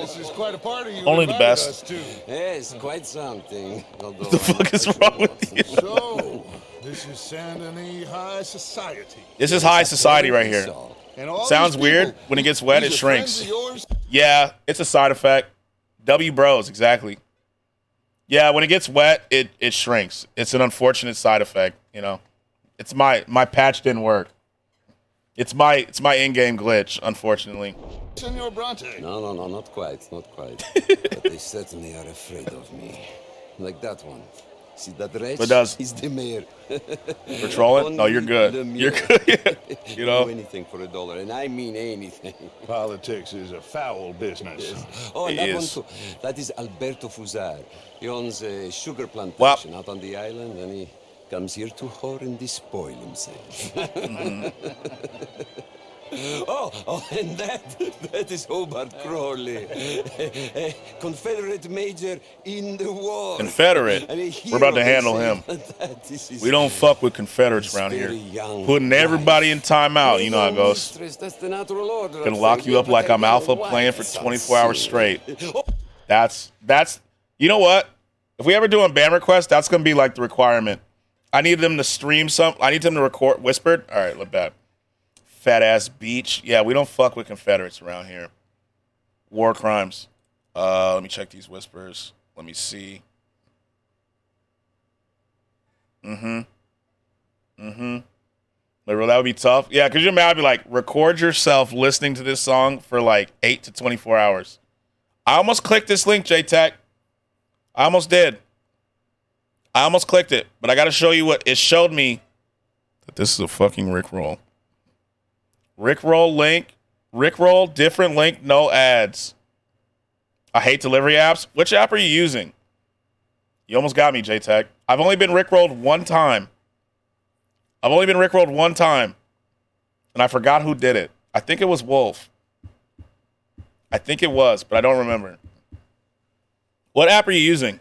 This is quite a party. You Only the invited best. us to. Yes, quite something. What the fuck is wrong with you? So, this is Saint Denis High Society. This is high society right here. And all Sounds these weird. people, When it gets wet, these it are friends shrinks. of yours? Yeah, it's a side effect. W bros, exactly. Yeah, when it gets wet, it shrinks. It's an unfortunate side effect, you know. It's my patch didn't work. It's my in-game glitch, unfortunately. Senor Bronte. No, not quite. But they certainly are afraid of me. Like that one. See that wretch? But does He's the mayor. patrol it? No, you're good. You're good. You know? Do anything for $1, and I mean anything. Politics is a foul business. Oh, and It that one is. too. That is Alberto Fusar. He owns a sugar plantation out on the island, and he comes here to whore and despoil himself. Oh, and that is Hobart Crawley, a Confederate major in the war. Confederate. I mean, We're about to hero, handle they him. say. We don't fuck with Confederates around here. Putting everybody in timeout. You know how it goes. That's the natural order. Gonna lock you up like I'm alpha playing for 24 hours straight. That's. You know what? If we ever do a band request, that's gonna be like the requirement. I need them to stream some. I need them to record whispered. All right, look back. Fat ass beach. Yeah, we don't fuck with Confederates around here. War crimes. Let me check these whispers. Let me see. That would be tough. Yeah, because your man would be like, record yourself listening to this song for like 8 to 24 hours. I almost clicked this link, J-Tech. I almost did. I almost clicked it, but I got to show you what it showed me. That this is a fucking Rickroll. Rickroll link. Rickroll, different link, no ads. I hate delivery apps. Which app are you using? You almost got me, J-Tech. I've only been Rickrolled one time. And I forgot who did it. I think it was Wolf. I think it was, but I don't remember. What app are you using?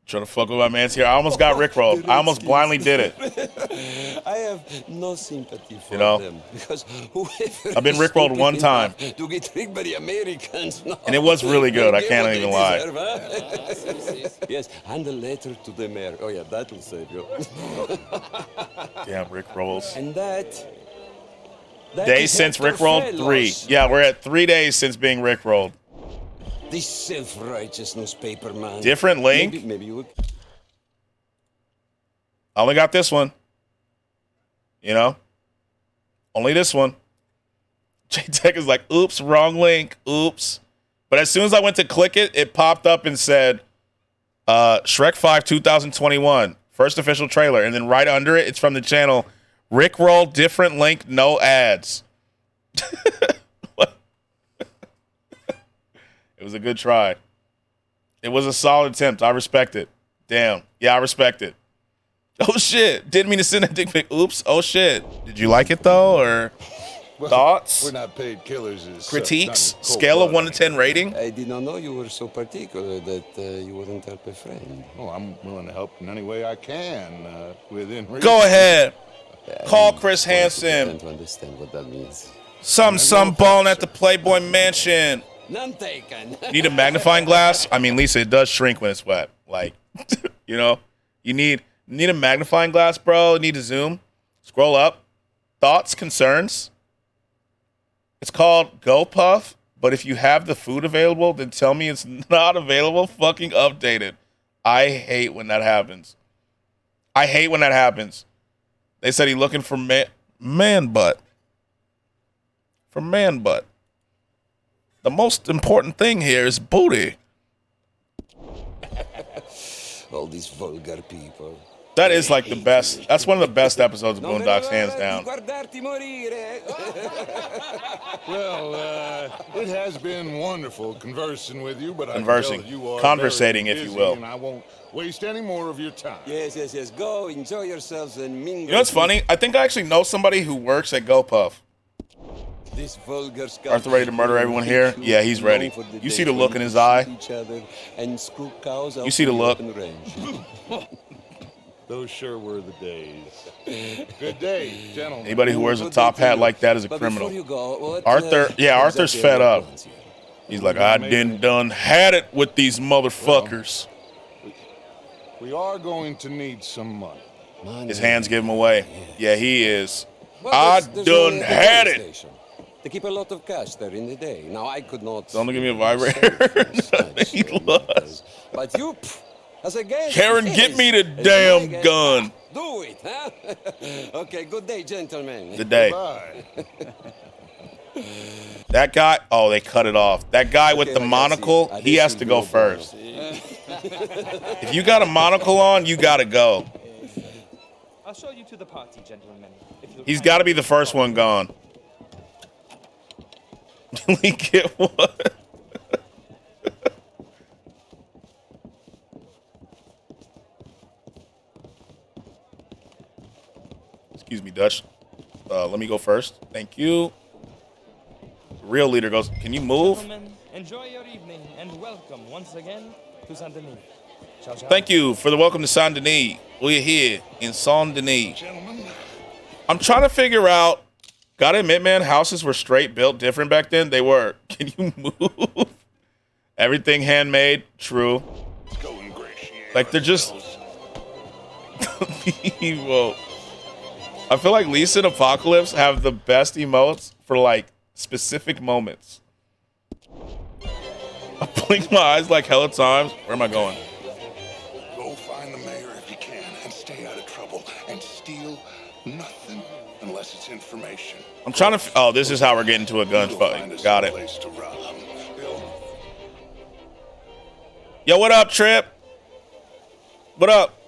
Trying to fuck with my man's here. I almost got Rickrolled. I almost blindly did it. I have no sympathy for You know? them because whoever I've been Rickrolled one time. to get tricked by the Americans. No. And it was really good. I can't even lie. Yes, and a letter to the mayor. Oh yeah, that'll save you. Damn, Rickrolls. And that Days since Rickrolled? 3. Yeah, we're at 3 days since being Rickrolled. This self-righteous newspaper man. Different link? Maybe you would. I only got this one. You know? Only this one. J-Tech is like, oops, wrong link. Oops. But as soon as I went to click it, it popped up and said, Shrek 5 2021, first official trailer. And then right under it, it's from the channel, Rickroll, different link, no ads. It was a good try. It was a solid attempt. I respect it. Damn. Yeah, I respect it. Oh, shit. Didn't mean to send that dick pic. Oops. Oh, shit. Did you like it, though, or thoughts? We're not paid killers. Critiques? Scale of 1 to 10 rating? I did not know you were so particular that you wouldn't help a friend. Oh, I'm willing to help in any way I can within reason. Go ahead. Call Chris Hansen. I don't understand what that means. Some balling at the Playboy Mansion. None taken. Need a magnifying glass? I mean, Lisa, it does shrink when it's wet. Like, you know, you need a magnifying glass, bro. You need to zoom. Scroll up. Thoughts, concerns. It's called GoPuff, but if you have the food available, then tell me it's not available. Fucking updated. I hate when that happens. They said he looking for man butt. For man butt. The most important thing here is booty. All these vulgar people. That is like the best. That's one of the best episodes of Boondocks, hands down. Well, it has been wonderful conversing with you, but Conversing. I can tell you are Conversating, very if you busy, will. and I won't waste any more of your time. Yes. Go, enjoy yourselves and mingle. You know what's funny? I think I actually know somebody who works at GoPuff. This vulgar Arthur ready to murder everyone here? Yeah, he's ready. You see the look in his eye? You see the look? Those sure were the days. Good day, gentlemen. Anybody who wears a top hat like that is a criminal. Arthur's fed up. He's like, I done had it with these motherfuckers. We are going to need some money. His hands give him away. Yeah, he is. I done had it. They keep a lot of cash there in the day. Now, I could not... Don't give me a vibrator. He lost. But you, as a guest... Karen, get me the damn gun. Do it, huh? Okay, good day, gentlemen. Good day. That guy... Oh, they cut it off. That guy with the monocle, he has to go first. If you got a monocle on, you gotta go. I'll show you to the party, gentlemen. He's got to be the first one gone. We get what? Excuse me, Dutch. Let me go first. Thank you. Real leader goes, can you move? Gentlemen, enjoy your evening and welcome once again to Saint Denis. Ciao, ciao. Thank you for the welcome to Saint Denis. We're here in Saint Denis. I'm trying to figure out. Gotta admit, man, houses were straight built different back then. They were. Can you move? Everything handmade. True. Like they're just. Whoa. I feel like Lisa and Apocalypse have the best emotes for like specific moments. I blink my eyes like hella times. Where am I going? Go find the mayor if you can and stay out of trouble and steal nothing unless it's information. I'm trying to. Oh, this is how we're getting to a gunfight. Got it. Yo, what up, Trip? What up?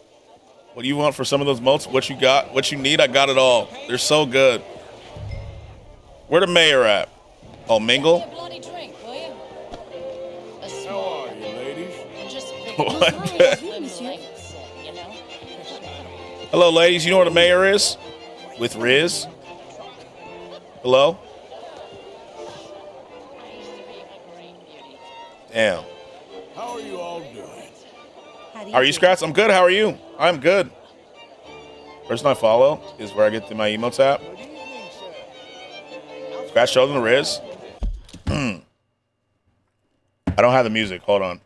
What do you want for some of those motes? What you got? What you need? I got it all. They're so good. Where the mayor at? Oh, Mingle? How are you, ladies? Hello, ladies. You know where the mayor is? With Riz? Hello? Damn. How are you all doing? How are you, Skratsx? I'm good. How are you? I'm good. Person I follow is where I get to my emotes app. Skratsx, show them the Riz. I don't have the music. Hold on.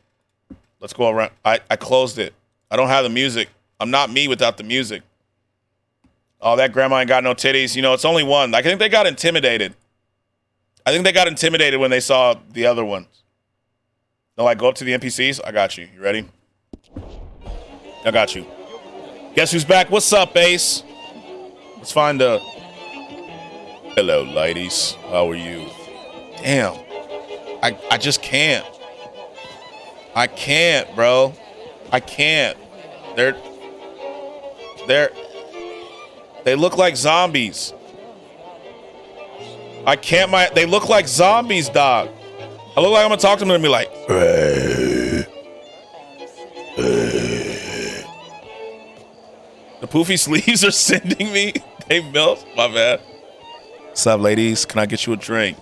Let's go around. I closed it. I don't have the music. I'm not me without the music. Oh, that grandma ain't got no titties. You know, it's only one. I think they got intimidated. I think they got intimidated when they saw the other ones. They're like, go up to the NPCs. I got you. You ready? I got you. Guess who's back? What's up, Ace? Let's find a... Hello, ladies. How are you? Damn. I just can't. I can't, bro. I can't. They look like zombies. I can't. They look like zombies, dog. I look like I'm gonna talk to them and be like, the poofy sleeves are sending me. They melt. My bad. What's up, ladies? Can I get you a drink?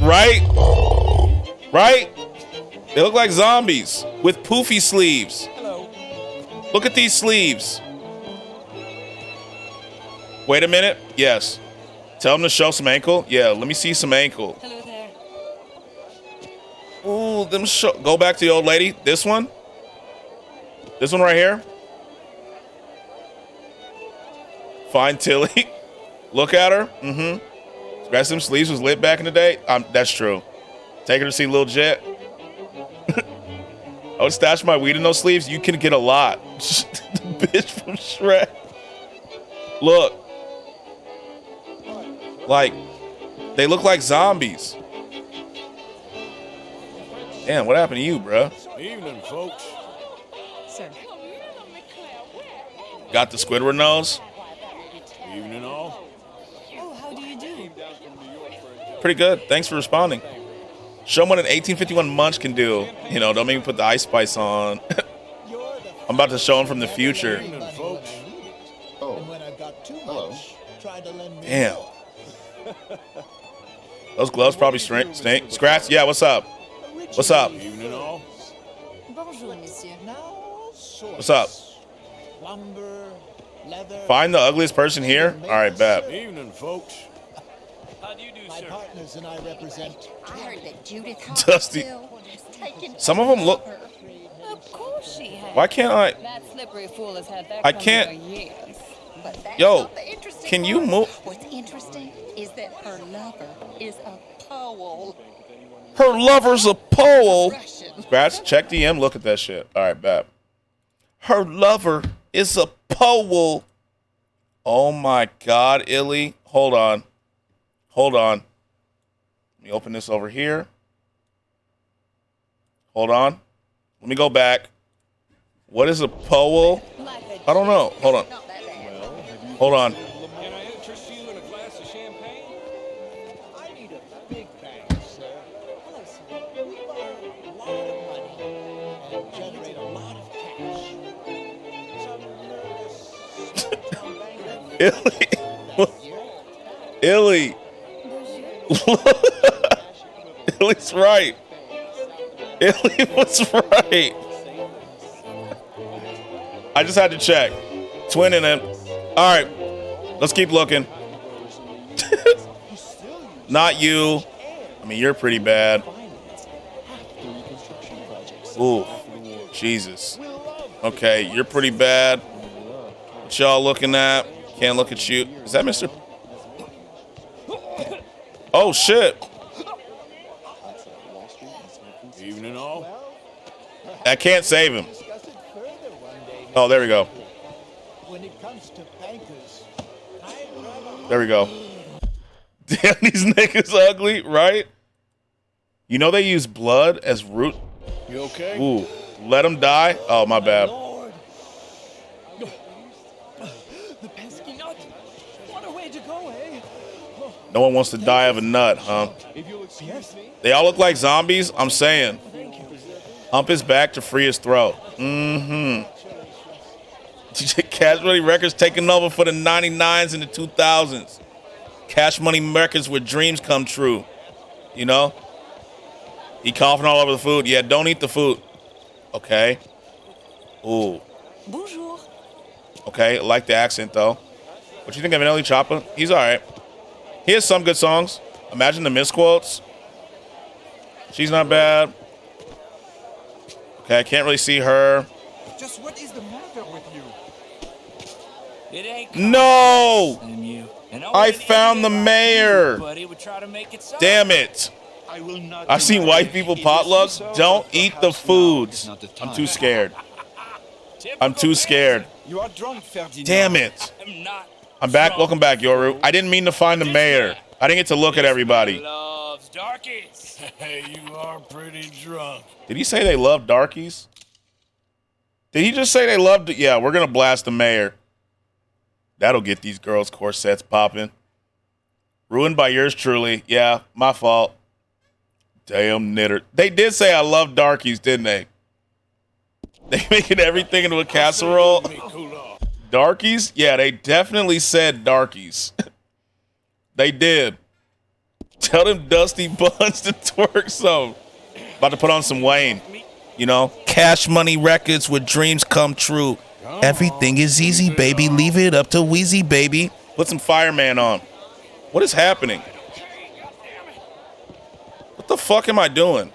Right? Right? They look like zombies with poofy sleeves. Look at these sleeves. Wait a minute. Yes. Tell them to show some ankle. Yeah, let me see some ankle. Hello there. Ooh, go back to the old lady. This one. This one right here. Find Tilly. Look at her. Mm-hmm. Scratch them sleeves was lit back in the day. That's true. Take her to see Lil Jet. I would stash my weed in those sleeves. You can get a lot. The bitch from Shrek. Look. Like, they look like zombies. Damn, what happened to you, bruh? Evening, folks. Sir. Got the Squidward nose? Evening, all. Oh, how do you do? Pretty good. Thanks for responding. Show them what an 1851 munch can do. You know, don't make me put the ice spice on. I'm about to show them from the future. Damn. Those gloves probably stink. Skratsx, yeah, what's up? What's up? Evening, all. Bonjour, monsieur. What's up? Find the ugliest person here? All right, bet. Evening, folks. How do you do, sir? Partners and I represent. I heard that Judith Dusty. Some of them look... Of course she has. Why can't I... That slippery fool has had that I coming can't... for years. But that's Yo, not the interesting can you part. move... What's interesting is that her lover is a Powell. Her lover's a pole. Skratsx, check DM, look at that shit. All right, bet. Her lover is a pole. Oh my God, Illy. Hold on. Hold on. Let me open this over here. Hold on. Let me go back. What is a Powell? I don't know. Hold on. Hold on. Can I interest you in a glass of champagne? I need a big bank, sir. Hello, sir. We borrow a lot of money and generate a lot of cash. Some nervous small-town banker. Illy. Illy's right. Illy was right. I just had to check. Twinning it. All right. Let's keep looking. Not you. I mean, you're pretty bad. Ooh. Jesus. Okay, you're pretty bad. What y'all looking at? Can't look at you. Is that Mr. Oh, shit. Evening all. I can't save him. Oh, there we go. When it comes to bankers, There we go. Damn, these niggas ugly, right? You know they use blood as root. You okay? Ooh, let them die? Oh, my bad. The pesky nut. What a way to go, eh? No one wants to die of a nut, huh? If you'll excuse me. They all look like zombies. I'm saying. Hump his back to free his throat. Mm-hmm. Cash Money Records taking over for the 99s and the 2000s. Cash Money Records where dreams come true. You know? He coughing all over the food. Yeah, don't eat the food. Okay. Ooh. Bonjour. Okay, I like the accent, though. What you think of Vanelli Choppa? He's all right. He has some good songs. Imagine the misquotes. She's not bad. Okay, I can't really see her. Just what is the matter with you? it ain't No! and you. And I found the mayor. Buddy would try to make it so. Damn it. I will not. I've seen white people potlucks. Don't eat the foods. I'm too scared. I'm too scared. You are drunk, Ferdinand. Damn it. I'm not. I'm back. Welcome back, Yoru. I didn't mean to find the mayor. I didn't get to look at everybody. Loves darkies. Hey, you are pretty drunk. Did he say they love darkies? Did he just say they loved it? Yeah, we're going to blast the mayor. That'll get these girls' corsets popping. Ruined by yours truly. Yeah, my fault. Damn knitter. They did say I love darkies, didn't they? They making everything into a casserole. Darkies? Yeah, they definitely said darkies. They did. Tell them Dusty Buns to twerk some. About to put on some Wayne. You know? Cash Money Records where dreams come true. Everything is easy, baby. Leave it up to Wheezy, baby. Put some Fireman on. What is happening? What the fuck am I doing?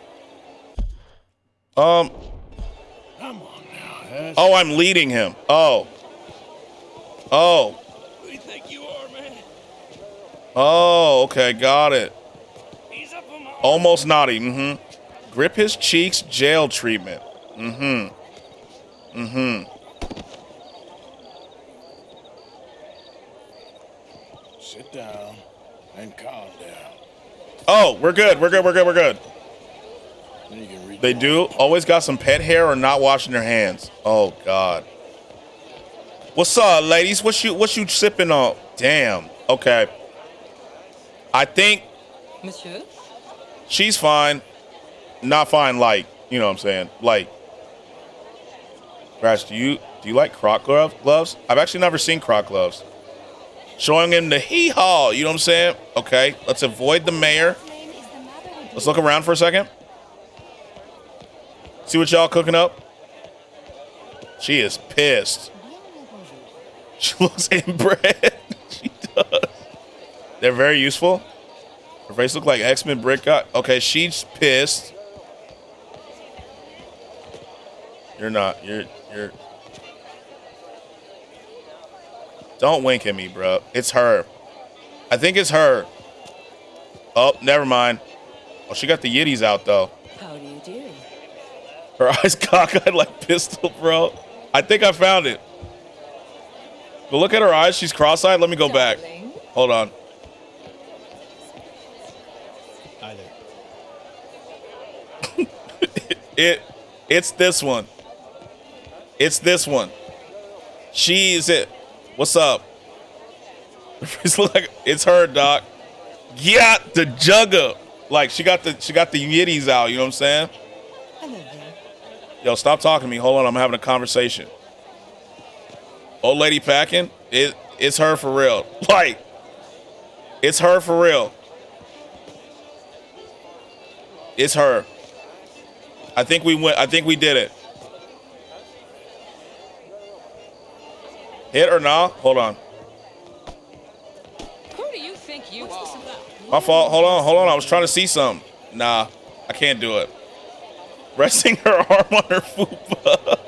Come on now. Oh, I'm leading him. Oh. Who do you think you are, man? Oh, okay, got it. He's up on my arm. Almost naughty. Mm-hmm. Grip his cheeks, jail treatment. Mm-hmm. Mm-hmm. Sit down and calm down. Oh, we're good. We're good. Then you can read. They do. Always got some pet hair or not washing their hands. Oh, God. What's up, ladies? What you sipping on? Damn. Okay. I think Monsieur? she's fine. Not fine, like, you know what I'm saying? Like, Crash, do you like Croc gloves? I've actually never seen Croc gloves. Showing him the hee-haw, you know what I'm saying? Okay, let's avoid the mayor. Let's look around for a second. See what y'all cooking up? She is pissed. She looks inbred. She does. They're very useful. Her face looks like X-Men brick guy. Okay, she's pissed. You're not. You're. Don't wink at me, bro. It's her. I think it's her. Oh, never mind. Oh, she got the yitties out, though. How do you do? Her eyes cockeyed like pistol, bro. I think I found it. But look at her eyes. She's cross-eyed. Let me go back. Hold on. It's this one. It's this one. She's it. What's up? It's her, Doc. Yeah, the jugger. Like she got the yitties out. You know what I'm saying? Yo, stop talking to me. Hold on, I'm having a conversation. Old lady packing. It's her for real. Like, it's her for real. It's her. I think we went. I think we did it. Hit or nah? Hold on. Who do you think you are? My fault. Hold on. I was trying to see something. Nah, I can't do it. Resting her arm on her fupa.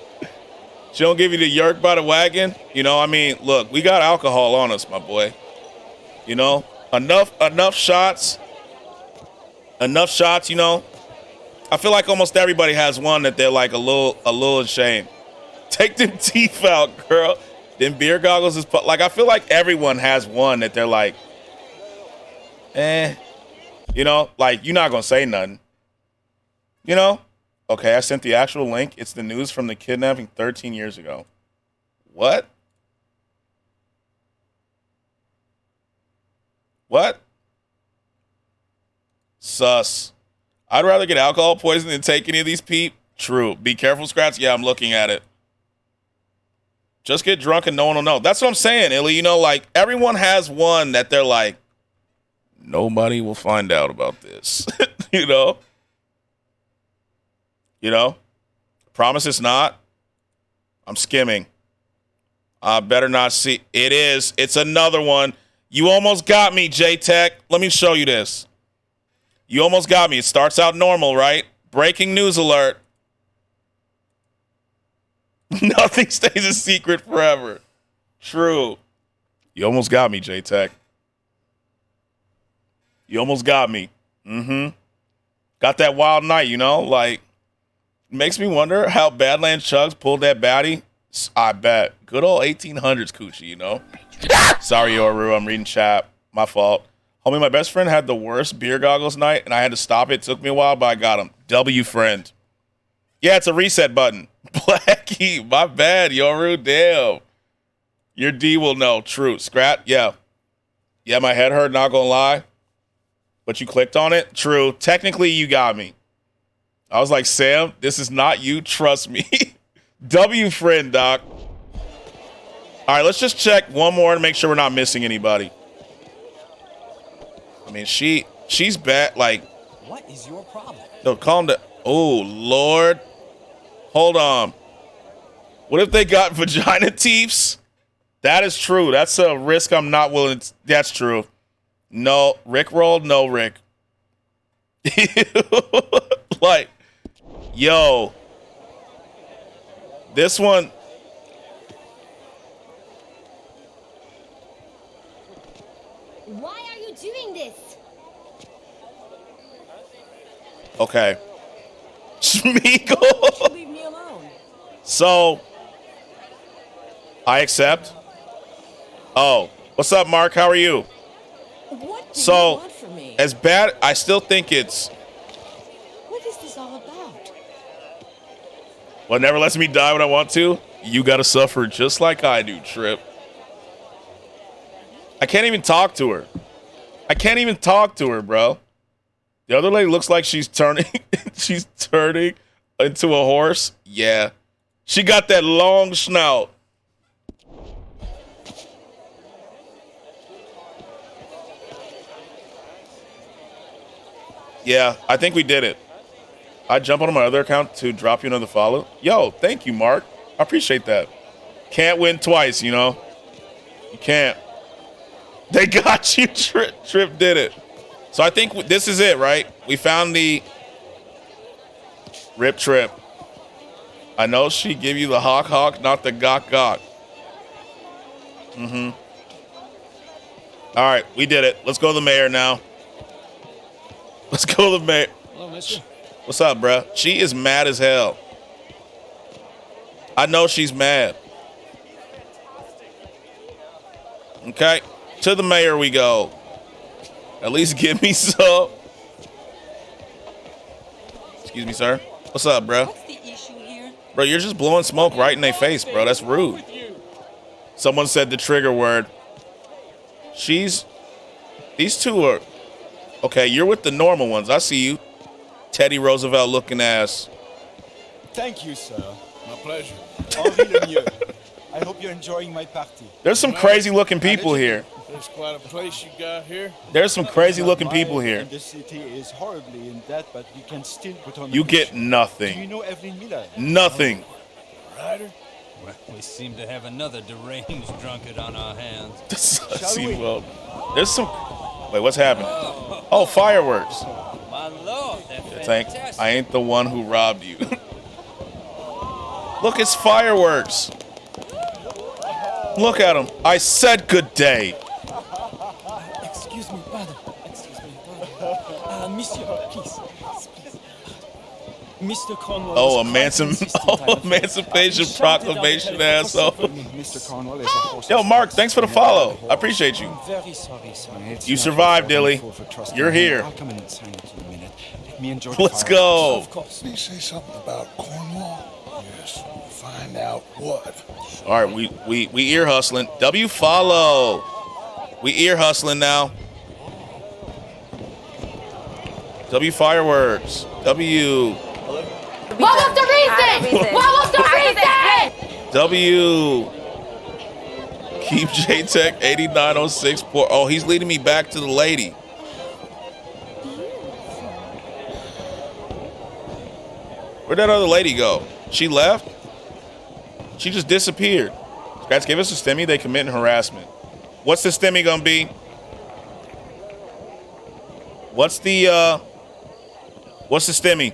She don't give you the yerk by the wagon. You know, I mean, look, we got alcohol on us, my boy. You know, enough shots. Enough shots, you know. I feel like almost everybody has one that they're like a little ashamed. Take them teeth out, girl. Them beer goggles is like, I feel like everyone has one that they're like, you know, like you're not gonna say nothing. You know? Okay, I sent the actual link. It's the news from the kidnapping 13 years ago. What? What? Sus. I'd rather get alcohol poisoning than take any of these peep. True. Be careful, Skratsx. Yeah, I'm looking at it. Just get drunk and no one will know. That's what I'm saying, Illy. You know, like, everyone has one that they're like, nobody will find out about this. You know? You know? Promise it's not. I'm skimming. I better not see. It is. It's another one. You almost got me, J-Tech. Let me show you this. You almost got me. It starts out normal, right? Breaking news alert. Nothing stays a secret forever. True. You almost got me, J-Tech. You almost got me. Mm-hmm. Got that wild night, you know? Like, makes me wonder how Badlands Chugs pulled that baddie. I bet. Good old 1800s coochie, you know? Sorry, Yoru. I'm reading chat. My fault. Homie, my best friend had the worst beer goggles night, and I had to stop it. It took me a while, but I got him. W friend. Yeah, it's a reset button. Blackie, my bad, Yoru. Damn. Your D will know. True. Scrat, yeah. Yeah, my head hurt, not gonna lie. But you clicked on it? True. Technically, you got me. I was like, Sam, this is not you. Trust me. W friend, Doc. All right, let's just check one more to make sure we're not missing anybody. I mean, she's bad. Like, what is your problem? No, calm down. Oh, Lord. Hold on. What if they got vagina teeths? That is true. That's a risk I'm not willing to. That's true. No, Rick rolled. No, Rick. Like, yo. This one. Why are you doing this? Okay. Schmeagle. Leave me alone. So, I accept. Oh, what's up, Mark? How are you? What do you So, want from me? as bad, I still think it's. What is this all about? What never lets me die when I want to? You gotta suffer just like I do, Trip. I can't even talk to her. I can't even talk to her, bro. The other lady looks like she's turning she's turning into a horse. Yeah. She got that long snout. Yeah, I think we did it. I jump on my other account to drop you another follow. Yo, thank you, Mark. I appreciate that. Can't win twice, you know? You can't. They got you. Trip did it. So I think this is it, right? We found the Rip Trip. I know she give you the hawk, not the gawk. Mm-hmm. All right, we did it. Let's go to the mayor now. Let's go to the mayor. Hello, mister. What's up, bruh? She is mad as hell. I know she's mad. Okay, to the mayor we go. At least give me some. Excuse me, sir. What's up, bro? What's the issue here? Bro, you're just blowing smoke right in their face, bro. That's rude. Someone said the trigger word. These two are... Okay, you're with the normal ones. I see you. Teddy Roosevelt looking ass. Thank you, sir. My pleasure. Henri Lemieux. I hope you're enjoying my party. There's some crazy looking people here. There's quite a place you got here. There's some crazy looking people here. The city is horribly in debt, but you can still put on. You get nothing. Do you know Evelyn Miller? Nothing. Ryder? Well, we seem to have another deranged drunkard on our hands. There's some. Wait, what's happening? Oh, fireworks. My lord, they're fantastic. I ain't the one who robbed you. Look, it's fireworks. Look at him. I said good day. Excuse me, pardon. Excuse me, pardon. Monsieur, please. Mr. Cornwall. Oh, Emancipation Proclamation asshole. Mr. Cornwall is a horse. Yo, Mark, thanks for the follow. I appreciate you. I'm very sorry, sir. You survived, Dilly. You're here. I'll come in and sign it in a minute. Let me enjoy. Let's go. Of course. Did he say something about Cornwall? Yes. Find out what. All right, we ear hustling. W follow. We ear hustling now. W fireworks. W. What was the reason? What was the reason? W. Keep J-Tech 8906 port. Oh, he's leading me back to the lady. Where'd that other lady go? She left? She just disappeared. Skratsx, give us a stimmy. They committing harassment. What's the stimmy gonna be? What's the stimmy?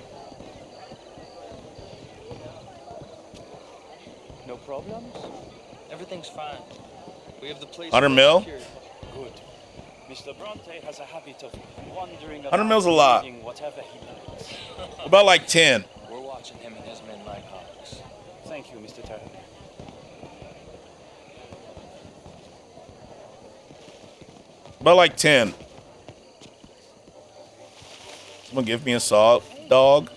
No problems? Everything's fine. We have the place. 100 mil? Good. Mr. Bronte has a habit of wandering 100 mil's a lot. doing whatever he likes. About like 10. We're watching him and his men like hawks. Thank you, Mr. Turner. About like 10. Someone give me a saw, dog.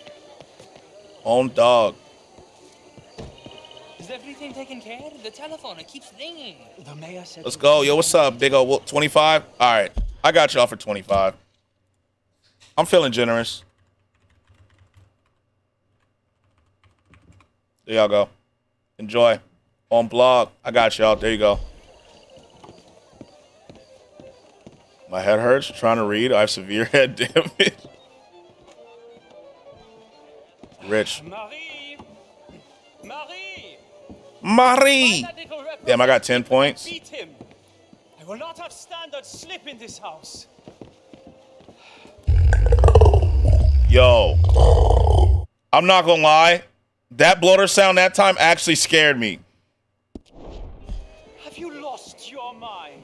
On dog. Is everything taken care of? The telephone, it keeps ringing. The mayor said. Let's go. Yo, what's up, big old 25? All right. I got y'all for 25. I'm feeling generous. There y'all go. Enjoy. On blog. I got y'all. There you go. My head hurts trying to read. I have severe head damage. Rich. Marie! Damn, I got 10 points. Beat him. I will not have standards slip in this house. Yo. I'm not gonna lie. That bloater sound that time actually scared me. Have you lost your mind?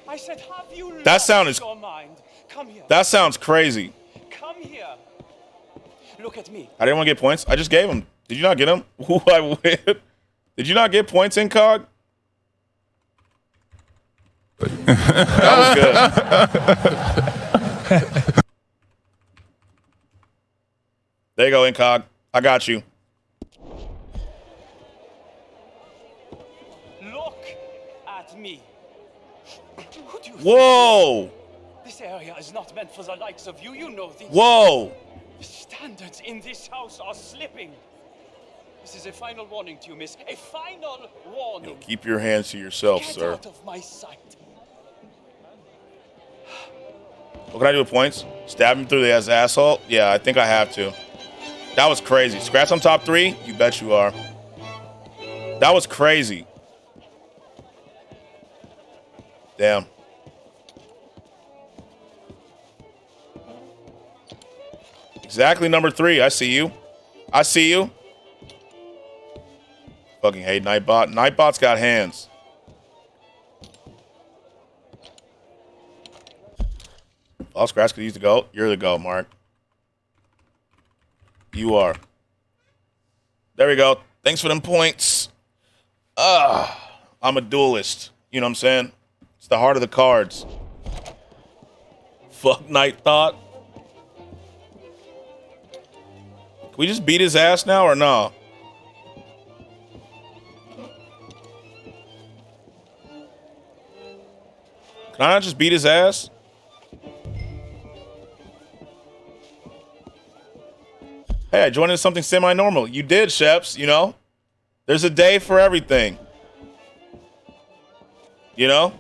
I said, have you lost That sound is. your mind? Come here. That sounds crazy. Come here. Look at me. I didn't want to get points. I just gave them. Did you not get them? Ooh, I win. Did you not get points, Incog? That was good. There you go, Incog. I got you. Look at me. Whoa. This area is not meant for the likes of you. You know this. Whoa. The standards in this house are slipping. This is a final warning to you, miss. A final warning. Yo, keep your hands to yourself, Get sir. out of my sight. What can I do with points? Stab him through his asshole? Yeah, I think I have to. That was crazy. Skratsx on top 3? You bet you are. That was crazy. Damn. Exactly number 3. I see you. I see you. Fucking hate Nightbot. Nightbot's got hands. Oh, Skratsx could use the goat. You're the goat, Mark. You are. There we go. Thanks for them points. I'm a duelist. You know what I'm saying? It's the heart of the cards. Fuck Night Thought. we just beat his ass now or no? Can I not just beat his ass? Hey, I joined in something semi-normal. You did, Sheps, you know? There's a day for everything. You know?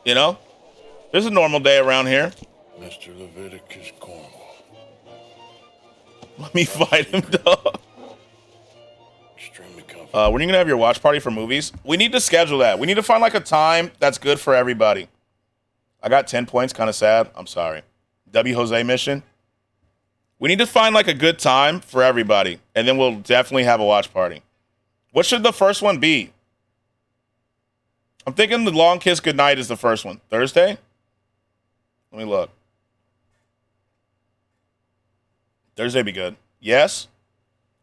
You know? There's a normal day around here. Mr. Leviticus Cornwall. Let me fight him, dog. When are you gonna have your watch party for movies? We need to schedule that. We need to find like a time that's good for everybody. I got 10 points, kind of sad. I'm sorry. W. Jose mission. We need to find like a good time for everybody, and then we'll definitely have a watch party. What should the first one be? I'm thinking The Long Kiss Goodnight is the first one. Thursday? Let me look. Thursday be good. Yes?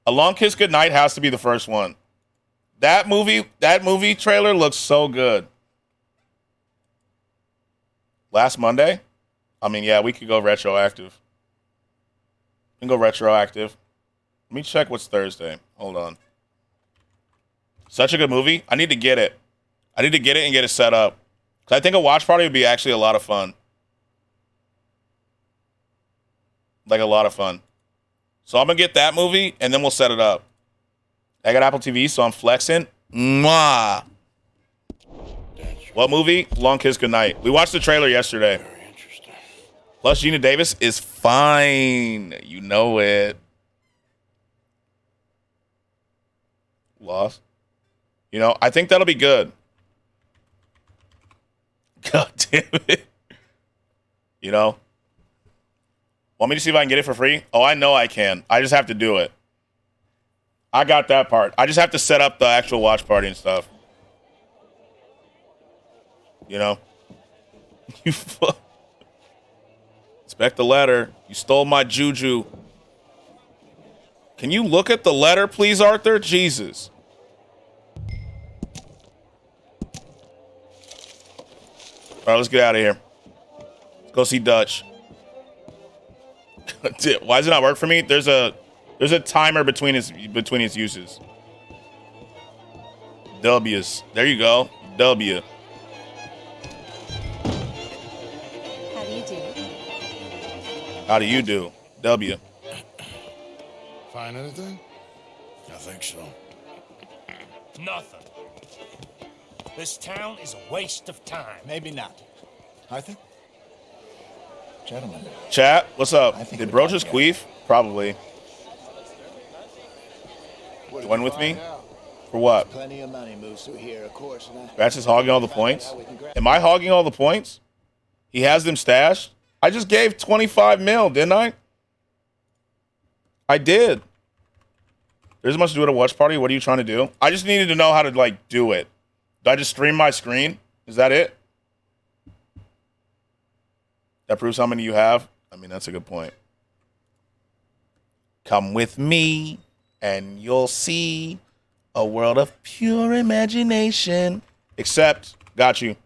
A Long Kiss Goodnight has to be the first one. That movie trailer looks so good. Last Monday? I mean, yeah, we could go retroactive. We can go retroactive. Let me check what's Thursday. Hold on. Such a good movie. I need to get it. I need to get it and get it set up. Because I think a watch party would be actually a lot of fun. Like a lot of fun. So I'm going to get that movie and then we'll set it up. I got Apple TV, so I'm flexing. Mwah. What movie? Long Kiss Goodnight. We watched the trailer yesterday. Very interesting. Plus, Gina Davis is fine. You know it. Lost. You know, I think that'll be good. God damn it. You know? Want me to see if I can get it for free? Oh, I know I can. I just have to do it. I got that part. I just have to set up the actual watch party and stuff. You know? You fuck. Inspect the letter. You stole my juju. Can you look at the letter, please, Arthur? Jesus. All right, let's get out of here. Let's go see Dutch. Why does it not work for me? There's a timer between its uses. W's. There you go. W. How do you do? How do you do? W. Find anything? I think so. Nothing. This town is a waste of time. Maybe not. Arthur? Gentlemen. Chat, what's up? Did bro just queef? Probably. One with me? For what? Plenty of money moves through here, of course. That's just hogging all the points? Am I hogging all the points? He has them stashed? I just gave 25 mil, didn't I? I did. There's much to do at a watch party. What are you trying to do? I just needed to know how to, like, do it. Do I just stream my screen? Is that it? That proves how many you have? I mean, that's a good point. Come with me, and you'll see a world of pure imagination. Except, got you.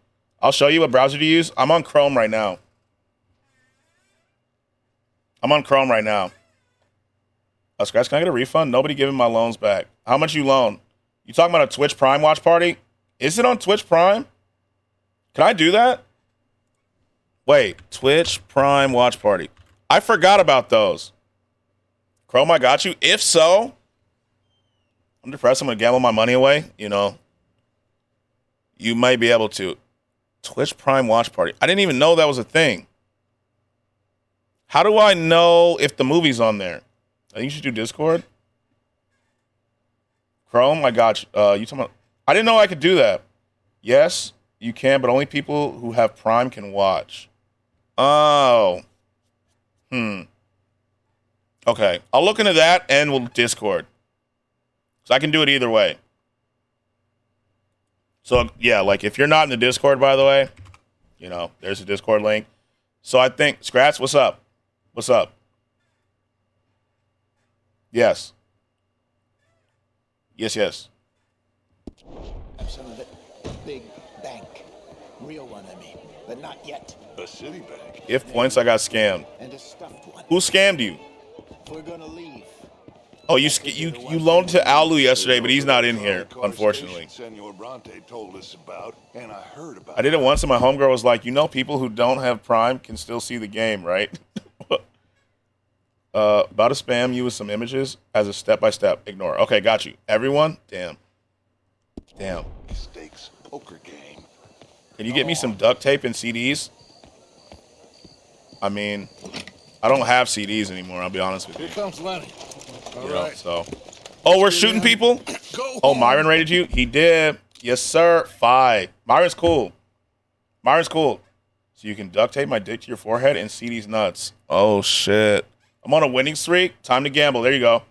I'll show you what browser to use. I'm on Chrome right now. Skratsx, can I get a refund? Nobody giving my loans back. How much you loan? You talking about a Twitch Prime watch party? Is it on Twitch Prime? Can I do that? Wait, Twitch Prime watch party. I forgot about those. Chrome, I got you. If so, I'm depressed. I'm going to gamble my money away. You know, you might be able to. Twitch Prime watch party. I didn't even know that was a thing. How do I know if the movie's on there? I think you should do Discord. Chrome, I got you. You talking about? I didn't know I could do that. Yes, you can, but only people who have Prime can watch. Oh. Okay. I'll look into that and we'll Discord. So I can do it either way. So, yeah, like if you're not in the Discord, by the way, you know, there's a Discord link. So I think, Skratsx, what's up? What's up? Yes. Yes. Have some of it. Big bank. Real one, I mean. but not yet. A Citibank. If points, I got scammed. And a stuffed one. Who scammed you? We're gonna leave. Oh, you loaned to Alu yesterday, but he's not in here, unfortunately. Senor Bronte told us about, and I heard about. I did it once, and my homegirl was like, people who don't have Prime can still see the game, right? About to spam you with some images as a step-by-step. Ignore. Okay, got you. Everyone? Damn. Stakes poker game. Can you get me some duct tape and CDs? I mean, I don't have CDs anymore, I'll be honest with you. Here comes Lenny. All You right. know, so. Oh, we're shooting people? Oh, Myron rated you? He did. Yes, sir. 5. Myron's cool. So you can duct tape my dick to your forehead and see these nuts. Oh, shit. I'm on a winning streak. Time to gamble. There you go.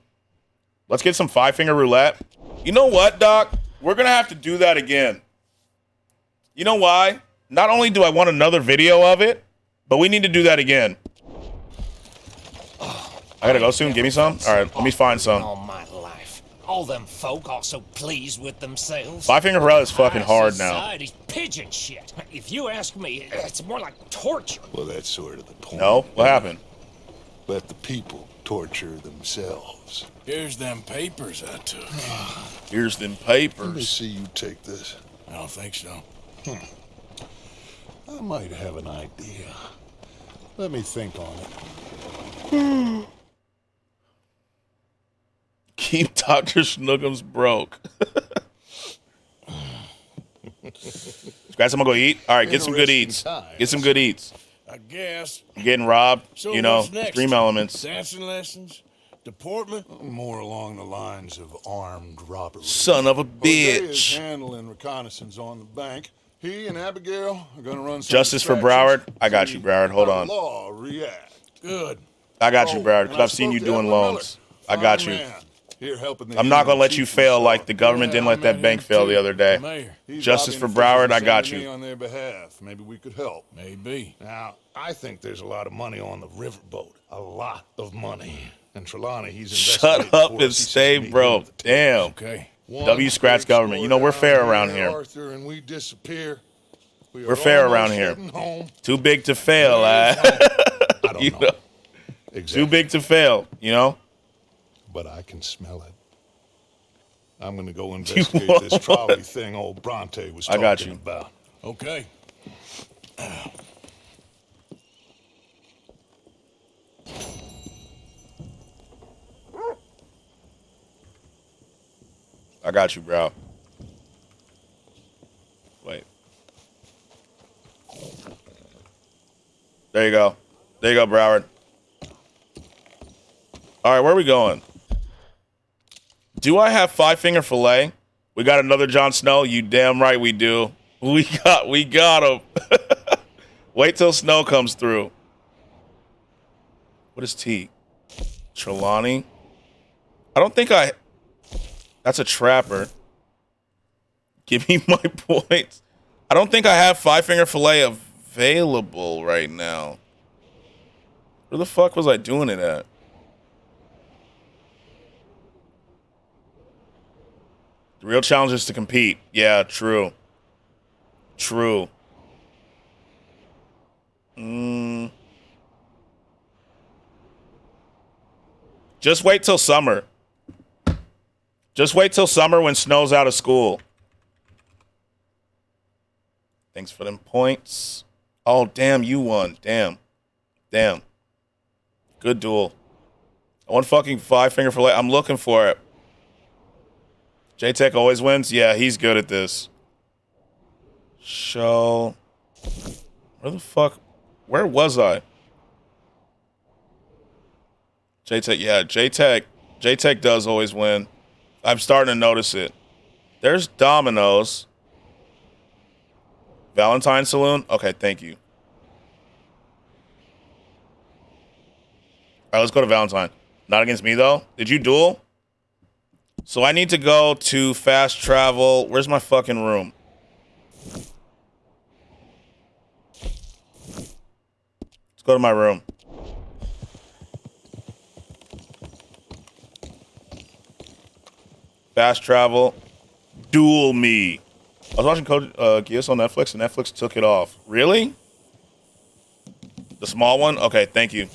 Let's get some 5-finger roulette. You know what, Doc? We're going to have to do that again. You know why? Not only do I want another video of it, but we need to do that again. I got to go soon. Give me some? All right, let me find some. All my life. All them folk are so pleased with themselves. 5-finger roulette is fucking hard now. Society's pigeon shit. If you ask me, it's more like torture. Well, that's sort of the point. No? What happened? Let the people torture themselves. Here's them papers I took. Here's them Let me papers. see you take this. I don't think so. I might have an idea. Let me think on it. Keep Dr. Snookums broke. Guys, I'm going to go eat. All right, get some good eats. Get some good eats. I guess. I'm getting robbed. So you know, what's next? Dream Elements. Dancing lessons? Deportment? More along the lines of armed robbery. Son of a Jose is bitch. handling reconnaissance on the bank. He and Abigail are going to run some Justice for distractions. Broward. I got you, Broward. Hold on. Law react. Good. I got you, Broward, and because I I've seen you spoke to doing Edward loans. I got Fine you. man. Here helping the I'm not going to let chief you of fail staff. like the government didn't let that bank fail the other day. Mayor. He's Justice for lobbying Broward, officials I got to send me you. on their behalf. Maybe we could help. Maybe. Now, I think there's a lot of money on the riverboat. A lot of money. And Trelawney, he's Shut investigating up for and us. He says stay meet him broke. at the table. Damn. Okay. W Skratsx government. You know, we're fair around here. Arthur, and we disappear. We We're are fair around almost here. heading home. Too big to fail, I don't you know. know? Exactly. Too big to fail, you know? But I can smell it. I'm going to go investigate this trolley thing old Bronte was I talking got you. about. Okay. I got you, bro. Wait. There you go. There you go, Broward. All right, where are we going? Do I have 5-finger fillet? We got another Jon Snow? You damn right we do. We got him. Wait till Snow comes through. What is T? Trelawney? I don't think I... That's a trapper. Give me my points. I don't think I have 5-finger fillet available right now. Where the fuck was I doing it at? The real challenge is to compete. Yeah, true. True. Just wait till summer. Just wait till summer when Snow's out of school. Thanks for them points. Oh, damn, you won. Damn. Damn. Good duel. I want fucking 5-finger fillet. I'm looking for it. J-Tech always wins? Yeah, he's good at this. Show. Where the fuck? Where was I? J-Tech, yeah, J-Tech does always win. I'm starting to notice it. There's Domino's. Valentine Saloon? Okay, thank you. All right, let's go to Valentine. Not against me, though. Did you duel? So I need to go to fast travel. Where's my fucking room? Let's go to my room. Fast travel. Duel me. I was watching Code Geass on Netflix, and Netflix took it off. Really? The small one? Okay, thank you.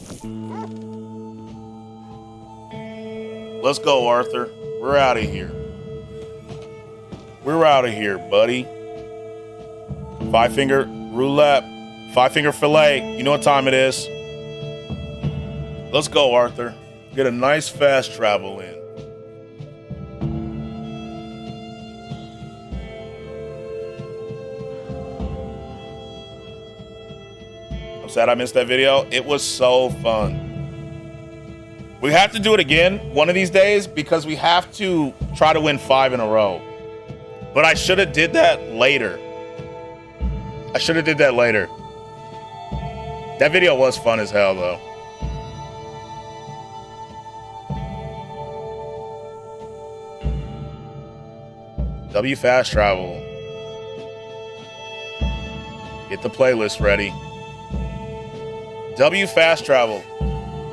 Let's go, Arthur. We're out of here. We're out of here, buddy. 5-finger roulette. 5-finger fillet. You know what time it is. Let's go, Arthur. Get a nice fast travel in. I'm sad I missed that video. It was so fun. We have to do it again one of these days because we have to try to win 5 in a row. But I should have did that later. That video was fun as hell, though. W Fast Travel. Get the playlist ready. W Fast Travel.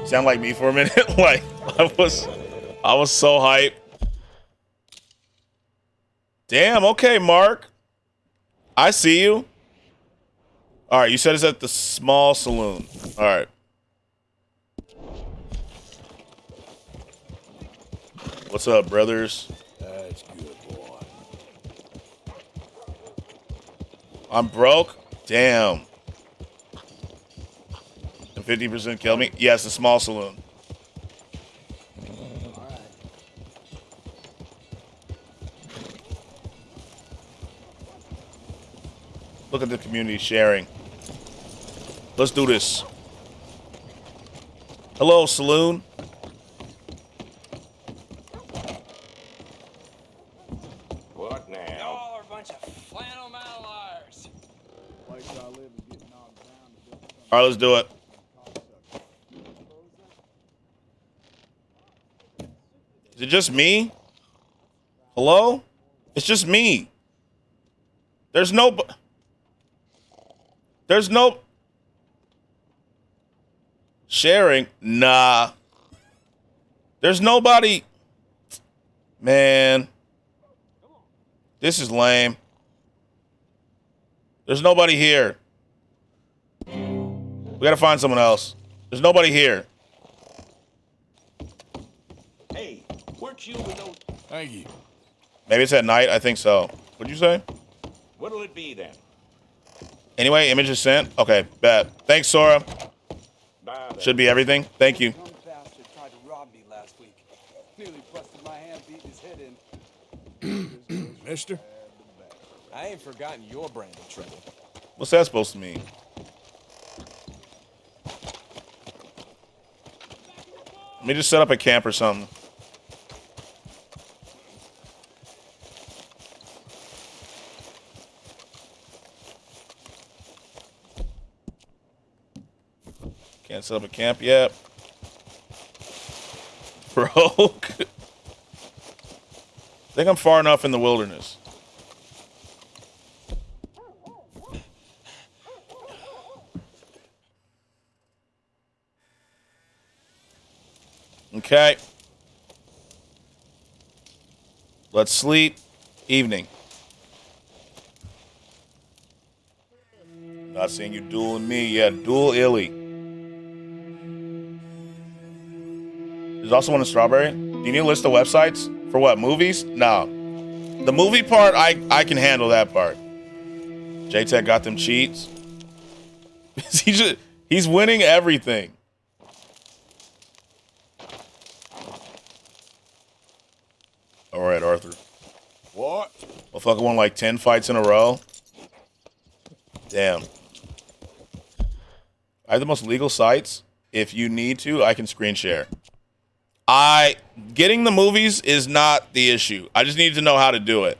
Sound like me for a minute? Like I was so hyped. Damn, okay, Mark. I see you. All right, you said it's at the small saloon. All right. What's up, brothers? That's good, boy. I'm broke? Damn. And 50% kill me? Yes, the small saloon. Look at the community sharing. Let's do this. Hello, saloon. What now? Y'all are a bunch of flannel liars. All right, let's do it. Is it just me? Hello? It's just me. There's no sharing. Nah. There's nobody. Man. This is lame. There's nobody here. We gotta find someone else. There's nobody here. Hey, weren't you with those? Thank you. Maybe it's at night. I think so. What'd you say? What'll it be then? Anyway, image is sent. Okay, bet. Thanks, Sora. Bye, then. Should be everything. Thank you. Some bastard tried to rob me last week. Nearly busted my hand beating his head in. Mister? I ain't forgotten your brand of trouble. What's that supposed to mean? Let me just set up a camp or something. Can't set up a camp yet. Broke. I think I'm far enough in the wilderness. Okay. Let's sleep. Evening. Not seeing you dueling me. Yeah, duel Illy. There's also one in Strawberry. Do you need a list of websites? For what, movies? No. The movie part, I can handle that part. J-Tech got them cheats. He's winning everything. All right, Arthur. What? Motherfucker won like 10 fights in a row. Damn. I have the most legal sites. If you need to, I can screen share. Getting the movies is not the issue. I just need to know how to do it.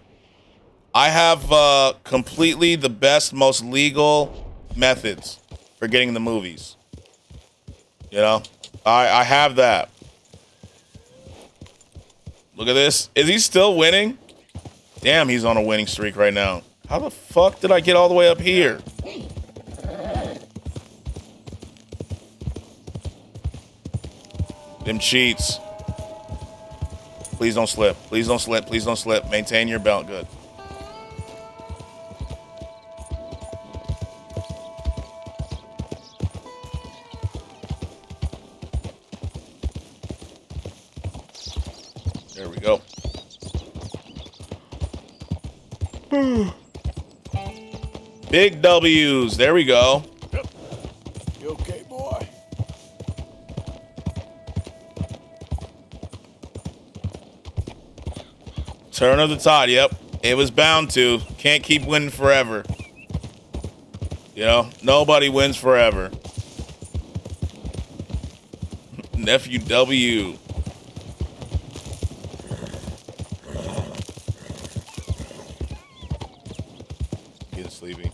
I have completely the best, most legal methods for getting the movies. You know? I have that. Look at this. Is he still winning? Damn, he's on a winning streak right now. How the fuck did I get all the way up here? Them cheats. Please don't slip. Please don't slip. Please don't slip. Maintain your belt. Good. There we go. Big W's. There we go. You okay, boy? Turn of the tide. Yep. It was bound to. Can't keep winning forever. You know, nobody wins forever. Nephew W. Getting sleepy.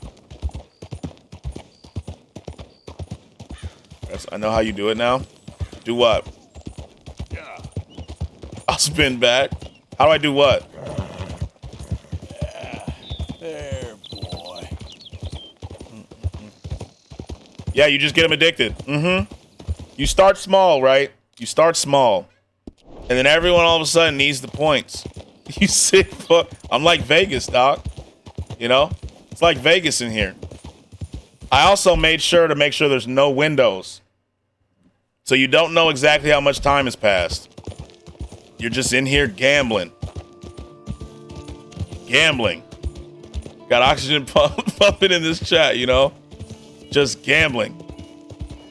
I know how you do it now. Do what? Yeah. I'll spin back. How do I do what? There, boy. Yeah, you just get them addicted. You start small, right? You start small. And then everyone all of a sudden needs the points. You sick fuck. I'm like Vegas, doc. You know? It's like Vegas in here. I also made sure to make sure there's no windows. So you don't know exactly how much time has passed. You're just in here gambling. Gambling. Got oxygen pumping in this chat, you know? Just gambling.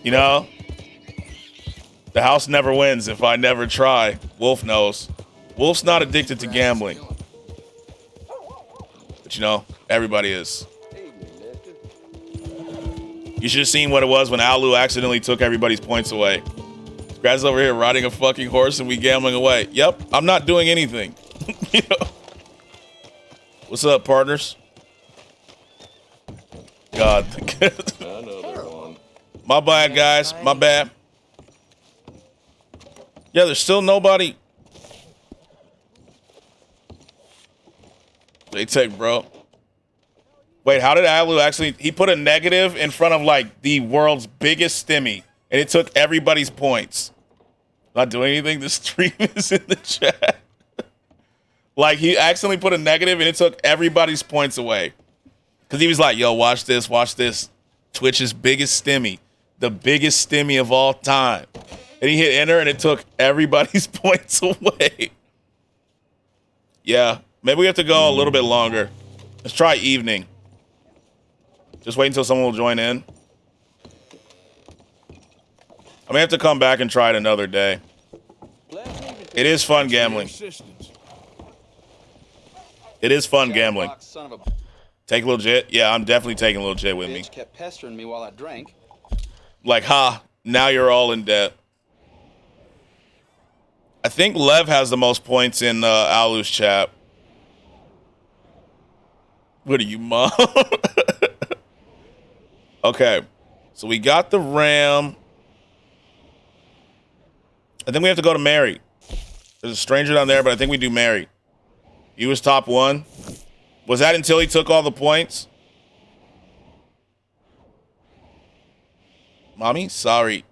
You know? The house never wins if I never try. Wolf knows. Wolf's not addicted to gambling. But you know, everybody is. You should have seen what it was when Alu accidentally took everybody's points away. Skratsx over here riding a fucking horse and we gambling away. Yep, I'm not doing anything. You know? What's up, partners? God. Another one. My bad, guys. My bad. Yeah, there's still nobody. They take, bro. Wait, how did Alu actually... He put a negative in front of, like, the world's biggest stimmy. And it took everybody's points. Not doing anything. The stream is in the chat. Like, he accidentally put a negative and it took everybody's points away. Because he was like, yo, watch this, watch this. Twitch's biggest stimmy. The biggest stimmy of all time. And he hit enter and it took everybody's points away. Yeah, maybe we have to go a little bit longer. Let's try evening. Just wait until someone will join in. I may have to come back and try it another day. It is fun gambling. It is fun gambling. Take legit? Yeah, I'm definitely taking legit with me. Kept pestering me while I drank. Like, ha, now you're all in debt. I think Lev has the most points in Alu's chat. What are you, Mom? Okay, so we got the Ram. I think we have to go to Mary. There's a stranger down there, but I think we do Mary. He was top one. Was that until he took all the points? Mommy, sorry.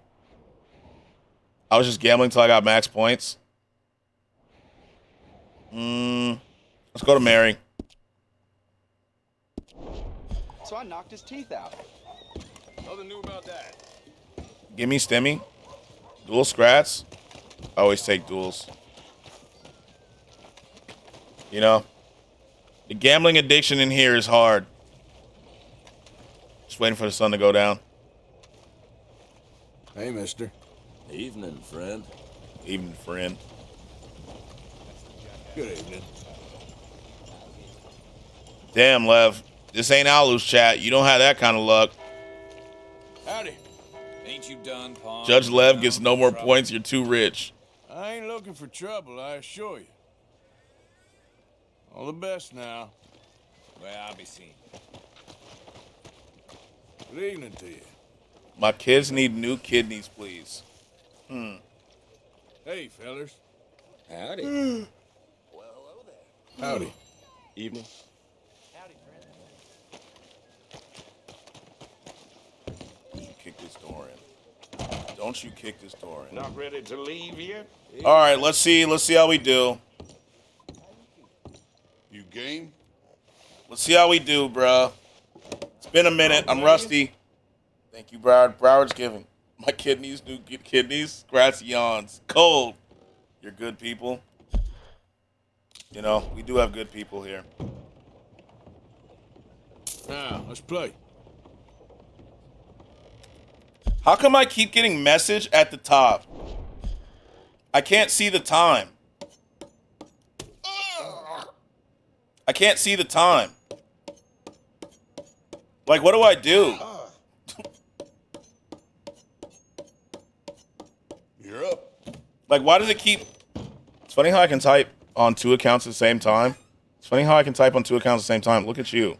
I was just gambling until I got max points. Let's go to Mary. So I knocked his teeth out. Nothing new about that. Give me Stimmy. Dual Skratsx. I always take duels. You know, the gambling addiction in here is hard. Just waiting for the sun to go down. Hey, mister. Evening, friend. Evening, friend. Good evening. Damn, Lev. This ain't Alu's chat. You don't have that kind of luck. Howdy. Ain't you done, Pawn? Judge Lev gets no more points. You're too rich. I ain't looking for trouble, I assure you. All the best now. Well, I'll be seen. Good evening to you. My kids need new kidneys, please. Hey, fellers. Howdy. Well, hello there. Howdy. Evening. Howdy, friend. Don't you kick this door in. Don't you kick this door in. Not ready to leave yet? All right, let's see how we do. You game? Let's see how we do, bruh. It's been a minute. I'm rusty. Thank you, Broward. Broward's giving. My kidneys, new kidneys. Skratsx yawns. Cold. You're good people. You know, we do have good people here. Now, let's play. How come I keep getting message at the top? I can't see the time. I can't see the time. Like, what do I do? You're up. Like, why does it keep... It's funny how I can type on 2 accounts at the same time. It's funny how I can type on 2 accounts at the same time. Look at you.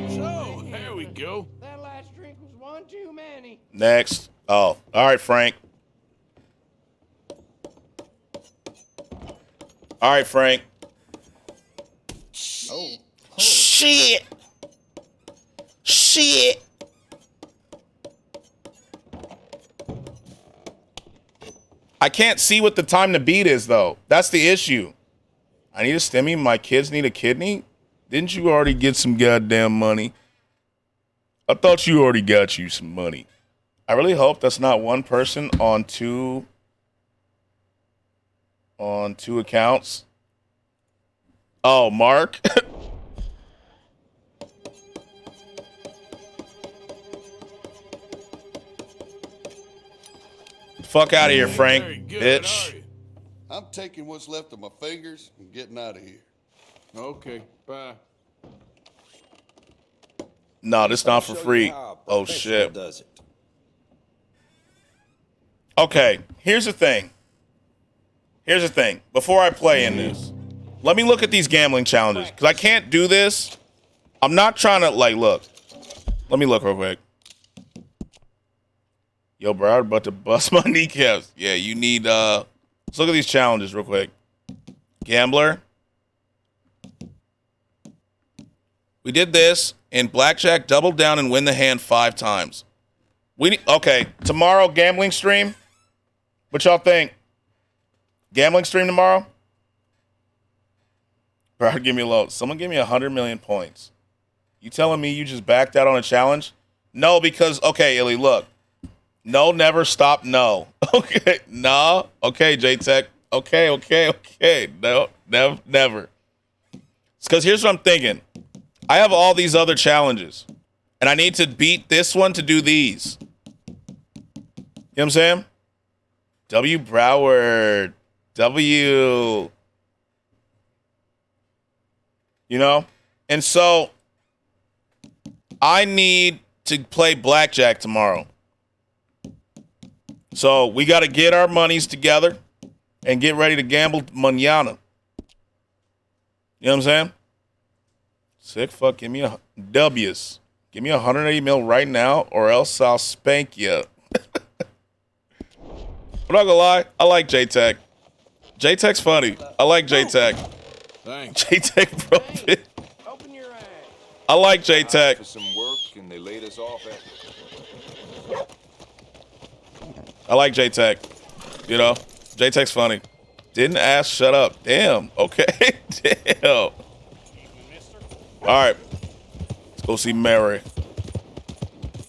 So, there we go. That last drink was one too many. Next. Oh, all right, Frank. All right, Frank. Oh. Shit. Shit. I can't see what the time to beat is, though. That's the issue. I need a stimmy. My kids need a kidney. Didn't you already get some goddamn money? I thought you already got you some money. I really hope that's not one person on two accounts. Oh, Mark. Fuck out of here, Frank, bitch. I'm taking what's left of my fingers and getting out of here. Okay, bye. No, this not for free. Oh, shit. Does it? Okay, here's the thing. Here's the thing. Before I play in this, let me look at these gambling challenges, because I can't do this. I'm not trying to, like, look. Let me look real quick. Yo, bro, I'm about to bust my kneecaps. Yeah, you need, let's look at these challenges real quick. Gambler. We did this in blackjack, double down and win the hand 5 times. Okay, tomorrow gambling stream. What y'all think? Gambling stream tomorrow? Bro, give me a load. Someone give me 100 million points. You telling me you just backed out on a challenge? No, because, okay, Illy, look. No, never stop, no. Okay, no. Okay, J-Tech. Okay. No, never. It's because here's what I'm thinking. I have all these other challenges, and I need to beat this one to do these. You know what I'm saying? W. Broward. W. You know? And so, I need to play blackjack tomorrow. So, we got to get our monies together and get ready to gamble mañana. You know what I'm saying? Sick fuck, give me a W's. Give me 180 mil right now, or else I'll spank you. I'm not gonna lie, I like J-Tech. J-Tech's funny. I like J-Tech. Thanks. J-Tech, bro. I like J-Tech. For some work, and they laid us off at. I like J-Tech. You know, J-Tech's funny. Didn't ask, shut up. Damn. Okay. Damn. All right. Let's go see Mary.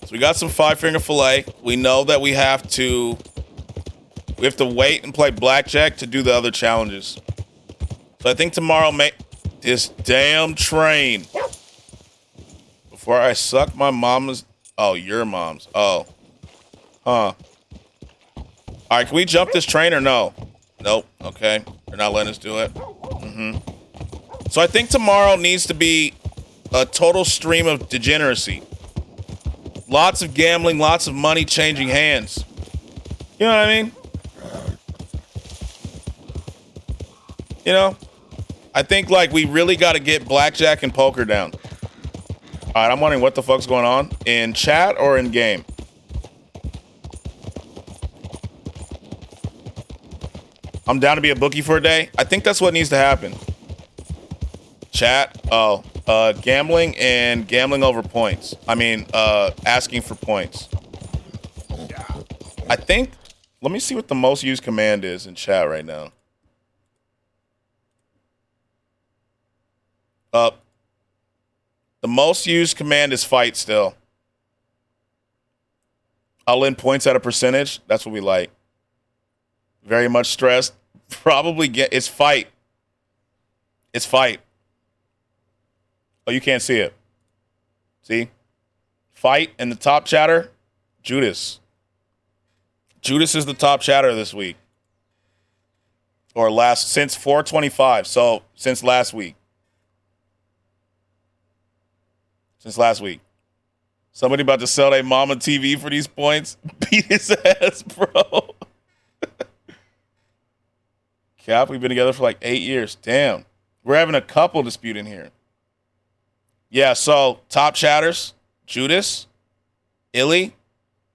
So we got some 5-finger fillet. We know that we have to wait and play blackjack to do the other challenges. So I think tomorrow, this damn train. Before I suck my mama's. Oh, your mom's. Oh. Huh. All right, can we jump this train or no? Nope. Okay. They're not letting us do it. So I think tomorrow needs to be a total stream of degeneracy. Lots of gambling, lots of money changing hands. You know what I mean? You know? I think, like, we really got to get blackjack and poker down. All right, I'm wondering what the fuck's going on. In chat or in game? I'm down to be a bookie for a day. I think that's what needs to happen. Chat. Oh, gambling and gambling over points. I mean, asking for points. I think, let me see what the most used command is in chat right now. The most used command is fight still. I'll in points at a percentage. That's what we like. Very much stressed. Probably it's fight. It's fight. Oh, you can't see it. See? Fight and the top chatter, Judas. Judas is the top chatter this week. Or since 425. So since last week. Since last week. Somebody about to sell their mama TV for these points? Beat his ass, bro. Cap, we've been together for like 8 years. Damn. We're having a couple dispute in here. Yeah, so top chatters, Judas, Illy,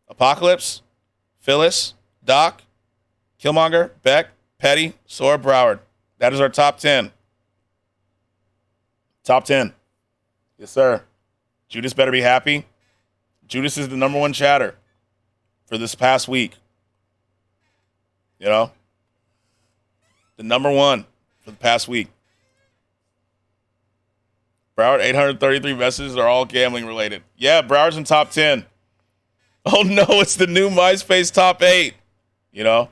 Apocalypse, Phyllis, Doc, Killmonger, Beck, Petty, Sora, Broward. That is our top 10. Top 10. Yes, sir. Judas better be happy. Judas is the number one chatter for this past week. You know? The number one for the past week. Broward, 833 messages are all gambling related. Yeah, Broward's in top 10. Oh no, it's the new MySpace top 8. You know?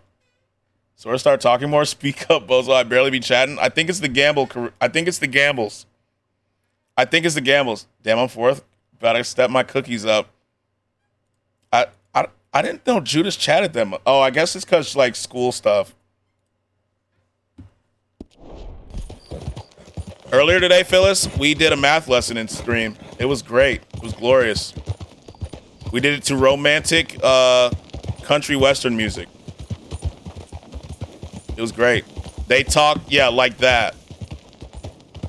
So we're start talking more. Speak up, Bozo. I barely be chatting. I think it's the gamble. I think it's the gambles. Damn, I'm fourth. About to step my cookies up. I didn't know Judas chatted them. Oh, I guess it's because like school stuff. Earlier today, Phyllis, we did a math lesson in stream. It was great. It was glorious. We did it to romantic country western music. It was great. They talk, like that.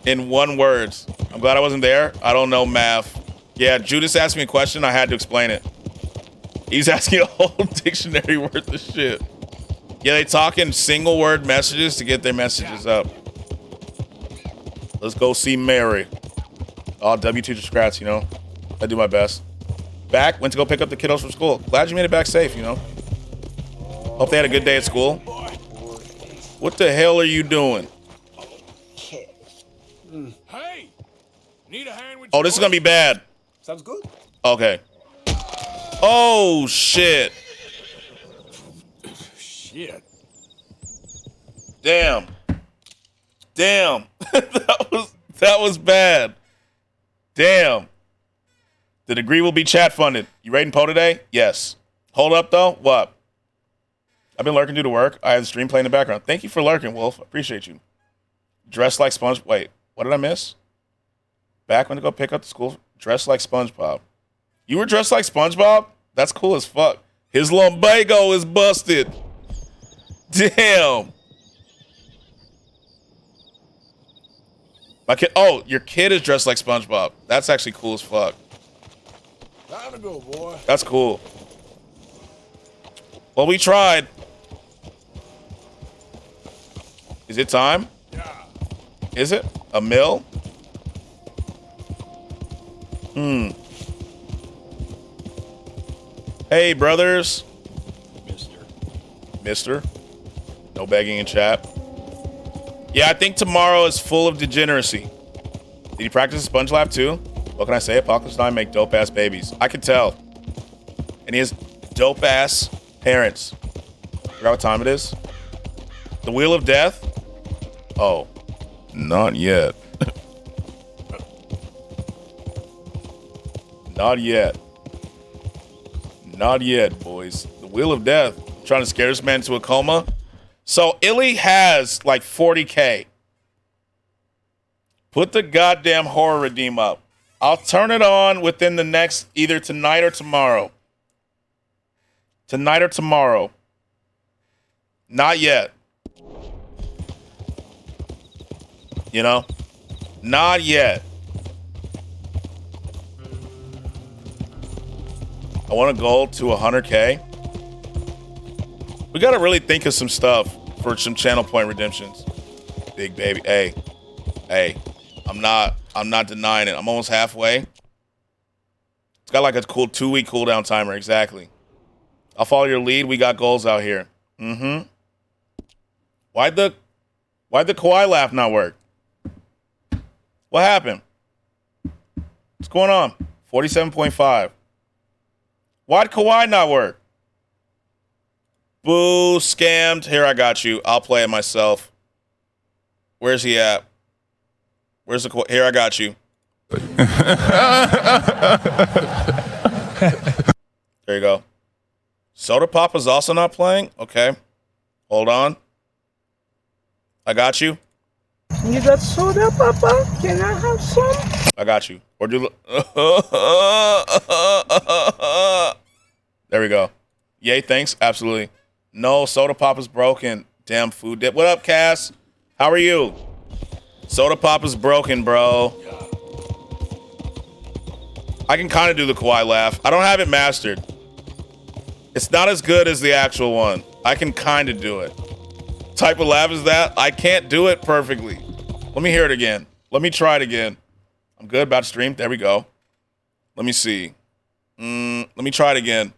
In one words. I'm glad I wasn't there. I don't know math. Yeah, Judas asked me a question. I had to explain it. He's asking a whole dictionary worth of shit. Yeah, they talk in single word messages to get their messages up. Let's go see Mary. Oh, W2 to Skratsx, you know. I do my best. Back, went to go pick up the kiddos from school. Glad you made it back safe, you know. Hope they had a good day at school. What the hell are you doing? Hey, need a hand with Oh, this is gonna be bad. Sounds good. Okay. Oh shit. Shit. Damn. that was bad. Damn. The degree will be chat funded. You rating Poe today? Yes. Hold up though. What? I've been lurking due to work. I have the stream playing in the background. Thank you for lurking, Wolf. Appreciate you. Dressed like Sponge. Wait, what did I miss? Back when to go pick up the school. Dressed like SpongeBob. You were dressed like SpongeBob? That's cool as fuck. His lumbago is busted. Damn. My kid. Oh, your kid is dressed like SpongeBob. That's actually cool as fuck. Time to go, boy. That's cool. Well, we tried. Is it time? Yeah. Is it? A mill? Hey, brothers. Mister. No begging in chat. Yeah, I think tomorrow is full of degeneracy. Did you practice Sponge Lab too? What can I say? Apocalypse and I make dope-ass babies. I can tell. And he has dope-ass parents. Forgot what time it is. The Wheel of Death? Oh, not yet. Not yet. Not yet, boys. The Wheel of Death. Trying to scare this man into a coma. So Illy has like 40K. Put the goddamn horror redeem up. I'll turn it on within the next, either tonight or tomorrow. Tonight or tomorrow. Not yet. You know? Not yet. I want to go to 100K. We got to really think of some stuff for some channel point redemptions. Big baby. Hey, I'm not denying it. I'm almost halfway. It's got like a cool 2-week cooldown timer. Exactly. I'll follow your lead. We got goals out here. Mm-hmm. Why'd the Kawhi laugh not work? What happened? What's going on? 47.5. Why'd Kawhi not work? Boo, scammed. Here, I got you. I'll play it myself. Where's he at? Where's the... Here, I got you. There you go. Soda Pop is also not playing? Okay. Hold on. I got you. You got soda, Papa? Can I have some? I got you. Or do... There we go. Yay, thanks. Absolutely. No, Soda Pop is broken. Damn food dip. What up, Cass? How are you? Soda Pop is broken, bro. I can kind of do the Kawhi laugh. I don't have it mastered. It's not as good as the actual one. I can kind of do it. Type of laugh is that? I can't do it perfectly. Let me hear it again. Let me try it again. I'm good about stream. There we go. Let me see. Let me try it again.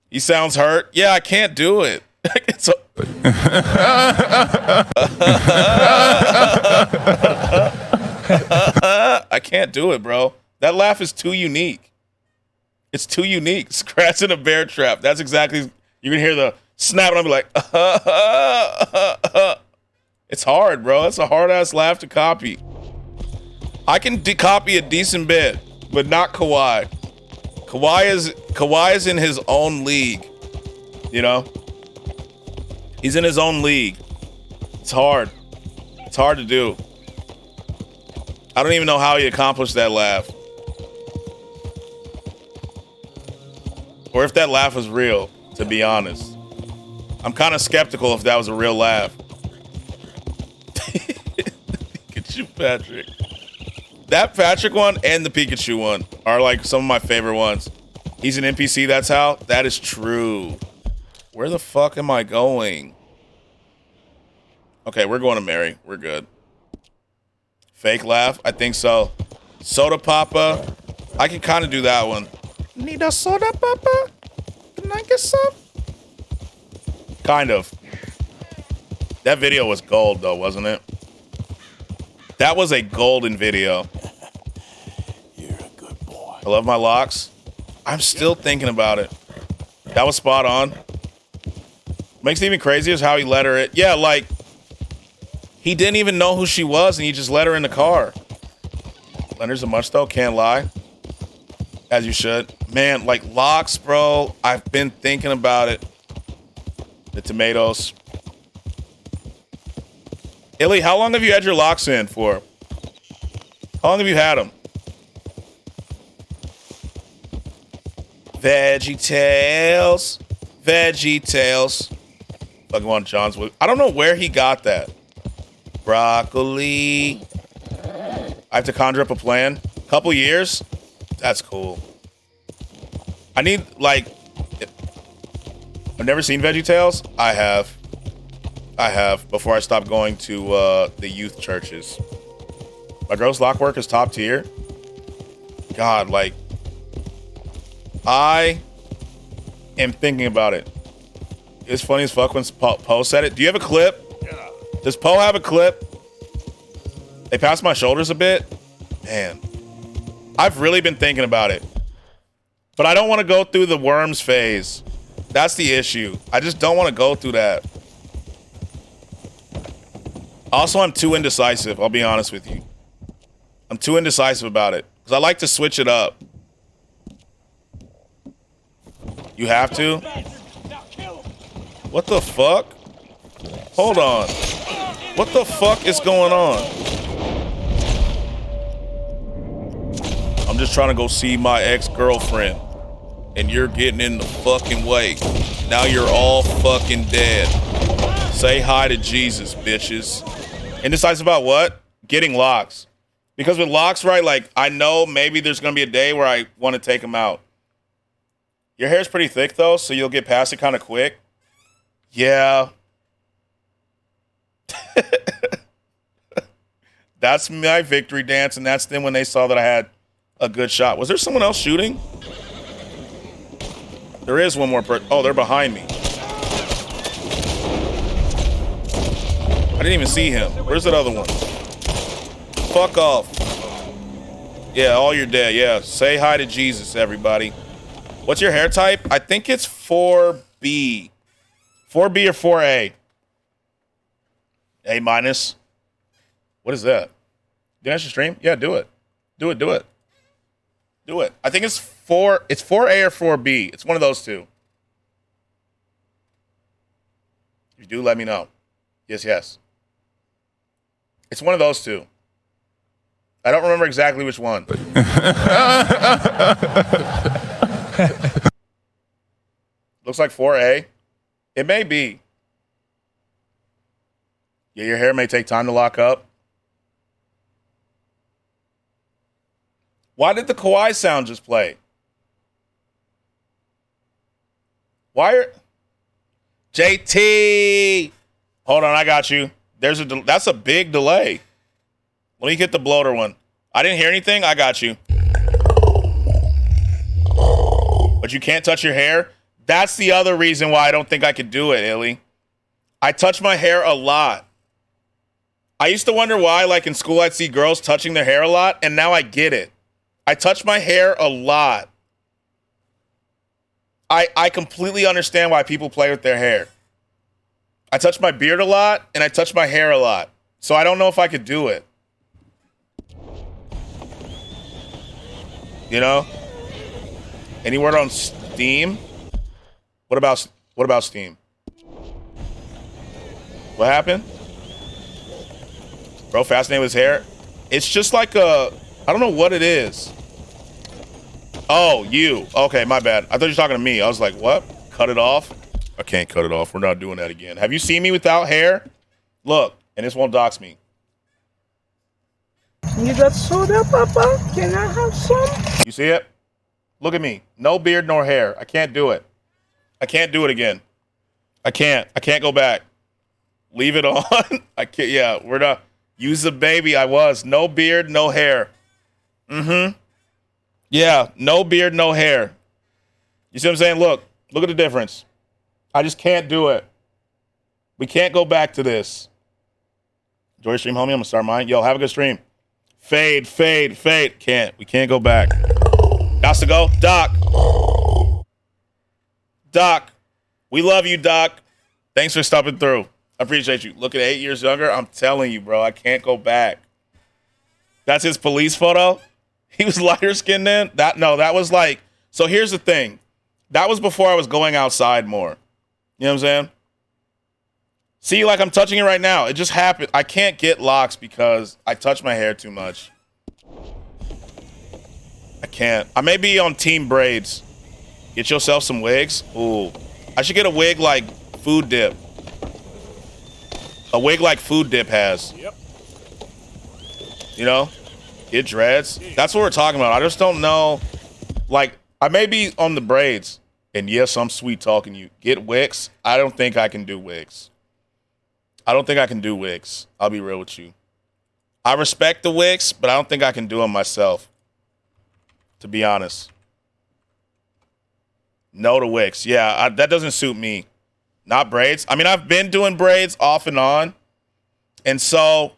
He sounds hurt. Yeah, I can't do it. It's I can't do it, bro. That laugh is too unique. It's too unique. Skratsx in a bear trap. That's exactly... You can hear the snap and I'll be like... It's hard, bro. That's a hard-ass laugh to copy. I can copy a decent bit, but not Kawhi. Kawhi is in his own league. You know? He's in his own league. It's hard. It's hard to do. I don't even know how he accomplished that laugh. Or if that laugh was real, to be honest. I'm kind of skeptical if that was a real laugh. Pikachu Patrick. That Patrick one and the Pikachu one are like some of my favorite ones. He's an NPC, that's how? That is true. Where the fuck am I going? Okay, we're going to Mary. We're good. Fake laugh? I think so. Soda Papa? I can kind of do that one. Need a soda, Papa? Can I get some? Kind of. That video was gold, though, wasn't it? That was a golden video. You're a good boy. I love my locks. I'm still thinking about it. That was spot on. Makes it even crazier is how he let her in. Yeah, like, he didn't even know who she was, and he just let her in the car. Leonard's a much, though. Can't lie. As you should. Man, like, locks, bro. I've been thinking about it. The tomatoes. Illy, how long have you had your locks in for? How long have you had them? Veggie Tales. Veggie Tales. Fucking want John's. I don't know where he got that. Broccoli. I have to conjure up a plan. Couple years? That's cool. I need, like... I've never seen Veggie Tales. I have. Before I stopped going to the youth churches. My girl's lock work is top tier. God, like... I am thinking about it. It's funny as fuck when Poe said it. Do you have a clip? Yeah. Does Poe have a clip? They passed my shoulders a bit. Man. I've really been thinking about it. But I don't want to go through the worms phase. That's the issue. I just don't want to go through that. Also, I'm too indecisive. I'll be honest with you. I'm too indecisive about it. Because I like to switch it up. You have to? What the fuck? Hold on. What the fuck is going on? I'm just trying to go see my ex-girlfriend. And you're getting in the fucking way. Now you're all fucking dead. Say hi to Jesus, bitches. Indecisive about what? Getting locks. Because with locks, right, like, I know maybe there's going to be a day where I want to take them out. Your hair's pretty thick, though, so you'll get past it kind of quick. Yeah. That's my victory dance, and that's then when they saw that I had a good shot. Was there someone else shooting? There is one more person. Oh, they're behind me. I didn't even see him. Where's that other one? Fuck off. Yeah, all you're dead. Yeah, say hi to Jesus, everybody. What's your hair type? I think it's 4B. 4B or 4A? A minus. What is that? Did I stream? Yeah, do it. Do it. I think it's 4. It's 4A or 4B. It's one of those two. If you do, let me know. Yes. It's one of those two. I don't remember exactly which one. Looks like 4A. It may be. Yeah, your hair may take time to lock up. Why did the Kawhi sound just play? Why are... JT! Hold on, I got you. That's a big delay. Let me get the bloater one. I didn't hear anything. I got you. But you can't touch your hair? That's the other reason why I don't think I could do it, Illy. I touch my hair a lot. I used to wonder why, like in school, I'd see girls touching their hair a lot, and now I get it. I touch my hair a lot. I completely understand why people play with their hair. I touch my beard a lot, and I touch my hair a lot. So I don't know if I could do it. You know? Any word on Steam? What about Steam? What happened? Bro, fascinated with his hair. It's just like I don't know what it is. Oh, you. Okay, my bad. I thought you were talking to me. I was like, what? Cut it off? I can't cut it off. We're not doing that again. Have you seen me without hair? Look, and this won't dox me. You got soda, Papa? Can I have some? You see it? Look at me. No beard nor hair. I can't do it. I can't do it again. I can't go back. Leave it on. I can't. Yeah, we're not. Use the baby. I was. No beard, no hair. Mm-hmm. Yeah, no beard, no hair. You see what I'm saying? Look at the difference. I just can't do it. We can't go back to this. Enjoy your stream, homie. I'm going to start mine. Yo, have a good stream. Fade. We can't go back. Got to go. Doc. We love you, Doc. Thanks for stopping through. I appreciate you. Look at 8 years younger. I'm telling you, bro, I can't go back. That's his police photo. He was lighter skinned then. That was like, so here's the thing. That was before I was going outside more. You know what I'm saying? See, like I'm touching it right now. It just happened. I can't get locks because I touch my hair too much. I can't. I may be on team braids. Get yourself some wigs. Ooh. I should get a wig like Food Dip. A wig like Food Dip has. Yep. You know? Get dreads. That's what we're talking about. I just don't know. Like, I may be on the braids. And yes, I'm sweet talking you. Get wigs. I don't think I can do wigs. I'll be real with you. I respect the wigs, but I don't think I can do them myself. To be honest. No to wigs. Yeah, that doesn't suit me. Not braids. I mean, I've been doing braids off and on. And so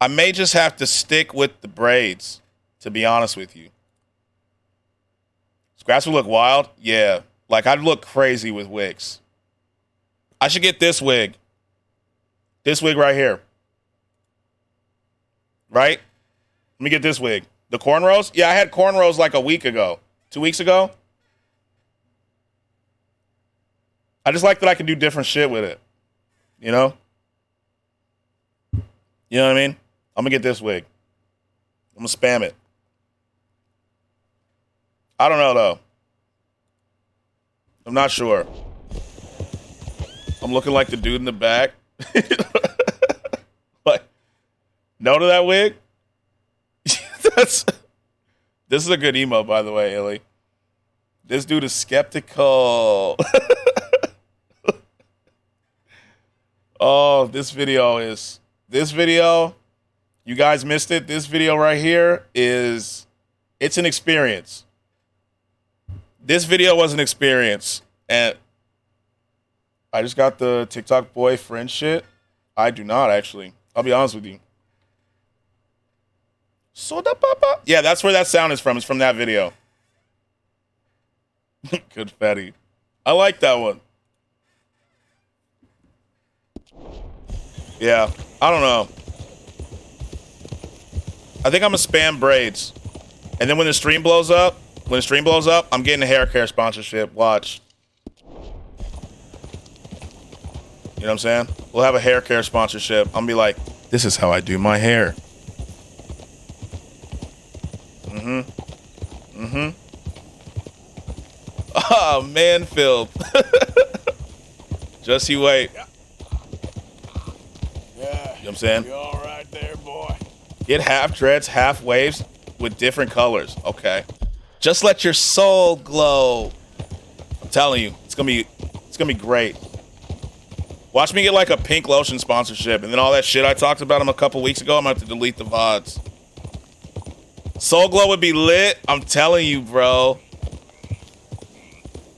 I may just have to stick with the braids, to be honest with you. Skratsx would look wild? Yeah. Like, I'd look crazy with wigs. I should get this wig. This wig right here. Right? Let me get this wig. The cornrows? Yeah, I had cornrows like a week ago. 2 weeks ago. I just like that I can do different shit with it. You know? You know what I mean? I'm going to get this wig. I'm going to spam it. I don't know, though. I'm not sure. I'm looking like the dude in the back. What? No to that wig? This is a good emo, by the way, Illy. This dude is skeptical. Oh, this video, you guys missed it. This video right here it's an experience. This video was an experience. And I just got the TikTok boyfriend shit. I do not, actually. I'll be honest with you. Soda Papa? Yeah, that's where that sound is from. It's from that video. Good fatty. I like that one. Yeah, I don't know. I think I'm gonna spam braids, and then when the stream blows up, I'm getting a hair care sponsorship. Watch. You know what I'm saying? We'll have a hair care sponsorship. I'm gonna be like, this is how I do my hair. Oh, man, Phil. Just you wait. Yeah. You know what I'm saying? You all right there, boy? Get half dreads, half waves with different colors. Okay. Just let your soul glow. I'm telling you, it's gonna be great. Watch me get like a pink lotion sponsorship, and then all that shit I talked about him a couple weeks ago, I'm gonna have to delete the VODs. Soul Glow would be lit. I'm telling you, bro.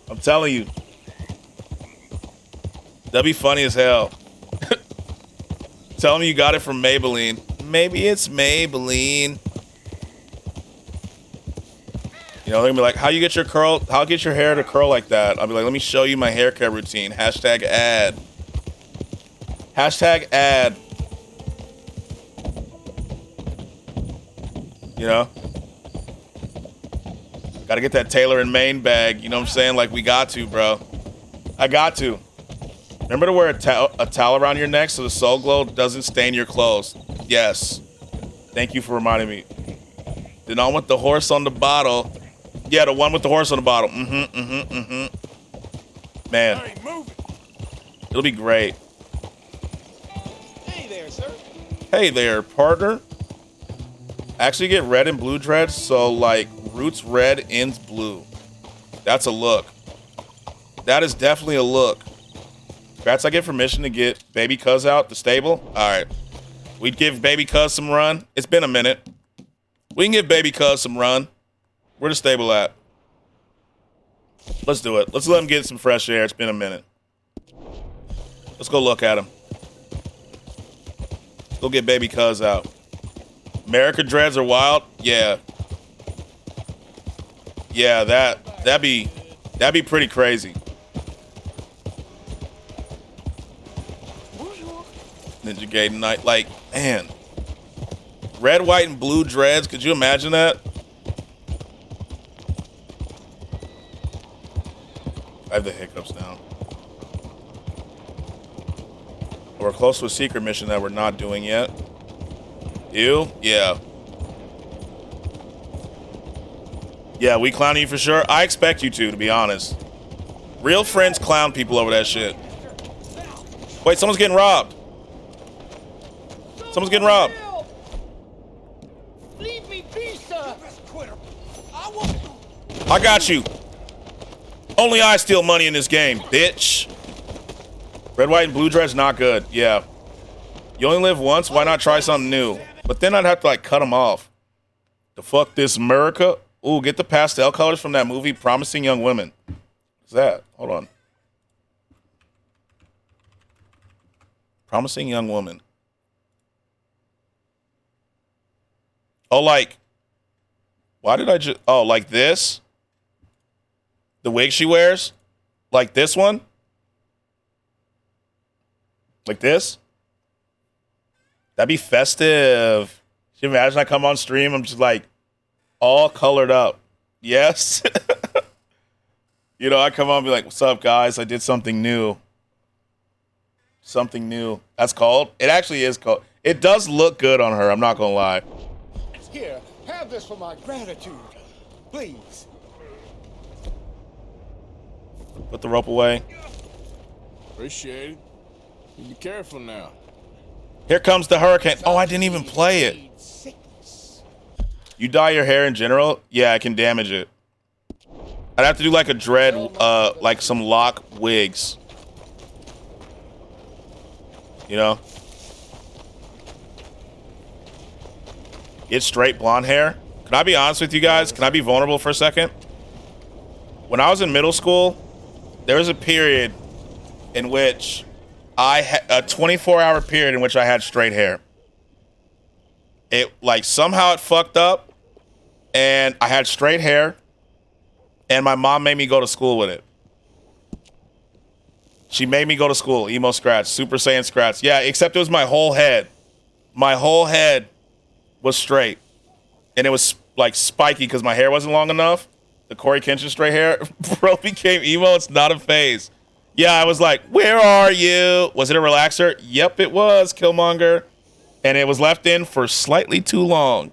I'm telling you. That'd be funny as hell. Tell me you got it from Maybelline. Maybe it's Maybelline. You know, they're gonna be like, how get your hair to curl like that? I'll be like, let me show you my hair care routine. Hashtag ad. Hashtag ad. You know? Gotta get that Taylor and Maine bag. You know what I'm saying? Like, we got to, bro. I got to. Remember to wear a towel around your neck so the Soul Glow doesn't stain your clothes. Yes. Thank you for reminding me. The one with the horse on the bottle. Yeah, the one with the horse on the bottle. Man. Hey, move it. It'll be great. Hey there, sir. Hey there, partner. Actually get red and blue dreads, so like roots red, ends blue. That's a look. That is definitely a look. Skratsx, I get permission to get Baby Cuz out the stable. All right. We'd give Baby Cuz some run. It's been a minute. We can give Baby Cuz some run. Where the stable at? Let's do it. Let's let him get some fresh air. It's been a minute. Let's go look at him. Go get Baby Cuz out. America dreads are wild. Yeah. Yeah, that'd be pretty crazy. Ninja Gaiden Night, like, man. Red, white, and blue dreads. Could you imagine that? I have the hiccups now. We're close to a secret mission that we're not doing yet. You? Yeah. Yeah, we clown you for sure. I expect you to be honest. Real friends clown people over that shit. Wait, someone's getting robbed. Someone's getting robbed. Leave me be, sir. I got you. Only I steal money in this game, bitch. Red, white, and blue dreads not good. Yeah. You only live once. Why not try something new? But then I'd have to like cut them off. The fuck this America? Ooh, get the pastel colors from that movie, Promising Young Women. What's that? Hold on. Promising Young Woman. Oh, like, why did I just, oh, like this? The wig she wears? Like this one? Like this? That'd be festive. Can you imagine I come on stream, I'm just like all colored up. Yes. You know, I come on and be like, what's up, guys? I did something new. Something new. That's called? It actually is called. It does look good on her. I'm not going to lie. Here, have this for my gratitude. Please. Put the rope away. Appreciate it. You be careful now. Here comes the hurricane. Oh, I didn't even play it. You dye your hair in general? Yeah, I can damage it. I'd have to do like a dread, like some lock wigs. You know? Get straight blonde hair. Can I be honest with you guys? Can I be vulnerable for a second? When I was in middle school, there was a period in which I had a 24-hour period in which I had straight hair. It like somehow it fucked up and I had straight hair and my mom made me go to school with it. She made me go to school. Emo Skratsx. Super Saiyan Skratsx. Yeah, except it was my whole head. My whole head was straight. And it was like spiky because my hair wasn't long enough. The Corey Kenshin straight hair. Bro became emo. It's not a phase. Yeah, I was like, where are you? Was it a relaxer? Yep, it was, Killmonger. And it was left in for slightly too long.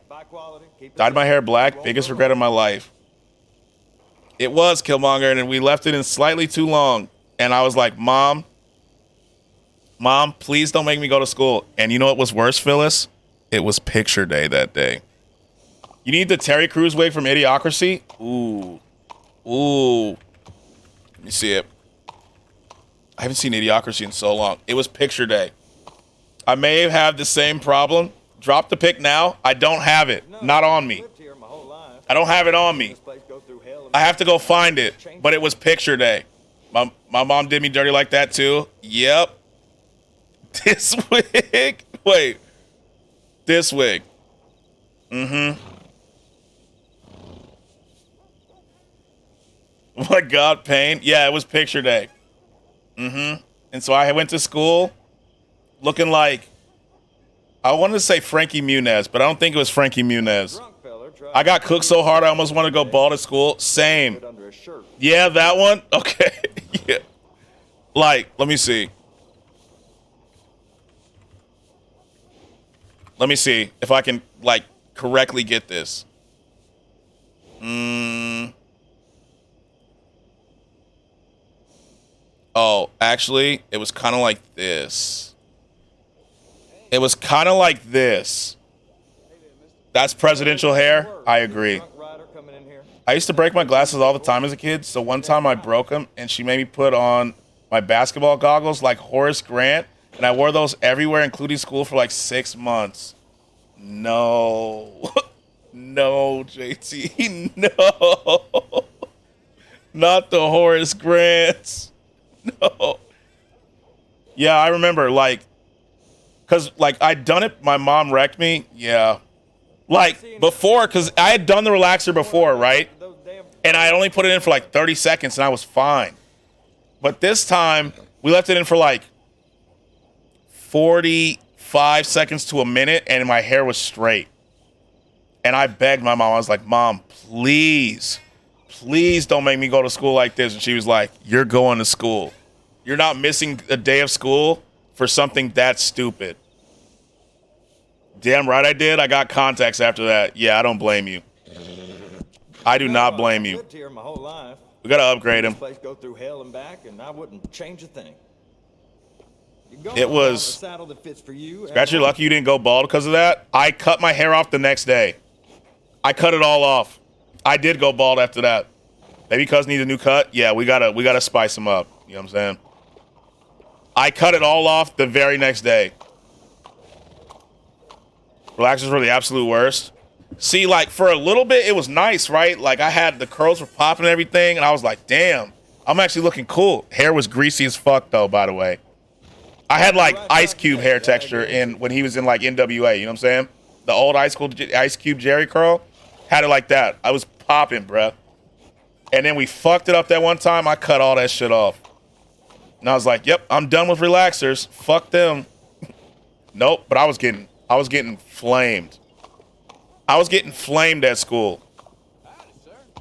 Dyed my hair black. Biggest regret of my life. It was Killmonger, and we left it in slightly too long. And I was like, Mom, please don't make me go to school. And you know what was worse, Phyllis? It was picture day that day. You need the Terry Crews wig from Idiocracy? Ooh. Let me see it. I haven't seen Idiocracy in so long. It was picture day. I may have the same problem. Drop the pic now. I don't have it. Not on me. I don't have it on me. I have to go find it. But it was picture day. My mom did me dirty like that too. Yep. This wig. Wait. This wig. Mm-hmm. Oh my God, pain. Yeah, it was picture day. Mm-hmm. And so I went to school looking like, I wanted to say Frankie Muniz, but I don't think it was Frankie Muniz. I got cooked so hard I almost wanted to go bald at school. Same. Yeah, that one? Okay. Yeah. Like, let me see. Let me see if I can, like, correctly get this. Oh, actually, it was kind of like this. It was kind of like this. That's presidential hair? I agree. I used to break my glasses all the time as a kid, so one time I broke them, and she made me put on my basketball goggles like Horace Grant, and I wore those everywhere, including school, for like 6 months. No. No, JT. No. Not the Horace Grants. No. Yeah, I remember, like, because, like, I'd done it. My mom wrecked me. Yeah. Like, before, because I had done the relaxer before, right? And I had only put it in for, like, 30 seconds, and I was fine. But this time, we left it in for, like, 45 seconds to a minute, and my hair was straight. And I begged my mom. I was like, Mom, please don't make me go to school like this. And she was like, you're going to school. You're not missing a day of school for something that stupid. Damn right I did. I got contacts after that. Yeah, I don't blame you. I do not blame you. Lived here my whole life. We got to upgrade him. This place go through hell and back, and I wouldn't change a thing. It was... saddle that fits for you. Scratch, you're lucky you didn't go bald because of that. I cut my hair off the next day. I cut it all off. I did go bald after that. Baby cuz needs a new cut. Yeah, we gotta spice him up. You know what I'm saying? I cut it all off the very next day. Relaxers were the absolute worst. See, like, for a little bit, it was nice, right? Like, I had the curls were popping and everything, and I was like, damn, I'm actually looking cool. Hair was greasy as fuck, though, by the way. I had, like, Ice Cube hair texture when he was in, like, NWA, you know what I'm saying? The old Ice Cube Jerry curl. Had it like that. I was popping, bruh. And then we fucked it up that one time. I cut all that shit off. And I was like, yep, I'm done with relaxers. Fuck them. Nope, but I was getting flamed. I was getting flamed at school.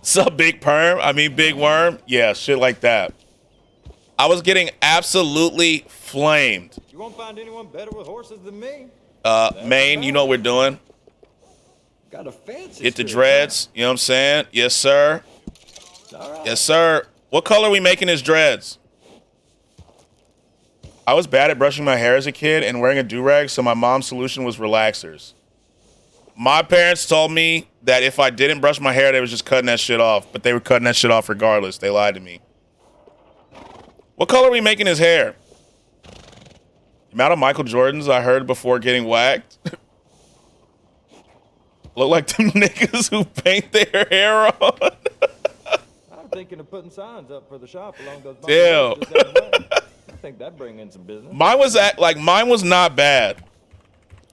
Sup, Big Perm? I mean, Big Worm? Yeah, shit like that. I was getting absolutely flamed. You won't find anyone better with horses than me. Maine, you know what we're doing. Got a fancy Hit the dreads. You know what I'm saying? Yes, sir. Right. Yes, sir. What color are we making his dreads? I was bad at brushing my hair as a kid and wearing a do-rag, so my mom's solution was relaxers. My parents told me that if I didn't brush my hair, they was just cutting that shit off, but they were cutting that shit off regardless. They lied to me. What color are we making his hair? The amount of Michael Jordans I heard before getting whacked. Look like them niggas who paint their hair on. I'm thinking of putting signs up for the shop along those. Damn. I think that bring in some business. Mine was not bad,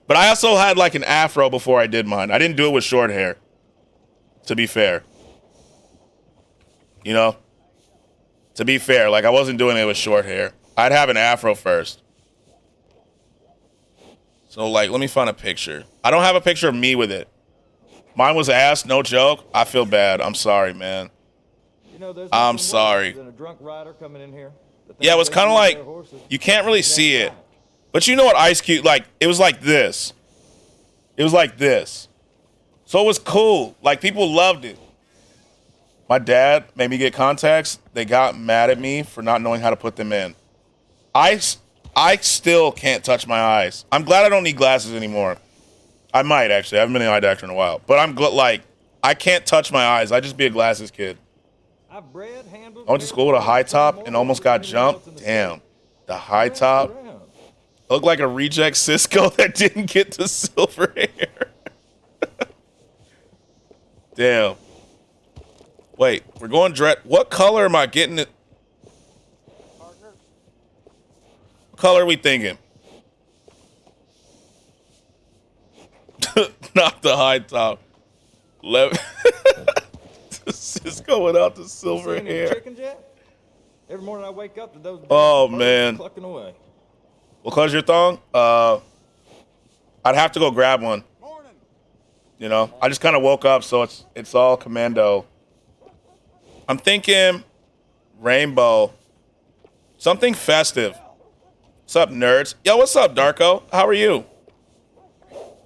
but I also had like an afro before I did mine. I didn't do it with short hair. To be fair, you know. To be fair, like I wasn't doing it with short hair. I'd have an afro first. So, like, let me find a picture. I don't have a picture of me with it. Mine was ass, no joke. I feel bad. I'm sorry, man. You know, there's I'm sorry. than a drunk rider coming in here. Yeah, it was kind of like, you can't really see it. But you know what Ice Cube, like, it was like this. It was like this. So it was cool. Like, people loved it. My dad made me get contacts. They got mad at me for not knowing how to put them in. I still can't touch my eyes. I'm glad I don't need glasses anymore. I might, actually. I haven't been an eye doctor in a while. But I'm like, I can't touch my eyes. I just be a glasses kid. I went to school with a high top and almost got jumped. Damn. The high top. Looked like a reject Cisco that didn't get the silver hair. Damn. Wait, we're going dread. What color am I getting it? What color are we thinking? Not the high top. Cisco without the silver hair. Every morning I wake up to those man. clucking away. Well, close your thong. I'd have to go grab one. You know, I just kind of woke up, so it's all commando. I'm thinking rainbow, something festive. What's up, nerds? Yo, what's up, Darko? How are you?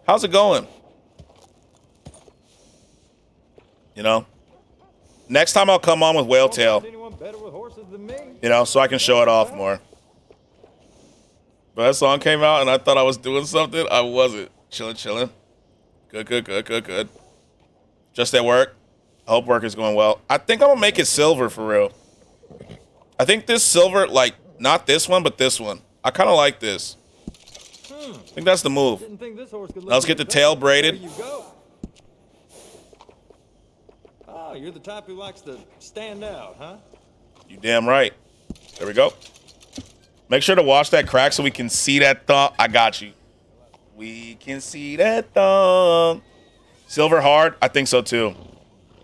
How's it going? You know, next time I'll come on with whale tail. You know, so I can show it off more. But that song came out and I thought I was doing something. I wasn't. Chilling. Good. Just at work. I hope work is going well. I think I'm going to make it silver for real. I think this silver, like, not this one, but this one. I kind of like this. I think that's the move. Now let's get the tail braided. Oh, you're the type who likes to stand out, huh? You damn right. There we go. Make sure to wash that crack so we can see that thumb. I got you. We can see that thumb. Silver hard? I think so too.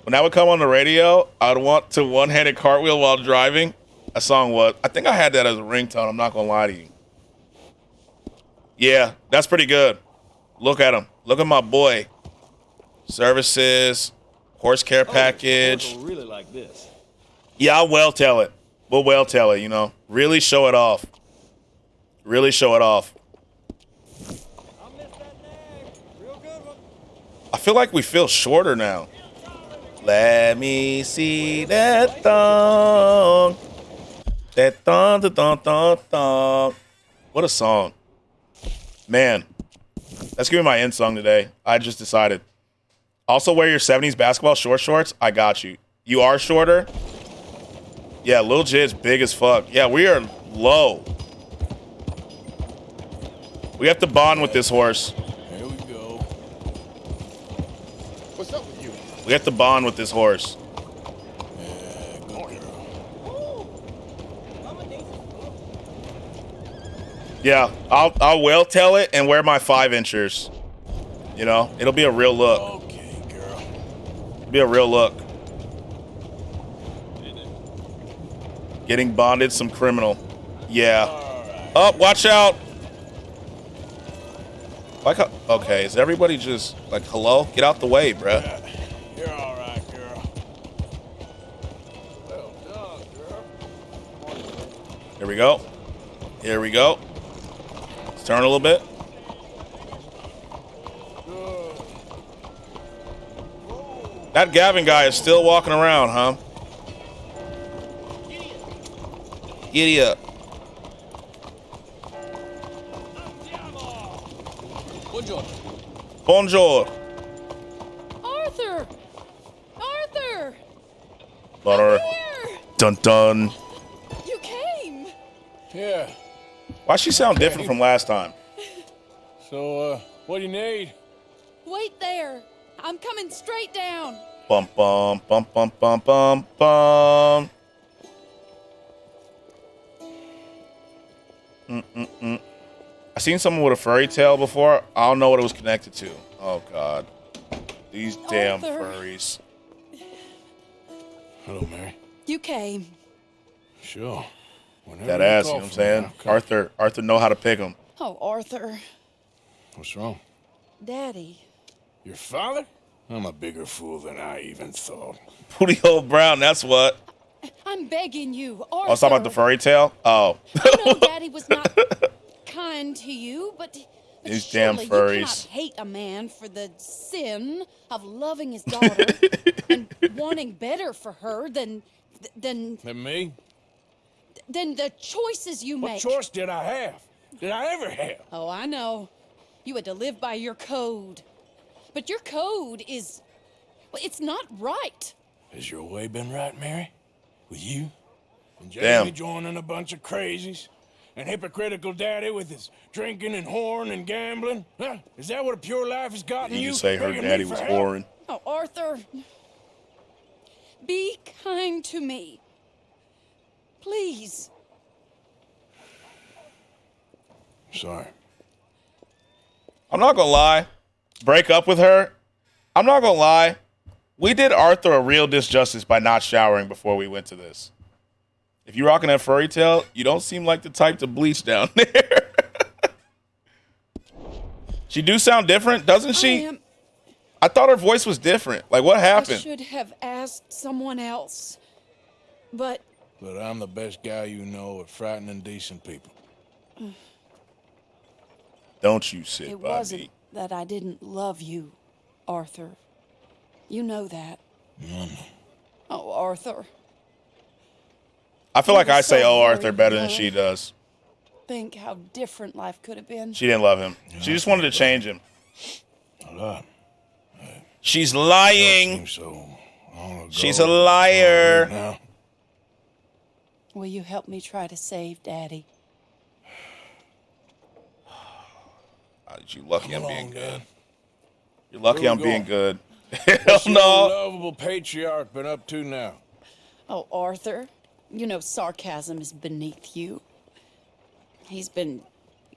When that would come on the radio, I'd want to one-handed cartwheel while driving. That song was, I think I had that as a ringtone. I'm not going to lie to you. Yeah, that's pretty good. Look at him. Look at my boy. Services, horse care package. Really like this. Yeah, I'll well tell it. We'll well tell it, you know. Really show it off. Really show it off. I feel like we feel shorter now. Let me see that thong. That thong, da thong, thong, thong. What a song. Man, that's gonna be my end song today. I just decided. Also wear your 70s basketball shorts. I got you. You are shorter? Yeah, Lil J's big as fuck. Yeah, we are low. We have to bond with this horse. Here we go. What's up with you? We have to bond with this horse. Yeah, I'll well tell it and wear my 5-inchers. You know, it'll be a real look. Okay, girl. It'll be a real look. Getting bonded, some criminal. Yeah. Oh, watch out. Like, okay, is everybody just like, hello? Get out the way, bruh. You're all right, girl. Well done, girl. Here we go. Here we go. Let's turn a little bit. That Gavin guy is still walking around, huh? Giddy up. Bonjour. Bonjour. Arthur! Arthur! Butter. Dun dun. You came! Yeah. Why she sound different from last time? So, what do you need? Wait there. I'm coming straight down. Bum bum bum bum bum bum bum. I seen someone with a furry tail before. I don't know what it was connected to. Oh God, these damn furries. Hello, Mary. You came. Sure. That ass, you know what I'm saying? Arthur know how to pick him. Oh, Arthur. What's wrong? Daddy. Your father? I'm a bigger fool than I even thought. Booty hole Brown, that's what. I'm begging you, Arthur. I was talking about the furry tail? Oh. I know Daddy was not kind to you, but These damn surely you furries. cannot hate a man for the sin of loving his daughter and wanting better for her than And me? than the choices you What make. choice did I have? Did I ever have? Oh, I know. You had to live by your code. But your code is... well, it's not right. Has your way been right, Mary? With you? And Damn. Jamie joining a bunch of crazies? And hypocritical daddy with his drinking and whoring and gambling? Huh? Is that what a pure life has gotten You you? can say her Begging me daddy for was help? whoring. Oh, Arthur. Be kind to me. Please. Sorry. I'm not gonna lie. Break up with her. I'm not gonna lie. We did Arthur a real disjustice by not showering before we went to this. If you're rocking that furry tail, you don't seem like the type to bleach down there. She do sound different, doesn't she? I thought her voice was different. Like, what I happened? should have asked someone else. But I'm the best guy you know at frightening decent people. Don't you sit it by wasn't me. that I didn't love you, Arthur. You know that. Oh, Arthur. I feel You like were I say, so oh, Arthur, very better than young. she does. Think how different life could have been. She didn't love him. She just wanted to change him. A lot. She's lying. So long ago. She's a liar. Now. Will you help me try to save Daddy? You lucky I'm being Dad. good. You're lucky Where I'm we being going? good. Hell What's your no. lovable patriarch been up to now? Oh, Arthur, you know sarcasm is beneath you. He's been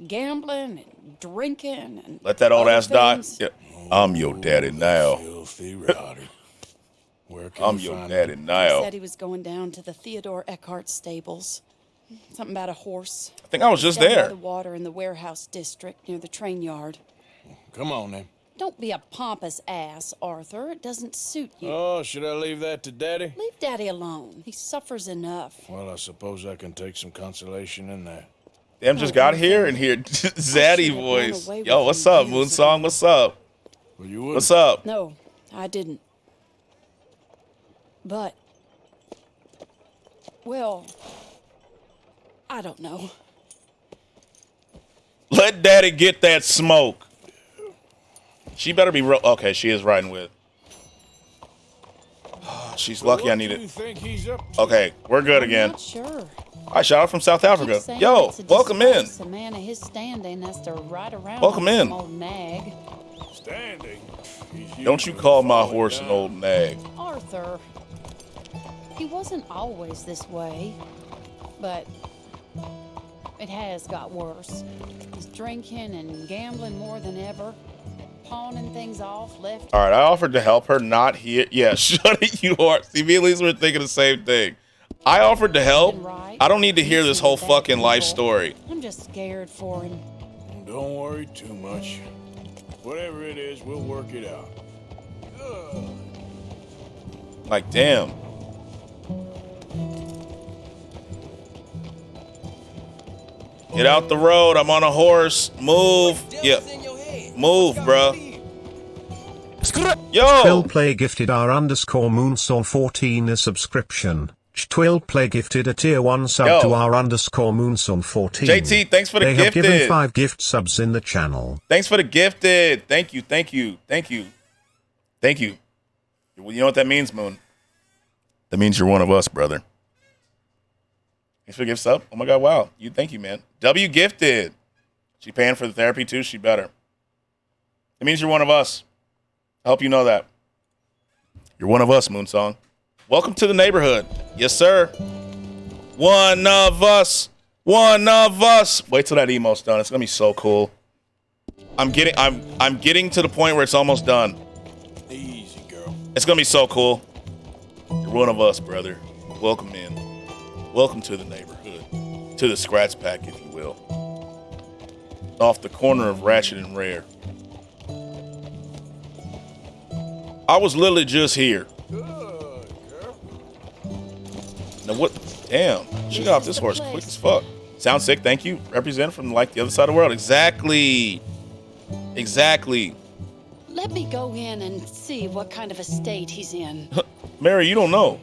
gambling and drinking and Let that old other ass die. things. Yeah. I'm your daddy now. Filthy rowdy. Where can I'm you your find daddy He now. said he was going down to the Theodore Eckhart stables. Something about a horse. I think I was just Down by there. the water in the warehouse district near the train yard. Come on, then. Don't be a pompous ass, Arthur. It doesn't suit you. Oh, should I leave that to Daddy? Leave Daddy alone. He suffers enough. Well, I suppose I can take some consolation in that. Damn, just got here and hear Zaddy voice. Yo, what's up, Moonsong? What's up? Well, you would. What's up? No, I didn't. But, well, I don't know. Let Daddy get that smoke. She better be real. Okay, she is riding with. She's lucky I need it. Okay, we're good again. Not sure. Hi, shout out from South Africa. Keep saying Yo, it's a welcome in. disgrace A man of his standing has to ride around Welcome like in. some old nag. Standing? Don't you call my horse an old nag. Arthur, he wasn't always this way, but it has got worse. He's drinking and gambling more than ever, pawning things off left. All right, I offered to help her not hear. Yeah, shut it, you are. See, me and Lisa were thinking the same thing. I offered to help. I don't need to hear this whole fucking life story. I'm just scared for him. Don't worry too much. Whatever it is, we'll work it out. Like, damn. Get out the road. I'm on a horse. Move. Yeah. Move, bro. Yo. Twill Play gifted R_Moonsaw14 a subscription. Twill Play gifted a tier 1 sub Yo. to R_Moonsaw14. JT, thanks for the they gifted. have given 5 gift subs in the channel. Thanks for the gifted. Thank you. Thank you. Thank you. Thank you. You know what that means, Moon? That means you're one of us, brother. Thanks for the gift sub. Oh my God, wow. Thank you, man. W gifted. She paying for the therapy too? She better. It means you're one of us. I hope you know that. You're one of us, Moonsong. Welcome to the neighborhood. Yes, sir. One of us. One of us. Wait till that emote's done. It's gonna be so cool. I'm getting to the point where it's almost done. Easy, girl. It's gonna be so cool. You're one of us, brother. Welcome in. Welcome to the neighborhood. To the Skratsx pack, if you will. Off the corner of Ratchet and Rare. I was literally just here. Now what? Damn, she got off this horse quick as fuck. Sounds sick, thank you. Represent from like the other side of the world. Exactly. Exactly. Let me go in and see what kind of a state he's in. Mary, you don't know.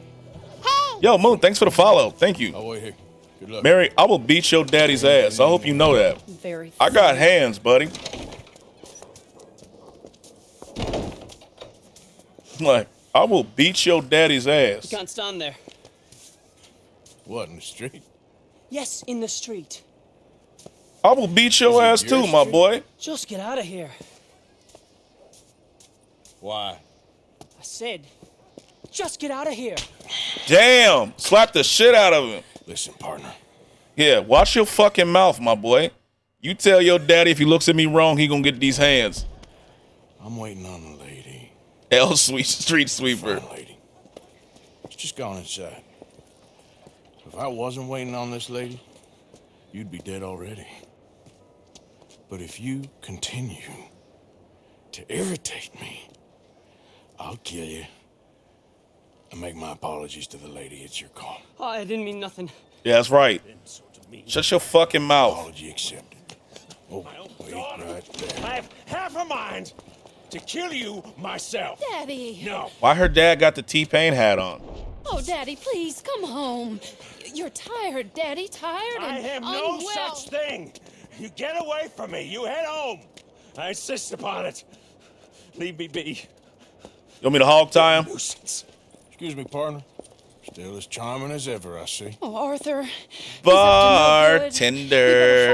Yo, Moon, thanks for the follow. Thank you. I'll wait here. Good luck. Mary, I will beat your daddy's ass. I hope you know that. Very. I got hands, buddy. Like, I will beat your daddy's ass. You can't stand there. What, in the street? Yes, in the street. I will beat your ass too, my boy. Just get out of here. Why? I said, just get out of here. Damn, slap the shit out of him. Listen, partner. Yeah, watch your fucking mouth, my boy. You tell your daddy if he looks at me wrong, he gonna get these hands. I'm waiting on the lady. L sweet street sweeper. Fine, lady. Let's just go inside. If I wasn't waiting on this lady, you'd be dead already. But if you continue to irritate me, I'll kill you and make my apologies to the lady. It's your call. Oh, I didn't mean nothing. Yeah, that's right. Shut your fucking mouth. Apology accepted. Oh, wait, right there. I have half a mind to kill you myself. Daddy. No. Why her dad got the T-Pain hat on? Oh, Daddy, please come home. You're tired, Daddy. Tired and I have no unwell. such thing. You get away from me. You head home. I insist upon it. Leave me be. You want me to hog tie him? Nuisance. Excuse me, partner. Still as charming as ever, I see. Oh, Arthur. Bartender.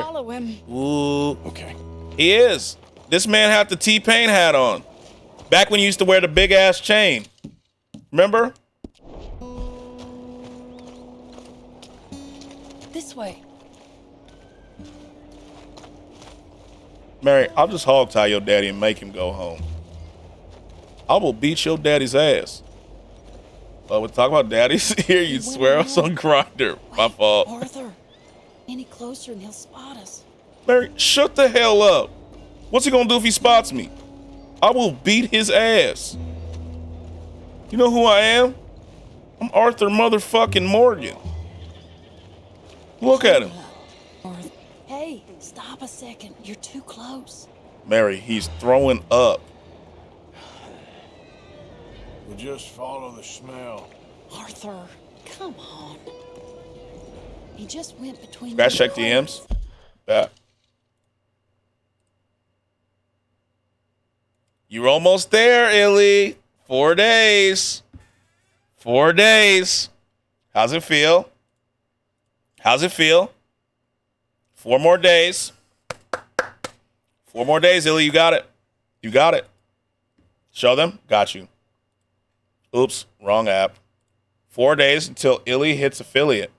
Follow him. Ooh. Okay. He is. This man had the T-Pain hat on. Back when he used to wear the big ass chain. Remember? This way. Mary, I'll just hog tie your daddy and make him go home. I will beat your daddy's ass. But we talk about daddies here, you swear us on Grindr. My fault. Arthur, any closer and he'll spot us. Mary, shut the hell up. What's he gonna do if he spots me? I will beat his ass. You know who I am? I'm Arthur motherfucking Morgan. Look at him. Hey, stop a second. You're too close. Mary, he's throwing up. We just follow the smell. Arthur, come on. He just went between. Scratch check DMs. Yeah. You're almost there, Illy. 4 days. 4 days. How's it feel? How's it feel? 4 more days. 4 more days, Illy. You got it. You got it. Show them. Got you. Oops. Wrong app. 4 days until Illy hits affiliate.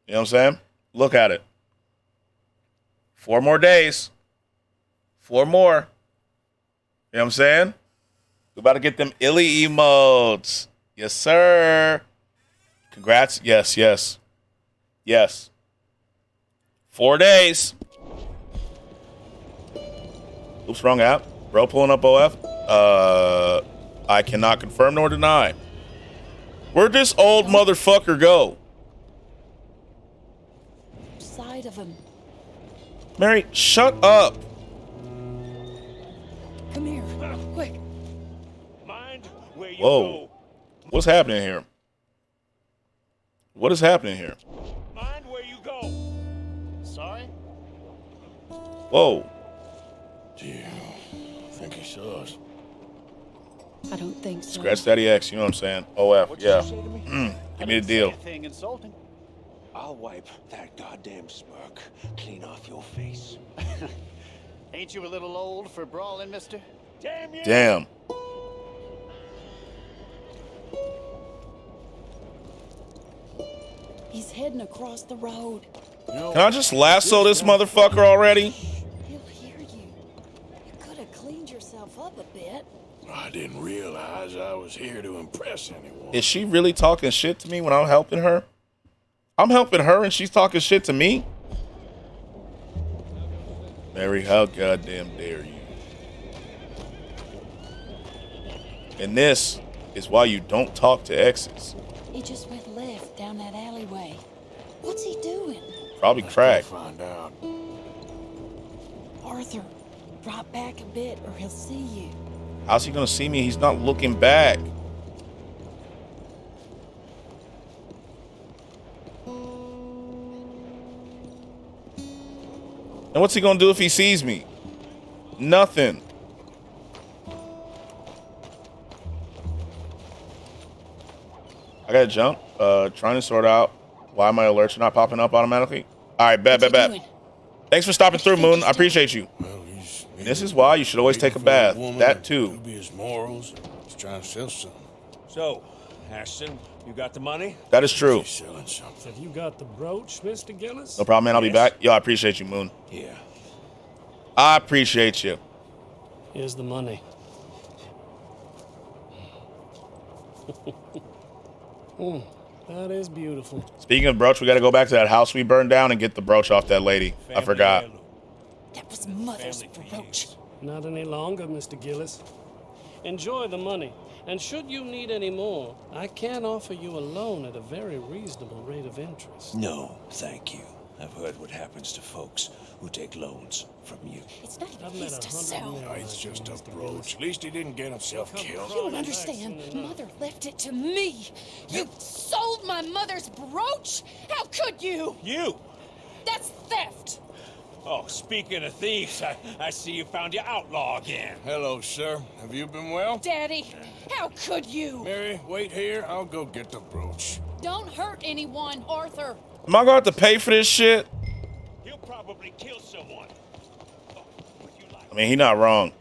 You know what I'm saying? Look at it. 4 more days. 4 more. You know what I'm saying? We're about to get them Illy emotes. Yes, sir. Congrats. Yes, yes. Yes. 4 days. Oops, wrong app. Bro, pulling up OF. I cannot confirm nor deny. Where'd this old motherfucker go? Side of him. Mary, shut up. Come here, quick. Mind where you Whoa. go. What's happening here? What is happening here? Mind where you go. Sorry? Whoa. Do you think he saw us? I don't think so. Scratch Daddy X, you know what I'm saying? OF, yeah. Give me the deal. Thing insulting. I'll wipe that goddamn smirk clean off your face. Ain't you a little old for brawling, mister? Damn you! Damn. He's heading across the road. Can I just lasso this motherfucker already? He'll hear you. You could have cleaned yourself up a bit. I didn't realize I was here to impress anyone. Is she really talking shit to me when I'm helping her? I'm helping her and she's talking shit to me? Mary, how goddamn dare you? And this is why you don't talk to exes. He just went left down that alleyway. What's he doing? Probably crack. Find out. Arthur, drop back a bit or he'll see you. How's he gonna see me? He's not looking back. And what's he gonna do if he sees me? Nothing. I gotta jump. Trying to sort out why my alerts are not popping up automatically. All right, bet. Thanks for stopping through, Moon. I appreciate you. This is why you should always take a bath. That too. His morals. He's trying to sell something. So, Ashton, you got the money? That is true. He's selling something. Have you got the brooch, Mr. Gillis? No problem, man. I'll be back. Yo, I appreciate you, Moon. Yeah. I appreciate you. Here's the money. That is beautiful. Speaking of brooch, we got to go back to that house we burned down and get the brooch off that lady. I forgot. That was Mother's brooch. Not any longer, Mr. Gillis. Enjoy the money. And should you need any more, I can offer you a loan at a very reasonable rate of interest. No, thank you. I've heard what happens to folks who take loans from you. It's not even his to sell. No, it's just a brooch. At least he didn't get himself killed. You don't understand. Mother left it to me. You sold my mother's brooch? How could you? You! That's theft. Oh, speaking of thieves, I see you found your outlaw again. Hello, sir. Have you been well? Daddy, how could you? Mary, wait here. I'll go get the brooch. Don't hurt anyone, Arthur. Am I going to have to pay for this shit? He'll probably kill someone. I mean, he not wrong.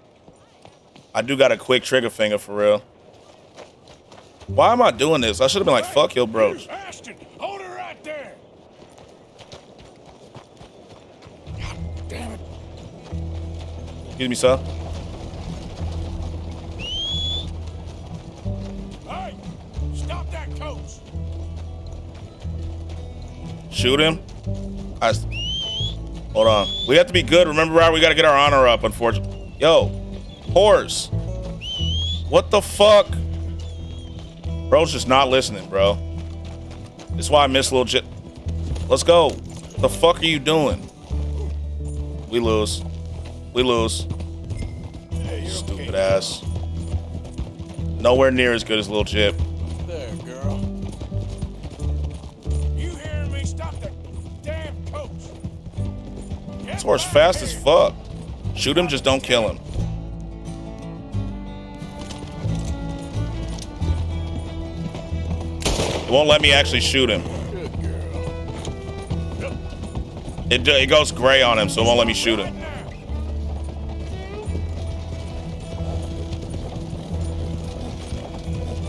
I do got a quick trigger finger for real. Why am I doing this? I should have been like, fuck your brooch. Ashton, hold her right there. God damn it. Excuse me, sir. Hey, stop that coach. Shoot him. Hold on. We have to be good. Remember, Robert, we got to get our honor up, unfortunately. Yo, horse. What the fuck? Bro's just not listening, bro. This is why I miss little jit. Let's go. What the fuck are you doing? We lose. We lose. Hey, stupid ass. Nowhere near as good as Lil Chip. There, girl. You hearing me? Stop that damn coach. This horse fast as fuck. Shoot him, just don't kill him. It won't let me actually shoot him. Good girl. It goes gray on him, so it won't let me shoot him.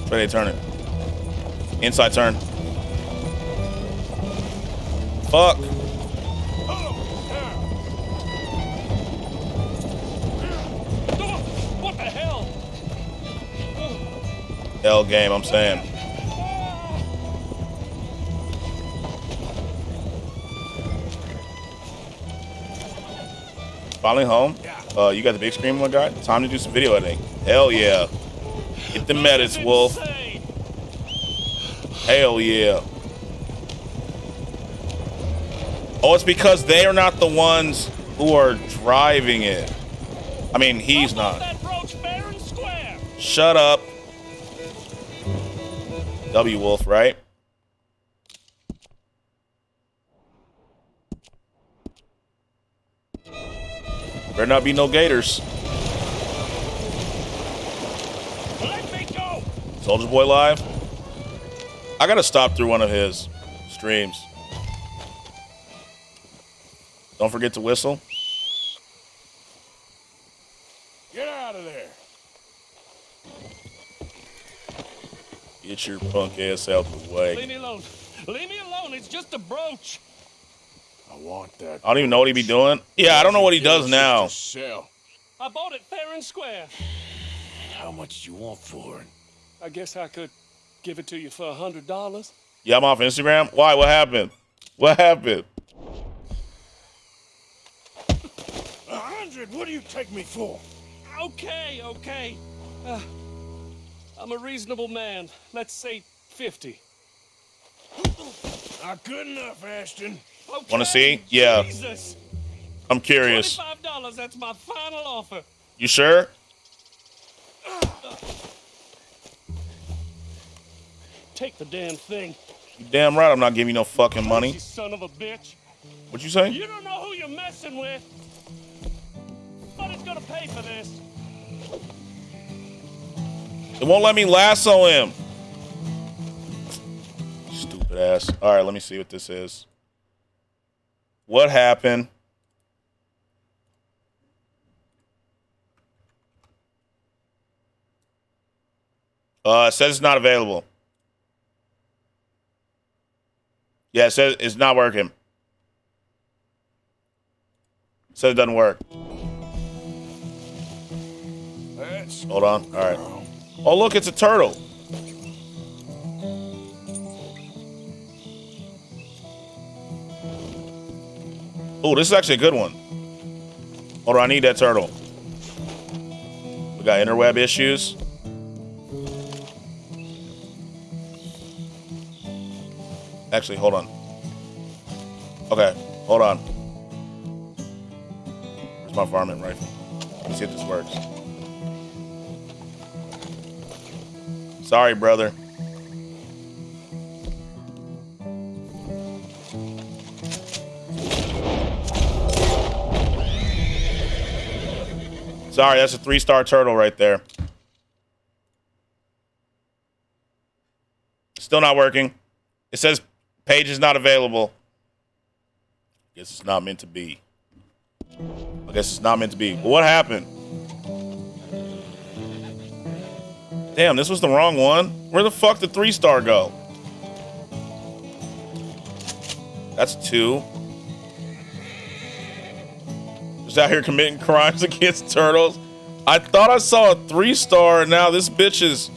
Where they turn it? Inside turn. Fuck. What the hell? Hell game, I'm saying. Finally home. You got the big screen, my guy. Time to do some video editing. Hell yeah. Get the medits, Wolf. Hell yeah. Oh, it's because they are not the ones who are driving it. I mean, he's not. Shut up. W Wolf, right? Better not be no gators. Let me go. Soldier Boy live. I gotta stop through one of his streams. Don't forget to whistle. Get out of there. Get your punk ass out the way. Leave me alone. Leave me alone. It's just a brooch. I want that. I don't even know what he be doing. Yeah, I don't know what he does now. Sell. I bought it fair and square. How much do you want for it? I guess I could give it to you for $100. Yeah, I'm off Instagram. Why? What happened? What happened? 100? What do you take me for? Okay. I'm a reasonable man. Let's say 50. Not good enough, Ashton. Okay, Want to see? Yeah. Jesus. I'm curious. $25, that's my final offer. You sure? Take the damn thing. You damn right I'm not giving you no fucking money. You son of a bitch. What you say? You don't know who you're messing with. Somebody's gonna pay for this. It won't let me lasso him. Stupid ass. All right, let me see what this is. What happened? It says it's not available. Yeah, it says it's not working. It says it doesn't work. Hold on. All right. Oh, look, it's a turtle. Oh, this is actually a good one. Hold on, I need that turtle. We got interweb issues. Actually, hold on. Okay, hold on. Where's my varmint rifle? Let's see if this works. Sorry, brother. Sorry, that's a 3-star turtle right there. Still not working. It says page is not available. Guess it's not meant to be. I guess it's not meant to be. But what happened? Damn, this was the wrong one. Where the fuck did 3-star go? That's 2. Just out here committing crimes against turtles. I thought I saw a 3-star, and now this bitch is...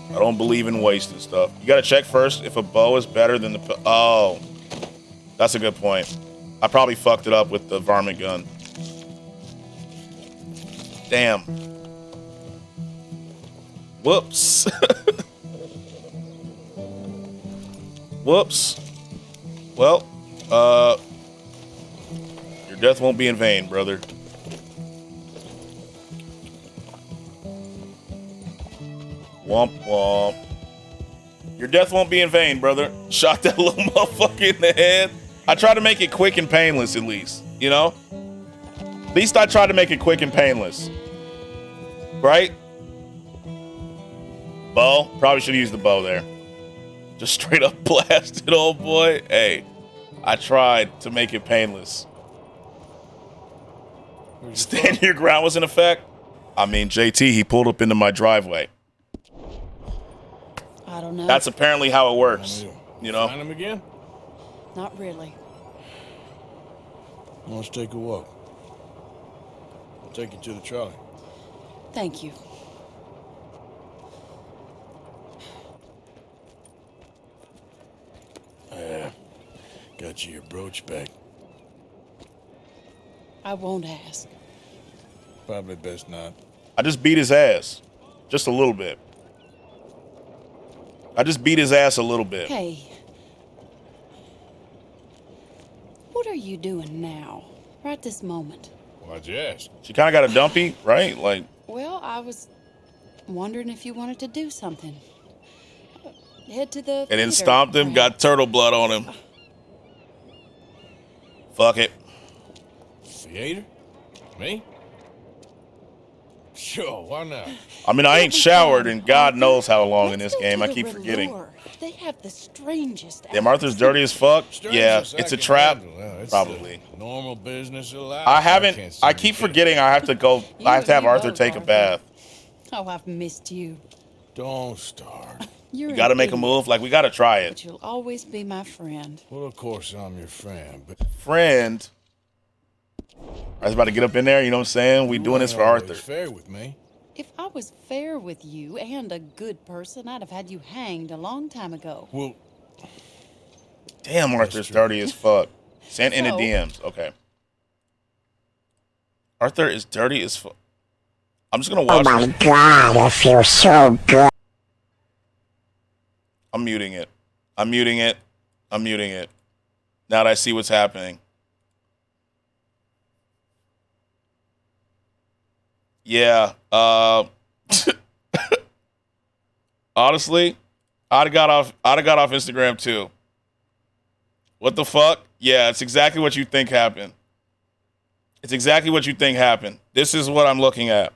I don't believe in wasting stuff. You gotta check first if a bow is better than the... Oh. That's a good point. I probably fucked it up with the varmint gun. Damn. Whoops. Whoops. Well, your death won't be in vain, brother. Womp womp. Your death won't be in vain, brother. Shot that little motherfucker in the head. I tried to make it quick and painless, at least. You know? At least I tried to make it quick and painless. Right? Bow? Probably should have used the bow there. Just straight up blasted, old boy. Hey, I tried to make it painless. Stand your ground was in effect? I mean, JT, he pulled up into my driveway. I don't know. That's apparently how it works. You know? Find him again? Not really. Let's take a walk. I'll take you to the trolley. Thank you. Got you your brooch back. I won't ask. Probably best not. I just beat his ass. Just a little bit. I just beat his ass a little bit. Hey. What are you doing now? Right this moment? Why'd you ask? She kind of got a dumpy, right? Like. Well, I was wondering if you wanted to do something. Head to the And then stomped him, got turtle blood on him. Fuck it. Theater? Me? Sure, why not? I mean, I ain't showered in God knows how long in this game. I keep forgetting. They have the strangest. Damn, Arthur's dirty as fuck. Yeah, it's a trap. Probably. Normal business alive. I haven't. I keep forgetting I have to go. I have to have Arthur take a bath. Oh, I've missed you. Don't start. You're You got to make a move. Like, we got to try it. But you'll always be my friend. Well, of course I'm your friend, but Friend. I was about to get up in there. You know what I'm saying? We doing this for Arthur. fair with me. If I was fair with you and a good person, I'd have had you hanged a long time ago. Well, damn, Arthur's dirty as fuck. Send in the So- DMs. Okay. Arthur is dirty as fuck. I'm just gonna watch. Oh my god, I feel so good. I'm muting it. I'm muting it. I'm muting it. Now that I see what's happening. Yeah. Honestly, I'd have got off Instagram too. What the fuck? Yeah, it's exactly what you think happened. It's exactly what you think happened. This is what I'm looking at.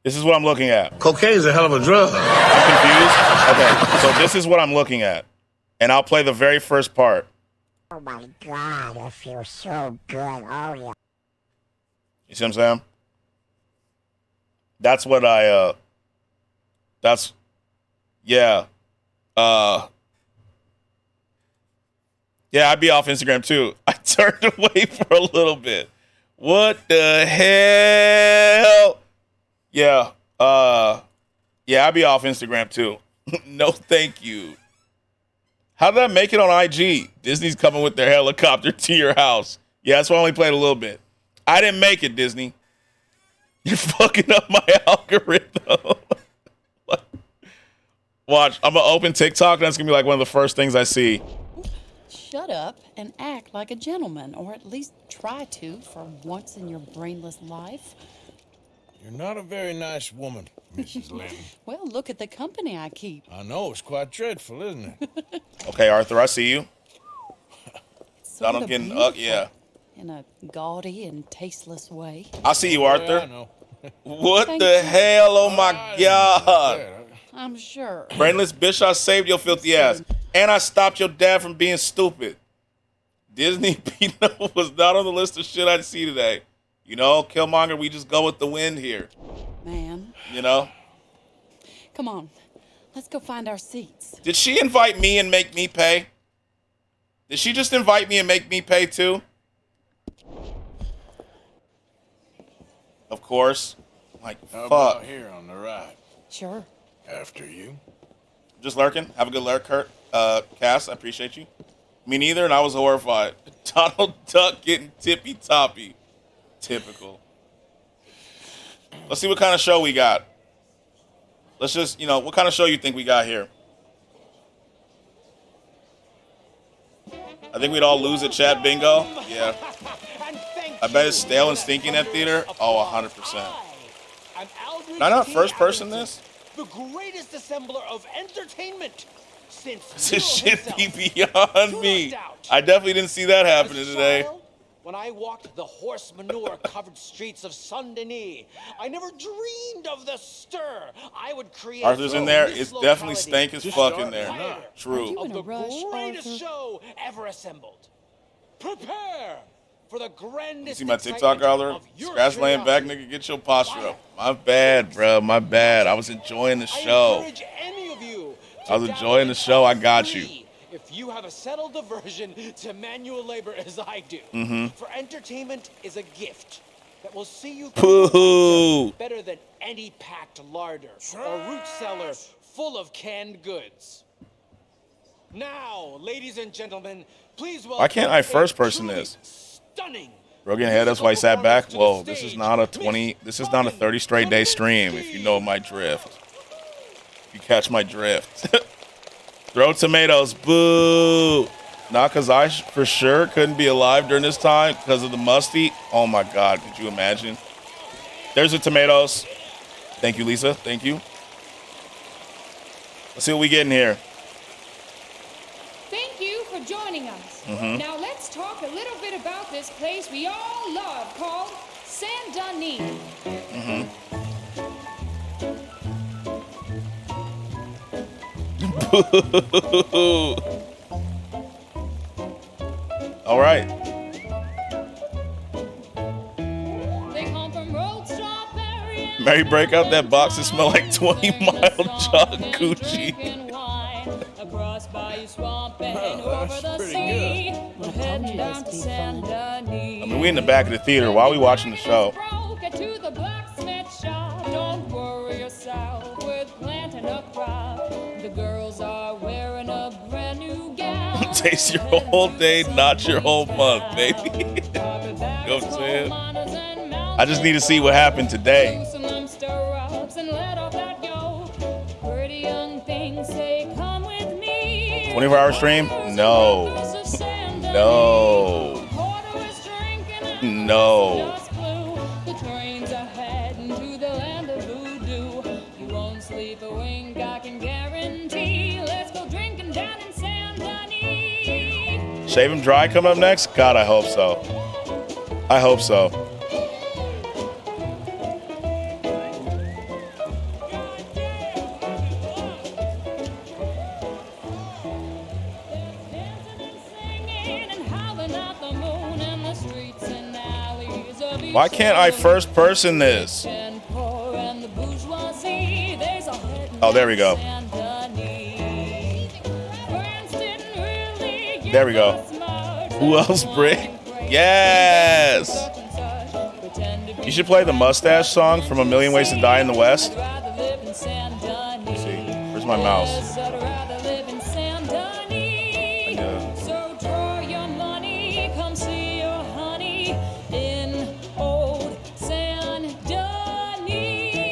This is what I'm looking at. Cocaine's a hell of a drug. I'm confused. Okay, so this is what I'm looking at. And I'll play the very first part. Oh my god, I feel so good. Oh yeah. You see what I'm saying? That's what yeah. Yeah, I'd be off Instagram too. I turned away for a little bit. What the hell? Yeah. Yeah, I'd be off Instagram too. No, thank you. How did I make it on IG? Disney's coming with their helicopter to your house. Yeah, that's why I only played a little bit. I didn't make it, Disney. You're fucking up my algorithm. Watch, I'm going to open TikTok, and that's going to be like one of the first things I see. Shut up and act like a gentleman, or at least try to for once in your brainless life. you're not a very nice woman, Mrs. Lynn. Well, look at the company I keep. I know, it's quite dreadful, isn't it? Okay, Arthur, I see you. Sort I'm of getting, beautiful yeah. in a gaudy and tasteless way. I see you, Arthur. Yeah, I know. What Thank the you. hell? Oh, my God. I'm sure. Brainless bitch, I saved your filthy ass. And I stopped your dad from being stupid. Disney Peanut was not on the list of shit I'd see today. You know, Killmonger, we just go with the wind here. Man, You know? come on. Let's go find our seats. Did she invite me and make me pay? Did she just invite me and make me pay too? Of course. Like, How fuck. about here on the right? Sure. After you. Just lurking. Have a good lurk, Kurt. Cass, I appreciate you. Me neither, and I was horrified. Donald Duck getting tippy-toppy. Typical. Let's see what kind of show we got. Let's just, what kind of show you think we got here? I think we'd all lose at chat bingo. Yeah. I bet it's stale and stinky in that theater. Oh, 100%. Am I not first person this? The greatest assembler of entertainment since This shit be himself. beyond me. I definitely didn't see that happening today. When I walked the horse manure-covered streets of Saint-Denis, I never dreamed of the stir I would create. Arthur's in there. this It's definitely locality. stank as fuck in there. True. Of the greatest show ever assembled. Prepare for the You grandest see my excitement TikTok earlier? of your Scratch laying back, curiosity. nigga. Get your posture up. My bad, bro. My bad. I was enjoying the show. Encourage any of you I was enjoying the show. I got you. if you have a settled aversion to manual labor as I do. Mhm. For entertainment is a gift that will see you Pooh. better than any packed larder or root cellar full of canned goods. Now, ladies and gentlemen, please welcome Why can't I a first person truly this? stunning Broken head, that's why he sat back. Whoa, this is not a 30 straight day stream, if you know my drift. If you catch my drift. Throw tomatoes, boo. Not because I for sure couldn't be alive during this time because of the musty. Oh my God, could you imagine? There's the tomatoes. Thank you, Lisa. Thank you. Let's see what we get in here. Thank you for joining us. Mhm. Now let's talk a little bit about this place we all love called Saint-Denis. All right. They come from rolled strawberry and Mary, break out that box that smell like 20 Mile Chalk Gucci. wine across bayou swamp and over the sea. We're heading down to Saint Denis. I mean, we in the back of the theater. Why are we watching the show? Get to the blacksmith shop. Don't worry yourself with planting a crop. The girls are wearing a brand new gown. Taste your whole day, not your whole month, baby. You know what I'm saying? I just need to see what happened today. 24-hour stream? No. No. No. The trains are heading to the land of voodoo. You won't sleep a wink, I can guarantee. Let's go drinking down in Saint Denis. Shave him dry coming up next? God, I hope so. I hope so. Why can't I first person this? Oh, there we go. There we go. Who else, Brick? Yes! You should play the Mustache song from A Million Ways to Die in the West. Let's see. Where's my mouse?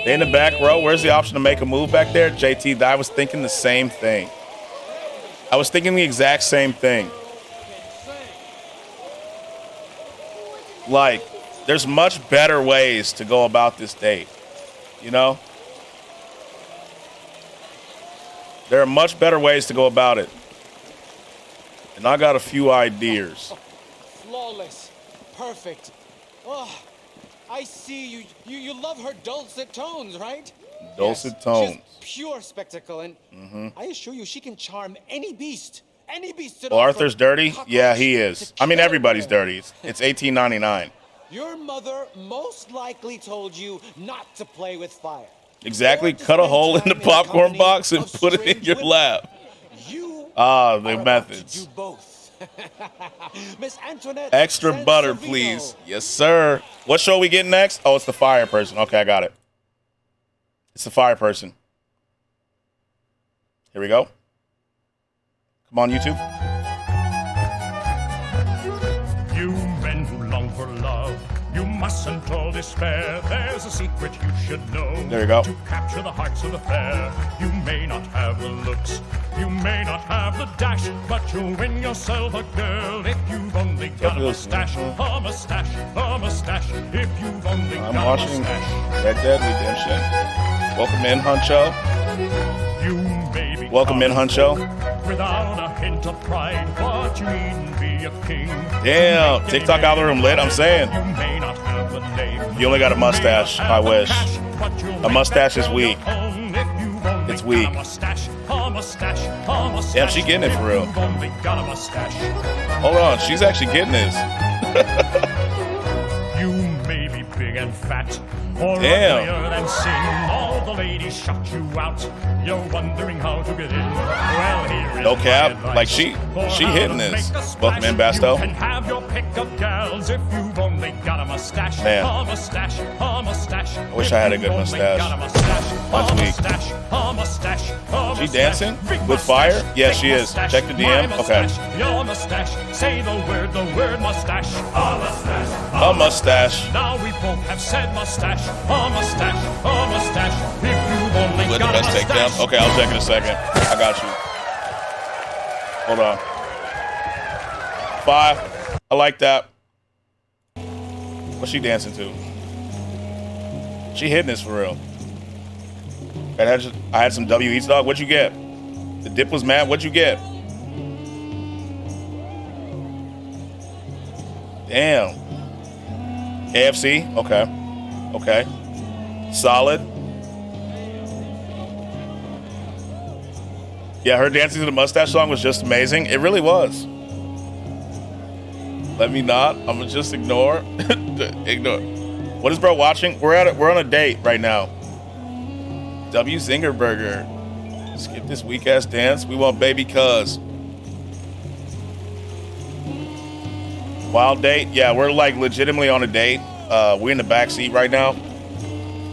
They in the back row. Where's the option to make a move back there? JT, I was thinking the same thing. I was thinking the exact same thing. Like, there's much better ways to go about this date. You know? There are much better ways to go about it. And I got a few ideas. Flawless. Perfect. Oh, I see you love her dulcet tones, right? Dulcet tones. She's pure spectacle, and I assure you she can charm any beast. Any beast at Well, all. Arthur's dirty? Yeah, he is. I mean, everybody's dirty. It's $18.99. Your mother most likely told you not to play with fire. Exactly. Cut a hole in the popcorn box and put it in your lap. The methods. Do both. Miss Antoinette. Extra butter, please. Yes, sir. What show are we getting next? Oh, it's the fire person. Okay, I got it. It's the fire person. Here we go. Come on, YouTube. You men who long for love, you mustn't all despair. There's a secret you should know. There you go. To capture the hearts of the fair. You may not have the looks, you may not have the dash, but you'll win yourself a girl if you've only got a mustache. A mustache, a mustache, if you've only I'm got a watching mustache. Red Dead Redemption. Welcome in, Huncho. You may be Welcome in, Huncho. without a hint of pride, but you needn't be a king. Damn, TikTok algorithm lit, I'm saying. You may not have the name. You only got a mustache, I wish. A mustache is weak. It's weak. Damn, she getting it for real. Hold on, she's actually getting this. You may be big and fat, or Damn. uglier than sin. All the ladies shut you out. You're wondering how to get in. Well, here is No cap. my Like advice. she hitting this. Welcome in, Basto. You can have your pick of gals if you've only got a mustache. Man. A mustache, a mustache. I wish I had a good mustache. Mine's weak. She dancing with fire? Yeah, she is. Check the DM. Okay. Your mustache. Say the word mustache. A mustache. A mustache. Now we both have said mustache. A mustache. A mustache. If you've only With the got a best takedown. mustache. Okay, I'll check in a second. I got you. Hold on. 5. I like that. What's she dancing to? She hitting this for real. I had some W Eats dog. What'd you get? The dip was mad. What'd you get? Damn. KFC? Okay. Okay. Solid. Yeah, her dancing to the mustache song was just amazing. It really was. Let me not. I'm gonna just ignore. Ignore. What is bro watching? We're on a date right now. W Zinger Burger. Skip this weak ass dance. We want baby cuz. Wild date? Yeah, we're like legitimately on a date. We're in the back seat right now.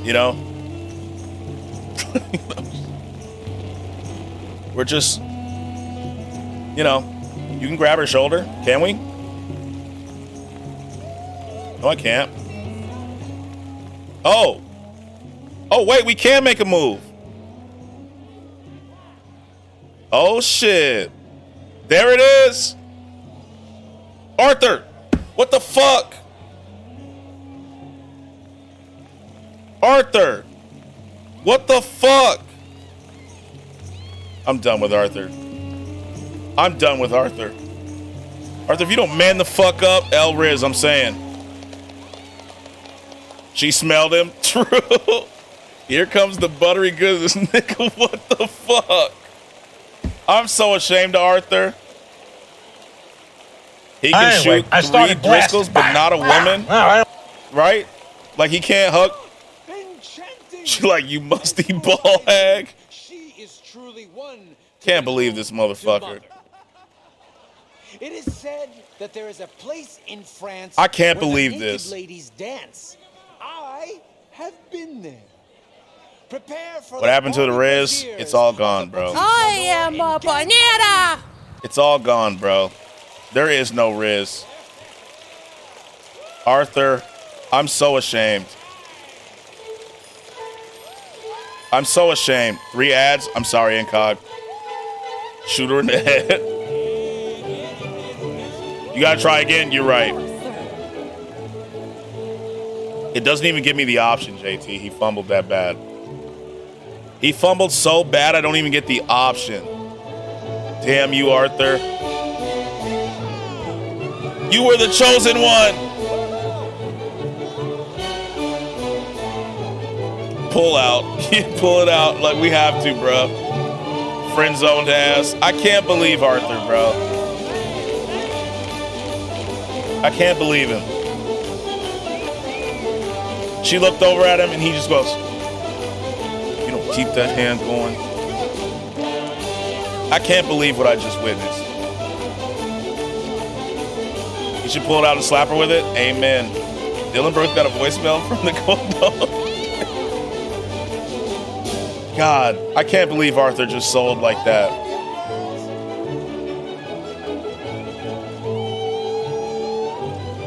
You know? We're just, you know, you can grab her shoulder. Can we? No, I can't. Oh. Oh, wait, we can make a move. Oh, shit. There it is. Arthur, what the fuck? Arthur, what the fuck? I'm done with Arthur. I'm done with Arthur. Arthur, if you don't man the fuck up, El Riz, I'm saying. She smelled him. True. Here comes the buttery goodness, nigga. What the fuck? I'm so ashamed of Arthur. He can shoot 3 Driscolls, but not a woman. Right? Like he can't hug. She like, you musty ball hag. She is truly one. Can't believe this motherfucker. It is said that there is a place in France. I can't where believe the naked this. ladies dance. I have been there. Prepare for What happened to the Riz? It's all gone, bro. I am a banana. It's all gone, bro. There is no Riz. Arthur, I'm so ashamed. I'm so ashamed. 3 ads. I'm sorry, Incog. Shoot her in the head. You gotta try again. You're right. It doesn't even give me the option, JT. He fumbled that bad. He fumbled so bad I don't even get the option. Damn you, Arthur. You were the chosen one. Pull out. Pull it out like we have to, bro. Friend zoned ass. I can't believe Arthur, bro. I can't believe him. She looked over at him and he just goes, you don't keep that hand going. I can't believe what I just witnessed. You should pull it out and slap her with it. Amen. Dylan Brooks got a voicemail from the Cold Dog. God, I can't believe Arthur just sold like that.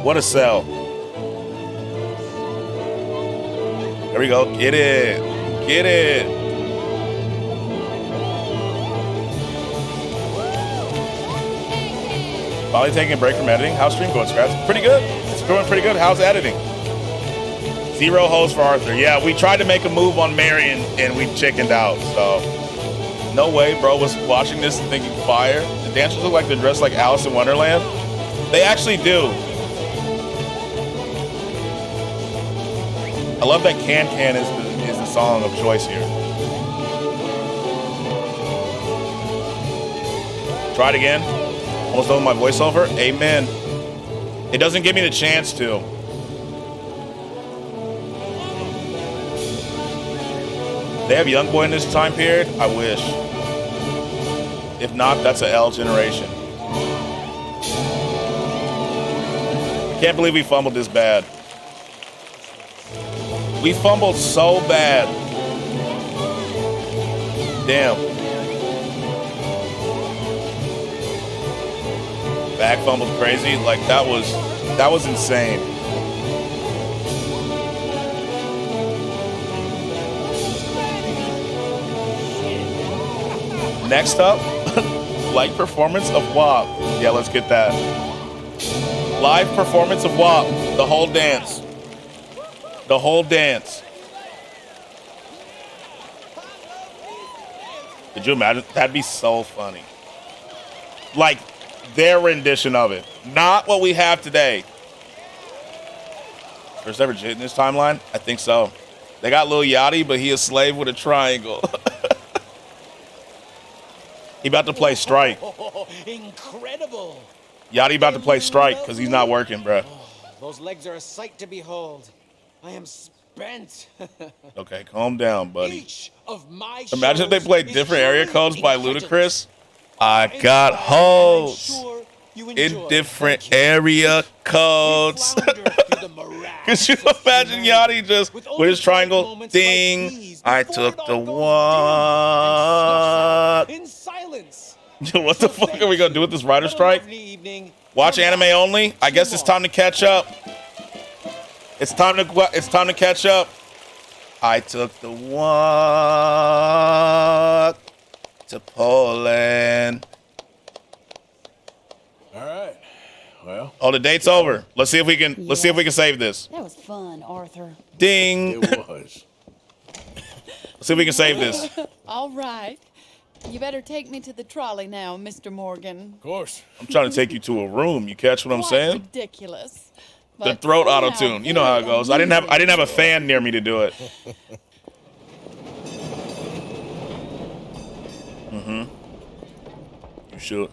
What a sell. There we go. Get it. Get it. Finally taking a break from editing. How's stream going, Skratsx? Pretty good. It's going pretty good. How's editing? 0 hoes for Arthur. Yeah, we tried to make a move on Marion and we chickened out, so. No way, bro was watching this and thinking fire. The dancers look like they're dressed like Alice in Wonderland. They actually do. I love that Can Can is the song of choice here. Try it again. Almost done with my voiceover. Amen. It doesn't give me the chance to. They have Youngboy in this time period? I wish. If not, that's a L generation. I can't believe we fumbled this bad. We fumbled so bad. Damn. Back fumbled crazy. Like that was insane. Next up, live performance of WAP. Yeah, let's get that. Live performance of WAP. The whole dance. The whole dance. Could you imagine? That'd be so funny. Like their rendition of it. Not what we have today. First ever jit in this timeline? I think so. They got Lil Yachty, but he a slave with a triangle. He about to play Strike. Incredible. Yachty about to play Strike because he's not working, bro. Those legs are a sight to behold. I am bent. Okay, calm down, buddy. Each of my Imagine if they shows played is different area truly codes by incredible. Ludacris. I got hoes in different area codes. Could you imagine Yachty just with his triangle? Ding! I took the walk. In silence. Yo, what the fuck are we gonna do with this writer strike? Watch anime only? I guess it's time to catch up. It's time to catch up. I took the walk to Poland. All right. Well. Oh, the date's over. Let's see if we can. Let's see if we can save this. That was fun, Arthur. Ding. It was. Let's see if we can save this. All right. You better take me to the trolley now, Mr. Morgan. Of course. I'm trying to take you to a room. You catch what I'm saying? Ridiculous. The throat auto tune. You know how it goes. I didn't have a fan near me to do it. You should.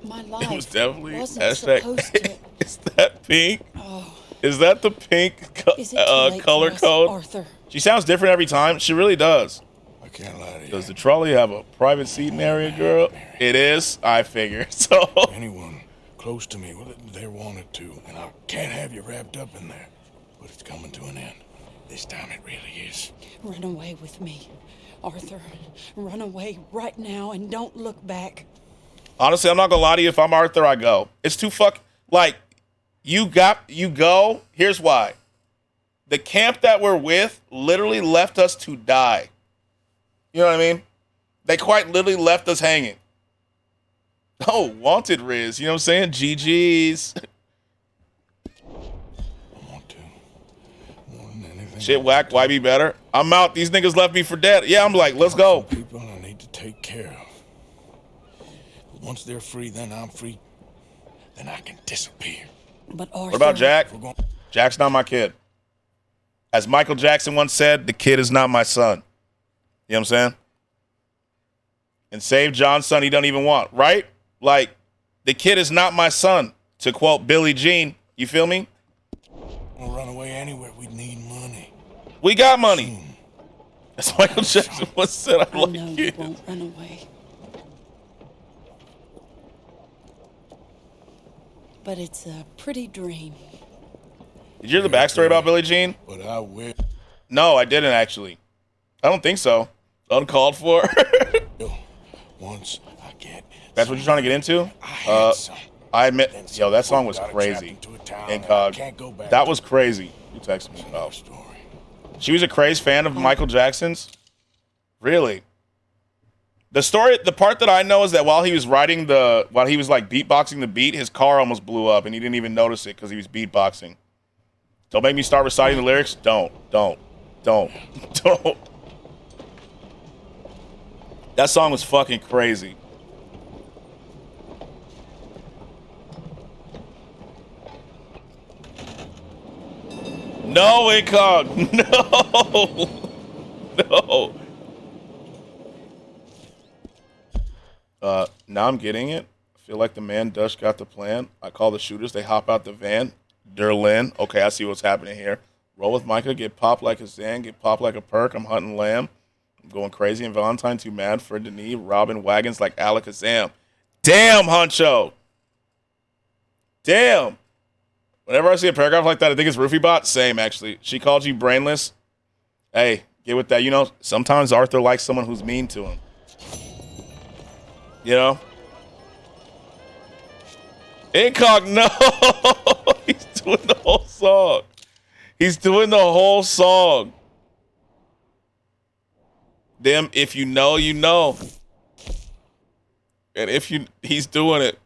My life It was definitely wasn't hashtag. supposed to. Is that pink? Oh. Is that the pink Is it too late color for us, code? Arthur? She sounds different every time. She really does. I can't lie to you. Does the trolley have a private seating area, girl? It is. I figured. So. Anyone close to me, well, they wanted to, and I can't have you wrapped up in there. But it's coming to an end. This time it really is. Run away with me, Arthur. Run away right now and don't look back. Honestly, I'm not gonna lie to you. If I'm Arthur, I go. It's too like, you go. Here's why. The camp that we're with literally left us to die. You know what I mean? They quite literally left us hanging. Oh, wanted Riz. You know what I'm saying? GG's. Shit whack. Why be better? I'm out. These niggas left me for dead. Yeah, I'm like, let's go. People I need to take care of. But once they're free, then I'm free. Then I can disappear. But Arthur. What about Jack? Jack's not my kid. As Michael Jackson once said, the kid is not my son. You know what I'm saying? And save John's son he don't even want, right? Like, the kid is not my son, to quote Billie Jean. You feel me? We'll run away anywhere. We need money. We got money. As Michael Jackson once said, I like know it. you won't run away. But it's a pretty dream. Did you hear the backstory about Billie Jean? But I will. No, I didn't actually. I don't think so. Uncalled for. Once I get. That's what you're trying to get into? I admit, yo, that song was crazy. Incog. That was crazy. You texted me about. She was a crazy fan of Michael Jackson's? Really? The part that I know is that while he was like beatboxing the beat, his car almost blew up and he didn't even notice it because he was beatboxing. Don't make me start reciting the lyrics. Don't. That song was fucking crazy. No, Incog. No. Now I'm getting it. I feel like the man Dush got the plan. I call the shooters. They hop out the van. Derlin. Okay, I see what's happening here. Roll with Micah. Get popped like a Zan. Get popped like a perk. I'm hunting lamb. I'm going crazy. And Valentine too mad for Denis. Robbing wagons like Alakazam. Damn, Huncho. Damn. Whenever I see a paragraph like that, I think it's RoofieBot. Same, actually. She called you brainless. Hey, get with that. You know, sometimes Arthur likes someone who's mean to him. You know? Incog, no! He's doing the whole song. He's doing the whole song. Them, if you know, you know. And he's doing it.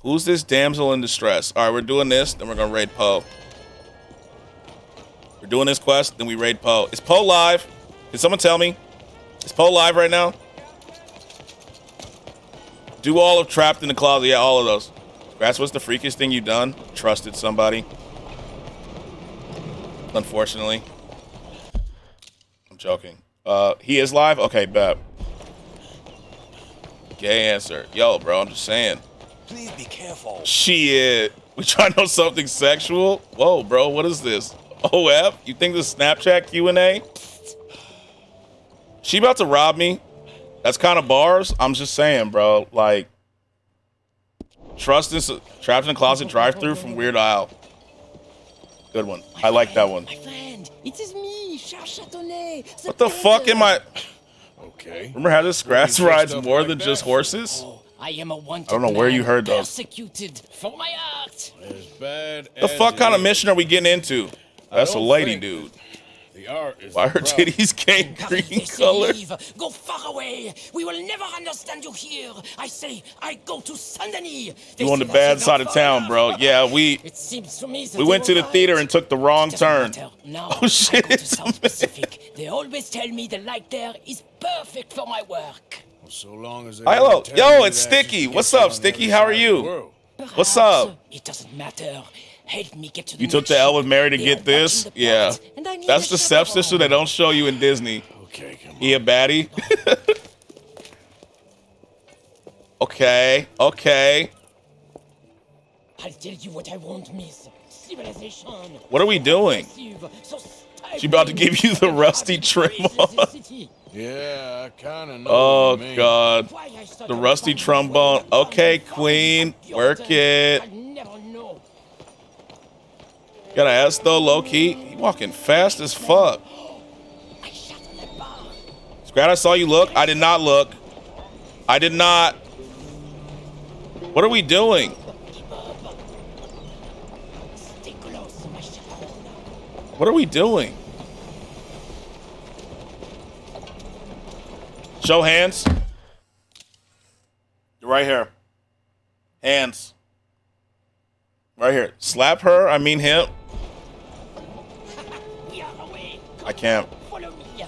Who's this damsel in distress? All right, we're doing this, then we're going to raid Poe. We're doing this quest, then we raid Poe. Is Poe live? Can someone tell me? Is Poe live right now? Do all of Trapped in the Closet. Yeah, all of those. Skratsx, what's the freakiest thing you done? Trusted somebody. Unfortunately. I'm joking. He is live? Okay, bet. Gay answer. Yo, bro, I'm just saying. Please be careful. Shit. We trying to know something sexual? Whoa, bro, what is this? OF? You think this is Snapchat Q&A? She about to rob me? That's kind of bars. I'm just saying, bro. Like, trust this. Trapped in a closet drive-through from Weird Al. Good one. I like that one. Friend, it is me, Charles Chatonnet. What the fuck am I? Okay. Remember how this Skratsx rides more than just horses? I am a wanted I don't know where you heard those. persecuted for my art. As bad The fuck kind of mission are we getting into? That's a lady, dude. The art is Why her titties came green color? Go far away. We will never understand you here. I say, I go to Saint-Denis. You on the bad side of town, bro. Yeah, we went to the theater and took the wrong turn. Oh shit, it's Pacific. They always tell me the light there is perfect for my work. So long as hello. Yo, it's Sticky. What's up, Sticky? How are you? What's up? It doesn't matter. Help me get to the You took the L with Mary to get this? Yeah. That's the stepsister they don't show you in Disney. Okay, come on. He a baddie? Okay. I'll tell you what I want, miss. Civilization. What are we doing? She about to give you the rusty trim on. Yeah, I kind of know. Oh, what you mean. God. The rusty trombone. Okay, queen. Work it. Gotta ask, though, low-key. He walking fast as fuck. Scrat, I saw you look. I did not look. I did not. What are we doing? What are we doing? Show hands. Right here. Hands. Right here. Slap her. I mean him. I can't.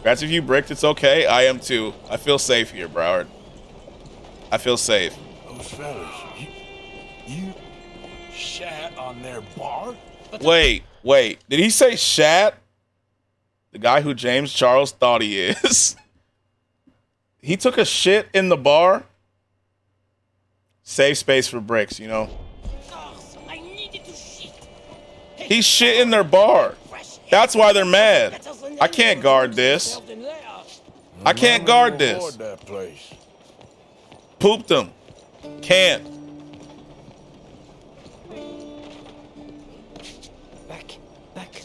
That's if you bricked, it's okay. I am too. I feel safe here, Broward. I feel safe. Those fellas, you shat on their bar? Wait. Did he say shat? The guy who James Charles thought he is. He took a shit in the bar. Save space for bricks, you know. He shit in their bar. That's why they're mad. I can't guard this. I can't guard this. Pooped them. Can't. Back.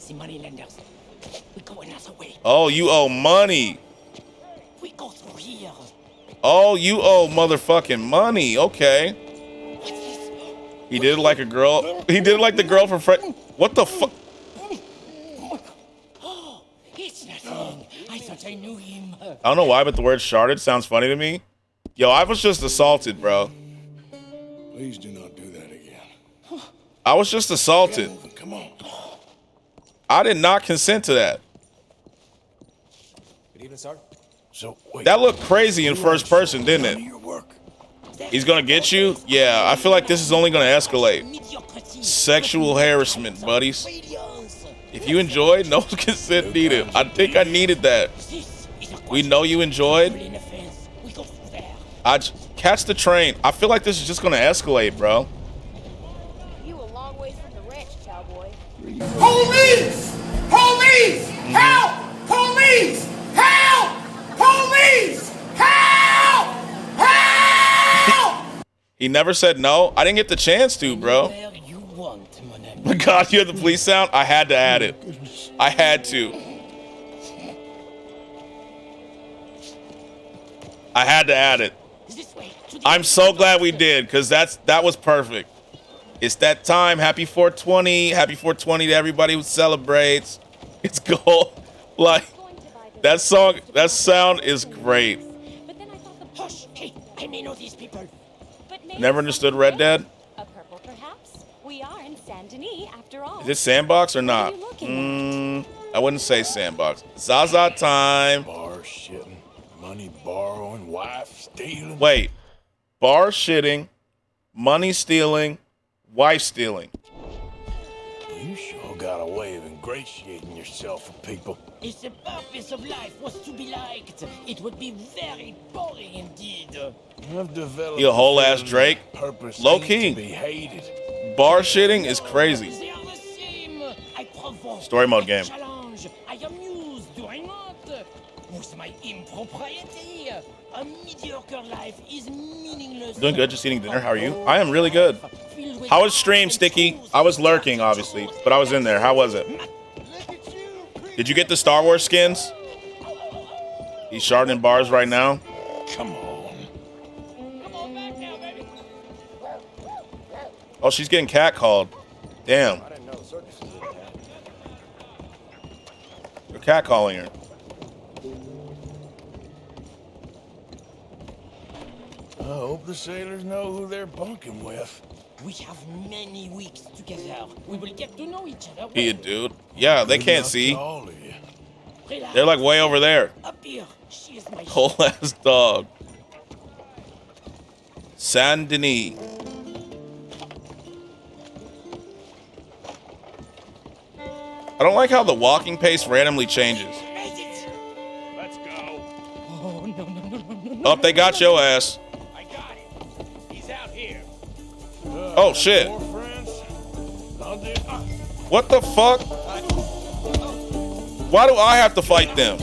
The money lenders. We go another way. Oh, you owe money. We go through here. Oh, you owe motherfucking money. Okay. He did it like a girl. He did it like the girl from Fred. What the fuck? It's nothing. I thought I knew him. I don't know why, but the word sharded sounds funny to me. Yo, I was just assaulted, bro. Please do not do that again. I was just assaulted. Come on. I did not consent to that. Good evening, sir. So, wait. That looked crazy in first person, didn't it? He's gonna get you? Yeah, I feel like this is only gonna escalate. Sexual harassment, buddies. If you enjoyed, no consent needed. I think I needed that. We know you enjoyed. Catch the train. I feel like this is just gonna escalate, bro. You a long ways from the ranch, cowboy. Police! Police! Help! Police! Help! Police! Help! Help! He never said no. I didn't get the chance to, bro. My God, you have the police sound? I had to add it. I had to. I had to add it. I'm so glad we did, because that was perfect. It's that time. Happy 420. Happy 420 to everybody who celebrates. It's gold. Like, that song, that sound is great. Hush! Hey, I may know these people. Never understood Red Dead? A purple, perhaps? We are in Saint-Denis, after all. Is it Sandbox or not? I wouldn't say Sandbox. Zaza time. Bar shitting, money borrowing, wife stealing. Wait. Bar shitting, money stealing, wife stealing. You sure got a way of ingratiating yourself with people. If the purpose of life was to be liked, it would be very boring indeed. I've developed You a whole ass Drake? Low key. to be hated. Bar shitting is crazy. Story mode game. Challenge. I am used, do I not? With my impropriety, a mediocre life is meaningless. Doing good, just eating dinner. How are you? I am really good. How was stream, Sticky? I was lurking, obviously, but I was in there. How was it? Did you get the Star Wars skins? He's sharpening bars right now. Come on. Oh, she's getting catcalled. Damn. I didn't know circuses did that. They're catcalling her. I hope the sailors know who they're bunking with. We have many weeks together. We will get to know each other. Hey, dude. Yeah, they can't Good see. luck to all of you. They're like way over there. Up here. She is my Whole ass dog. Saint Denis. I don't like how the walking pace randomly changes. Let's go. Oh, no, no, no, no, no. Oh, they got your ass. I got it. He's out here. Oh, shit. More friends? I'll do. What the fuck? Why do I have to fight them?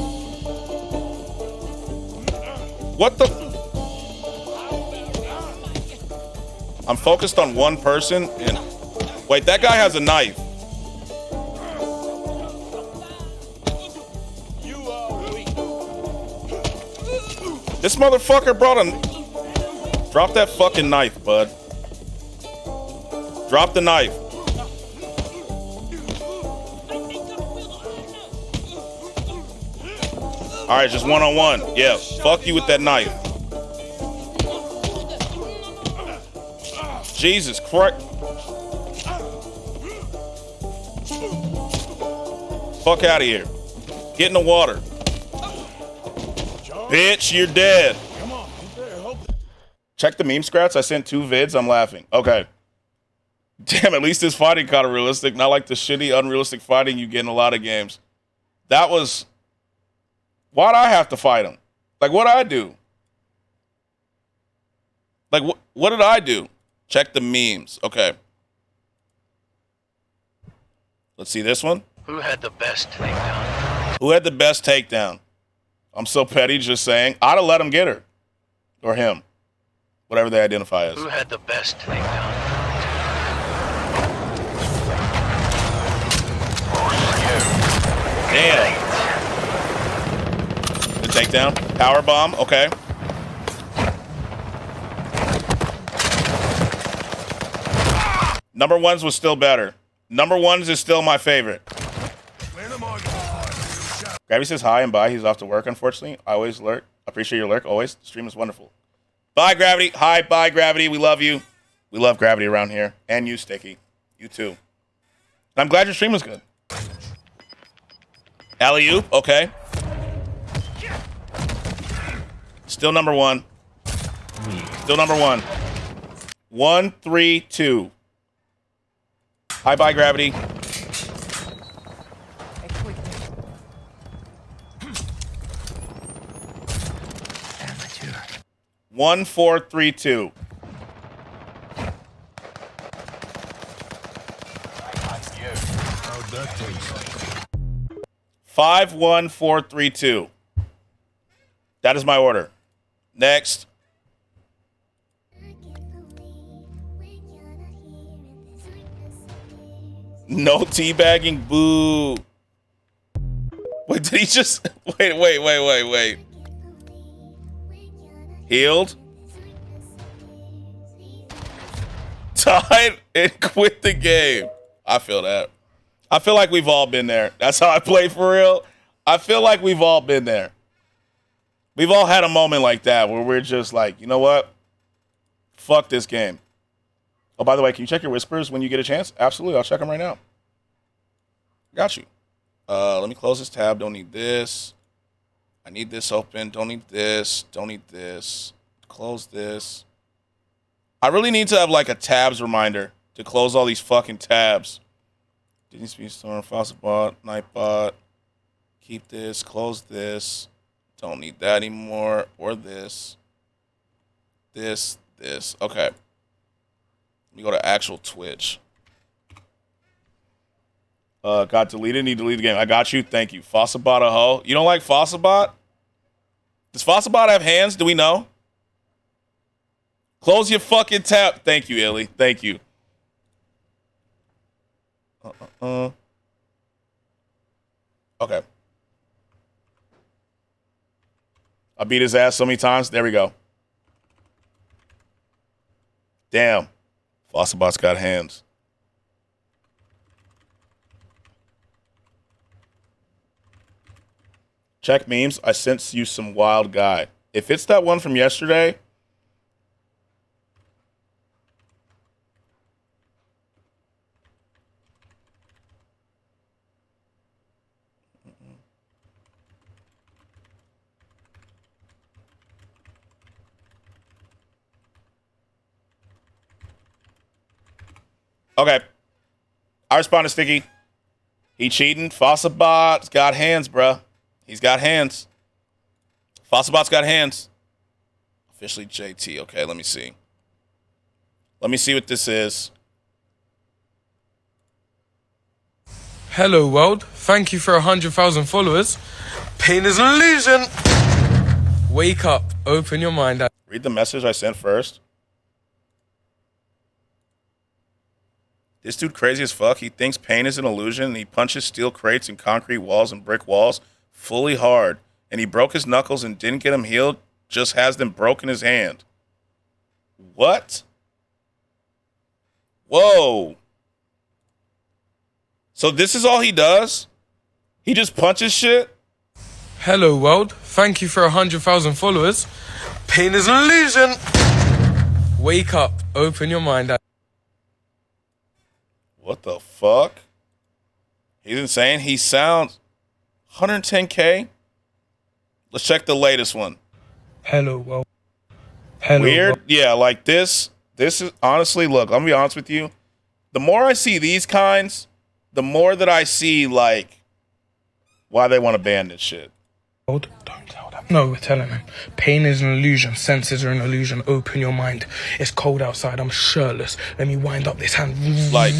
What the? I'm focused on one person and... Wait, that guy has a knife. This motherfucker brought a... Drop that fucking knife, bud. Drop the knife. All right, just one-on-one. Yeah, fuck you with that knife. Jesus Christ. Fuck out of here. Get in the water. Bitch, you're dead. Check the meme, Skratsx. I sent 2 vids. I'm laughing. Okay. Damn, at least this fighting kind of realistic. Not like the shitty, unrealistic fighting you get in a lot of games. That was... Why'd I have to fight him? Like, what'd I do? Like, what did I do? Check the memes. Okay. Let's see this one. Who had the best takedown? Who had the best takedown? I'm so petty just saying. I'd have let him get her. Or him. Whatever they identify as. Who had the best takedown? Damn. The takedown. Power bomb. Okay. Number ones was still better. Number ones is still my favorite. Gravity says hi and bye. He's off to work, unfortunately. I always lurk. Appreciate your lurk. Always. The stream is wonderful. Bye, Gravity. Hi, bye, Gravity. We love you. We love Gravity around here. And you, Sticky. You too. And I'm glad your stream was good. Alley-oop. Okay. Still number one. Still number one. 1, 3, 2. Hi, bye, Gravity. Amateur. 1, 4, 3, 2. How'd that taste? 5, 1, 4, 3, 2. That is my order. Next. No teabagging. Boo. Wait, did he just... Wait. Healed. Tied and quit the game. I feel that. I feel like we've all been there. That's how I play for real. I feel like we've all been there. We've all had a moment like that where we're just like, you know what? Fuck this game. Oh, by the way, can you check your whispers when you get a chance? Absolutely. I'll check them right now. Got you. Let me close this tab. Don't need this. I need this open. Don't need this. Don't need this. Close this. I really need to have like a tabs reminder to close all these fucking tabs. Disney Speed Storm, Fossil Bot, Nightbot. Keep this. Close this. Don't need that anymore. Or this. This. Okay. Let me go to actual Twitch. Got deleted. Need to delete the game. I got you. Thank you. Fossabot a hoe. You don't like Fossabot? Does Fossabot have hands? Do we know? Close your fucking tab. Thank you, Illy. Thank you. Okay. I beat his ass so many times. There we go. Damn. Fossabot's got hands. Check memes. I sent you some wild guy. If it's that one from yesterday. Okay. I respond to Sticky. He cheating. Fossabot's got hands, bruh. He's got hands. Fossabot's got hands. Officially JT. Okay, let me see. Let me see what this is. Hello, world. Thank you for 100,000 followers. Pain is an illusion. Wake up. Open your mind. Read the message I sent first. This dude crazy as fuck. He thinks pain is an illusion, and he punches steel crates and concrete walls and brick walls fully hard. And he broke his knuckles and didn't get them healed, just has them broke in his hand. What? Whoa. So this is all he does? He just punches shit? Hello, world. Thank you for 100,000 followers. Pain is an illusion. Wake up. Open your mind. What the fuck? He's insane. He sounds 110K. Let's check the latest one. Hello, world. Hello, Weird? world. Yeah, like this. This is honestly, look, I'm gonna be honest with you. The more I see these kinds, the more that I see like why they want to ban this shit. Don't tell them. No, we're telling him. Pain is an illusion. Senses are an illusion. Open your mind. It's cold outside. I'm shirtless. Let me wind up this hand. Like,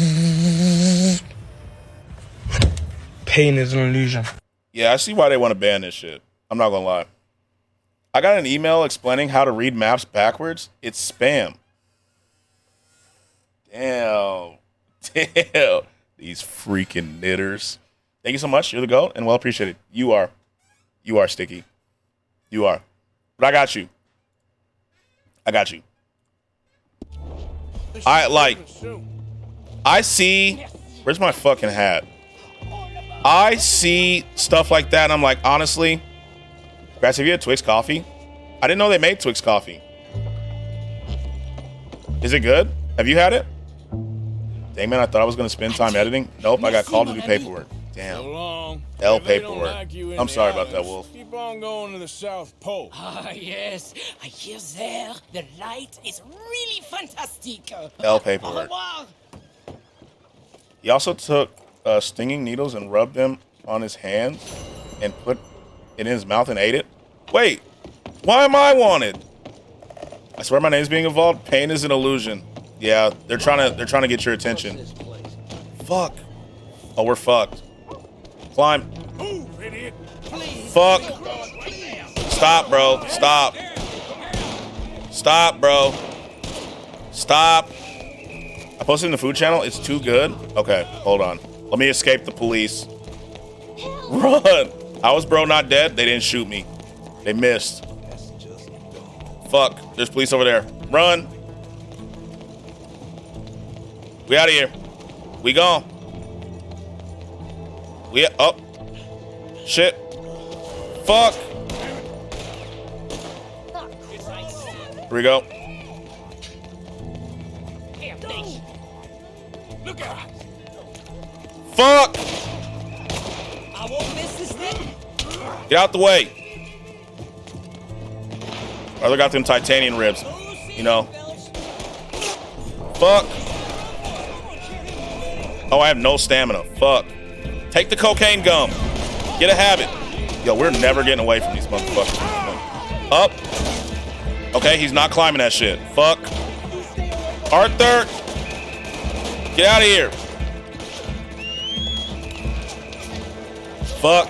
pain is an illusion. Yeah, I see why they want to ban this shit. I'm not gonna lie. I got an email explaining how to read maps backwards. It's spam. Damn. These freaking knitters. Thank you so much. You're the GOAT and well appreciated. You are. You are, Sticky. You are. But I got you. I got you. I see. Where's my fucking hat? I see stuff like that and I'm like, honestly, guys, have you had Twix coffee? I didn't know they made Twix coffee. Is it good? Have you had it? Dang, man, I thought I was going to spend time editing. Nope, I got called to do paperwork. Damn. L paperwork. I'm sorry about that, Wolf. Keep on going to the South Pole. Ah, yes. I hear there. The light is really fantastic. L paperwork. He also took stinging needles and rubbed them on his hands and put it in his mouth and ate it. Wait, why am I wanted? I swear my name's being involved. Pain is an illusion. Yeah, they're trying to get your attention. Fuck. Oh, we're fucked. Climb. Move, idiot. Fuck. Stop, bro. Stop. Stop, bro. Stop. I posted in the food channel. It's too good. Okay, hold on. Let me escape the police. Run. I was bro not dead. They didn't shoot me. They missed. Fuck. There's police over there. Run. We out of here. We gone. We up. Shit. Fuck. Here we go. Look out. Fuck. I won't miss this thing. Get out the way. Brother got them titanium ribs. You know. Fuck. Oh, I have no stamina. Fuck. Take the cocaine gum. Get a habit. Yo, we're never getting away from these motherfuckers. Up. Okay, he's not climbing that shit. Fuck. Arthur. Get out of here. Fuck.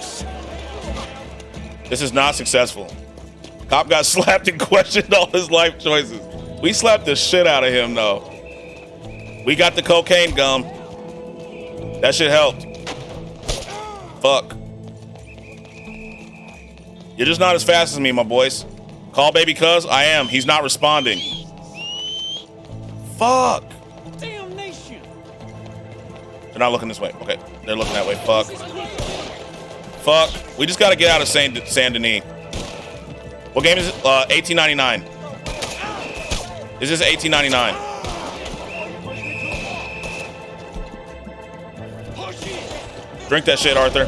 This is not successful. Cop got slapped and questioned all his life choices. We slapped the shit out of him, though. We got the cocaine gum. That shit helped. Fuck. You're just not as fast as me, my boys. Call baby cuz. I am. He's not responding. Fuck. Damnation. They're not looking this way. Okay. They're looking that way. Fuck. Fuck. We just gotta get out of Saint Denis. What game is it? 1899. This is 1899. Drink that shit, Arthur.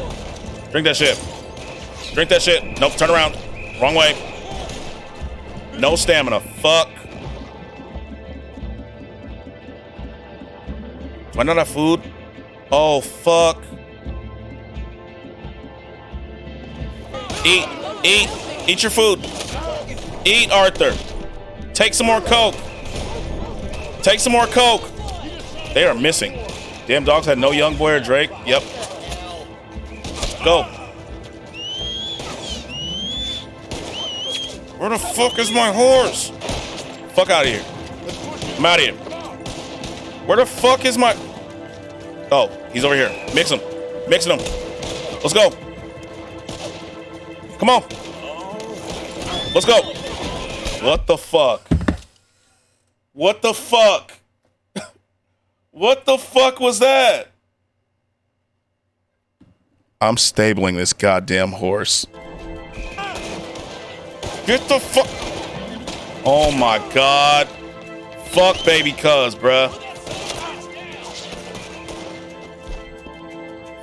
Drink that shit. Drink that shit. Nope, turn around. Wrong way. No stamina. Fuck. Do I not have food? Oh, fuck. Eat. Eat. Eat your food. Eat, Arthur. Take some more Coke. Take some more Coke. They are missing. Damn dogs had no young boy or Drake. Yep. Go. Where the fuck is my horse? Fuck out of here. I'm out of here. Where the fuck is my... Oh, he's over here. Mix him. Mixing him. Let's go. Come on. Let's go. What the fuck? What the fuck? What the fuck was that? I'm stabling this goddamn horse. Get the fuck. Oh my god. Fuck baby cuz, bruh.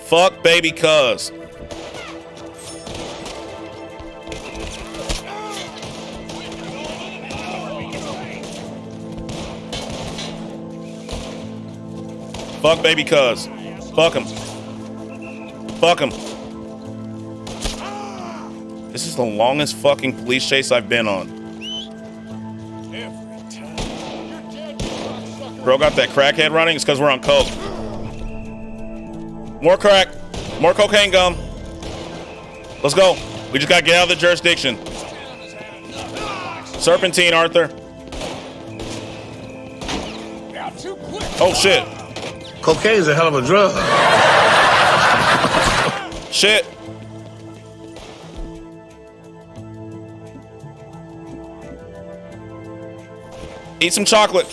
Fuck baby cuz. Fuck baby cuz. Fuck him. Fuck him. This is the longest fucking police chase I've been on. Bro got that crackhead running? It's because we're on coke. More crack. More cocaine gum. Let's go. We just gotta get out of the jurisdiction. Serpentine, Arthur. Oh shit. Cocaine's a hell of a drug. Shit. Eat some chocolate.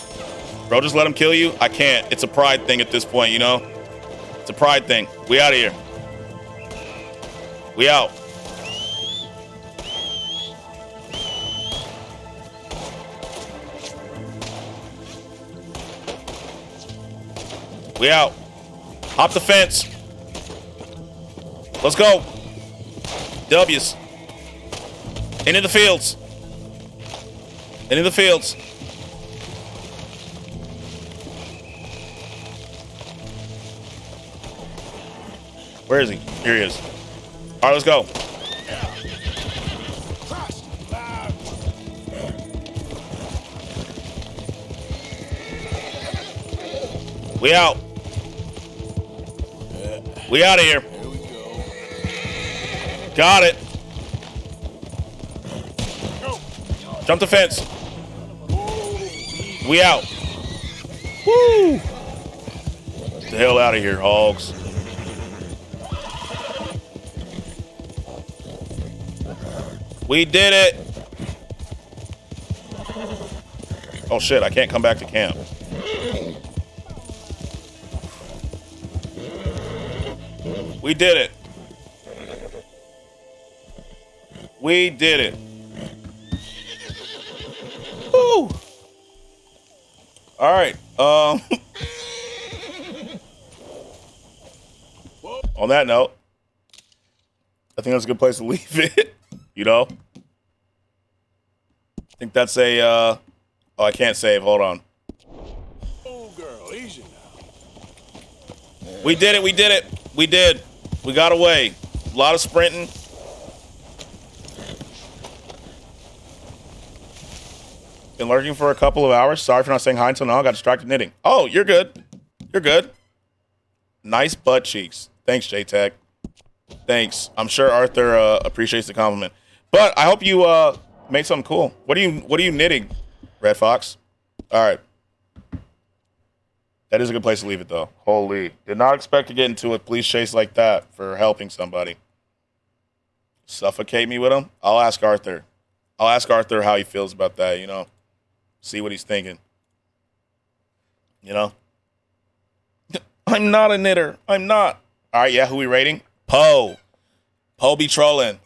Bro, just let him kill you? I can't. It's a pride thing at this point, you know? It's a pride thing. We out of here. We out. We out. Hop the fence. Let's go. W's. Into the fields. Into the fields. Where is he? Here he is. All right, let's go. We out. We out of here. Got it. Jump the fence. We out. Woo! Get the hell out of here, hogs. We did it. Oh shit, I can't come back to camp. We did it. We did it. Woo! All right. On that note, I think that's a good place to leave it. You know? I think that's a, oh, I can't save. Hold on. Oh, girl, easy now. We did it. We did it. We did. We got away. A lot of sprinting. Been lurking for a couple of hours. Sorry for not saying hi until now. I got distracted knitting. Oh, you're good. You're good. Nice butt cheeks. Thanks, J-Tech. Thanks. I'm sure Arthur appreciates the compliment. But I hope you made something cool. What are you knitting, Red Fox? All right. That is a good place to leave it, though. Holy. Did not expect to get into a police chase like that for helping somebody. Suffocate me with him? I'll ask Arthur. I'll ask Arthur how he feels about that, you know. See what he's thinking. You know? I'm not a knitter. I'm not. All right, yeah, who we rating? Poe. Poe be trolling.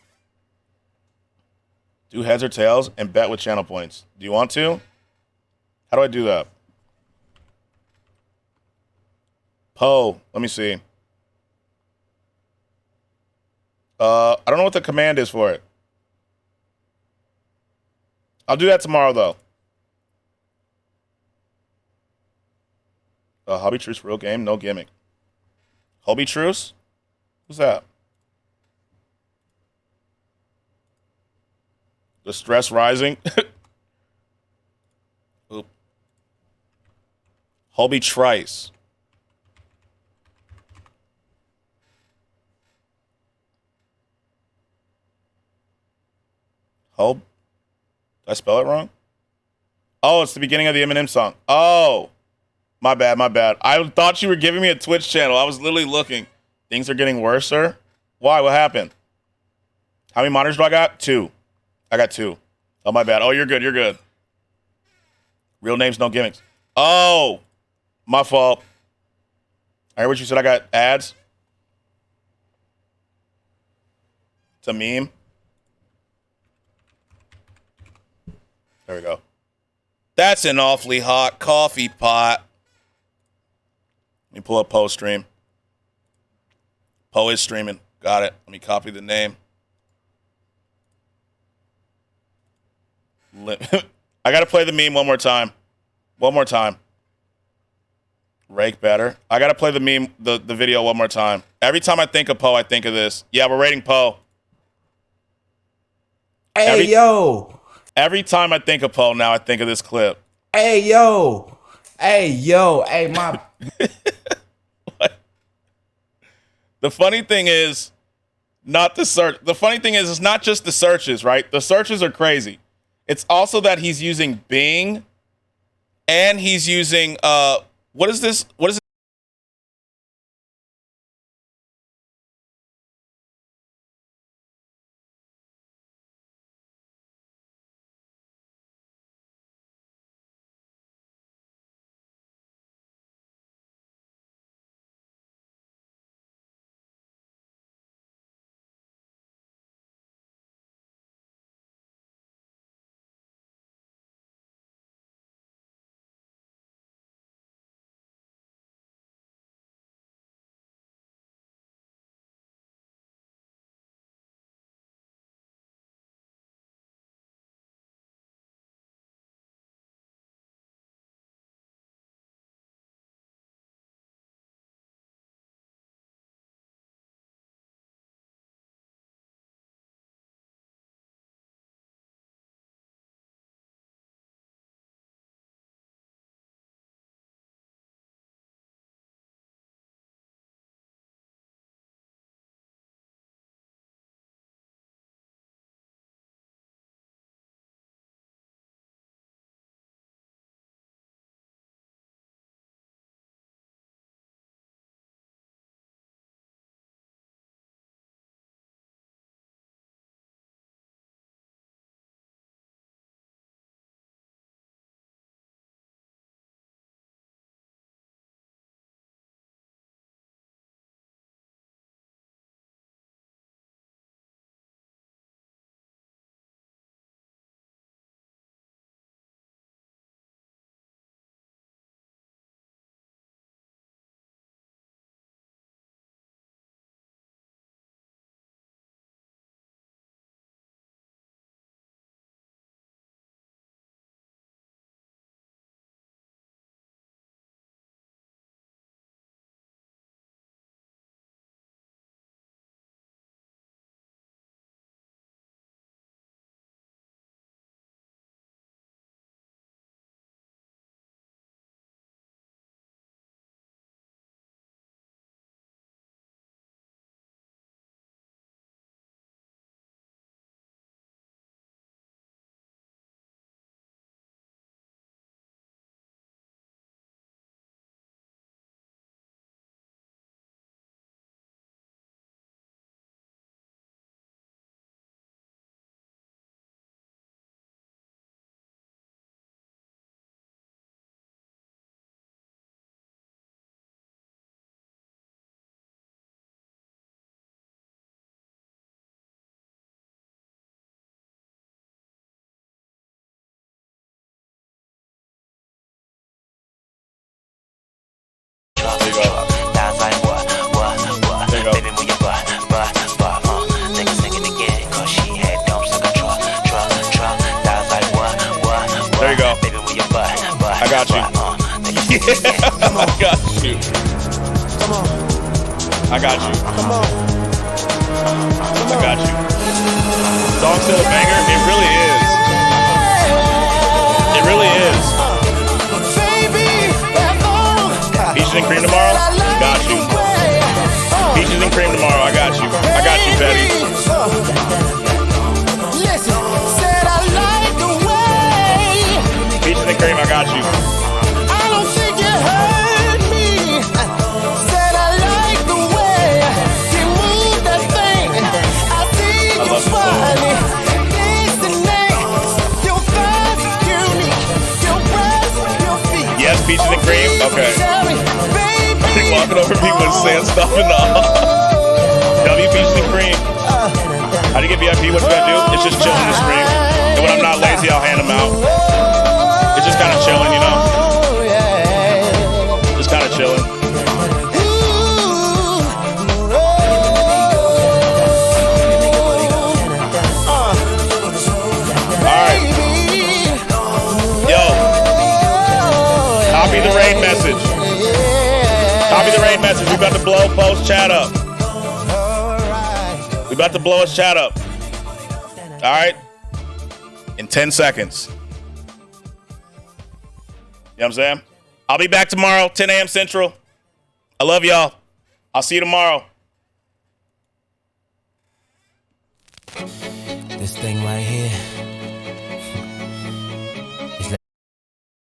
Do heads or tails and bet with channel points. Do you want to? How do I do that? Poe. Let me see. I don't know what the command is for it. I'll do that tomorrow, though. Hobby Truce real game, no gimmick. Hobby Truce? Who's that? The stress rising. Oop. Hobby Trice. Hob? Did I spell it wrong? Oh, it's the beginning of the Eminem song. Oh. My bad, my bad. I thought you were giving me a Twitch channel. I was literally looking. Things are getting worse, sir. Why? What happened? How many monitors do I got? 2. I got 2. Oh, my bad. Oh, you're good. You're good. Real names, no gimmicks. Oh, my fault. I heard what you said. I got ads. It's a meme. There we go. That's an awfully hot coffee pot. Let me pull up Poe's stream. Poe is streaming. Got it. Let me copy the name. I got to play the meme one more time. One more time. Rake better. I got to play the meme, the video one more time. Every time I think of Poe, I think of this. Yeah, we're rating Poe. Hey, yo. Every time I think of Poe now, I think of this clip. Hey, yo. Hey, yo. Hey, my. The funny thing is, not the search. The funny thing is, it's not just the searches, right? The searches are crazy. It's also that he's using Bing, and he's using what is this? What is I got you. Come on. I got you. Come on. I got you. Song still a banger? It really is. It really is. Peaches and cream tomorrow? Got you. Peaches and cream tomorrow. I got you. I got you, Betty. Listen, said I like the way. Peaches and cream, I got you. I don't think you heard me. Said I like the way you move that thing. I think I love it's this song. funny. Your thighs unique. Your breasts, your feet. Yes, peaches and cream? Okay. I be walking over people and saying stuff and W peaches and cream. How do you get VIP? What you gotta do? It's just chilling in the stream. And when I'm not lazy, I'll hand them out. It's just kind of chilling, you know? Just kind of chilling. Alright. Yo. Copy the raid message. Copy the raid message. We about to blow post chat up. We about to blow his chat up. All right. In 10 seconds. You know what I'm saying? I'll be back tomorrow, 10 a.m. Central. I love y'all. I'll see you tomorrow.